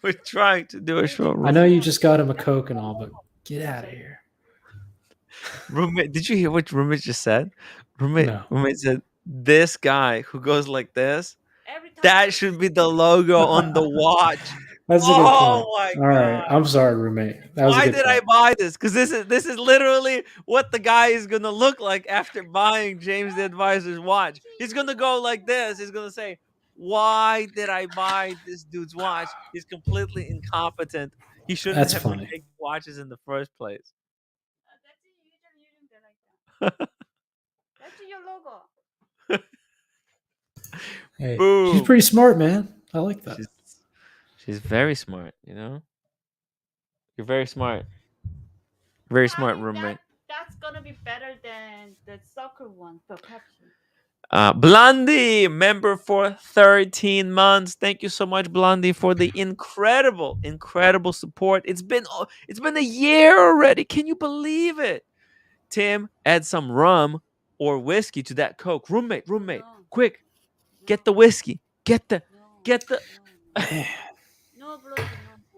We're trying to do a show. I know you just got him a Coke and all, but get out of here. Roommate, did you hear what roommate just said? Roommate said, "This guy who goes like this, that should be the logo on the watch." That's a good point. My All right, I'm sorry, roommate. That was Why a good did I buy this? Because this is literally what the guy is gonna look like after buying James the Advisor's watch. He's gonna go like this. He's gonna say, "Why did I buy this dude's watch? He's completely incompetent. He shouldn't That's have funny. been making watches in the first place." That's your logo. Hey, she's Boom. pretty smart, man. I like that. She's very smart, you know? You're very smart. Very smart roommate. That's gonna be better than the soccer one, perception. Blondie, member for 13 months. Thank you so much, Blondie, for the incredible support. It's been a year already. Can you believe it? Tim, add some rum or whiskey to that Coke. Roommate, No, quick, get the whiskey. Get the. No, Blondie,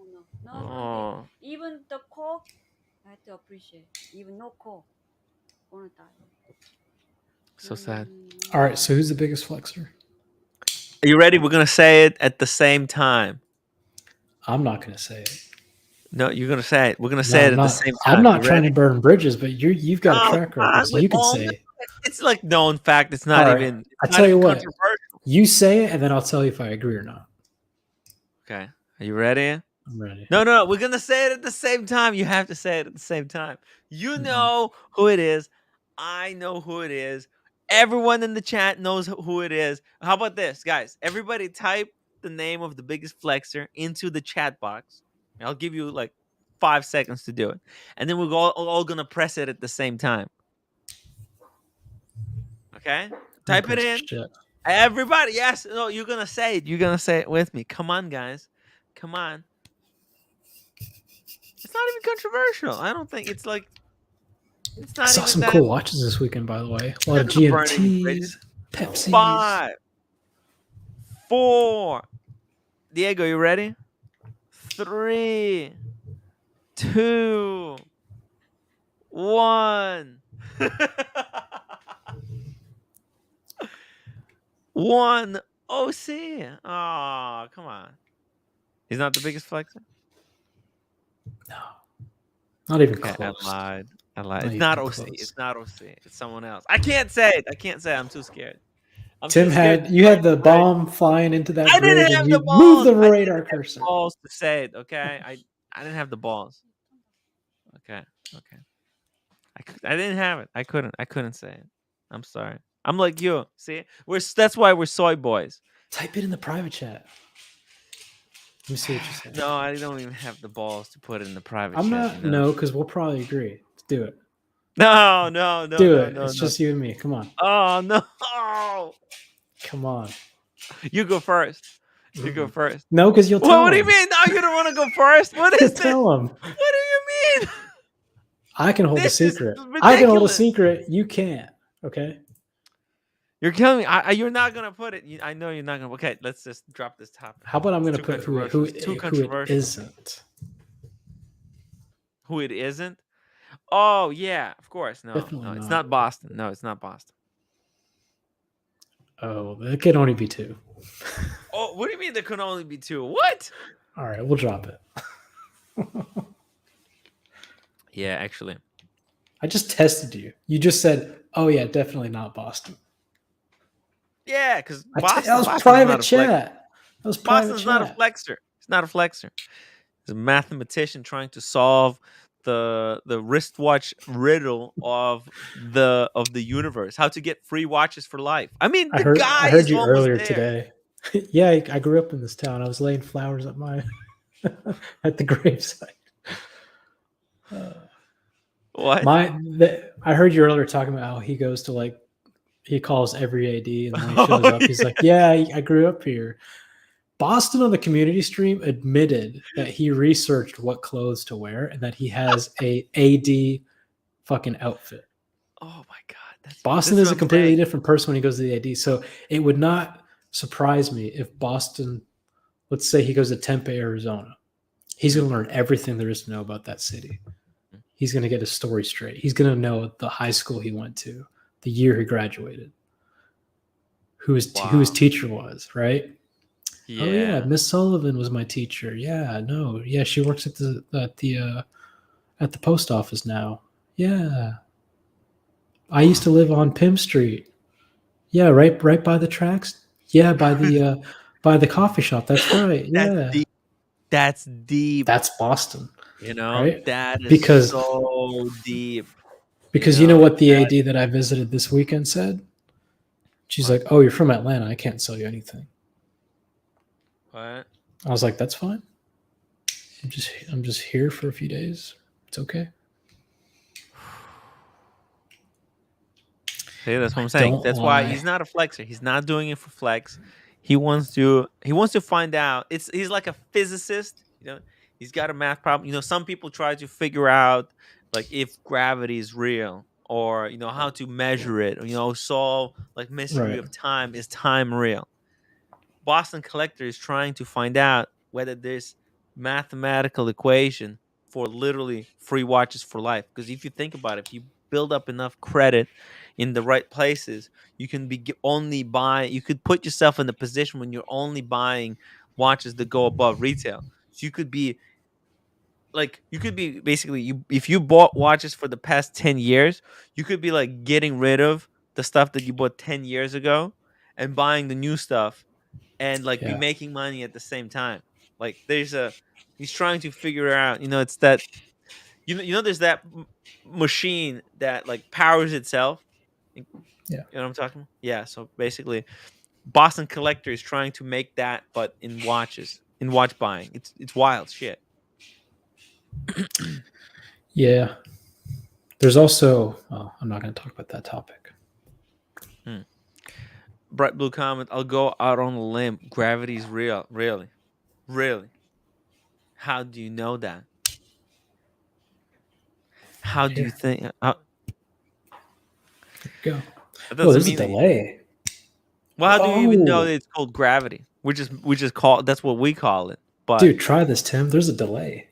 no, Blondie. Oh, Even the Coke, I have to appreciate. Even no Coke, gonna die. so sad. All right, so who's the biggest flexer? Are you ready? We're gonna say it at the same time. I'm not gonna say it. No, you're gonna say it. We're gonna say it at the same time. I'm not trying to burn bridges, but you've got a track record, so you can say it. It's like known fact. It's not All right, even. I'll tell you what. Controversial. You say it, and then I'll tell you if I agree or not. Okay. Are you ready? I'm ready. No. We're gonna say it at the same time. You have to say it at the same time. You know who it is. I know who it is. Everyone in the chat knows who it is. How about this, guys? Everybody type the name of the biggest flexer into the chat box. I'll give you like 5 seconds to do it. And then we're all going to press it at the same time. Okay? Type it in. Shit. Everybody, yes. No, you're going to say it. You're going to say it with me. Come on, guys. Come on. It's not even controversial. I don't think it's like. It's not I saw even some that cool watches this weekend, by the way. A lot of GMTs, Pepsis. 5, 4. Diego, you ready? 3, 2, 1. 1 OC. Oh, come on. He's not the biggest flexer? No. Not even Okay, close. I lied. Not It's not even OC. close. It's not OC. It's someone else. I can't say it. I'm too scared. Tim you had the bomb flying into that I grid, didn't have and the you balls. moved the I radar didn't have cursor. the balls to say it. Okay, I didn't have the balls. Okay. I didn't have it. I couldn't say it. I'm sorry. I'm like you. See, that's why we're soy boys. Type it in the private chat. Let me see what you say. No, I don't even have the balls to put it in the private I'm chat. not. You know? No, because we'll probably agree. Let's do it. No. Do it. It's just you and me. Come on. Oh no. Come on. You go first. You go first. No, because you'll tell What do you him. mean? No, you don't want to go first. What is this? Tell him. What do you mean? I can hold This a is secret. I can hold a ridiculous. secret. You can't. Okay. You're killing me. You're not gonna put it. I know you're not gonna. Okay, let's just drop this topic. How about I'm going to It's put too who it controversial. isn't? Who it isn't? Oh yeah, of course. No, Definitely it's not. not Boston. No, it's not Boston. Oh, it can only be 2. Oh, what do you mean there can only be 2? What? All right, we'll drop it. Yeah, actually. I just tested you. You just said, "Oh yeah, definitely not Boston." Yeah, because that was private chat. That was private Boston's chat. not a flexer. It's not a flexer. It's a mathematician trying to solve the wristwatch riddle of the universe. How to get free watches for life. I mean, I heard you earlier today. Yeah, I grew up in this town. I was laying flowers at my at the gravesite. What? I heard you earlier talking about how he goes to he calls every AD and then he shows up. He's like, "Yeah, I grew up here." Boston on the community stream admitted that he researched what clothes to wear and that he has a AD fucking outfit. Oh my god! Boston is a completely different person when he goes to the AD. So it would not surprise me if Boston, let's say he goes to Tempe, Arizona. He's going to learn everything there is to know about that city. He's going to get his story straight. He's going to know the high school he went to, the year he graduated, who his teacher was, right? Yeah. Oh yeah, Miss Sullivan was my teacher. Yeah, no, yeah, she works at the post office now. Yeah, I used to live on Pim Street. Yeah, right by the tracks. Yeah, by the coffee shop. That's right. Yeah, that's deep. That's Boston. You know, right? That is because, so deep. Because you know what the AD that I visited this weekend said? She's like, "Oh, you're from Atlanta. I can't sell you anything." What? I was like, "That's fine. I'm just here for a few days. It's okay." See, that's what I'm saying. That's why he's not a flexer. He's not doing it for flex. He wants to find out. He's like a physicist, you know. He's got a math problem. You know, some people try to figure out like if gravity is real, or you know how to measure it, or, you know, solve like mystery Right. of time. Is time real? Boston Collector is trying to find out whether there's mathematical equation for literally free watches for life. Because if you think about it, if you build up enough credit in the right places, you can be only buy. You could put yourself in a position when you're only buying watches that go above retail. So you could be like, you could be basically, you if you bought watches for the past 10 years, you could be like getting rid of the stuff that you bought 10 years ago and buying the new stuff, and like be Yeah. making money at the same time. Like he's trying to figure out, you know, it's that, you know there's that machine that like powers itself. You Yeah. know what I'm talking about? Yeah, so basically Boston Collector is trying to make that, but in watches, in watch buying. It's wild shit. Yeah. There's also, I'm not going to talk about that topic. Bright Blue comment, I'll go out on a limb. Gravity's real. Really? Really? How do you know that? How do you think? There you go. That Oh, doesn't there's a mean that delay. Well, how do you even know Oh. that it's called gravity? We just call that's what we call it. But Dude, try this, Tim. There's a delay.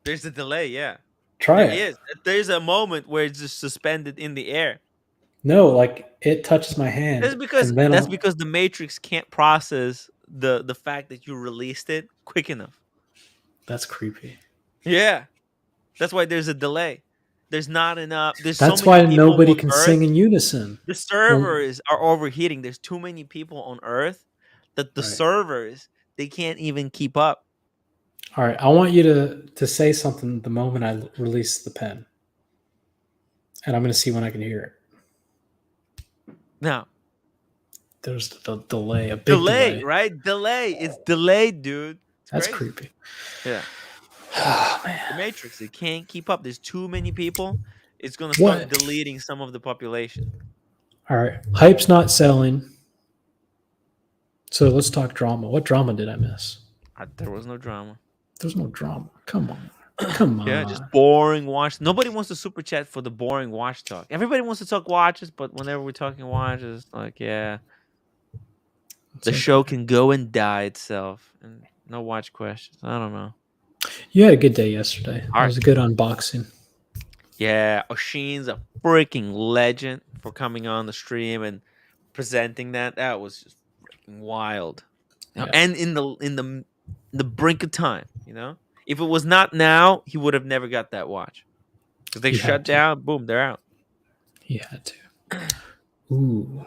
there's a delay, yeah. Try There it. is. There's a moment where it's just suspended in the air. No, like it touches my hand. That's because and then the matrix can't process the fact that you released it quick enough. That's creepy. Yeah. That's why there's a delay. There's not enough. There's That's so many why people nobody on can Earth. sing in unison. The servers are overheating. There's too many people on Earth that the Right. servers, they can't even keep up. All right, I want you to say something the moment I release the pen, and I'm going to see when I can hear it. Now, there's the delay, a big delay, right? Delay. It's delayed, dude. It's That's crazy. creepy. Yeah. Oh, man. The Matrix, it can't keep up. There's too many people. It's going to start What? deleting some of the population. All right, hype's not selling. So let's talk drama. What drama did I miss? There was no drama. There's no drama. Come on. Come on. Yeah, just boring watch. Nobody wants to super chat for the boring watch talk. Everybody wants to talk watches, but whenever we're talking watches, like, yeah, the show can go and die itself, and no watch questions. I don't know. You had a good day yesterday. It was a good unboxing. Yeah, Oshin's a freaking legend for coming on the stream and presenting that. That was just freaking wild. You know, and in the brink of time, you know. If it was not now, he would have never got that watch. Because they shut down, boom, they're out. He had to. Ooh.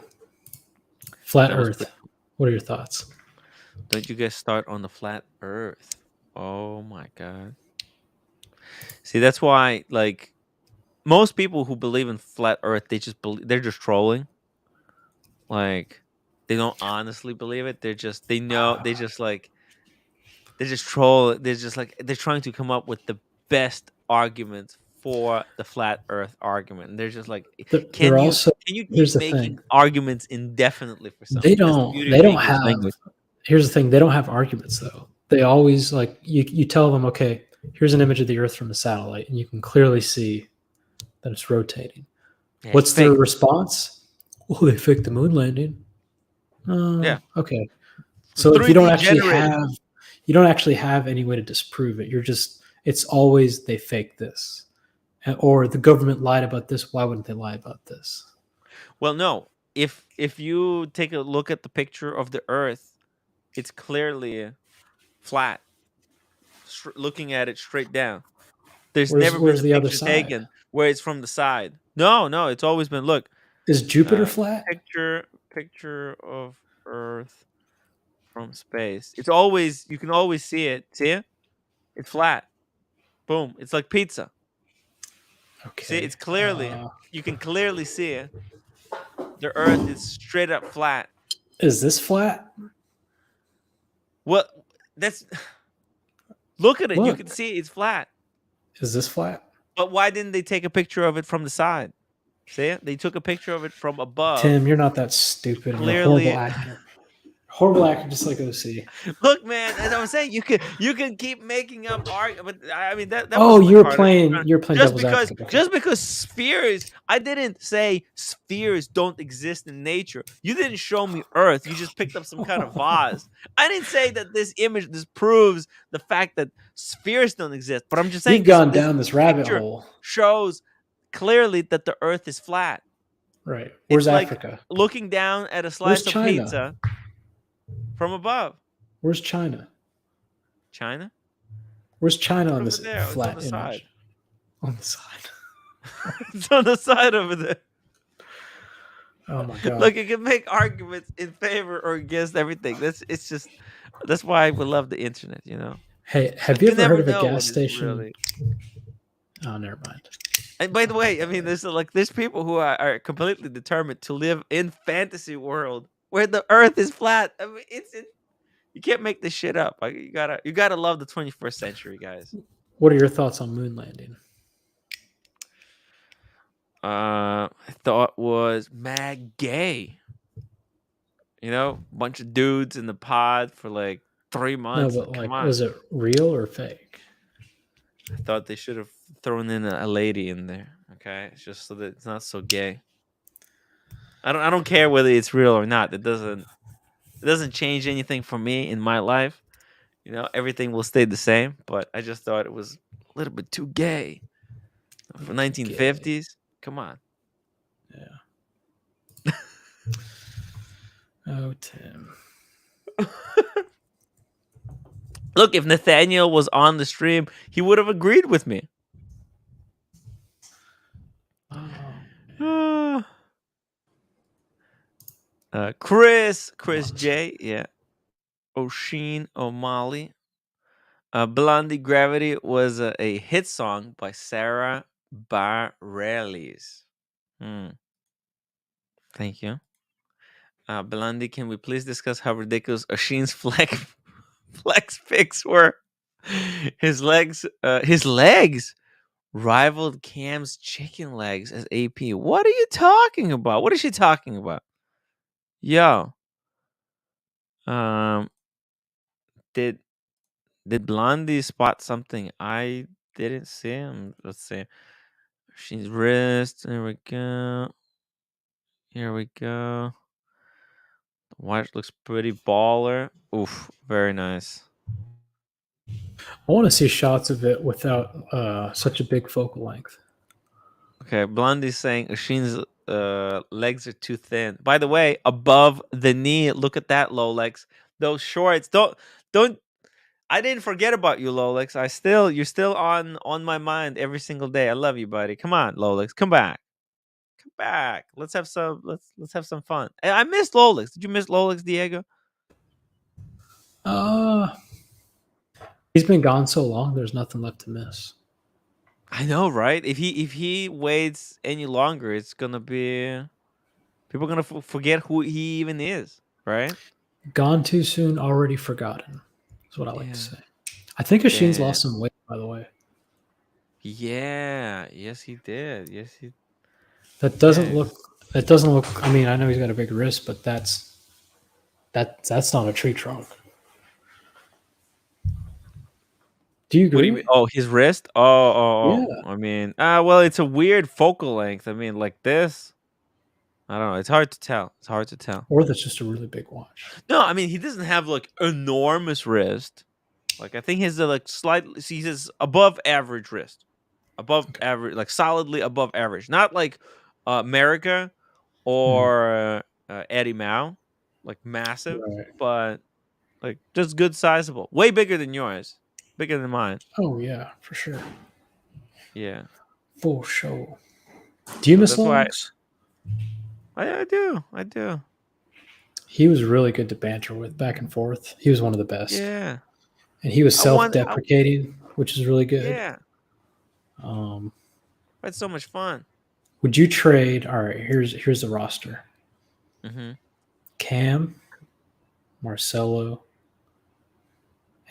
Flat Earth. What are your thoughts? Don't you guys start on the flat Earth? Oh my god. See, that's why, like, most people who believe in flat Earth, they're just trolling. Like, they don't honestly believe it. They're just troll. They're trying to come up with the best arguments for the flat Earth argument. And they're just like, can you keep making arguments indefinitely for something? They don't have. Here's the thing: they don't have arguments though. They always like you tell them, okay, here's an image of the Earth from the satellite, and you can clearly see that it's rotating. Yeah, what's their response? Well, they faked the moon landing. Yeah. Okay. So if you don't actually have any way to disprove it. It's always they fake this, or the government lied about this. Why wouldn't they lie about this? Well, no. If you take a look at the picture of the Earth, it's clearly flat. Looking at it straight down. There's never been a picture taken where it's from the side. No, it's always been. Look, is Jupiter flat? Picture of Earth from space. It's always, you can always see it. See it? It's flat. Boom. It's like pizza. Okay. See, it's clearly, you can clearly see it. The Earth is straight up flat. Is this flat? Well, that's look at it. You Look. can see it's flat. Is this flat? But why didn't they take a picture of it from the side? See it? They took a picture of it from above. Tim, you're not that stupid. You're a Clearly, horrible actor. Horrible actor, just like OC. look, man. As I was saying, you can keep making up art, but I mean that. Oh, was you're playing devil's advocate. Okay. Just because spheres. I didn't say spheres don't exist in nature. You didn't show me Earth. You just picked up some kind of vase. I didn't say that this image proves the fact that spheres don't exist. But I'm just saying you've gone down this rabbit picture hole. Shows clearly that the Earth is flat. Right. Where's It's Africa? Like looking down at a slice of pizza from above. Where's China? China? Where's China on Over this there. flat It's on the image? side. On the side. It's on the side over there. Oh my god! Look, you can make arguments in favor or against everything. That's why we love the internet. You know. Hey, have you ever never heard of a know what gas is station? really- Oh, never mind. And by the way, I mean, there's people who are completely determined to live in fantasy world where the Earth is flat. I mean, you can't make this shit up. Like, you gotta love the 21st century, guys. What are your thoughts on moon landing? I thought was mad gay. You know, bunch of dudes in the pod for like 3 months. No, but Come like, on. was it real or fake? I thought they should have thrown in a lady in there. Okay, it's just so that it's not so gay. I don't care whether it's real or not. It doesn't change anything for me in my life. You know, everything will stay the same. But I just thought it was a little bit too gay for 1950s. Come on. Yeah. Oh, Tim. Look, if Nathaniel was on the stream, he would have agreed with me. Chris J, yeah. O'Sheen O'Malley. Blondie Gravity was a hit song by Sarah Bareilles. Thank you. Blondie, can we please discuss how ridiculous O'Sheen's flex picks were? His legs rivaled Cam's chicken legs as AP. What are you talking about? What is she talking about? Yo. Did Blondie spot something I didn't see? Let's see. She's wrist. There we go. Here we go. The watch looks pretty baller. Oof, very nice. I want to see shots of it without such a big focal length. Okay, Blondie's saying Asheen's legs are too thin. By the way, above the knee, look at that, Lolex. Those shorts. Don't. I didn't forget about you, Lolex. You're still on my mind every single day. I love you, buddy. Come on, Lolex. Come back. Come back. Let's have some fun. I missed Lolex. Did you miss Lolex, Diego? He's been gone so long. There's nothing left to miss. I know, right? If he waits any longer, it's gonna be people are gonna forget who he even is, right? Gone too soon, already forgotten. That's what I like to say. I think Asheen's lost some weight, by the way. Yeah. Yes, he did. That doesn't look. I mean, I know he's got a big wrist, but that's not a tree trunk. Do you agree? What do you mean? Oh, his wrist? Oh. Yeah. I mean, well, it's a weird focal length. I mean, like this. I don't know. It's hard to tell. Or that's just a really big watch. No, I mean, he doesn't have like enormous wrist. Like, I think his like slightly. See, his above average wrist, average, like solidly above average. Not like America or Eddie Mao, like massive, but like just good sizable. Way bigger than yours. Bigger than mine. Oh yeah, for sure. Yeah. For sure. Do you miss Lolex? I do. He was really good to banter with, back and forth. He was one of the best. Yeah. And he was self-deprecating, which is really good. Yeah. I had so much fun. Would you trade? All right, here's the roster. Mm-hmm. Cam, Marcelo,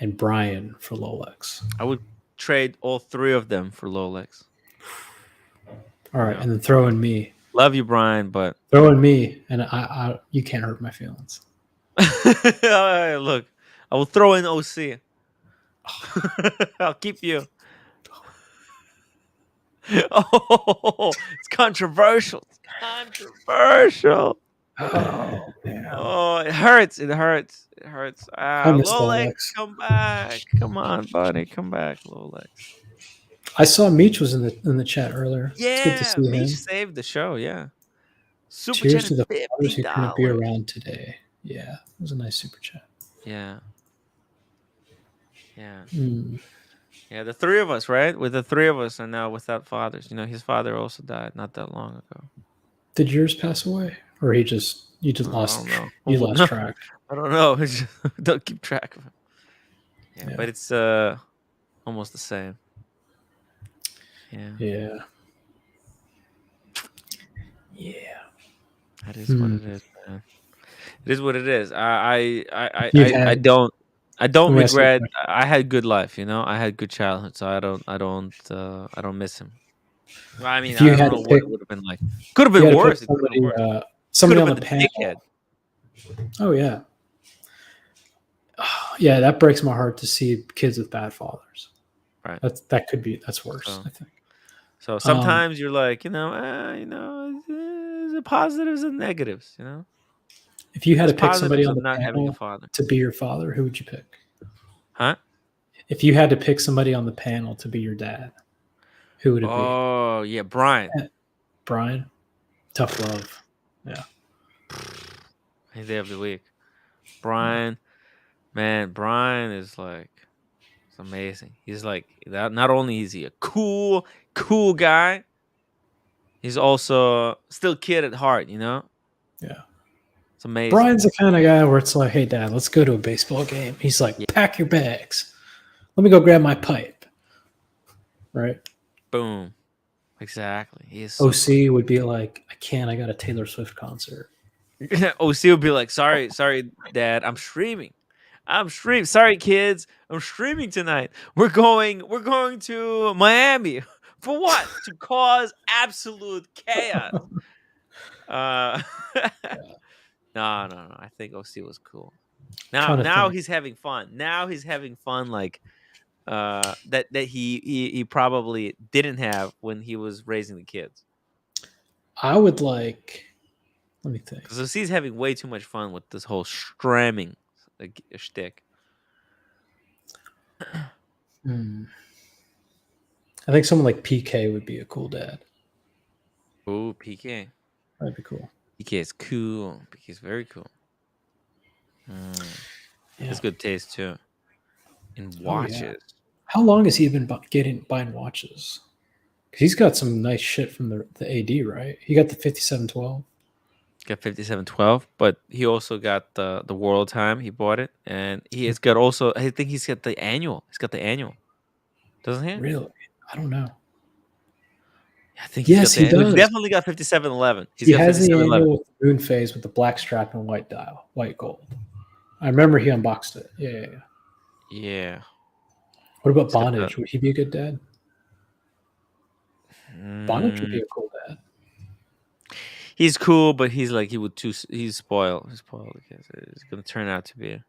and Brian for Rolex. I would trade all three of them for Rolex. All right, Yeah. and then throw in me. Love you, Brian, but Throw in me, and I you can't hurt my feelings. look, I will throw in OC. I'll keep you. Oh, it's controversial. It's controversial. Oh man. Oh, it hurts. It hurts. It hurts. I miss Lolex, Rolex. come back. Come on, buddy. Come back, Lolex. I saw Meech was in the chat earlier. It's good to Yeah, see me him. saved the show. Yeah. Super Cheers chat to the fathers who couldn't be $50. around today. Yeah, it was a nice super chat. Yeah. Yeah. Mm. Yeah, the three of us, right? With the three of us are now without fathers. You know, his father also died not that long ago. Did yours pass away, or you just lost? I don't know. You lost No, track. I don't know. Don't keep track of him. Yeah, Yeah. but it's almost the same. Yeah. Yeah. Yeah. That is what it is, man. It is what it is. I don't Let me ask you a regret. question. I had good life, you know. I had good childhood, so I don't miss him. Well, I mean, If you I had don't know to what pick, it would have been like. Could have you been had to pick worse. It could have been worse. somebody Could on have the been the panel. dickhead. Oh yeah. Yeah, that breaks my heart to see kids with bad fathers. Right. That's worse. So- I think. So sometimes you're like, the positives and negatives, you know. If you had There's to pick somebody positives on of the not having a panel father, to be your father, who would you pick? huh? If you had to pick somebody on the panel to be your dad, who would it Oh yeah, Brian. be? Brian? Tough love. Yeah. His day of the week. Brian, man, Brian is like, it's amazing. He's like that. Not only is he a cool guy, he's also still kid at heart, you know. Yeah. It's amazing. Brian's the kind of guy where it's like, hey, Dad, let's go to a baseball game. He's like, pack your bags. Let me go grab my pipe. Right? Boom. Exactly. He is so OC would be like, I can't. I got a Taylor Swift concert. OC would be like, sorry, Dad, I'm streaming. Sorry, kids, I'm streaming tonight. We're going to Miami. For what? To cause absolute chaos. No. I think OC was cool. Now he's having fun. Now he's having fun like that he probably didn't have when he was raising the kids. I would like. Let me think. Because OC's having way too much fun with this whole streaming shtick. I think someone like PK would be a cool dad. Oh, PK. That'd be cool. PK is cool. PK is very cool. He has good taste too. In watches. Yeah. How long has he been buying watches? Because he's got some nice shit from the AD, right? He got the 5712. Got 5712, but he also got the World Time. He bought it, and he has got also. I think he's got the annual. He's got the annual, doesn't he? Really? I don't know. I think yes, he does. He definitely got 5711. He has the annual with the moon phase with the black strap and white dial, white gold. I remember he unboxed it. Yeah. What about Bondage? Would he be a good dad? Bondage would be a cool dad. He's cool, but he's like he's spoiled. He's spoiled because it's gonna turn out to be.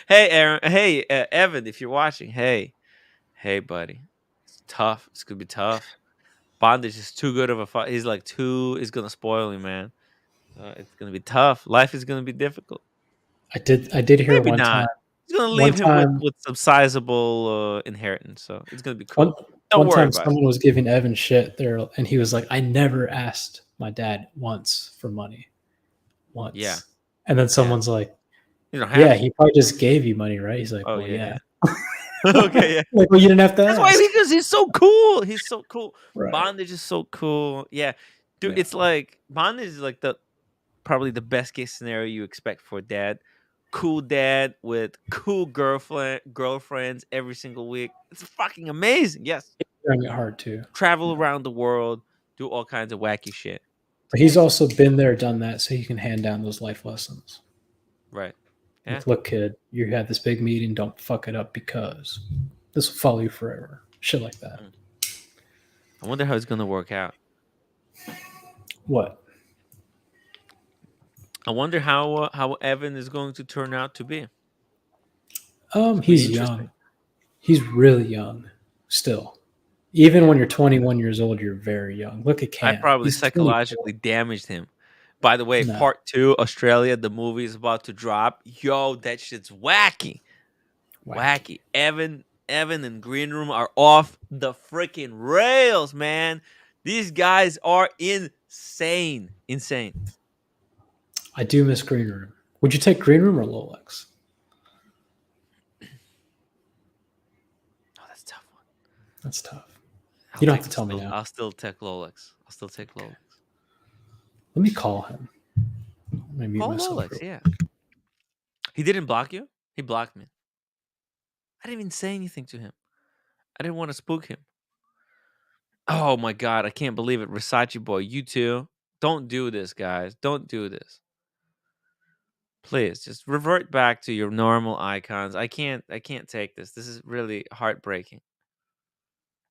Hey, Aaron. Hey, Evan, if you're watching. Hey, buddy. It's tough. It's gonna be tough. Bondage is too good of a. He's like is gonna spoil you, man. It's gonna be tough. Life is gonna be difficult. I did hear Maybe one not. time. He's gonna leave him with some sizable inheritance, so it's gonna be cool. One time someone was giving Evan shit there, and he was like, I never asked my dad once for money. Once. Yeah. And then someone's like, you don't have he probably just gave you money, right? He's like, oh, well, yeah. Okay, yeah. Like, well, you didn't have to ask. That's why, because he's so cool. He's so cool. Right. Bondage is so cool. Yeah. Dude, it's like, Bondage is like probably the best case scenario you expect for a dad. Cool dad with cool girlfriends every single week. It's fucking amazing. Yes. It's very hard too. Travel around the world, do all kinds of wacky shit. But he's also been there, done that, so he can hand down those life lessons. Right. Yeah. Like, look, kid, you had this big meeting. Don't fuck it up because this will follow you forever. Shit like that. I wonder how it's gonna work out. What? I wonder how Evan is going to turn out to be. He's young. He's really young still. Even when you're 21 years old, you're very young. Look at Cam. I probably He's 24. psychologically damaged him. By the way, No. part 2, Australia, the movie is about to drop. Yo, that shit's wacky. Wacky. Evan and Green Room are off the freaking rails, man. These guys are insane. Insane. I do miss Green Room. Would you take Green Room or Rolex? Oh, that's a tough one. That's tough. You don't have to tell me now. I'll still take Rolex. Let me call him. Let me mute Call myself Rolex, yeah. He didn't block you? He blocked me. I didn't even say anything to him. I didn't want to spook him. Oh my God, I can't believe it. Versace boy, you too. Don't do this, guys. Don't do this. Please, just revert back to your normal icons. I can't take this. This is really heartbreaking.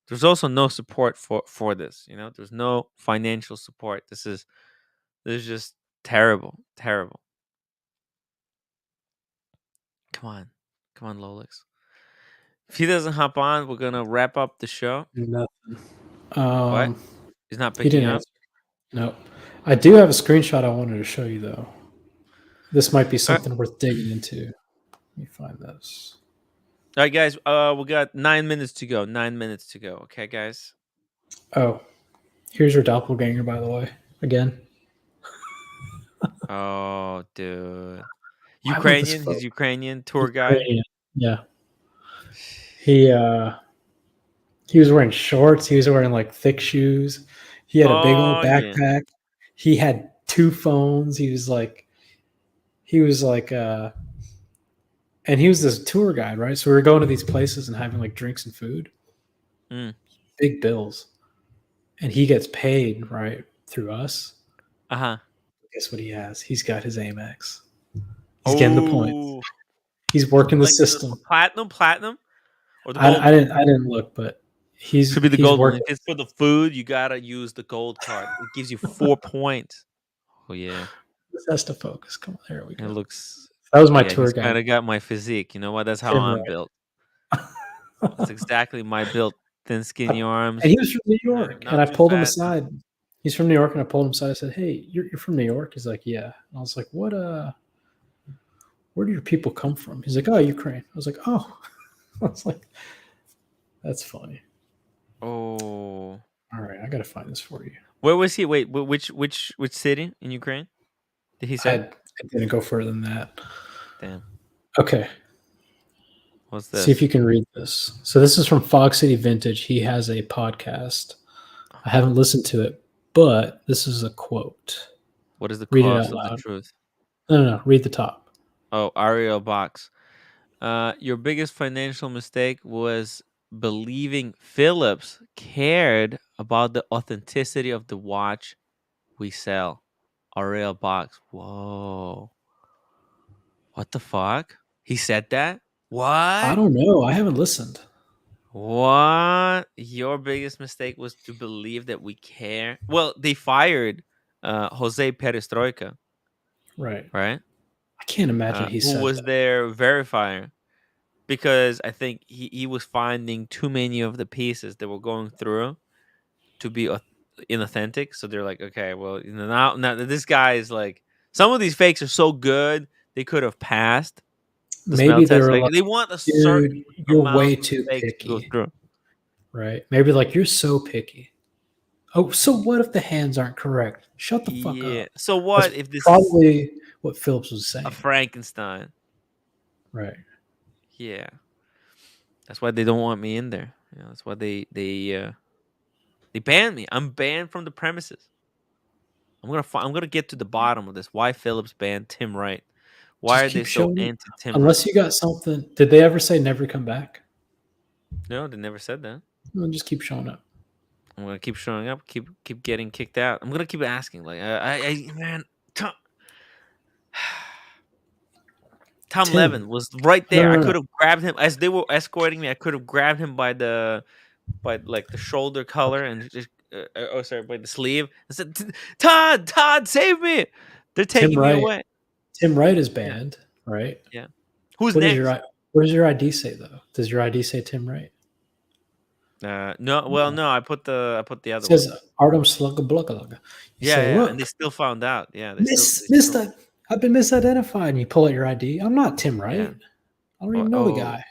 There's also no support for this, you know? There's no financial support. This is just terrible. Terrible. Come on, Lolix. If he doesn't hop on, we're gonna wrap up the show. Nothing. What? He's not He picking didn't up? answer. No. I do have a screenshot I wanted to show you, though. This might be something worth digging into. Let me find this. All right, guys. We got 9 minutes to go. 9 minutes to go. Okay, guys. Oh, here's your doppelganger, by the way. Again. Oh, dude. Why would this Ukrainian. folk- He's Ukrainian tour guide. Ukrainian. Yeah. He was wearing shorts. He was wearing like thick shoes. He had a big old backpack. Yeah. He had 2 phones. He was like, and he was this tour guide, right? So we were going to these places and having like drinks and food. Big bills. And he gets paid, right, through us. Uh-huh. Guess what he has? He's got his Amex. He's getting the points. Ooh. He's working the Like system. Platinum? Or the I gold? didn't look, but Should be the gold one. working. If it's for the food, you gotta use the gold card. It gives you 4 points. Oh yeah. This has to focus. Come on, there we go. It looks. That was my tour He's guide. kind of got my physique. You know what? That's how Tim I'm Wright. built. That's exactly my build. Thin, skinny arms. And he was from New York, not and I too pulled him fat. aside. He's from New York, and I pulled him aside. I said, "Hey, you're from New York?" He's like, "Yeah." And I was like, "What? Where do your people come from?" He's like, "Oh, Ukraine." I was like, "Oh." I was like, "That's funny." Oh. All right, I gotta find this for you. Where was he? Wait, which city in Ukraine? Did he say? I didn't go further than that. Damn. Okay. What's this? See if you can read this. So this is from Fog City Vintage. He has a podcast. I haven't listened to it, but this is a quote. What is the Read it cost out of the loud. truth? No. Read the top. Oh, Ariel Box. Your biggest financial mistake was believing Philips cared about the authenticity of the watch we sell. Ariel Box. Whoa. What the fuck? He said that? What? I don't know. I haven't listened. What? Your biggest mistake was to believe that we care. Well, they fired Jose Perestroika. Right. Right? I can't imagine he who said was that. their verifier, because I think he was finding too many of the pieces that were going through to be inauthentic. So they're like, okay, well, you know, now this guy is like, some of these fakes are so good they could have passed the smell Maybe they test. were Like, like, they want a "Dude, certain you're amount way of too fakes to go picky." through. Right. Maybe like, "You're so picky." Oh, so what if the hands aren't correct? Shut the fuck Yeah. up. So what That's if this is probably what Phillips was saying. a Frankenstein? Right. Yeah. That's why they don't want me in there. You know, that's why they banned me. I'm banned from the premises. I'm gonna get to the bottom of this. Why Phillips banned Tim Wright? Why Just are they keep so showing it. anti Tim Unless Wright? you got something. Did they ever say never come back? No, they never said that. No, just keep showing up. I'm gonna keep showing up, keep getting kicked out. I'm gonna keep asking. Like, man, Tom Tim. Levin was right there. I No. could have grabbed him as they were escorting me. I could have grabbed him by like the shoulder collar and just by the sleeve. I said, Todd, save me! They're Tim taking me Wright. away. Tim Wright is banned, right? Yeah. Who's What next? What does your ID say though? Does your ID say Tim Wright? No. Well, no. I put the other It one. says Artem Slugga. Yeah, Look, and they still found out. Yeah, I've been misidentified. And you pull out your ID. I'm not Tim Wright. Yeah. I don't even know the guy.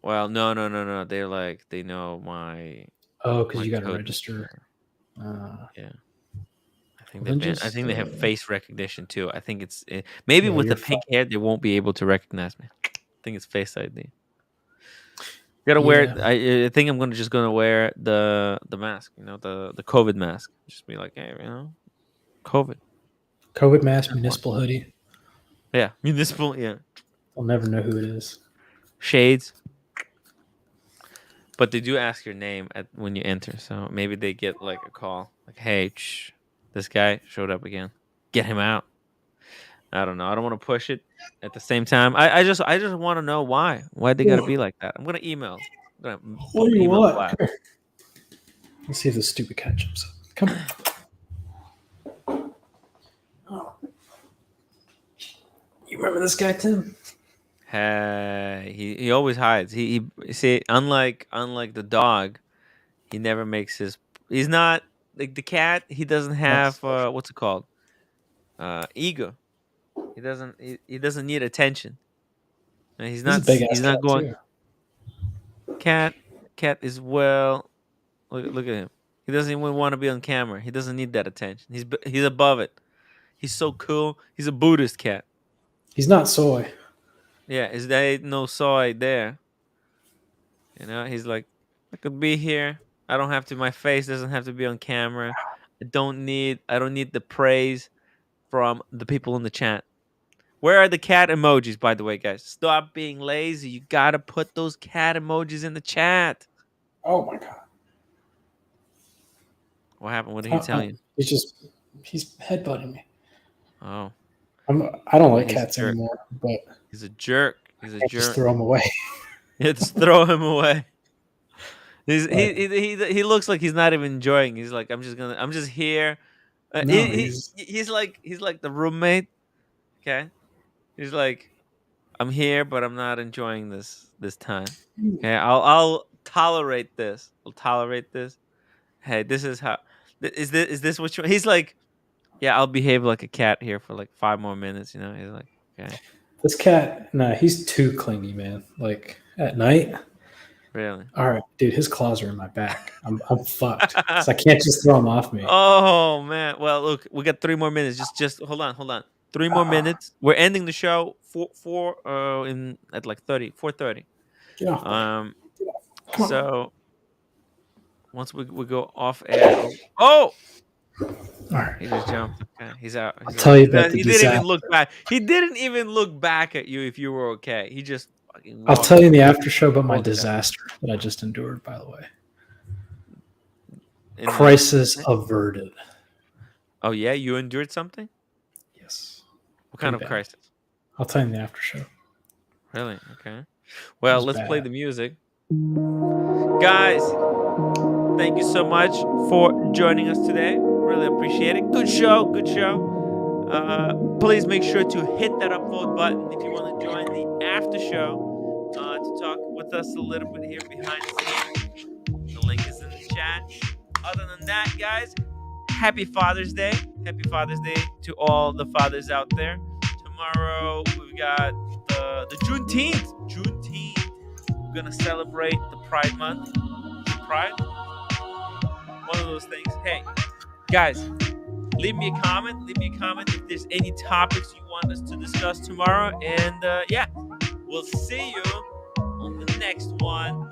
Well, no. They're like, they know my. Oh, because my you got to code. register. Yeah. I think Well, I think they have face recognition too. I think it's maybe with the pink hair they won't be able to recognize me. I think it's face ID. Gotta wear. I think I'm just gonna wear the mask. You know, the COVID mask. Just be like, hey, COVID mask, municipal hoodie. Yeah, municipal. Yeah. I'll never know who it is. Shades. But they do ask your name when you enter, so maybe they get like a call, like, hey, this guy showed up again. Get him out. I don't know. I don't want to push it. At the same time, I just want to know why they got to be like that. I'm gonna email. What do you want? Let's see if this stupid cat jumps up. Come on. Oh. You remember this guy, Tim? He always hides. He see, unlike the dog, he never makes his. He's not like the cat. He doesn't have what's it called? Ego. He doesn't need attention. And he's not going. Too. Cat is well. Look at him. He doesn't even want to be on camera. He doesn't need that attention. He's above it. He's so cool. He's a Buddhist cat. He's not soy. Yeah, there ain't no soy there. You know, he's like, I could be here. I don't have to. My face doesn't have to be on camera. I don't need the praise from the people in the chat. Where are the cat emojis, by the way, guys? Stop being lazy. You gotta put those cat emojis in the chat. Oh my god. What happened? What did he tell you? He's headbutting me. Oh. I don't like cats anymore, but he's a jerk. Just throw him away. Just throw him away. He looks like he's not even enjoying. He's like, I'm just here. He's like the roommate. Okay. He's like, I'm here, but I'm not enjoying this time. Okay, I'll tolerate this. I'll tolerate this. Hey, this is how. Is this what you? He's like, yeah, I'll behave like a cat here for like 5 more minutes. You know, he's like, okay. This cat, he's too clingy, man. Like at night. Really? All right, dude. His claws are in my back. I'm fucked. So I can't just throw him off me. Oh man. Well, look, we got 3 more minutes. Just hold on. 3 more minutes. We're ending the show at like 4:30. Yeah. So once we go off air. Oh. All right. He just jumped. Okay. He's out. I'll tell you about the He didn't even look back. He didn't even look back at you if you were okay. He just fucking. I'll tell you in the after show about my disaster that I just endured. By the way. Crisis averted. Oh yeah, you endured something? Yes. What kind of crisis? I'll tell you in the after show. Really? Okay. Well, let's play the music. Guys, thank you so much for joining us today. Really appreciate it. Good show. Please make sure to hit that upvote button if you want to join the after show to talk with us a little bit here behind the scenes. The link is in the chat. Other than that, guys, happy Father's Day. Happy Father's Day to all the fathers out there. Tomorrow, we've got the Juneteenth. We're going to celebrate the Pride Month. Pride? One of those things. Hey, guys, leave me a comment if there's any topics you want us to discuss tomorrow. And, yeah, we'll see you on the next one.